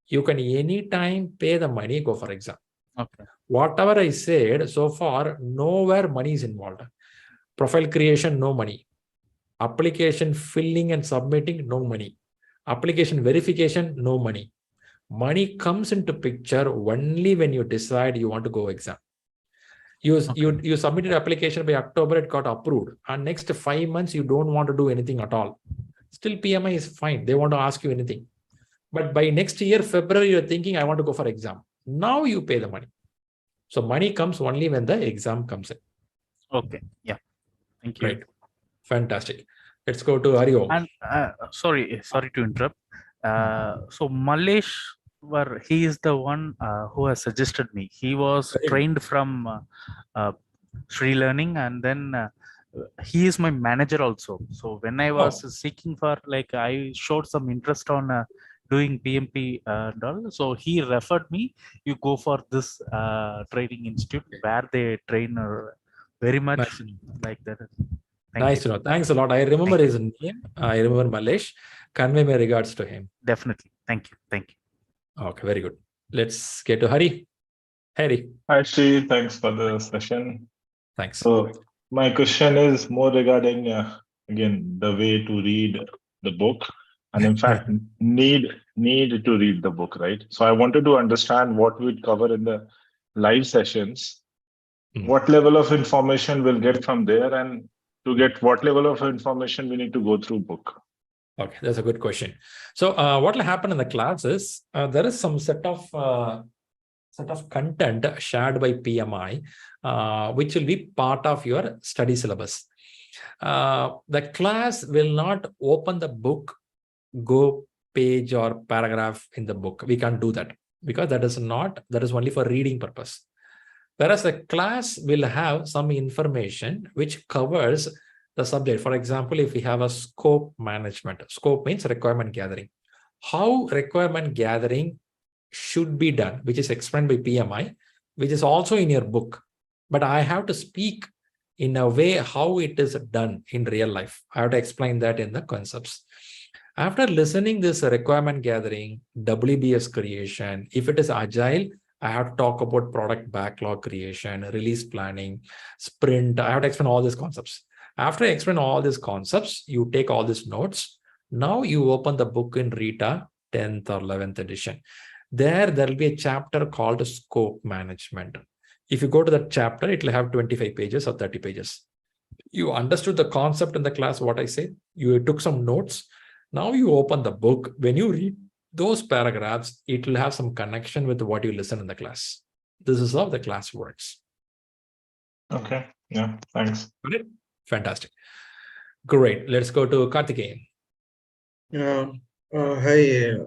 you can anytime pay the money, go for exam. Okay. Whatever I said so far, nowhere money is involved. Profile creation, no money. Application filling and submitting, no money. Application verification, no money. Money comes into picture only when you decide you want to go exam. You submitted application by October, it got approved. And next 5 months, you don't want to do anything at all. Still PMI is fine. They want to ask you anything. But by next year, February, you're thinking, I want to go for exam. Now you pay the money. So money comes only when the exam comes in. Okay. Yeah. Thank you. Great. Fantastic. Let's go to Hario. And sorry to interrupt. So Malesh, he is the one who has suggested me. He was trained from ShriLearning, and then he is my manager also. So when I was seeking for, like, I showed some interest on doing PMP and all. So he referred me. You go for this training institute where they train very much like that. Nice to know. Thanks a lot. I remember his name. I remember Malesh. Convey my regards to him. Definitely. Thank you. Okay, very good. Let's get to Hari. Hari. Hi, Shri. Thanks for the session. Thanks. So my question is more regarding, again, the way to read the book. And in fact, need to read the book, right? So I wanted to understand what we'd cover in the live sessions. What level of information we'll get from there, and to get what level of information we need to go through book? Okay, that's a good question. So what will happen in the class is there is some set of set of content shared by PMI, which will be part of your study syllabus. The class will not open the book, go page or paragraph in the book. We can't do that because that is only for reading purpose. Whereas the class will have some information which covers the subject. For example, if we have a scope management, scope means requirement gathering. How requirement gathering should be done, which is explained by PMI, which is also in your book. But I have to speak in a way how it is done in real life. I have to explain that in the concepts. After listening this requirement gathering, WBS creation, if it is agile, I have to talk about product backlog creation, release planning, sprint. I have to explain all these concepts. After I explain all these concepts, you take all these notes. Now you open the book in Rita 10th or 11th edition. There will be a chapter called scope management. If you go to that chapter, it will have 25 pages or 30 pages. You understood the concept in the class, what I said. You took some notes. Now you open the book. When you read those paragraphs, it will have some connection with what you listen in the class. This is how the class works. Okay. Yeah. Thanks. Got it? Fantastic. Great. Let's go to Karthikeyan. Hi,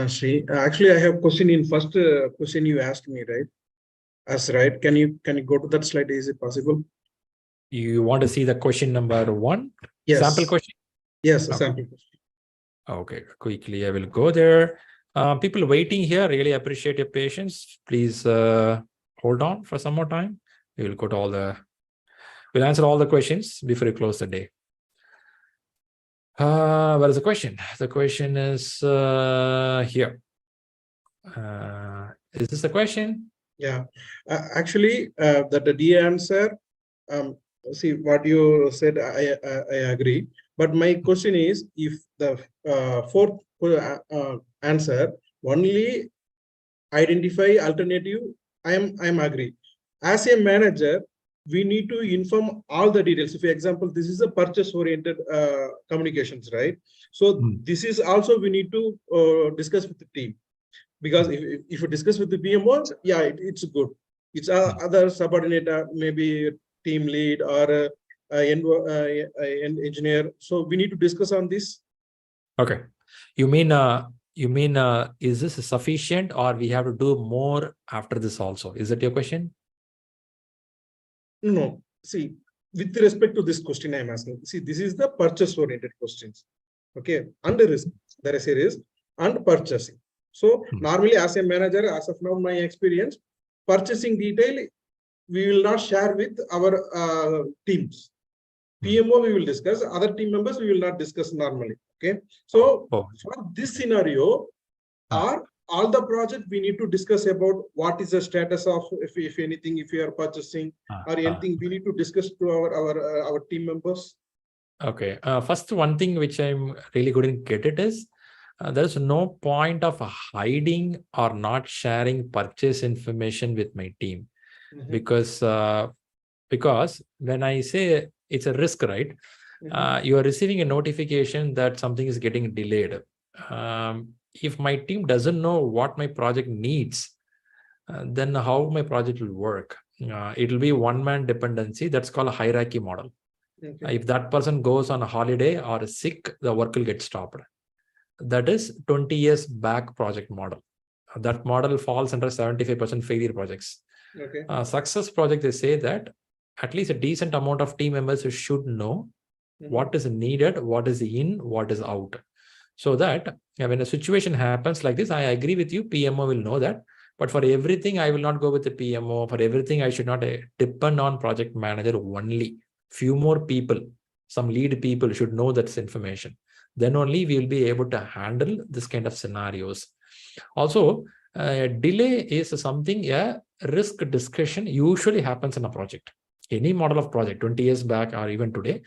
Shri. Actually, I have question in first question you asked me, right? Right. Can you go to that slide? Is it possible? You want to see the question number 1? Yes. Sample question? Yes, okay. Sample question. Okay, quickly I will go there. People waiting here, really appreciate your patience. Please hold on for some more time. We will go to we'll answer all the questions before we close the day. What is the question? The question is here. Is this the question? Yeah, actually, the answer. See what you said. I agree. But my question is, if the fourth answer only identify alternative, I am agree. As a manager, we need to inform all the details. For example, this is a purchase-oriented communications, right? So this is also we need to discuss with the team, because if you discuss with the PMO, yeah, it's good. It's other subordinate, maybe team lead or an engineer. So we need to discuss on this. Okay, you mean is this sufficient, or we have to do more after this also? Is that your question? No, see, with respect to this question I'm asking, see, this is the purchase-oriented questions. Okay, under risk, there is a risk and purchasing. So normally as a manager, as of now, my experience, purchasing detail, we will not share with our teams. PMO we will discuss, other team members we will not discuss normally. Okay, so for this scenario, all the project we need to discuss about what is the status of if anything, if you are purchasing or anything, we need to discuss to our team members. Okay, first one thing which I'm really couldn't get it is there's no point of hiding or not sharing purchase information with my team, because when I say it's a risk, right? You are receiving a notification that something is getting delayed. If my team doesn't know what my project needs, then how my project will work? It will be one-man dependency. That's called a hierarchy model. Okay. If that person goes on a holiday or sick, the work will get stopped. That is 20 years back project model. That model falls under 75% failure projects. Okay. Success project, they say that at least a decent amount of team members should know what is needed, what is in, what is out. So that when a situation happens like this, I agree with you, PMO will know that. But for everything, I will not go with the PMO. For everything, I should not depend on project manager only. Few more people, some lead people should know that information. Then only we will be able to handle this kind of scenarios. Also, delay is something, risk discussion usually happens in a project. Any model of project, 20 years back or even today,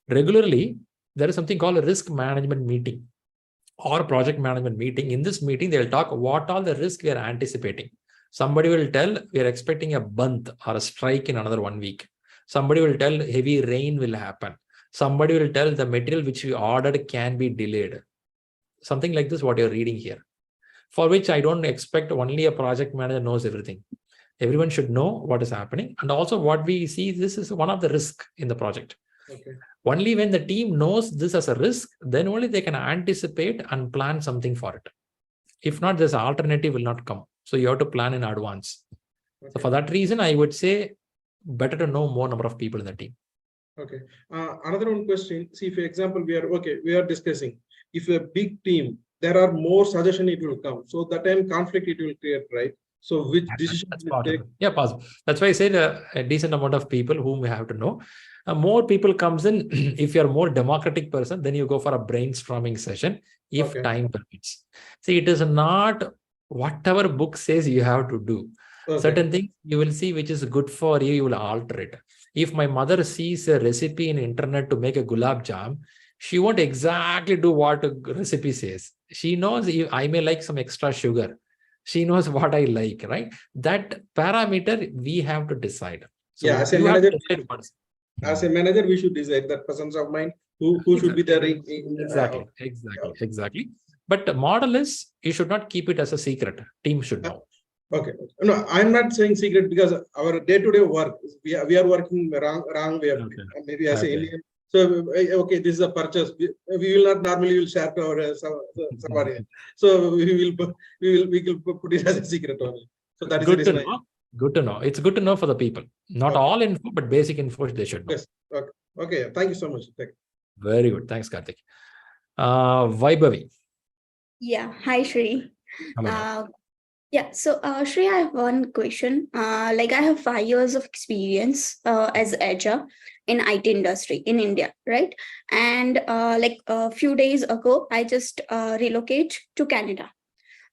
regularly, there is something called a risk management meeting or project management meeting. In this meeting, they'll talk what all the risk we are anticipating. Somebody will tell we are expecting a bandh or a strike in another 1 week. Somebody will tell heavy rain will happen. Somebody will tell the material which we ordered can be delayed. Something like this, what you're reading here. for which I don't expect only a project manager knows everything. Everyone should know what is happening. And also what we see, this is one of the risks in the project. Okay. Only when the team knows this as a risk, then only they can anticipate and plan something for it. If not, this alternative will not come. So you have to plan in advance. Okay. So for that reason, I would say better to know more number of people in the team. Okay. Another one question. See, for example, we are discussing if a big team, there are more suggestions it will come. So that time conflict it will create, right? So which decision will take? Yeah, possible. That's why I said a decent amount of people whom we have to know. More people comes in. If you're a more democratic person, then you go for a brainstorming session if time permits. See, it is not whatever book says you have to do. Certain things you will see which is good for you, you will alter it. If my mother sees a recipe in internet to make a gulab jam, she won't exactly do what a recipe says. She knows I may like some extra sugar. She knows what I like, right? That parameter we have to decide. So yeah, as a manager, we should decide that presence of mind, who should be there. Exactly. But the model is, you should not keep it as a secret. Team should know. Okay. No, I'm not saying secret because our day-to-day work, we are working wrong way. Maybe as an Indian. So, okay, this is a purchase. We will not normally will share to our somebody. So we will put it as a secret only. So that is good to know. Good to know. It's good to know for the people. Not all info, but basic info they should know. Yes. Okay. Thank you so much. Very good. Thanks, Karthik. Vaibhavi. Yeah. Hi, Shri. Yeah. So, Shri, I have one question. Like I have 5 years of experience as Agile in IT industry in India, right? And like a few days ago, I just relocate to Canada.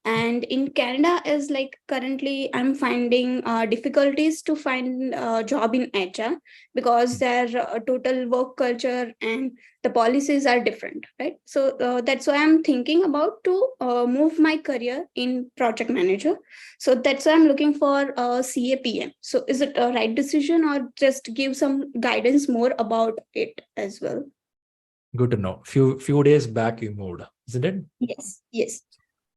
And in Canada is like currently I'm finding difficulties to find a job in HR because their total work culture and the policies are different, right? So that's why I'm thinking about to move my career in project manager. So that's why I'm looking for CAPM. So is it a right decision or just give some guidance more about it as well? Good to know. Few days back you moved, isn't it? Yes.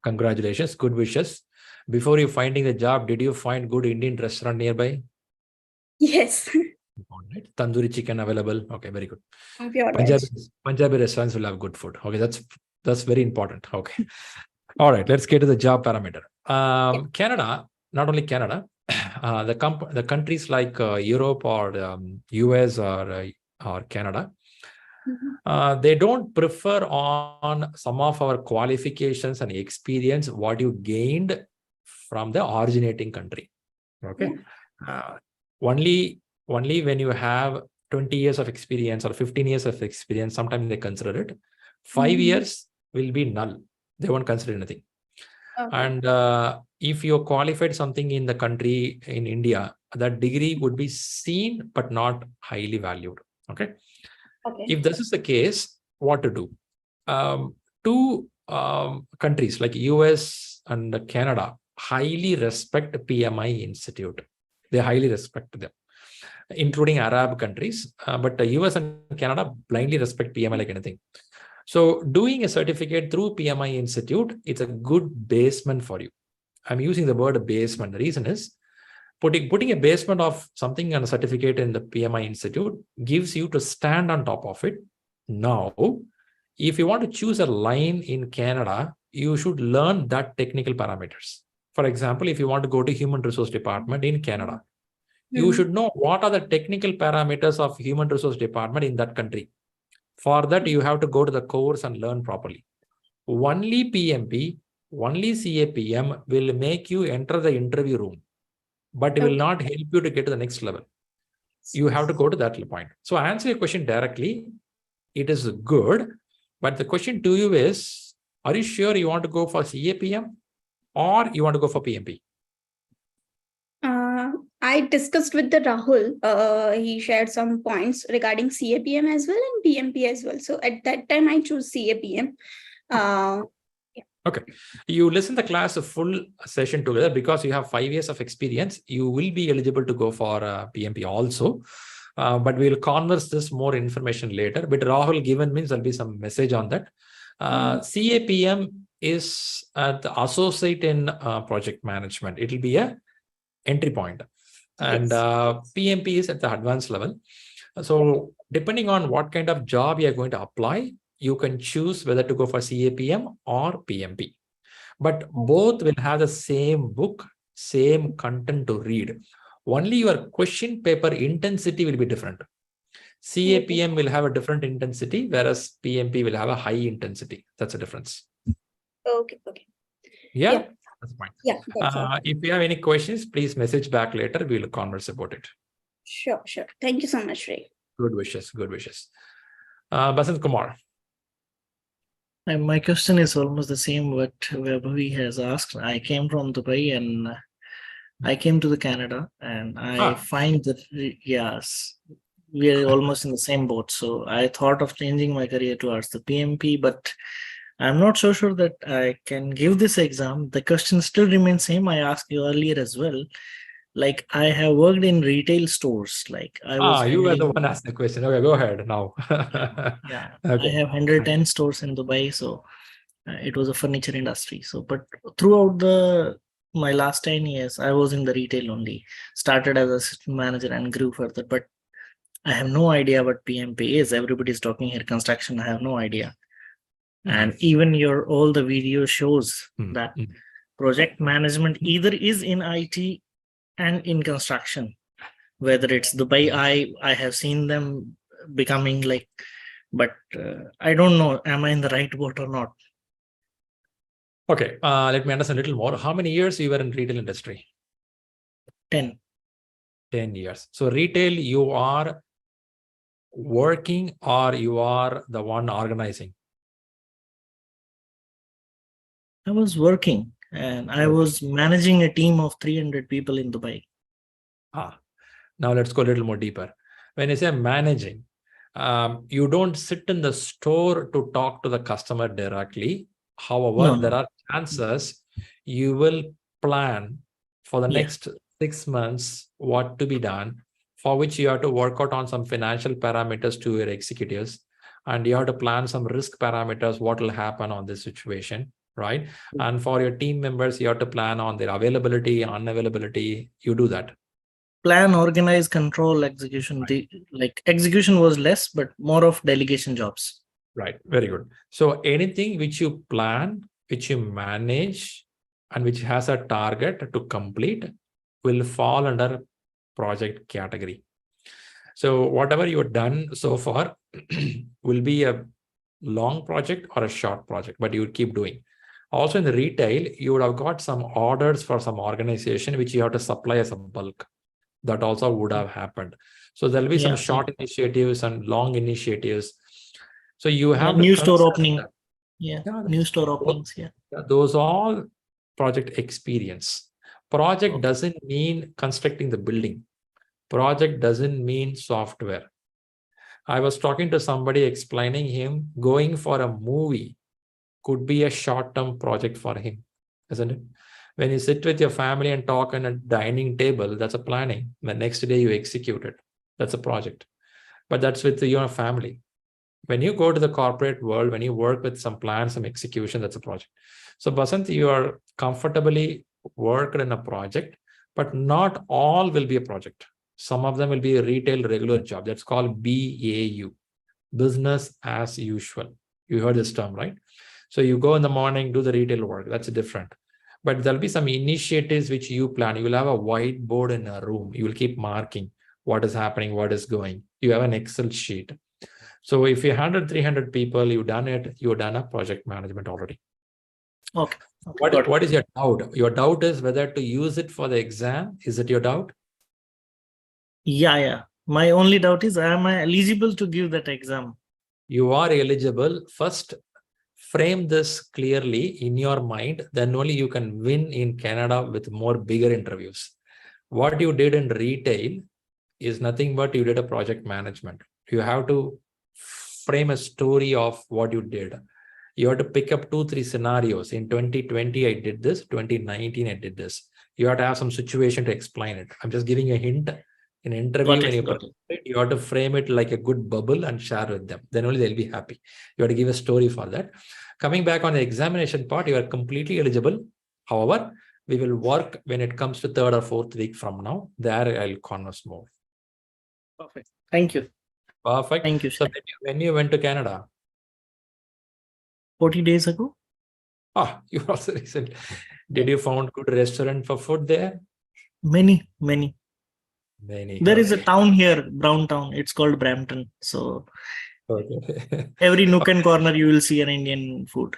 Congratulations, good wishes. Before you finding the job, did you find good Indian restaurant nearby? Yes. Tandoori chicken available. Okay, very good. Punjabi restaurants will have good food. Okay, that's very important. Okay. All right, let's get to the job parameter. Canada, not only Canada, the countries like Europe or US or Canada, they don't prefer on some of our qualifications and experience what you gained from the originating country. Okay. Only when you have 20 years of experience or 15 years of experience, sometimes they consider it. 5 years will be null. They won't consider anything. And if you qualified something in the country, in India, that degree would be seen but not highly valued. Okay. If this is the case, what to do? Two countries like US and Canada highly respect PMI Institute. They highly respect them, including Arab countries. But the US and Canada blindly respect PMI like anything. So doing a certificate through PMI Institute, it's a good basement for you. I'm using the word basement. The reason is putting a basement of something on a certificate in the PMI Institute gives you to stand on top of it. Now, if you want to choose a line in Canada, you should learn that technical parameters. For example, if you want to go to Human Resource Department in Canada, you should know what are the technical parameters of Human Resource Department in that country. For that, you have to go to the course and learn properly. Only PMP, only CAPM will make you enter the interview room, but it will not help you to get to the next level. You have to go to that point. So I answer your question directly. It is good, but the question to you is, are you sure you want to go for CAPM or you want to go for PMP? I discussed with the Rahul. He shared some points regarding CAPM as well and PMP as well. So at that time, I chose CAPM. Okay. You listen to the class a full session together because you have 5 years of experience. You will be eligible to go for PMP also. But we'll converse this more information later. But Rahul given means there'll be some message on that. CAPM is the associate in project management. It will be a entry point. And PMP is at the advanced level. So depending on what kind of job you are going to apply, you can choose whether to go for CAPM or PMP. But both will have the same book, same content to read. Only your question paper intensity will be different. CAPM will have a different intensity, whereas PMP will have a high intensity. That's a difference. Okay. Yeah. That's fine. Yeah, that's all. If you have any questions, please message back later. We'll converse about it. Sure. Thank you so much, Shri. Good wishes. Basant Kumar. My question is almost the same what Vaibhavi has asked. I came from Dubai and I came to the Canada, and I find that yes, we are almost in the same boat. So I thought of changing my career towards the PMP, but I'm not so sure that I can give this exam. The question still remains same. I asked you earlier as well. Like I have worked in retail stores. Like I was. You were the one asking the question. Okay, go ahead now. Yeah. Okay. I have 110 stores in Dubai, so it was a furniture industry. So, but throughout my last 10 years, I was in the retail only. Started as assistant manager and grew further. But I have no idea what PMP is. Everybody's talking here construction. I have no idea. And even all the video shows that project management either is in IT and in construction. Whether it's Dubai, I have seen them becoming like, but I don't know, am I in the right boat or not? Okay, let me understand a little more. How many years you were in retail industry? 10 years. So retail, you are working or you are the one organizing? I was working and I was managing a team of 300 people in Dubai. Now let's go a little more deeper. When you say managing, you don't sit in the store to talk to the customer directly. However, there are chances you will plan for the next 6 months what to be done, for which you have to work out on some financial parameters to your executives, and you have to plan some risk parameters, what will happen on this situation, right? And for your team members, you have to plan on their availability, unavailability. You do that. Plan, organize, control, execution. Like execution was less, but more of delegation jobs. Right. Very good. So anything which you plan, which you manage, and which has a target to complete will fall under project category. So whatever you've done so far will be a long project or a short project, but you would keep doing. Also in the retail, you would have got some orders for some organization, which you have to supply as a bulk. That also would have happened. So there'll be some short initiatives and long initiatives. So you have new store opening. New store openings. Those all project experience. Project doesn't mean constructing the building. Project doesn't mean software. I was talking to somebody explaining him going for a movie could be a short-term project for him, isn't it? When you sit with your family and talk on a dining table, that's a planning. The next day you execute it. That's a project. But that's with your family. When you go to the corporate world, when you work with some plans, some execution, that's a project. So Basant, you are comfortably worked in a project, but not all will be a project. Some of them will be a retail regular job. That's called BAU, business as usual. You heard this term, right? So you go in the morning, do the retail work. That's different. But there'll be some initiatives which you plan. You will have a whiteboard in a room. You will keep marking what is happening, what is going. You have an Excel sheet. So if you handle 300 people, you've done it, you've done a project management already. Okay. What is your doubt? Your doubt is whether to use it for the exam. Is it your doubt? Yeah. My only doubt is, am I eligible to give that exam? You are eligible. First, frame this clearly in your mind. Then only you can win in Canada with more bigger interviews. What you did in retail is nothing but you did a project management. You have to frame a story of what you did. You have to pick up 2-3 scenarios. In 2020, I did this. 2019, I did this. You have to have some situation to explain it. I'm just giving you a hint. In an interview, when you present it, you have to frame it like a good bubble and share with them. Then only they'll be happy. You have to give a story for that. Coming back on the examination part, you are completely eligible. However, we will work when it comes to 3rd or 4th week from now. There I'll converse more. Perfect. Thank you. Perfect. Thank you. So when you went to Canada? 40 days ago. Ah, you also recently. Did you found good restaurant for food there? Many. There is a Okay. town here, Brown Town. It's called Brampton. So okay. every nook and corner you will see an Indian food.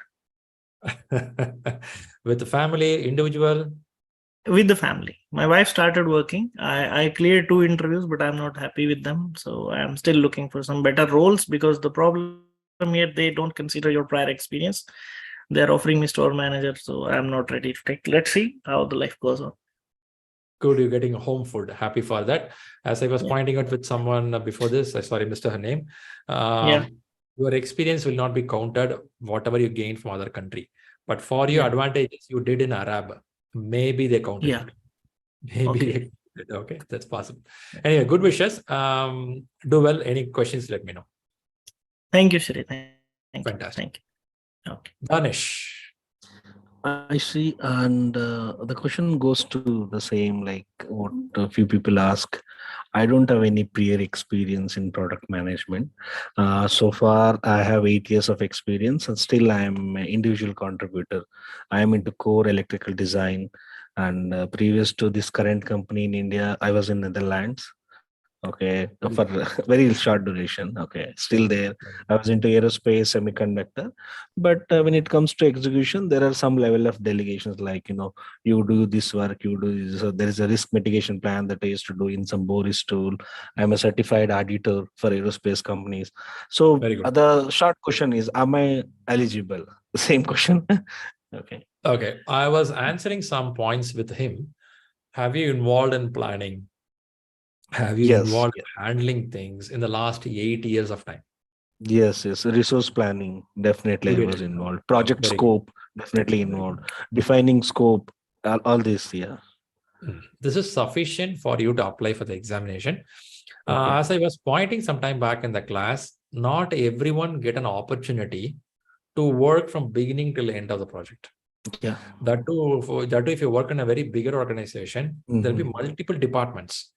With the family, individual? With the family. My wife started working. I cleared 2 interviews, but I'm not happy with them. So I'm still looking for some better roles, because the problem here, they don't consider your prior experience. They're offering me store manager, so I'm not ready to take. Let's see how the life goes on. Good, you're getting home food. Happy for that. As I was pointing out with someone before this, I sorry, missed her name. Your experience will not be counted, whatever you gain from other country. But for your advantages you did in Arab, maybe they counted it. Maybe okay, that's possible. Anyway, good wishes. Do well. Any questions, let me know. Thank you, Shri. Fantastic. Thank you. Okay. Danish. I see, and the question goes to the same, like what a few people ask. I don't have any prior experience in product management. So far, I have 8 years of experience, and still I am an individual contributor. I am into core electrical design, and previous to this current company in India, I was in Netherlands. Okay, for very short duration. Okay, still there. I was into aerospace, semiconductor, but when it comes to execution, there are some level of delegations, like, you do this work, you do this. So there is a risk mitigation plan that I used to do in some Boris tool. I'm a certified auditor for aerospace companies. So the short question is, am I eligible? Same question. Okay, I was answering some points with him. Have you involved in planning? Have you involved in handling things in the last 8 years of time? Yes. Resource planning, definitely I was involved. Project scope, definitely involved. Defining scope, all this, This is sufficient for you to apply for the examination. As I was pointing some time back in the class, not everyone get an opportunity to work from beginning till end of the project. That too, if you work in a very bigger organization, there'll be multiple departments.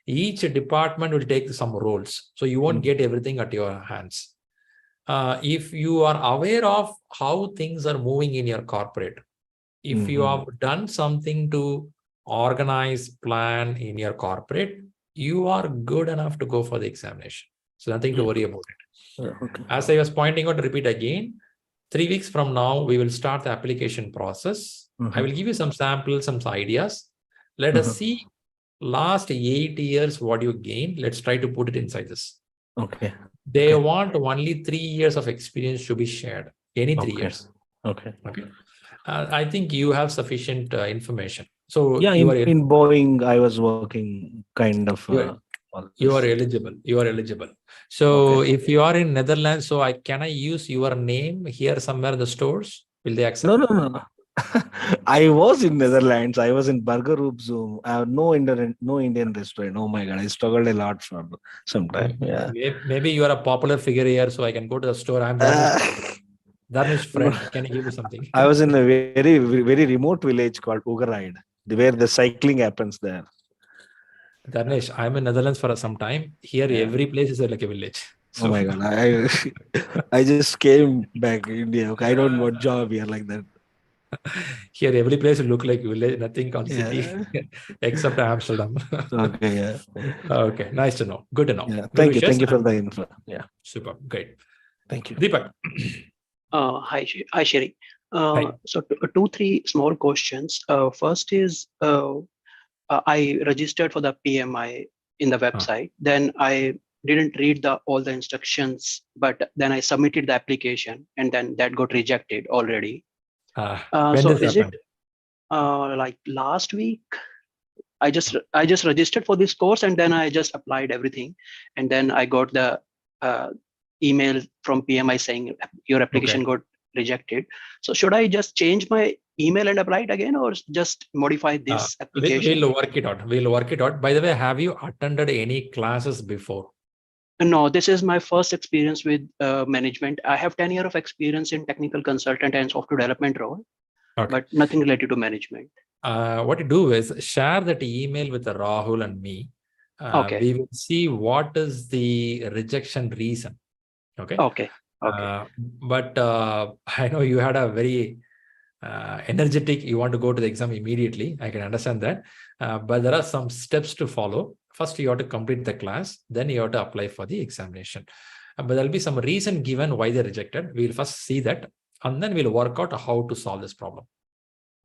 Each department will take some roles, so you won't get everything at your hands. If you are aware of how things are moving in your corporate, if you have done something to organize, plan in your corporate, you are good enough to go for the examination. So nothing to worry about it. As I was pointing out, repeat again, 3 weeks from now, we will start the application process. I will give you some samples, some ideas. Let us see last 8 years what you gained. Let's try to put it inside this. They want only 3 years of experience to be shared. Any 3 years. I think you have sufficient information. So in Boeing, I was working kind of. You are eligible. You are eligible. So if you are in Netherlands, so can I use your name here somewhere in the stores? Will they accept? No. I was in Netherlands. I was in Burger Roop Zoom. I have no Indian restaurant. Oh my God, I struggled a lot for some time. Maybe you are a popular figure here, so I can go to the store. I'm Dharnish friend. Can you give me something? I was in a very, very remote village called Ugaride, where the cycling happens there. Dharnish, I'm in Netherlands for some time. Here, every place is like a village. So. Oh my God, I just came back to India. I don't want job here like that. Here, every place will look like village, nothing called city, except Amsterdam. Okay, nice to know. Good to know. Yeah. Thank you for the info. Yeah. Super, great. Thank you. Deepak. Hi, Shri. So 2-3 small questions. First is, I registered for the PMI in the website. Then I didn't read all the instructions, but then I submitted the application, and then that got rejected already. So is it like last week? I just registered for this course, and then I just applied everything, and then I got the email from PMI saying your application got rejected. So should I just change my email and apply it again, or just modify this application? We'll work it out. We'll work it out. By the way, have you attended any classes before? No, this is my first experience with management. I have 10 years of experience in technical consultant and software development role, but nothing related to management. What you do is share that email with Rahul and me. We will see what is the rejection reason. Okay. But I know you had a very energetic, you want to go to the exam immediately. I can understand that. But there are some steps to follow. First, you have to complete the class. Then you have to apply for the examination. But there'll be some reason given why they rejected. We'll first see that, and then we'll work out how to solve this problem.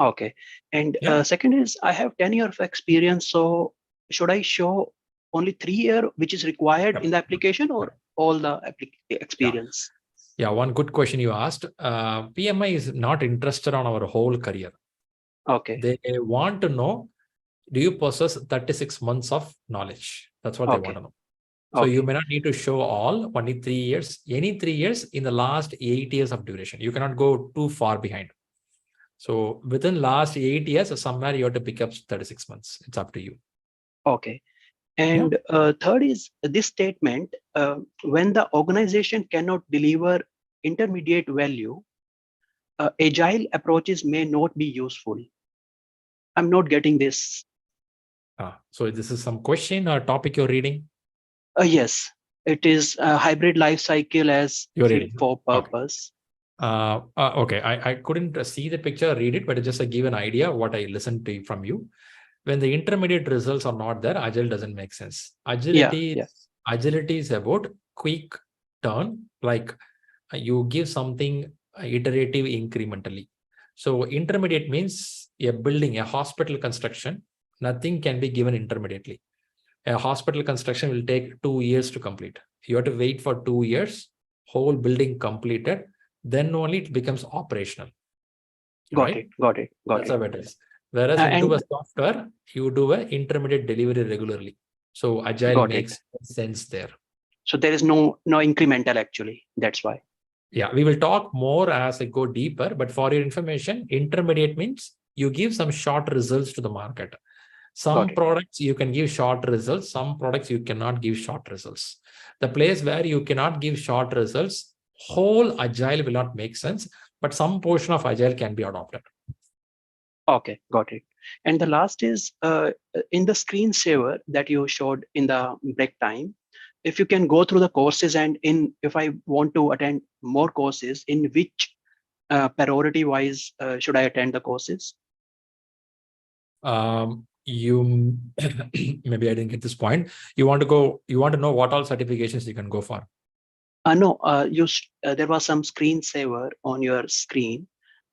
Okay. And second is, I have 10 years of experience. So should I show only 3 years, which is required in the application, or all the experience? Yeah, one good question you asked. PMI is not interested on our whole career. Okay. They want to know, do you possess 36 months of knowledge? That's what they want to know. So you may not need to show all, only 3 years, any 3 years in the last 8 years of duration. You cannot go too far behind. So within last 8 years, somewhere you have to pick up 36 months. It's up to you. Okay. And third is this statement, when the organization cannot deliver intermediate value, agile approaches may not be useful. I'm not getting this. So this is some question or topic you're reading? Yes, it is a hybrid life cycle as fit for purpose. Okay, I couldn't see the picture, read it, but just to give an idea what I listened to from you. When the intermediate results are not there, Agile doesn't make sense. Agility is about quick turn, like you give something iterative incrementally. So intermediate means a building, a hospital construction, nothing can be given intermediately. A hospital construction will take 2 years to complete. You have to wait for 2 years, whole building completed, then only it becomes operational. Got it. That's how it is. Whereas when you do a software, you do an intermediate delivery regularly. So Agile makes sense there. So there is no incremental actually. That's why. Yeah, we will talk more as I go deeper. But for your information, intermediate means you give some short results to the market. Some products you can give short results. Some products you cannot give short results. The place where you cannot give short results, whole Agile will not make sense. But some portion of Agile can be adopted. Okay, got it. And the last is in the screensaver that you showed in the break time, if you can go through the courses and if I want to attend more courses, in which priority wise should I attend the courses? You maybe I didn't get this point. You want to know what all certifications you can go for? No, there was some screensaver on your screen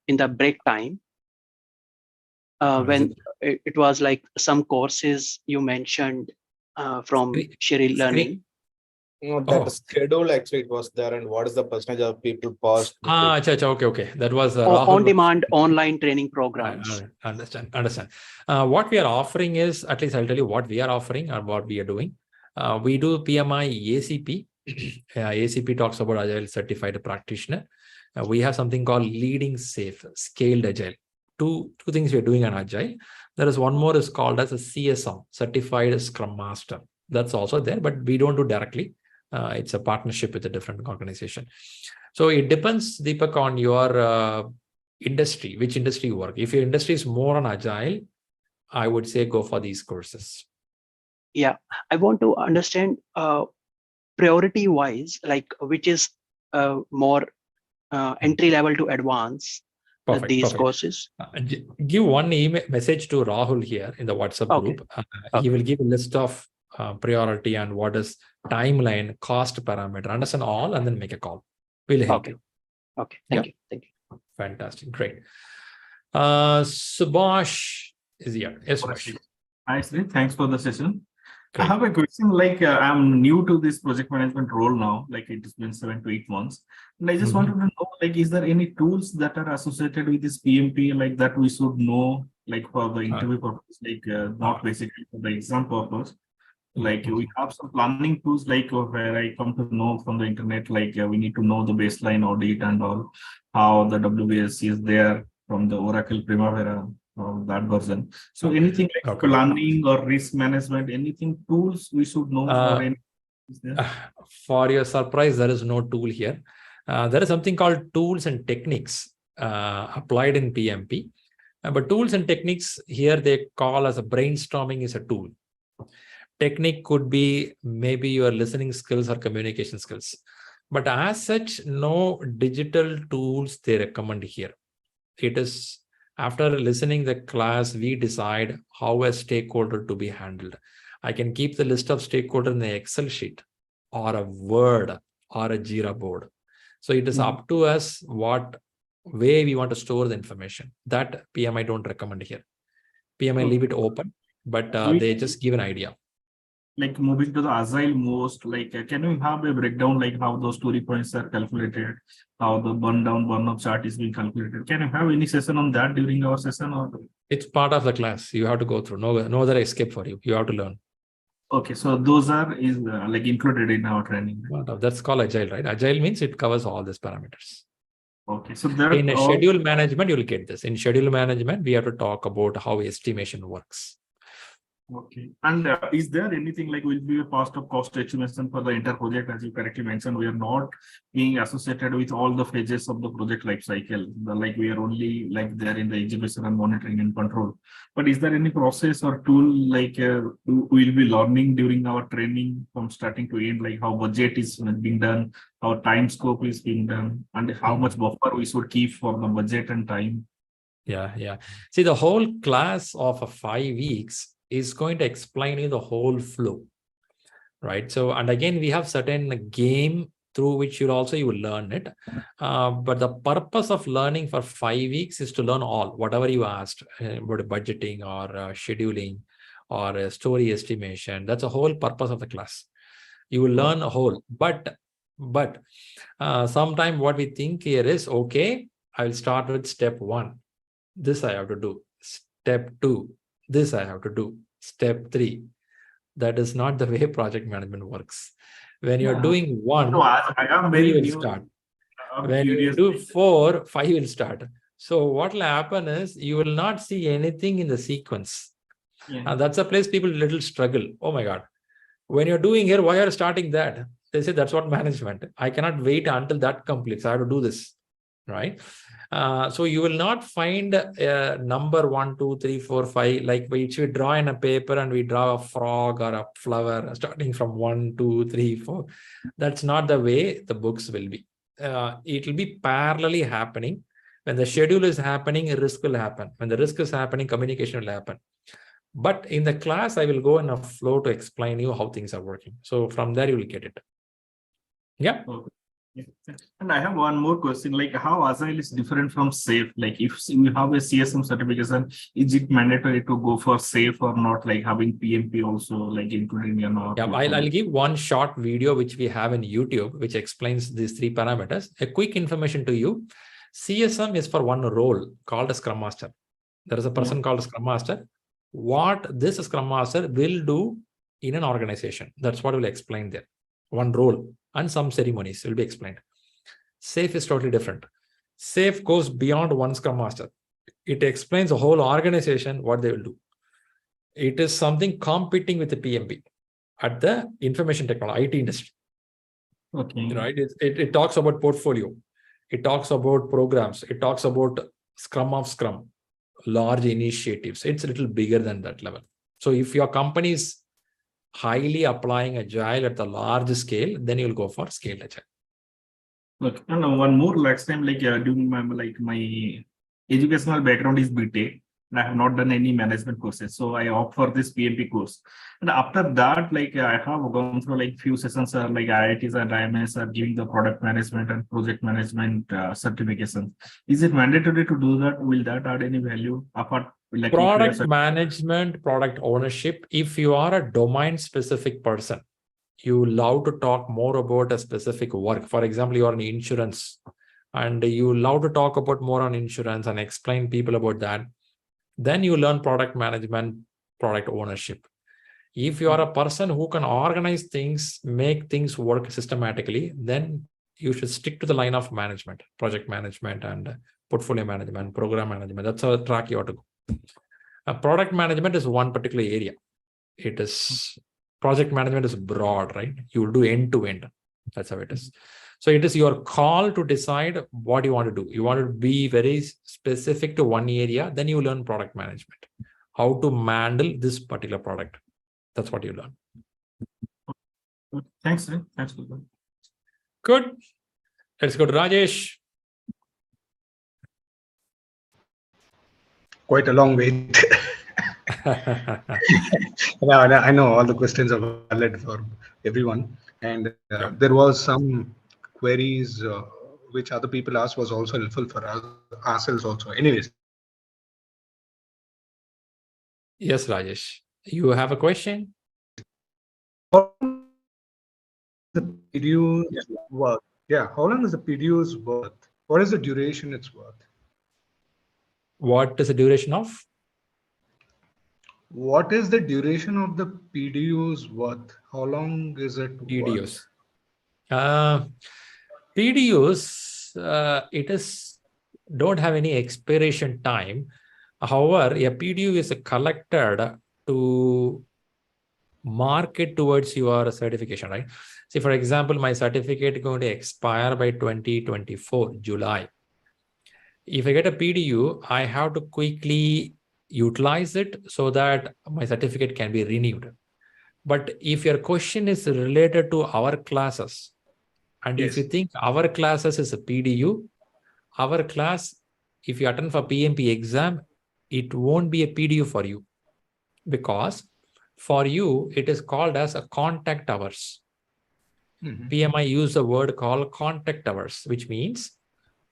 in the break time. When it was like some courses you mentioned from ShriLearning. No, that schedule actually it was there, and what is the percentage of people paused? Okay. That was on-demand online training programs. Understand. What we are offering is, at least I'll tell you what we are offering and what we are doing. We do PMI-ACP. ACP talks about Agile Certified Practitioner. We have something called Leading Safe, Scaled Agile. Two things we are doing on Agile. There is one more is called as a CSM, Certified Scrum Master. That's also there, but we don't do directly. It's a partnership with a different organization. So it depends, Deepak, on your industry, which industry you work. If your industry is more on Agile, I would say go for these courses. Yeah, I want to understand priority wise, like which is more entry level to advance. These courses. Give one email message to Rahul here in the WhatsApp group. He will give a list of priority and what is timeline, cost parameter, understand all, and then make a call. We'll help you. Okay, thank you. Fantastic, great. Subhash is here. Yes, Subhash. Hi, Shri. Thanks for the session. Great. I have a question. Like I'm new to this project management role now. Like it has been 7 to 8 months, and I just wanted to know, like, is there any tools that are associated with this PMP, like that we should know, like for the interview purpose, like not basically for the exam purpose. Like we have some planning tools, like where I come to know from the internet, like we need to know the baseline audit and all, how the WBS is there from the Oracle Primavera, that version. So anything like planning or risk management, anything tools we should know for any. For your surprise, there is no tool here. There is something called tools and techniques applied in PMP. But tools and techniques here, they call as a brainstorming is a tool. Technique could be maybe your listening skills or communication skills. But as such, no digital tools they recommend here. It is after listening the class, we decide how a stakeholder to be handled. I can keep the list of stakeholders in the Excel sheet or a Word or a Jira board. So it is up to us what way we want to store the information. That PMI don't recommend here. PMI leave it open, but they just give an idea. Like moving to the Agile most, like can we have a breakdown like how those story points are calculated, how the burn down, burn up chart is being calculated? Can you have any session on that during our session? Or it's part of the class. You have to go through. No other escape for you. You have to learn. Okay, so those are like included in our training. That's called Agile, right? Agile means it covers all these parameters. Okay, so there in schedule management, you'll get this. In schedule management, we have to talk about how estimation works. Okay, and is there anything like will be a cost of cost estimation for the entire project? As you correctly mentioned, we are not being associated with all the phases of the project life cycle. Like we are only like there in the execution and monitoring and control. But is there any process or tool like we'll be learning during our training from starting to end, like how budget is being done, how time scope is being done, and how much buffer we should keep for the budget and time? Yeah. See, the whole class of 5 weeks is going to explain you the whole flow, right? So, and again, we have certain game through which you will learn it. But the purpose of learning for 5 weeks is to learn all, whatever you asked about budgeting or scheduling or story estimation. That's the whole purpose of the class. You will learn a whole, but sometimes what we think here is, okay, I will start with step 1. This I have to do. Step 2. This I have to do. Step 3. That is not the way project management works. When you're doing 1, so I am very 3 will new. start. I'm When curious. you do 4, 5 will start. So what will happen is you will not see anything in the sequence. Yeah. That's a place people little struggle. Oh my God. When you're doing here, why are you starting that? They say that's what management. I cannot wait until that completes. I have to do this, right? So you will not find number 1, 2, 3, 4, 5, like which we draw in a paper and we draw a frog or a flower starting from 1, 2, 3, 4. That's not the way the books will be. It will be parallelly happening. When the schedule is happening, risk will happen. When the risk is happening, communication will happen. But in the class, I will go in a flow to explain you how things are working. So from there, you will get it. Yeah. Okay. Yeah. And I have one more question, like how Agile is different from SAFE? Like if we have a CSM certification, is it mandatory to go for SAFE or not, like having PMP also like including in our Yeah, I'll give one short video which we have in YouTube, which explains these 3 parameters. A quick information to you. CSM is for one role called a Scrum Master. There is a person called a Scrum Master. What this Scrum Master will do in an organization. That's what we'll explain there. One role and some ceremonies will be explained. SAFE is totally different. SAFE goes beyond one Scrum Master. It explains the whole organization what they will do. It is something competing with the PMP at the information technology, IT industry. Okay. Right? It talks about portfolio. It talks about programs. It talks about Scrum of Scrum, large initiatives. It's a little bigger than that level. So if your company is highly applying Agile at the large scale, then you'll go for scaled Agile. Look, and one more last time, like during my educational background is BTech, and I have not done any management courses, so I opt for this PMP course. And after that, like I have gone through like few sessions, like IITs and IMS are giving the product management and project management certifications. Is it mandatory to do that? Will that add any value apart? Like Product management, product ownership, if you are a domain specific person, you love to talk more about a specific work. For example, you are in insurance and you love to talk about more on insurance and explain people about that. Then you learn product management, product ownership. If you are a person who can organize things, make things work systematically, then you should stick to the line of management, project management and portfolio management, program management. That's a track you ought to go. Product management is one particular area. It is project management is broad, right? You will do end to end. That's how it is. So it is your call to decide what you want to do. You want to be very specific to one area, then you learn product management. How to handle this particular product. That's what you learn. Thanks, sir. Thanks, Guru. Good. Let's go to Rajesh. Quite a long wait. I know all the questions are valid for everyone, and there was some queries which other people asked was also helpful for ourselves also. Anyways. Yes, Rajesh. You have a question? The PDU's worth. Yeah, how long is the PDU's worth? What is the duration it's worth? What is the duration of? What is the duration of the PDU's worth? How long is it PDUs? PDUs, it is don't have any expiration time. However, a PDU is collected to market towards your certification, right? See, for example, my certificate is going to expire by 2024, July. If I get a PDU, I have to quickly utilize it so that my certificate can be renewed. But if your question is related to our classes, and if you think our classes is a PDU, our class, if you attend for PMP exam, it won't be a PDU for you, because for you, it is called as a contact hours. PMI use the word called contact hours, which means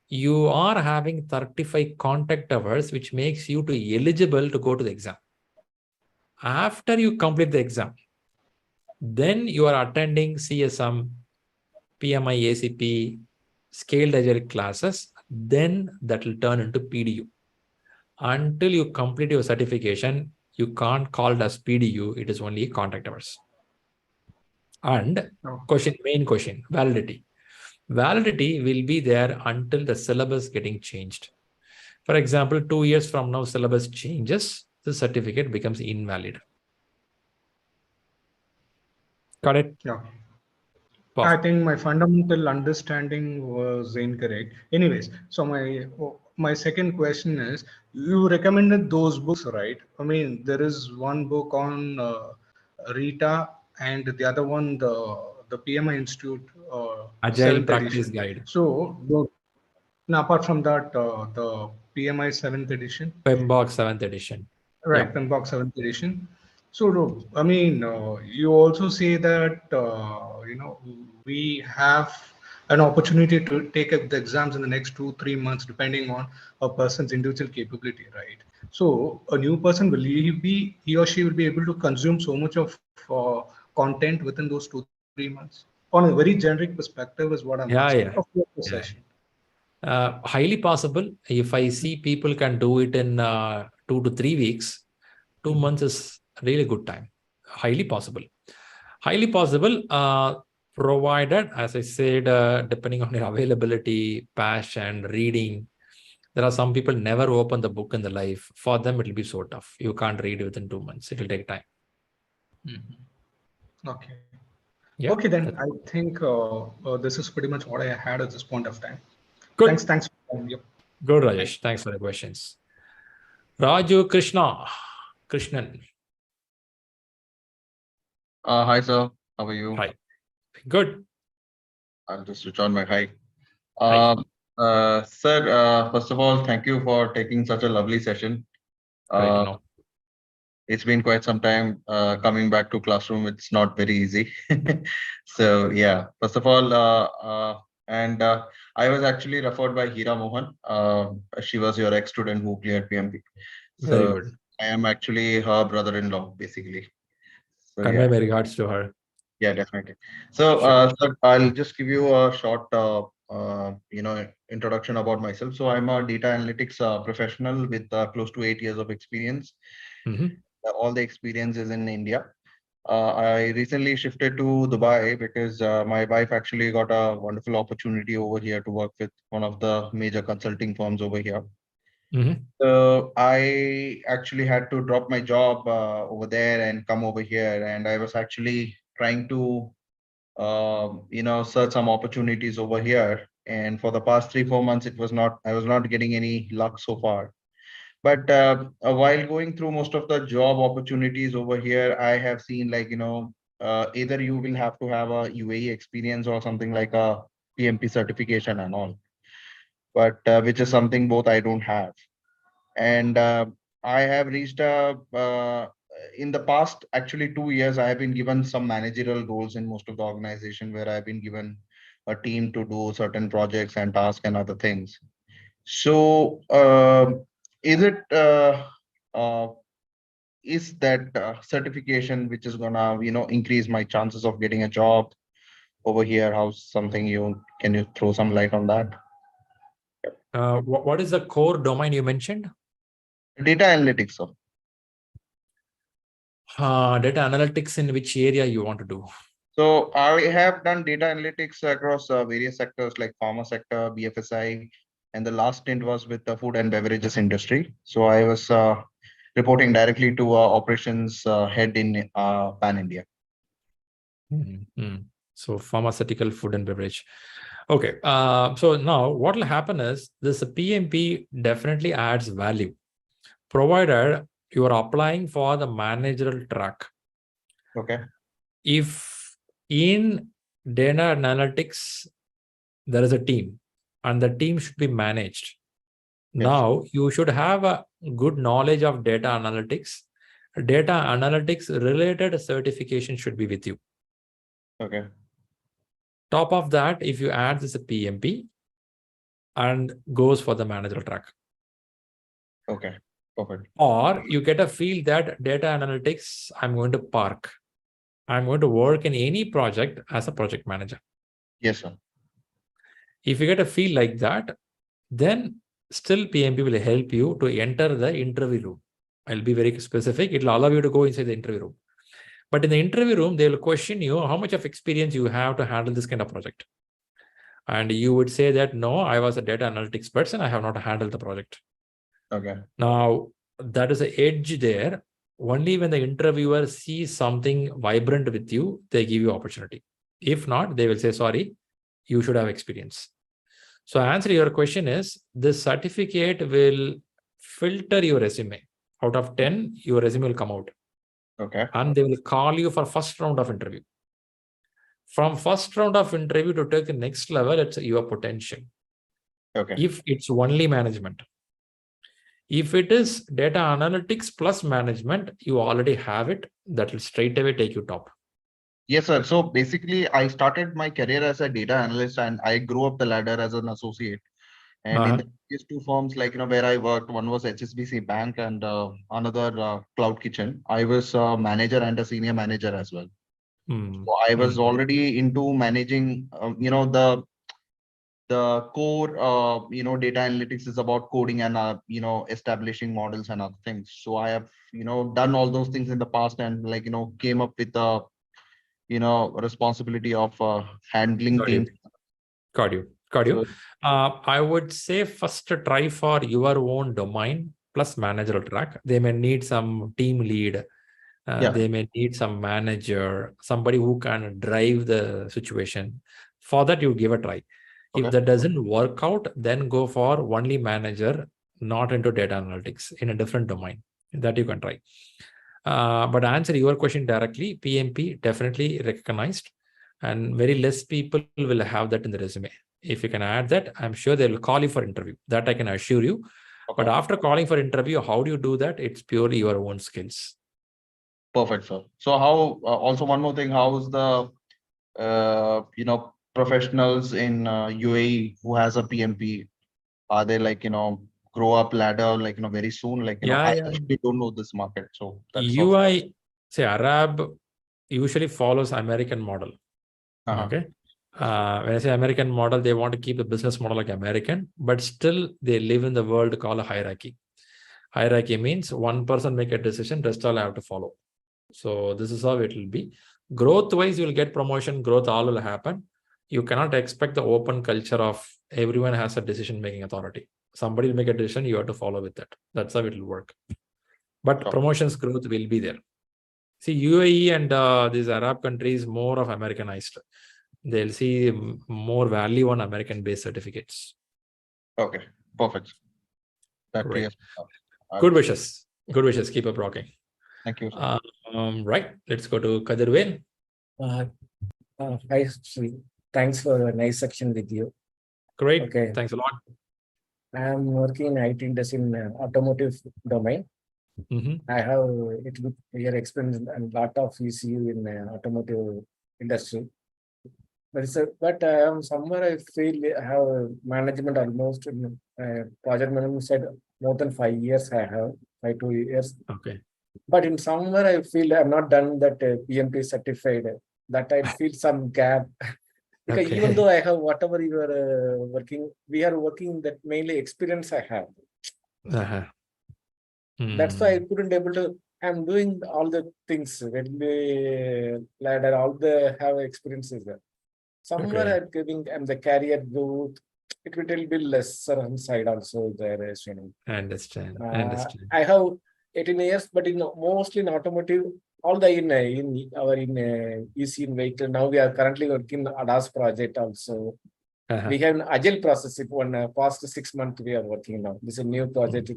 you are having 35 contact hours, which makes you to eligible to go to the exam. After you complete the exam, then you are attending CSM, PMI-ACP, scaled agile classes, then that will turn into PDU. Until you complete your certification, you can't call it as PDU, it is only contact hours. And main question, validity. Validity will be there until the syllabus getting changed. For example, 2 years from now, syllabus changes, the certificate becomes invalid. Got it? Yeah. I think my fundamental understanding was incorrect. Anyways, so my second question is, you recommended those books, right? I mean, there is one book on Rita and the other one, the PMI Institute Agile 7th Practice edition. Guide. So, now apart from that, the PMI 7th edition. PMBOK 7th edition. Right, yeah. PMBOK 7th edition. So, I mean, you also say that, we have an opportunity to take up the exams in the next 2-3 months, depending on a person's individual capability, right? So a new person, he or she will be able to consume so much of content within those 2-3 months? On a very generic perspective is what I'm asking. Session. Highly possible. If I see people can do it in 2 to 3 weeks, 2 months is really good time. Highly possible. Highly possible, provided, as I said, depending on your availability, passion, reading. There are some people never open the book in their life. For them, it will be so tough. You can't read within 2 months. It will take time. Okay. Yeah. Okay, then I think this is pretty much what I had at this point of time. Good. Thanks. Yep. Good, Rajesh. Thanks for the questions. Raju Krishnan. Hi, sir. How are you? Hi. Good. I'll just switch on my hi. Sir, first of all, thank you for taking such a lovely session. Great to know. It's been quite some time coming back to classroom. It's not very easy. So yeah, first of all, I was actually referred by Hira Mohan. She was your ex-student who cleared PMP. So very good. I am actually her brother-in-law, basically. So, convey my regards to her. Yeah, definitely. So, sir, I'll just give you a short, introduction about myself. So, I'm a data analytics professional with close to 8 years of experience. All the experience is in India. I recently shifted to Dubai because my wife actually got a wonderful opportunity over here to work with one of the major consulting firms over here. So I actually had to drop my job over there and come over here, and I was actually trying to search some opportunities over here. And for the past 3-4 months, I was not getting any luck so far. But while going through most of the job opportunities over here, I have seen either you will have to have a UAE experience or something like a PMP certification and all, but which is something both I don't have. And I have reached in the past, actually 2 years, I have been given some managerial roles in most of the organization where I've been given a team to do certain projects and tasks and other things. So is it uh, is that certification which is gonna increase my chances of getting a job over here? How's something can you throw some light on that? What is the core domain you mentioned? Data analytics, sir. Data analytics in which area you want to do? So I have done data analytics across various sectors like pharma sector, BFSI, and the last stint was with the food and beverages industry. So I was reporting directly to operations head in Pan India. So pharmaceutical, food and beverage. Okay. So now what will happen is this PMP definitely adds value, provided you are applying for the managerial track. Okay. If in data analytics, there is a team and the team should be managed. Yes. Now you should have a good knowledge of data analytics. Data analytics related certification should be with you. Okay. Top of that, if you add this a PMP and goes for the managerial track. Okay, perfect. Or you get a feel that data analytics, I'm going to park. I'm going to work in any project as a project manager. Yes, sir. If you get a feel like that, then still PMP will help you to enter the interview room. I'll be very specific. It will allow you to go inside the interview room. But in the interview room, they will question you how much of experience you have to handle this kind of project. And you would say that, no, I was a data analytics person. I have not handled the project. Okay. Now, that is an edge there. Only when the interviewer sees something vibrant with you, they give you opportunity. If not, they will say, sorry, you should have experience. So answer to your question is, this certificate will filter your resume. Out of 10, your resume will come out. Okay. And they will call you for first round of interview. From first round of interview to take the next level, it's your potential. Okay. If it's only management. If it is data analytics plus management, you already have it. That will straight away take you top. Yes, sir. So basically, I started my career as a data analyst and I grew up the ladder as an associate. And in the previous two firms, where I worked, one was HSBC Bank and another Cloud Kitchen. I was a manager and a senior manager as well. So I was already into managing, the core, data analytics is about coding and, establishing models and other things. So I have, done all those things in the past and came up with the, responsibility of handling teams. Got you. I would say first try for your own domain plus managerial track. They may need some team lead. They may need some manager, somebody who can drive the situation. For that, you give a try. Okay. If that doesn't work out, then go for only manager, not into data analytics in a different domain. That you can try. But answer your question directly, PMP definitely recognized, and very less people will have that in the resume. If you can add that, I'm sure they will call you for interview. That I can assure you. Okay. But after calling for interview, how do you do that? It's purely your own skills. Perfect, sir. So how, also one more thing, how's the, professionals in UAE who has a PMP? Are they grow up ladder, very soon? I actually don't know this market. So that's UI, say Arab usually follows American model. Okay. When I say American model, they want to keep the business model like American, but still they live in the world called a hierarchy. Hierarchy means one person make a decision, rest all have to follow. So this is how it will be. Growth wise, you will get promotion, growth all will happen. You cannot expect the open culture of everyone has a decision-making authority. Somebody will make a decision, you have to follow with that. That's how it will work. But promotions growth will be there. See, UAE and these Arab countries, more of Americanized. They'll see more value on American-based certificates. Okay, perfect. That Great. clears. Good wishes. Good wishes. Keep up rocking. Thank you. Right. Let's go to Kadirvel. Hi, Shri. Thanks for a nice section with you. Great. Okay. Thanks a lot. I'm working in IT industry in automotive domain. I have a little bit clear experience and lot of ECU in automotive industry. But somewhere I feel I have management almost project management side more than 5 years. I have 2 years. Okay. But in somewhere I feel I've not done that PMP certified. That I feel some gap. Because even though I have whatever you are working, we are working that mainly experience I have. That's why I couldn't able to. I'm doing all the things, ladder, all the have experiences there. Somewhere I'm giving the career growth. It will be lesser on side also there. I understand. I understand. I have 18 years, but mostly in automotive. All the in EC in vehicle. Now we are currently working on ADAS project also. We have an Agile process. Past 6 months we are working now. This is a new project.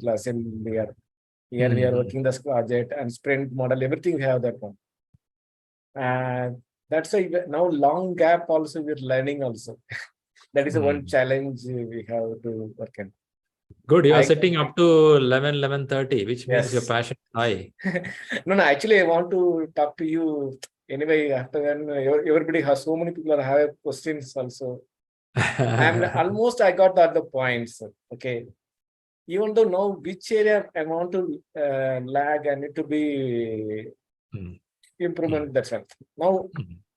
Here we are working this project and sprint model. Everything we have that one. And that's why now long gap also we're learning also. That is one challenge we have to work in. Good. You are sitting up to 11:30, which means your passion is high. No, actually, I want to talk to you anyway. After when everybody has so many people have questions also. And almost I got the other points. Okay. Even though now which area I want to lag and need to be improvement. That's right. Now,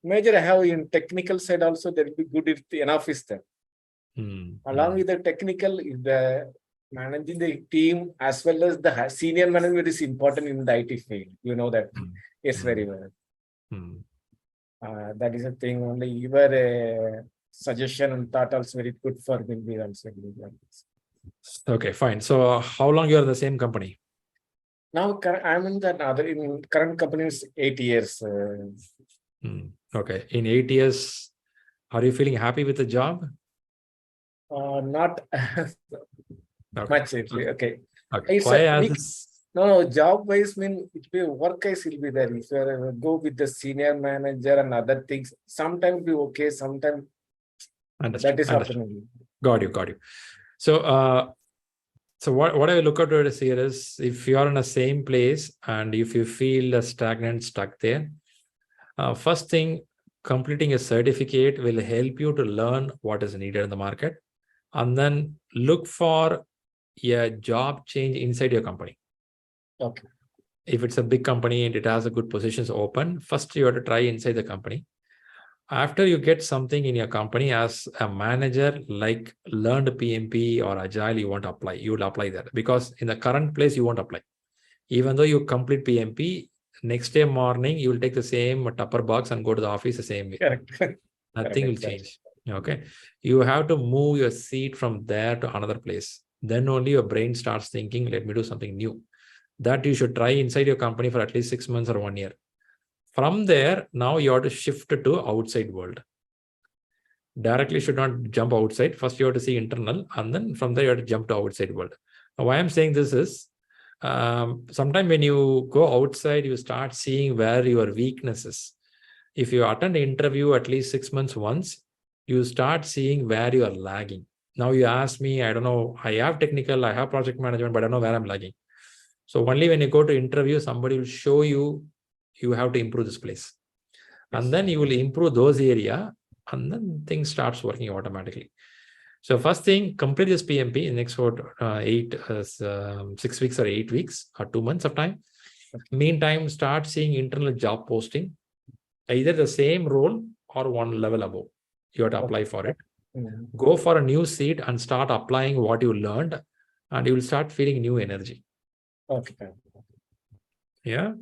major I have in technical side also there will be good if enough is there. Along with the technical, the managing the team as well as the senior management is important in the IT field. You know that. Yes, very well. That is a thing only. Your suggestion and thought also very good for me also. Okay, fine. So how long you are in the same company? Now I'm in current company is 8 years. Okay. In 8 years, are you feeling happy with the job? Not much. Okay. Why No, job wise mean it will work wise will be there. If you go with the senior manager and other things, sometimes be okay, sometimes that is happening. Got you. So what I look at it here is if you are in the same place and if you feel stagnant, stuck there, first thing, completing a certificate will help you to learn what is needed in the market, and then look for a job change inside your company. Okay. If it's a big company and it has a good positions open, first you have to try inside the company. After you get something in your company as a manager, like learned PMP or Agile, you won't apply. You will apply that because in the current place, you won't apply. Even though you complete PMP, next day morning, you will take the same tupper box and go to the office the same way. Correct. Nothing will change. Okay. You have to move your seat from there to another place. Then only your brain starts thinking, let me do something new. That you should try inside your company for at least 6 months or 1 year. From there, now you have to shift to outside world. Directly should not jump outside. First, you have to see internal, and then from there, you have to jump to outside world. Now, why I'm saying this is, sometimes when you go outside, you start seeing where your weakness is. If you attend an interview at least 6 months once, you start seeing where you are lagging. Now you ask me, I don't know, I have technical, I have project management, but I don't know where I'm lagging. So only when you go to interview, somebody will show you, you have to improve this place. Yes. And then you will improve those area, and then things starts working automatically. So first thing, complete this PMP in next 6 weeks or 8 weeks or 2 months of time. Meantime, start seeing internal job posting, either the same role or one level above. You have to apply for it. Go for a new seat and start applying what you learned, and you will start feeling new energy. Okay. Yeah.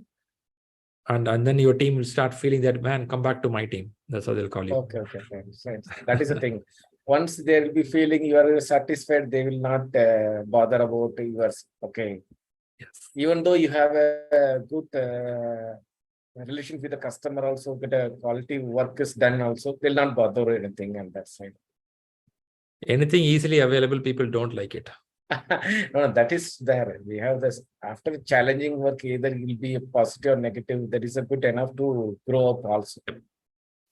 And then your team will start feeling that, man, come back to my team. That's how they'll call you. Okay. Nice. That is the thing. Once they will be feeling you are satisfied, they will not bother about yours. Okay. Yes. Even though you have a good relation with the customer, also get a quality work is done. Also, they'll not bother anything on that side. Anything easily available, people don't like it. No, that is there. We have this after challenging work, either it will be a positive or negative. That is a good enough to grow up also.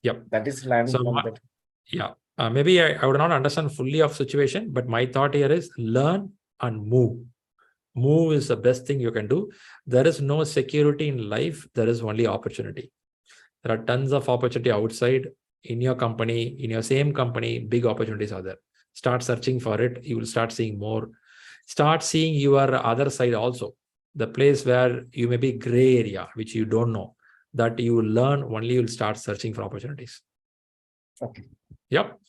Yep. That is learning from that. Yeah. Maybe I would not understand fully of situation, but my thought here is learn and move. Move is the best thing you can do. There is no security in life. There is only opportunity. There are tons of opportunity outside in your company, in your same company, big opportunities are there. Start searching for it. You will start seeing more. Start seeing your other side also. The place where you may be gray area, which you don't know, that you will learn only you'll start searching for opportunities. Okay. Yep.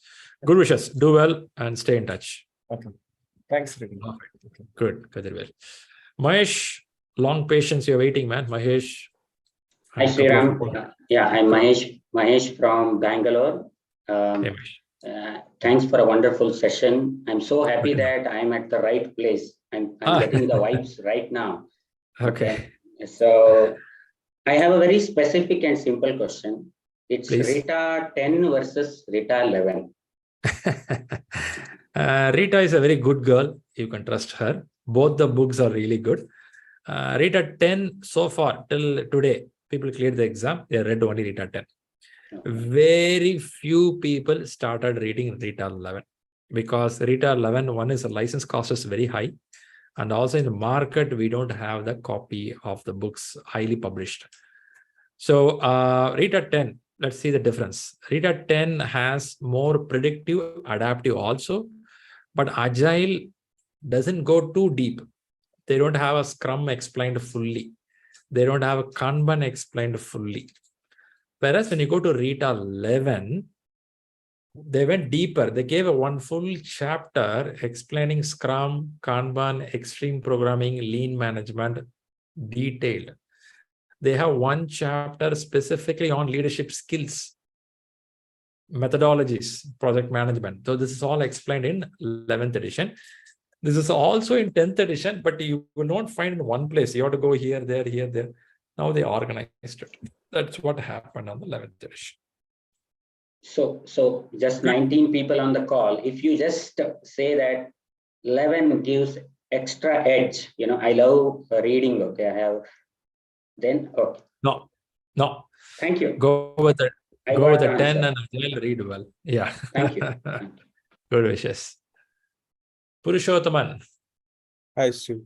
Good wishes. Do well and stay in touch. Okay. Thanks, Ricky. Okay. Good. Very well. Mahesh, long patience. You're waiting, man. Mahesh. Hi, Sriram. Yeah, I'm Mahesh from Bangalore. Thanks for a wonderful session. I'm so happy that I'm at the right place. I'm getting the vibes right now. Okay. So I have a very specific and simple question. It's Please. Rita 10 versus Rita 11. Rita is a very good girl. You can trust her. Both the books are really good. Rita 10 so far till today, people cleared the exam. They read only Rita 10. Very few people started reading Rita 11 because Rita 11, one is the license cost is very high. And also in the market, we don't have the copy of the books highly published. So Rita 10, let's see the difference. Rita 10 has more predictive, adaptive also, but Agile doesn't go too deep. They don't have a Scrum explained fully. They don't have a Kanban explained fully. Whereas when you go to Rita 11, they went deeper. They gave one full chapter explaining Scrum, Kanban, extreme programming, lean management, detailed. They have one chapter specifically on leadership skills, methodologies, project management. So this is all explained in 11th edition. This is also in 10th edition, but you will not find in one place. You have to go here, there. Now they organized it. That's what happened on the 11th edition. So just 19 people on the call. If you just say that 11 gives extra edge, I love reading. Okay, I have. Then okay. No. Thank you. Go with it. Go with the 10 and Agile read well. Yeah. Thank you. Good wishes. Purushottaman. Hi, Shri.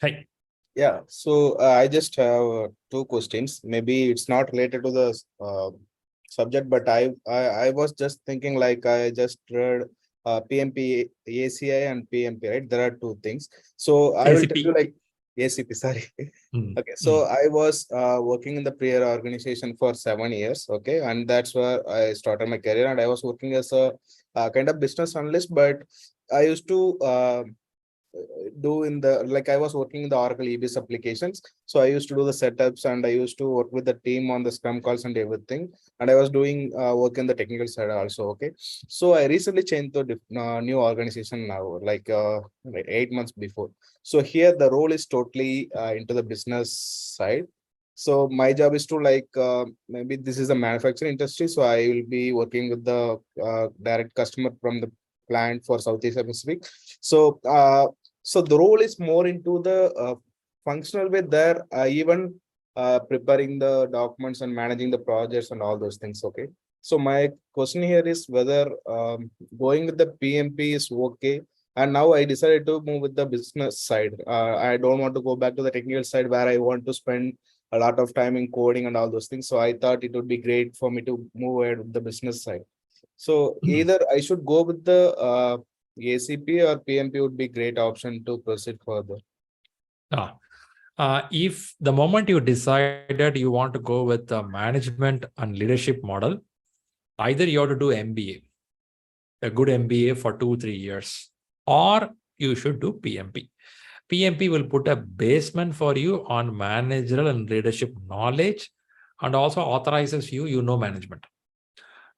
Hi. Yeah, so I just have two questions. Maybe it's not related to the subject, but I was just thinking, like, I just read PMP, ACI and PMP, right? There are two things. So I will tell you, like, ACP, sorry. Okay, so I was working in the prior organization for 7 years, okay, and that's where I started my career, and I was working as a kind of business analyst, but I used to do in the, like, I was working in the Oracle EBS applications. So I used to do the setups and I used to work with the team on the Scrum calls and everything. And I was doing work in the technical side also. Okay. So I recently changed to new organization now, like 8 months before. So here the role is totally into the business side. So my job is to, like, maybe this is a manufacturing industry. So I will be working with the direct customer from the client for Southeast Pacific. So so the role is more into the functional way there, even preparing the documents and managing the projects and all those things. Okay. So my question here is whether going with the PMP is okay. And now I decided to move with the business side. I don't want to go back to the technical side where I want to spend a lot of time in coding and all those things. So I thought it would be great for me to move ahead with the business side. So either I should go with the ACP or PMP would be great option to proceed further. If the moment you decided you want to go with the management and leadership model, either you have to do MBA, a good MBA for 2-3 years, or you should do PMP. PMP will put a basement for you on managerial and leadership knowledge and also authorizes you, you know management.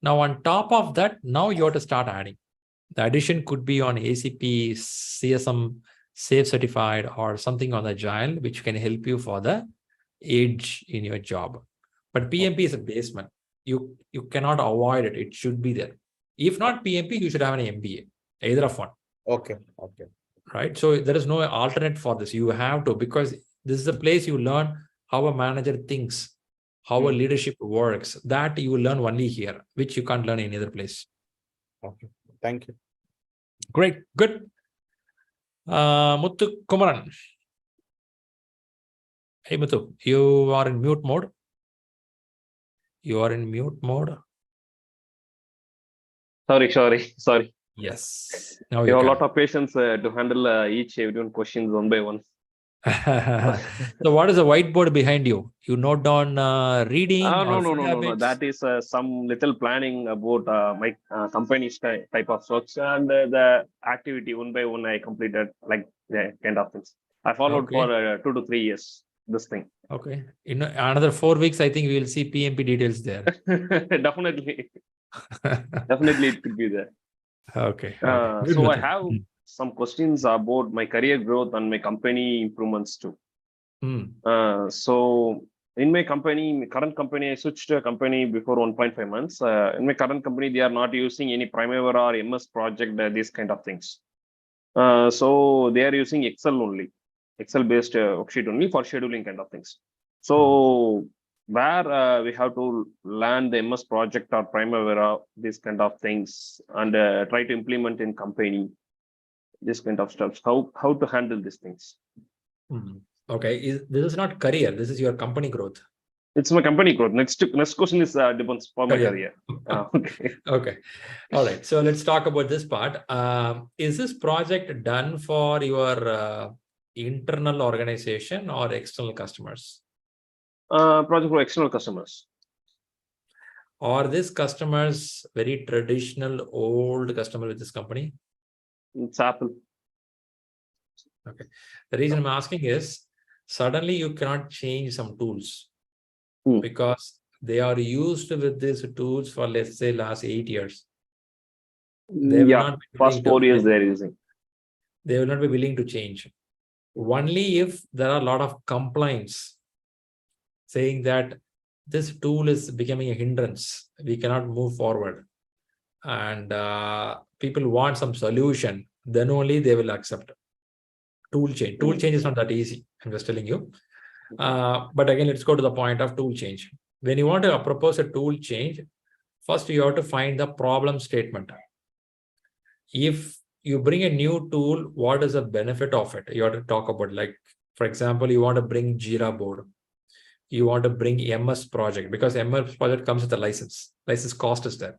Now, on top of that, now you have to start adding. The addition could be on ACP, CSM, Safe Certified, or something on Agile, which can help you for the edge in your job. But PMP is a basement. You cannot avoid it. It should be there. If not PMP, you should have an MBA, either of one. Okay. Right. So there is no alternate for this. You have to, because this is a place you learn how a manager thinks, how a leadership works. That you will learn only here, which you can't learn in any other place. Okay. Thank you. Great. Good. Muthu Kumaran. Hey, Muthu, you are in mute mode. You are in mute mode. Sorry. Yes. Now you have a lot of patience to handle everyone questions one by one. So what is the whiteboard behind you? You note down reading? No. That is some little planning about my company's type of works, and the activity one by one I completed, like kind of things. I followed for 2 to 3 years. This thing. Okay. In another 4 weeks, I think we will see PMP details there. Definitely. Definitely, it could be there. Okay. So I have some questions about my career growth and my company improvements too. So in my current company, I switched to a company before 1.5 months. In my current company, they are not using any Primavera or MS project, these kind of things. So they are using Excel only, Excel-based worksheet only for scheduling kind of things. So where we have to learn the MS project or Primavera, these kind of things, and try to implement in company, this kind of stuff. How to handle these things? Okay, this is not career. This is your company growth. It's my company growth. Next question is depends for my career. Okay. Okay. All right. So let's talk about this part. Is this project done for your internal organization or external customers? Project for external customers. Are these customers very traditional, old customer with this company? It's Apple. Okay. The reason I'm asking is suddenly you cannot change some tools because they are used with these tools for, let's say, last 8 years. They will not be past 4 years they're using. They will not be willing to change. Only if there are a lot of complaints saying that this tool is becoming a hindrance, we cannot move forward, and people want some solution, then only they will accept tool change. Tool change is not that easy, I'm just telling you. But again, let's go to the point of tool change. When you want to propose a tool change, first you have to find the problem statement. If you bring a new tool, what is the benefit of it? You have to talk about, like, for example, you want to bring Jira board. You want to bring MS project, because MS project comes with a license. License cost is there.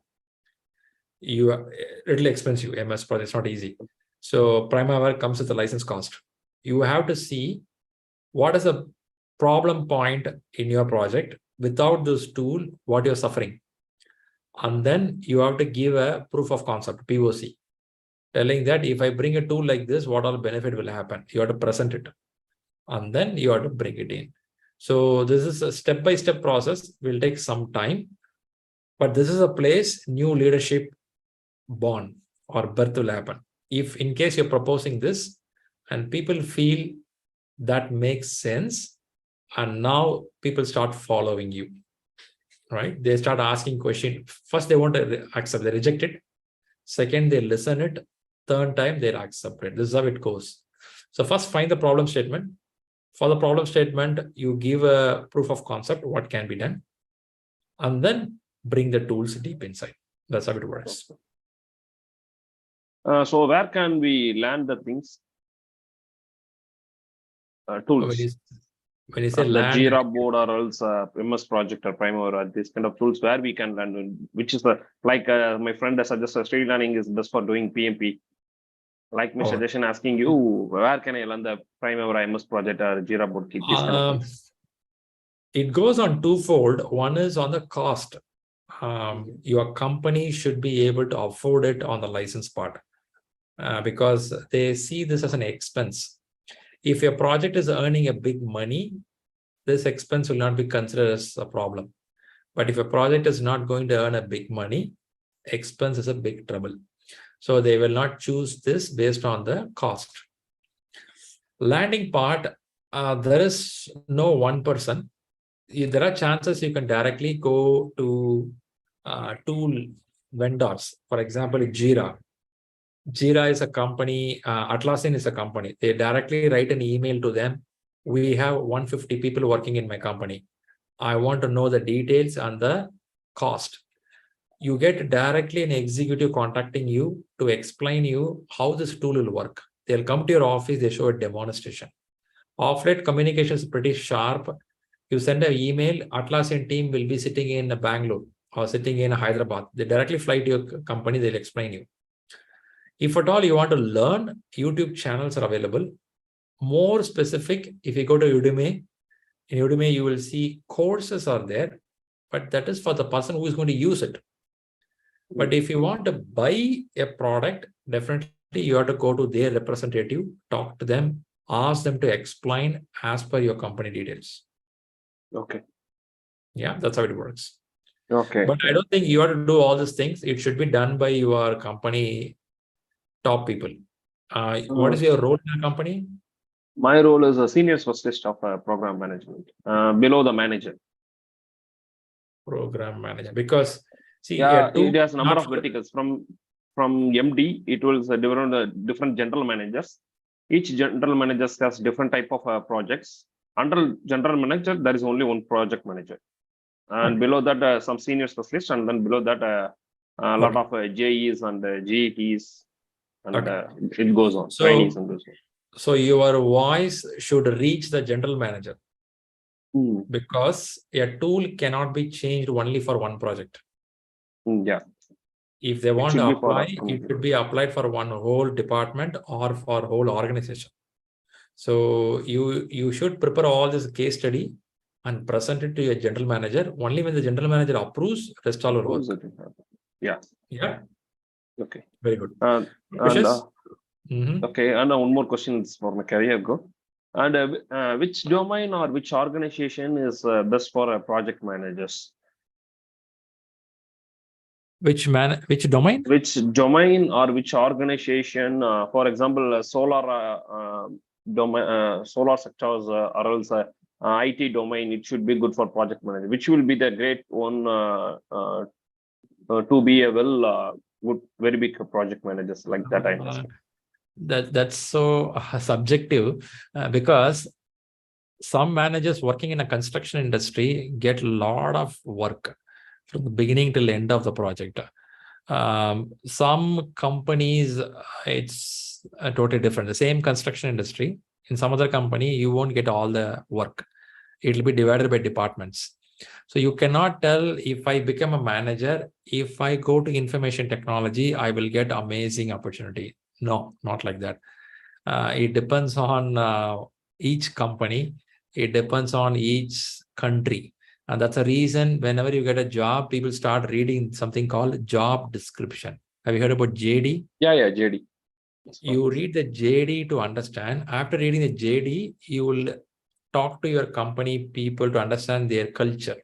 It'll expensive. MS project is not easy. So Primavera comes with a license cost. You have to see what is a problem point in your project. Without this tool, what you're suffering. And then you have to give a proof of concept, POC, telling that if I bring a tool like this, what all benefit will happen. You have to present it. And then you have to bring it in. So this is a step-by-step process, will take some time, but this is a place new leadership born or birth will happen. If in case you're proposing this and people feel that makes sense, and now people start following you, right? They start asking questions. First, they won't accept, they reject it. Second, they listen it. Third time, they'll accept it. This is how it goes. So first, find the problem statement. For the problem statement, you give a proof of concept, what can be done, and then bring the tools deep inside. That's how it works. So where can we land the things? Tools. When you say the land, Jira board or else MS project or Primavera, this kind of tools where we can land, which is the, like my friend has suggested, ShriLearning is best for doing PMP. Like my suggestion asking you, where can I learn the Primavera MS project or Jira board kit? This kind of things. It goes on twofold. One is on the cost. Your company should be able to afford it on the license part because they see this as an expense. If your project is earning a big money, this expense will not be considered as a problem. But if a project is not going to earn a big money, expense is a big trouble. So they will not choose this based on the cost. Landing part, there is no one person. There are chances you can directly go to tool vendors. For example, Jira. Jira is a company, Atlassian is a company. They directly write an email to them. We have 150 people working in my company. I want to know the details and the cost. You get directly an executive contacting you to explain you how this tool will work. They'll come to your office, they show a demonstration. Off-late communication is pretty sharp. You send an email, Atlassian team will be sitting in Bangalore or sitting in Hyderabad. They directly fly to your company, they'll explain you. If at all you want to learn, YouTube channels are available. More specific, if you go to Udemy, in Udemy you will see courses are there, but that is for the person who is going to use it. But if you want to buy a product, definitely you have to go to their representative, talk to them, ask them to explain as per your company details. Okay. Yeah, that's how it works. Okay. But I don't think you have to do all these things. It should be done by your company top people. What is your role in the company? My role is a senior specialist of program management, below the manager. Program manager, because see, yeah, it has a number of verticals from MD. It was different general managers. Each general manager has different type of projects. Under general manager, there is only one project manager, and below that some senior specialists, and then below that a lot of JEs and GETs, and it goes on. Trainees and goes on. So your voice should reach the general manager, because a tool cannot be changed only for one project. Yeah. If they want to apply, it should be applied for one whole department or for whole organization. So you should prepare all this case study and present it to your general manager. Only when the general manager approves, rest all will work. Yeah. Yeah. Okay. Very good. Okay, and one more question for my career go. And which domain or which organization is best for project managers? Which domain? Which domain or which organization? For example, solar domain, solar sectors, or else IT domain. It should be good for project manager. Which will be the great one to be a good, very big project managers like that? I understand. That's so subjective, because some managers working in a construction industry get a lot of work from the beginning till the end of the project. Some companies, it's totally different. The same construction industry, in some other company, you won't get all the work. It will be divided by departments. So you cannot tell, if I become a manager, if I go to information technology, I will get amazing opportunity. No, not like that. It depends on each company. It depends on each country. And that's a reason whenever you get a job, people start reading something called job description. Have you heard about JD? Yeah, JD. You read the JD to understand. After reading the JD, you will talk to your company people to understand their culture.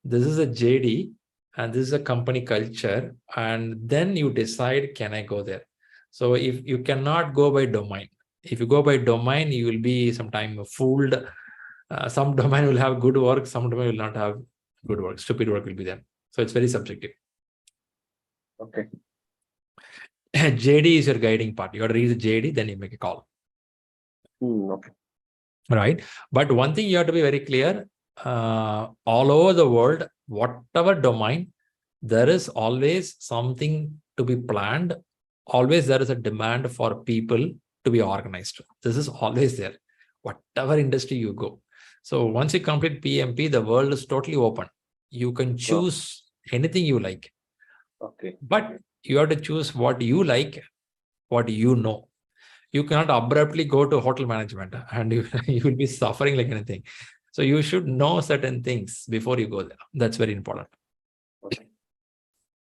This is a JD and this is a company culture. And then you decide, can I go there? So if you cannot go by domain, if you go by domain, you will be sometimes fooled. Some domain will have good work, some domain will not have good work. Stupid work will be there. So it's very subjective. Okay. JD is your guiding part. You got to read the JD, then you make a call. Okay. Right. But one thing you have to be very clear, all over the world, whatever domain, there is always something to be planned. Always there is a demand for people to be organized. This is always there, whatever industry you go. So once you complete PMP, the world is totally open. You can choose anything you like. Okay. But you have to choose what you like, what you know. You cannot abruptly go to hotel management and you will be suffering like anything. So you should know certain things before you go there. That's very important.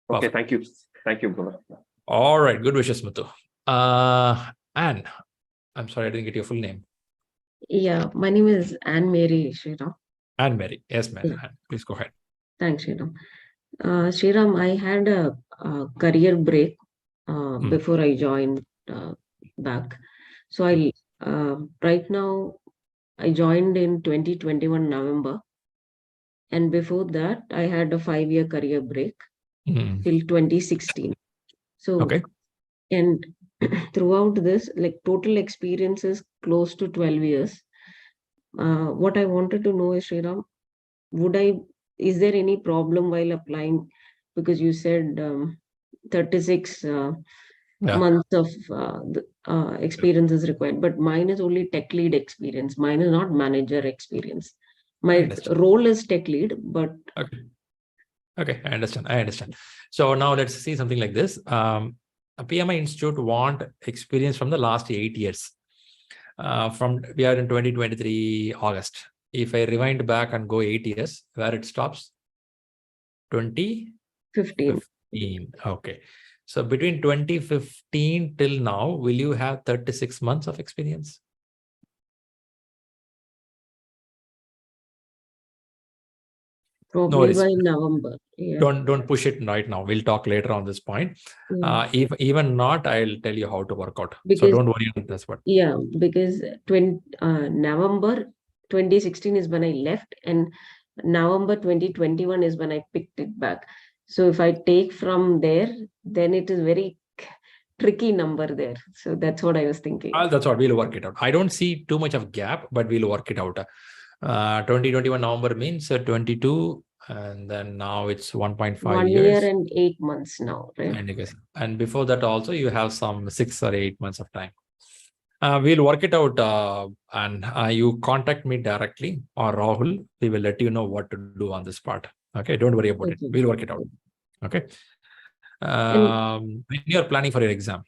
Okay, thank you. Thank you, brother. All right, good wishes, Muthu. Anne, I'm sorry, I didn't get your full name. Yeah, my name is Anne Mary Shriram. Anne Mary, yes, ma'am. Yeah. Please go ahead. Thanks, Shriram. Shriram, I had a career break before I joined back. So right now I joined in 2021 November, and before that I had a 5-year career break till 2016. So okay, and throughout this, like total experience is close to 12 years. What I wanted to know is, Shriram, is there any problem while applying? Because you said 36 months of experience is required, but mine is only tech lead experience. Mine is not manager experience. My role is tech lead, but okay, I understand. So now let's see something like this. A PMI Institute want experience from the last 8 years. We are in 2023 August. If I rewind back and go 8 years, where it stops? 2015. Okay. So between 2015 till now, will you have 36 months of experience? Probably by November. Yeah. Don't push it right now. We'll talk later on this point. If even not, I'll tell you how to work out. So don't worry on this one. Yeah, because November 2016 is when I left, and November 2021 is when I picked it back. So if I take from there, then it is very tricky number there. So that's what I was thinking. That's what we'll work it out. I don't see too much of gap, but we'll work it out. 2021 November means 22, and then now it's 1.5 1 years. year and 8 months now, right? And before that also you have some 6 or 8 months of time. We'll work it out, and you contact me directly or Rahul. We will let you know what to do on this part. Okay, don't worry about it. We'll work it out. Okay. When you are planning for your exam?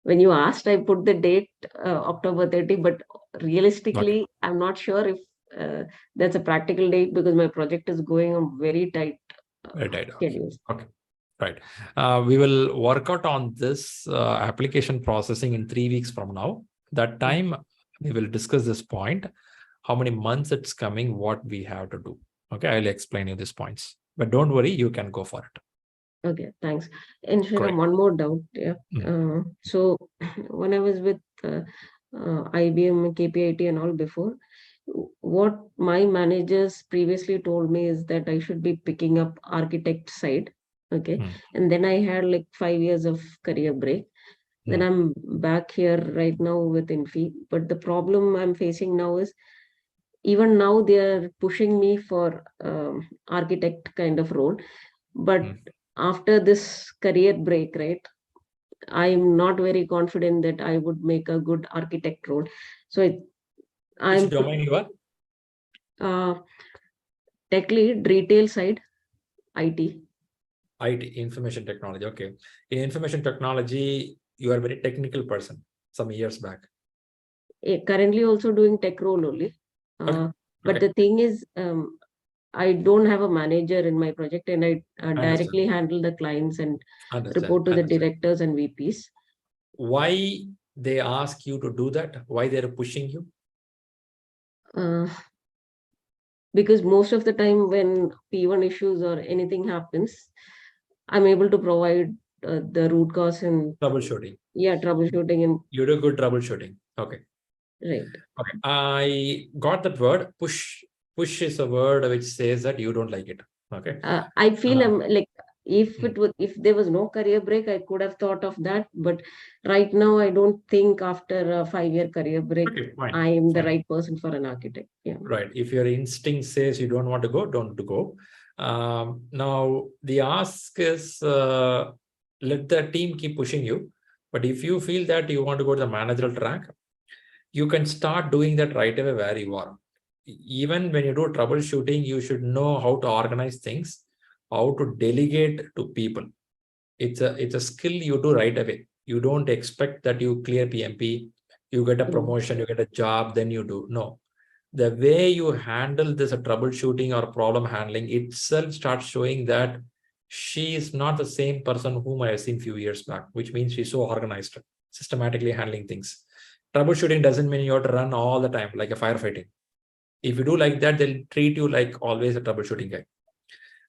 When you asked, I put the date October 30, but realistically, I'm not sure if that's a practical date because my project is going on very tight schedules. Okay. Right. We will work out on this application processing in 3 weeks from now. That time, we will discuss this point, how many months it's coming, what we have to do. Okay, I'll explain you these points. But don't worry, you can go for it. Okay, thanks. And Shriram, one more doubt. Yeah. So when I was with IBM, KPIT and all before, what my managers previously told me is that I should be picking up architect side. Okay. And then I had like 5 years of career break. Then I'm back here right now with Infi. But the problem I'm facing now is even now they are pushing me for architect kind of role. But after this career break, right, I'm not very confident that I would make a good architect role. So which domain you are? Tech lead, retail side, IT. IT, information technology. Okay. In information technology, you are a very technical person some years back. Currently also doing tech role only. But the thing is, I don't have a manager in my project, and I directly handle the clients and report to the directors and VPs. Why they ask you to do that? Why they're pushing you? Because most of the time when P1 issues or anything happens, I'm able to provide the root cause and troubleshooting. Yeah, troubleshooting. And you do good troubleshooting. Okay. Right. Okay. I got that word. Push is a word which says that you don't like it. Okay. I feel like if there was no career break, I could have thought of that. But right now, I don't think after a 5-year career break, I am the right person for an architect. Yeah. Right. If your instinct says you don't want to go, don't go. Now the ask is let the team keep pushing you. But if you feel that you want to go to the managerial track, you can start doing that right away where you are. Even when you do troubleshooting, you should know how to organize things, how to delegate to people. It's a skill you do right away. You don't expect that you clear PMP, you get a promotion, you get a job, then you do. No. The way you handle this troubleshooting or problem handling itself starts showing that she is not the same person whom I have seen a few years back, which means she's so organized, systematically handling things. Troubleshooting doesn't mean you have to run all the time like a firefighting. If you do like that, they'll treat you like always a troubleshooting guy.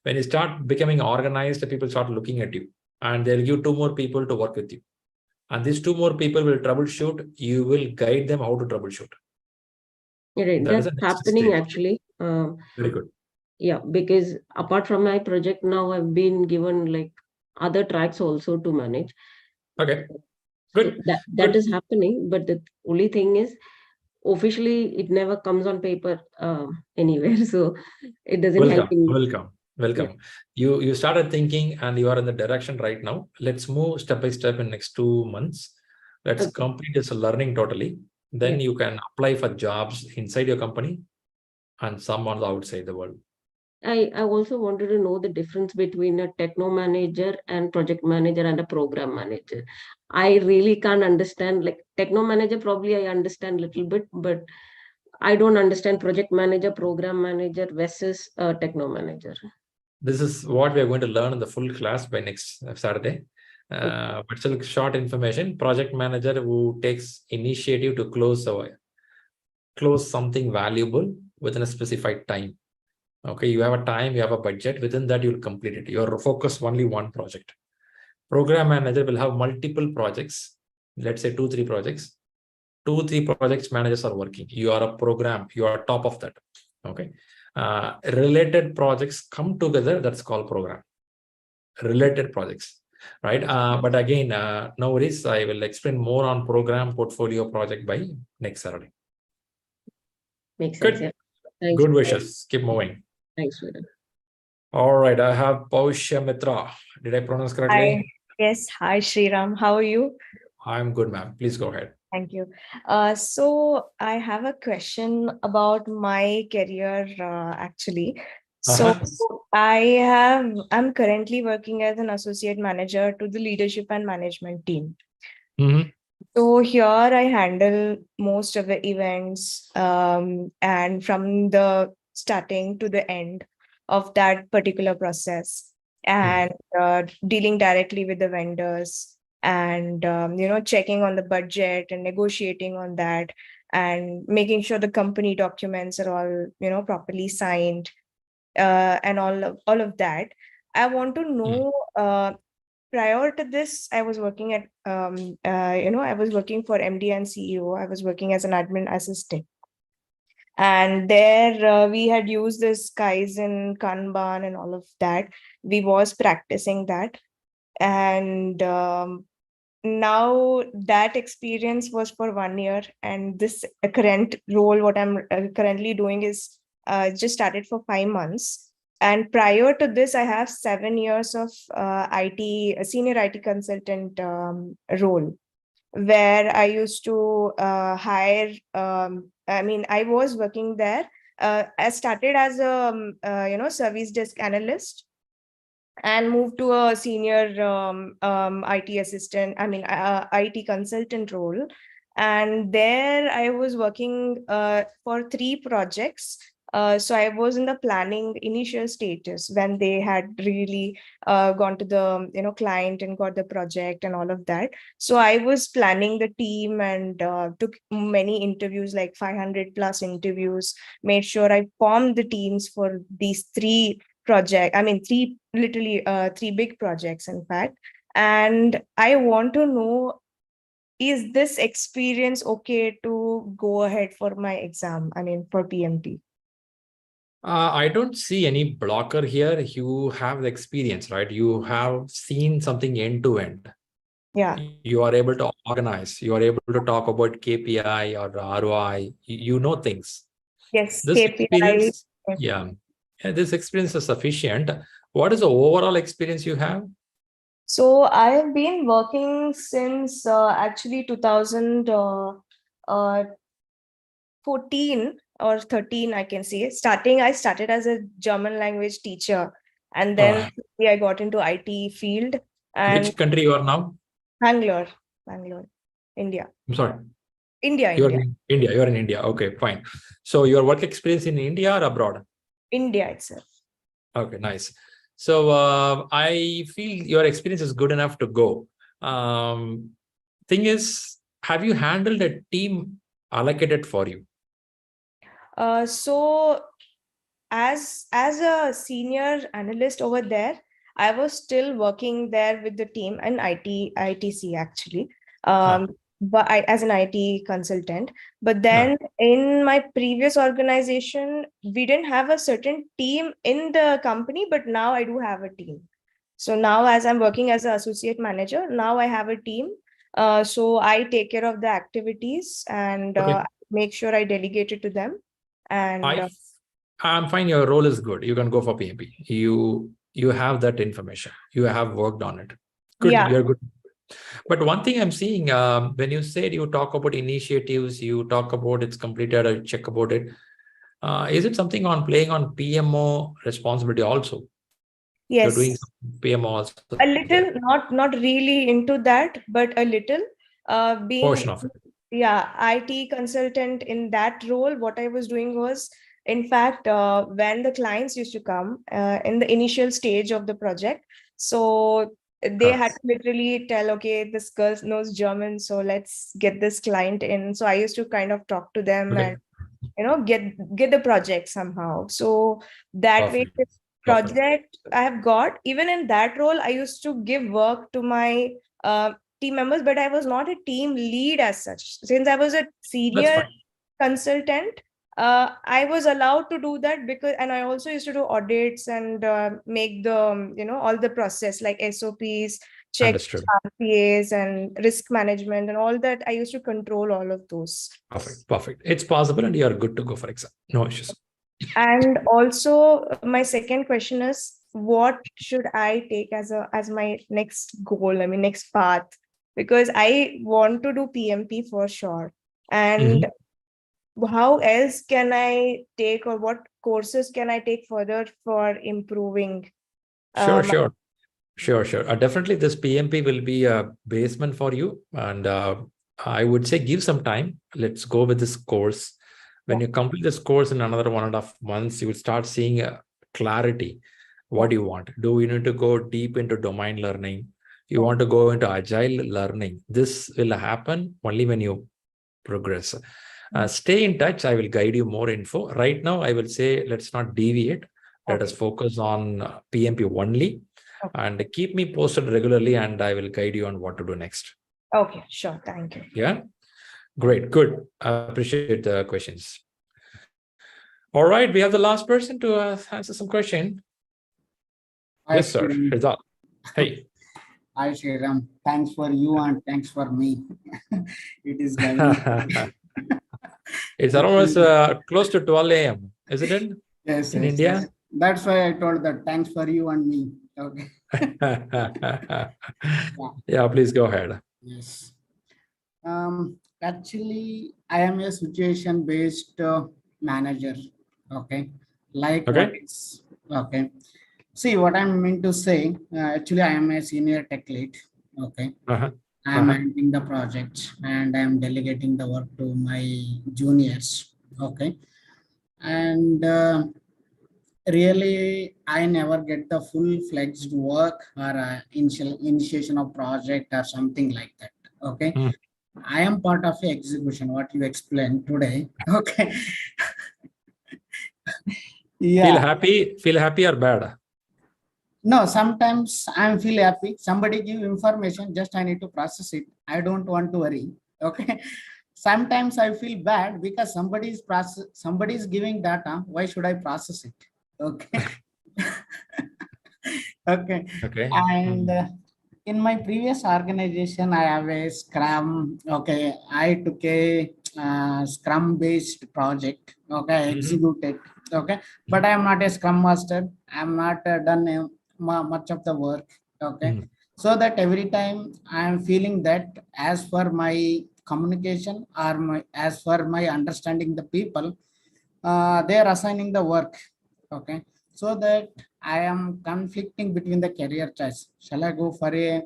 When you start becoming organized, people start looking at you, and they'll give 2 more people to work with you. And these 2 more people will troubleshoot. You will guide them how to troubleshoot. Right, That is that's the next happening stage. actually. Very good. Yeah, because apart from my project now, I've been given like other tracks also to manage. Okay, good. So that is happening, but the only thing is, officially, it never comes on paper anywhere, so it doesn't help in. Welcome. You started thinking, and you are in the direction right now. Let's move step by step in next 2 months. Let's complete this learning totally. Then you can apply for jobs inside your company and some on the outside the world. I also wanted to know the difference between a techno manager and project manager and a program manager. I really can't understand, like techno manager, probably I understand a little bit, but I don't understand project manager, program manager versus techno manager. This is what we are going to learn in the full class by next Saturday. But still short information. Project manager who takes initiative to close something valuable within a specified time. Okay, you have a time, you have a budget. Within that, you'll complete it. You're focused only one project. Program manager will have multiple projects. Let's say 2-3 projects. 2-3 projects managers are working. You are a program. You are top of that. Okay. Related projects come together. That's called program. Related projects, right? But again, no worries. I will explain more on program portfolio project by next Saturday. Makes sense. Good. Yeah. Good wishes. Keep moving. Thanks, Shri. All right, I have Pausha Mitra. Did I pronounce correctly? Hi. Yes. Hi, Sriram. How are you? I'm good, ma'am. Please go ahead. Thank you. So I have a question about my career, actually. So I'm currently working as an associate manager to the leadership and management team. So here I handle most of the events, and from the starting to the end of that particular process, and dealing directly with the vendors, and checking on the budget and negotiating on that, and making sure the company documents are all properly signed, and all of that. I want to know, prior to this, I was working at I was working for MD and CEO. I was working as an admin assistant, and there we had used this Kaizen, Kanban, and all of that. We was practicing that, and now that experience was for 1 year, and this current role, what I'm currently doing, is just started for 5 months. And prior to this, I have 7 years of IT, a senior IT consultant role, where I used to hire. I was working there. I started as a service desk analyst, and moved to a senior IT assistant, IT consultant role. And there I was working for 3 projects. So I was in the planning initial stages when they had really gone to the client and got the project and all of that. So I was planning the team, and took many interviews, like 500 plus interviews, made sure I formed the teams for these 3 project. Three big projects, in fact. And I want to know, is this experience okay to go ahead for my exam? For PMP. I don't see any blocker here. You have the experience, right? You have seen something end to end. Yeah. You are able to organize. You are able to talk about KPI or ROI. You know things. Yes, This KPI. experience, this experience is sufficient. What is the overall experience you have? So I have been working since actually 2014 or 13, I can say. I started as a German language teacher, and then I got into IT field. And which country you are now? Bangalore, India. I'm sorry. India. You're in India. Okay, fine. So your work experience in India or abroad? India itself. Okay, nice. So I feel your experience is good enough to go. Thing is, have you handled a team allocated for you? So as a senior analyst over there, I was still working there with the team in ITC actually. But as an IT consultant. But then in my previous organization, we didn't have a certain team in the company, but now I do have a team. So now as I'm working as an associate manager, now I have a team. So I take care of the activities and make sure I delegate it to them. And I'm fine. Your role is good. You can go for PMP. You have that information. You have worked on it. Good. Yeah. You're good. But one thing I'm seeing, when you said you talk about initiatives, you talk about it's completed, or check about it. Is it something on playing on PMO responsibility also? Yes. You're doing PMO also. A little, not really into that, but a little. Being portion of it. Yeah, IT consultant in that role, what I was doing was, in fact, when the clients used to come in the initial stage of the project, so they had to literally tell, okay, this girl knows German, so let's get this client in. So I used to kind of talk to them and get the project somehow. So that way, project I have got, even in that role, I used to give work to my team members, but I was not a team lead as such. Since I was a senior consultant, I was allowed to do that because, and I also used to do audits and make the, all the process like SOPs, check RPAs and risk management and all that. I used to control all of those. Perfect. It's possible and you are good to go for exam. No issues. And also my second question is, what should I take as my next goal? I mean, next path, because I want to do PMP for sure. And how else can I take, or what courses can I take further for improving? Sure. Definitely this PMP will be a basement for you. And I would say give some time. Let's go with this course. When you complete this course in another 1.5 months, you will start seeing clarity. What do you want? Do you need to go deep into domain learning? You want to go into agile learning? This will happen only when you progress. Stay in touch. I will guide you more info. Right now, I will say let's not deviate. Let us focus on PMP only. And keep me posted regularly, and I will guide you on what to do next. Okay, sure. Thank you. Yeah. Great. Good. I appreciate the questions. All right. We have the last person to answer some question. Yes, sir. Rizal. Hey. Hi, Shriram. Thanks for you and thanks for me. It is going. It's almost close to 12 a.m., isn't it? Yes, in India? Yes. That's why I told that thanks for you and me. Okay. Yeah, please go ahead. Yes. Actually, I am a situation-based manager. Okay. Like what is okay. See what I'm meant to say. Actually, I am a senior tech lead. Okay. I am managing the project and I am delegating the work to my juniors. Okay. And really, I never get the full-fledged work or initiation of project or something like that. Okay. I am part of the execution, what you explained today. Okay. Yeah. Feel happy or bad? No, sometimes I feel happy. Somebody give information, just I need to process it. I don't want to worry. Okay. Sometimes I feel bad because somebody is giving data. Why should I process it? Okay. Okay. And in my previous organization, I have a Scrum. Okay. I took a Scrum based project. Okay. I executed. Okay. But I am not a Scrum master. I am not done much of the work. Okay. So that every time I am feeling that as per my communication or as per my understanding the people, they are assigning the work. Okay. So that I am conflicting between the career choice. Shall I go for a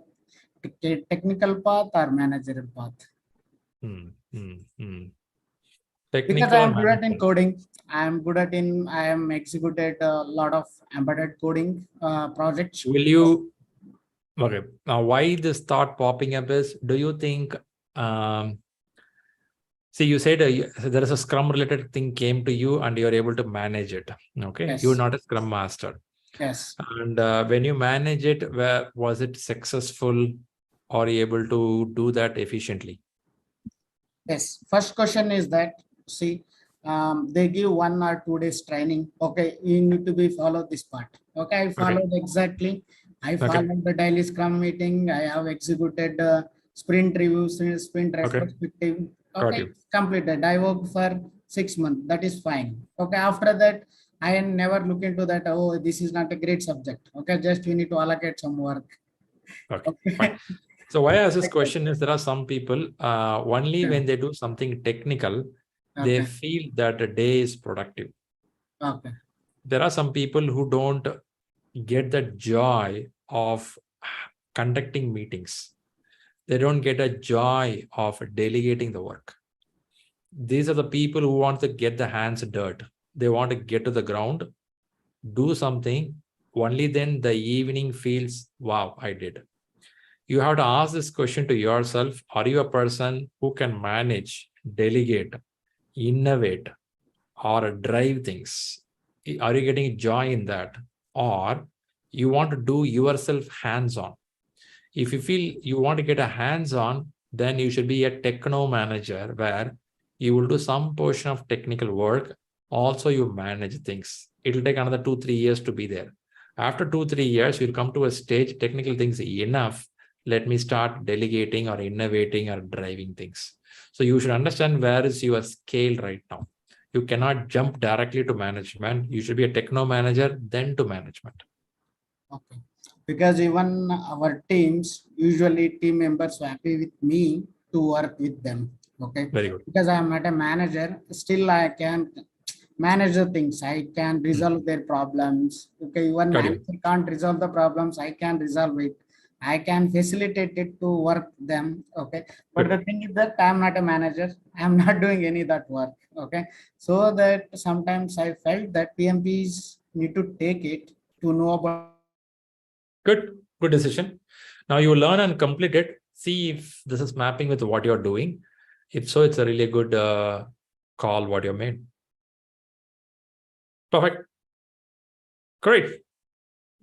technical path or managerial path? Because I am good at in coding. I am executed a lot of embedded coding projects. Will you? Okay. Now, why this thought popping up is, do you think See, you said there is a Scrum related thing came to you and you're able to manage it. Okay. Yes. You're not a Scrum master. Yes. And when you manage it, was it successful or able to do that efficiently? Yes. First question is that, see, they give 1 or 2 days training. Okay, you need to be follow this part. Okay, I followed exactly. I followed the daily Scrum meeting. I have executed sprint reviews, sprint retrospective. Okay, completed. I worked for 6 months. That is fine. Okay, after that, I never look into that. Oh, this is not a great subject. Okay, just we need to allocate some work. Okay. So why I ask this question is there are some people only when they do something technical, they feel that a day is productive. Okay. There are some people who don't get the joy of conducting meetings. They don't get a joy of delegating the work. These are the people who want to get the hands dirt. They want to get to the ground, do something. Only then the evening feels, wow, I did. You have to ask this question to yourself. Are you a person who can manage, delegate, innovate, or drive things? Are you getting joy in that? Or you want to do yourself hands-on? If you feel you want to get a hands-on, then you should be a techno manager where you will do some portion of technical work. Also, you manage things. It will take another 2-3 years to be there. After 2-3 years, you'll come to a stage, technical things enough. Let me start delegating or innovating or driving things. So you should understand where is your scale right now. You cannot jump directly to management. You should be a techno manager, then to management. Okay. Because even our teams, usually team members are happy with me to work with them. Okay. Very good. Because I am not a manager, still I can manage the things. I can resolve their problems. Okay. Even manager can't resolve the problems. I can resolve it. I can facilitate it to work them. Okay. But the thing is that I'm not a manager. I'm not doing any of that work. Okay. So that sometimes I felt that PMPs need to take it to know about. Good decision. Now you learn and complete it. See if this is mapping with what you're doing. If so, it's a really good call what you made. Perfect. Great.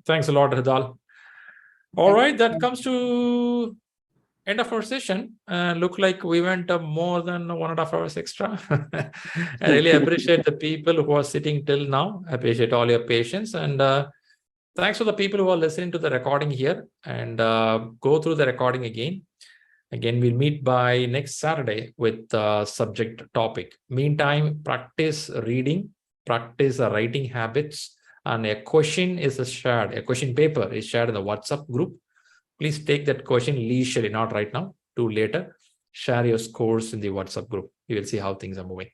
Thanks a lot, Hridal. All right, that comes to end of our session. Look like we went more than 1.5 hours extra. I really appreciate the people who are sitting till now. I appreciate all your patience, and thanks for the people who are listening to the recording here and go through the recording again. Again, we'll meet by next Saturday with subject topic. Meantime, practice reading, practice writing habits, and a question is shared. A question paper is shared in the WhatsApp group. Please take that question leisurely, not right now, to later. Share your scores in the WhatsApp group. You will see how things are moving.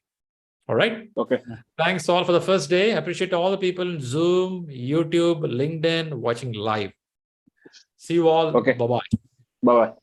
All right. Okay. Thanks all for the first day. I appreciate all the people in Zoom, YouTube, LinkedIn watching live. See you all. Okay. Bye-bye. Bye-bye.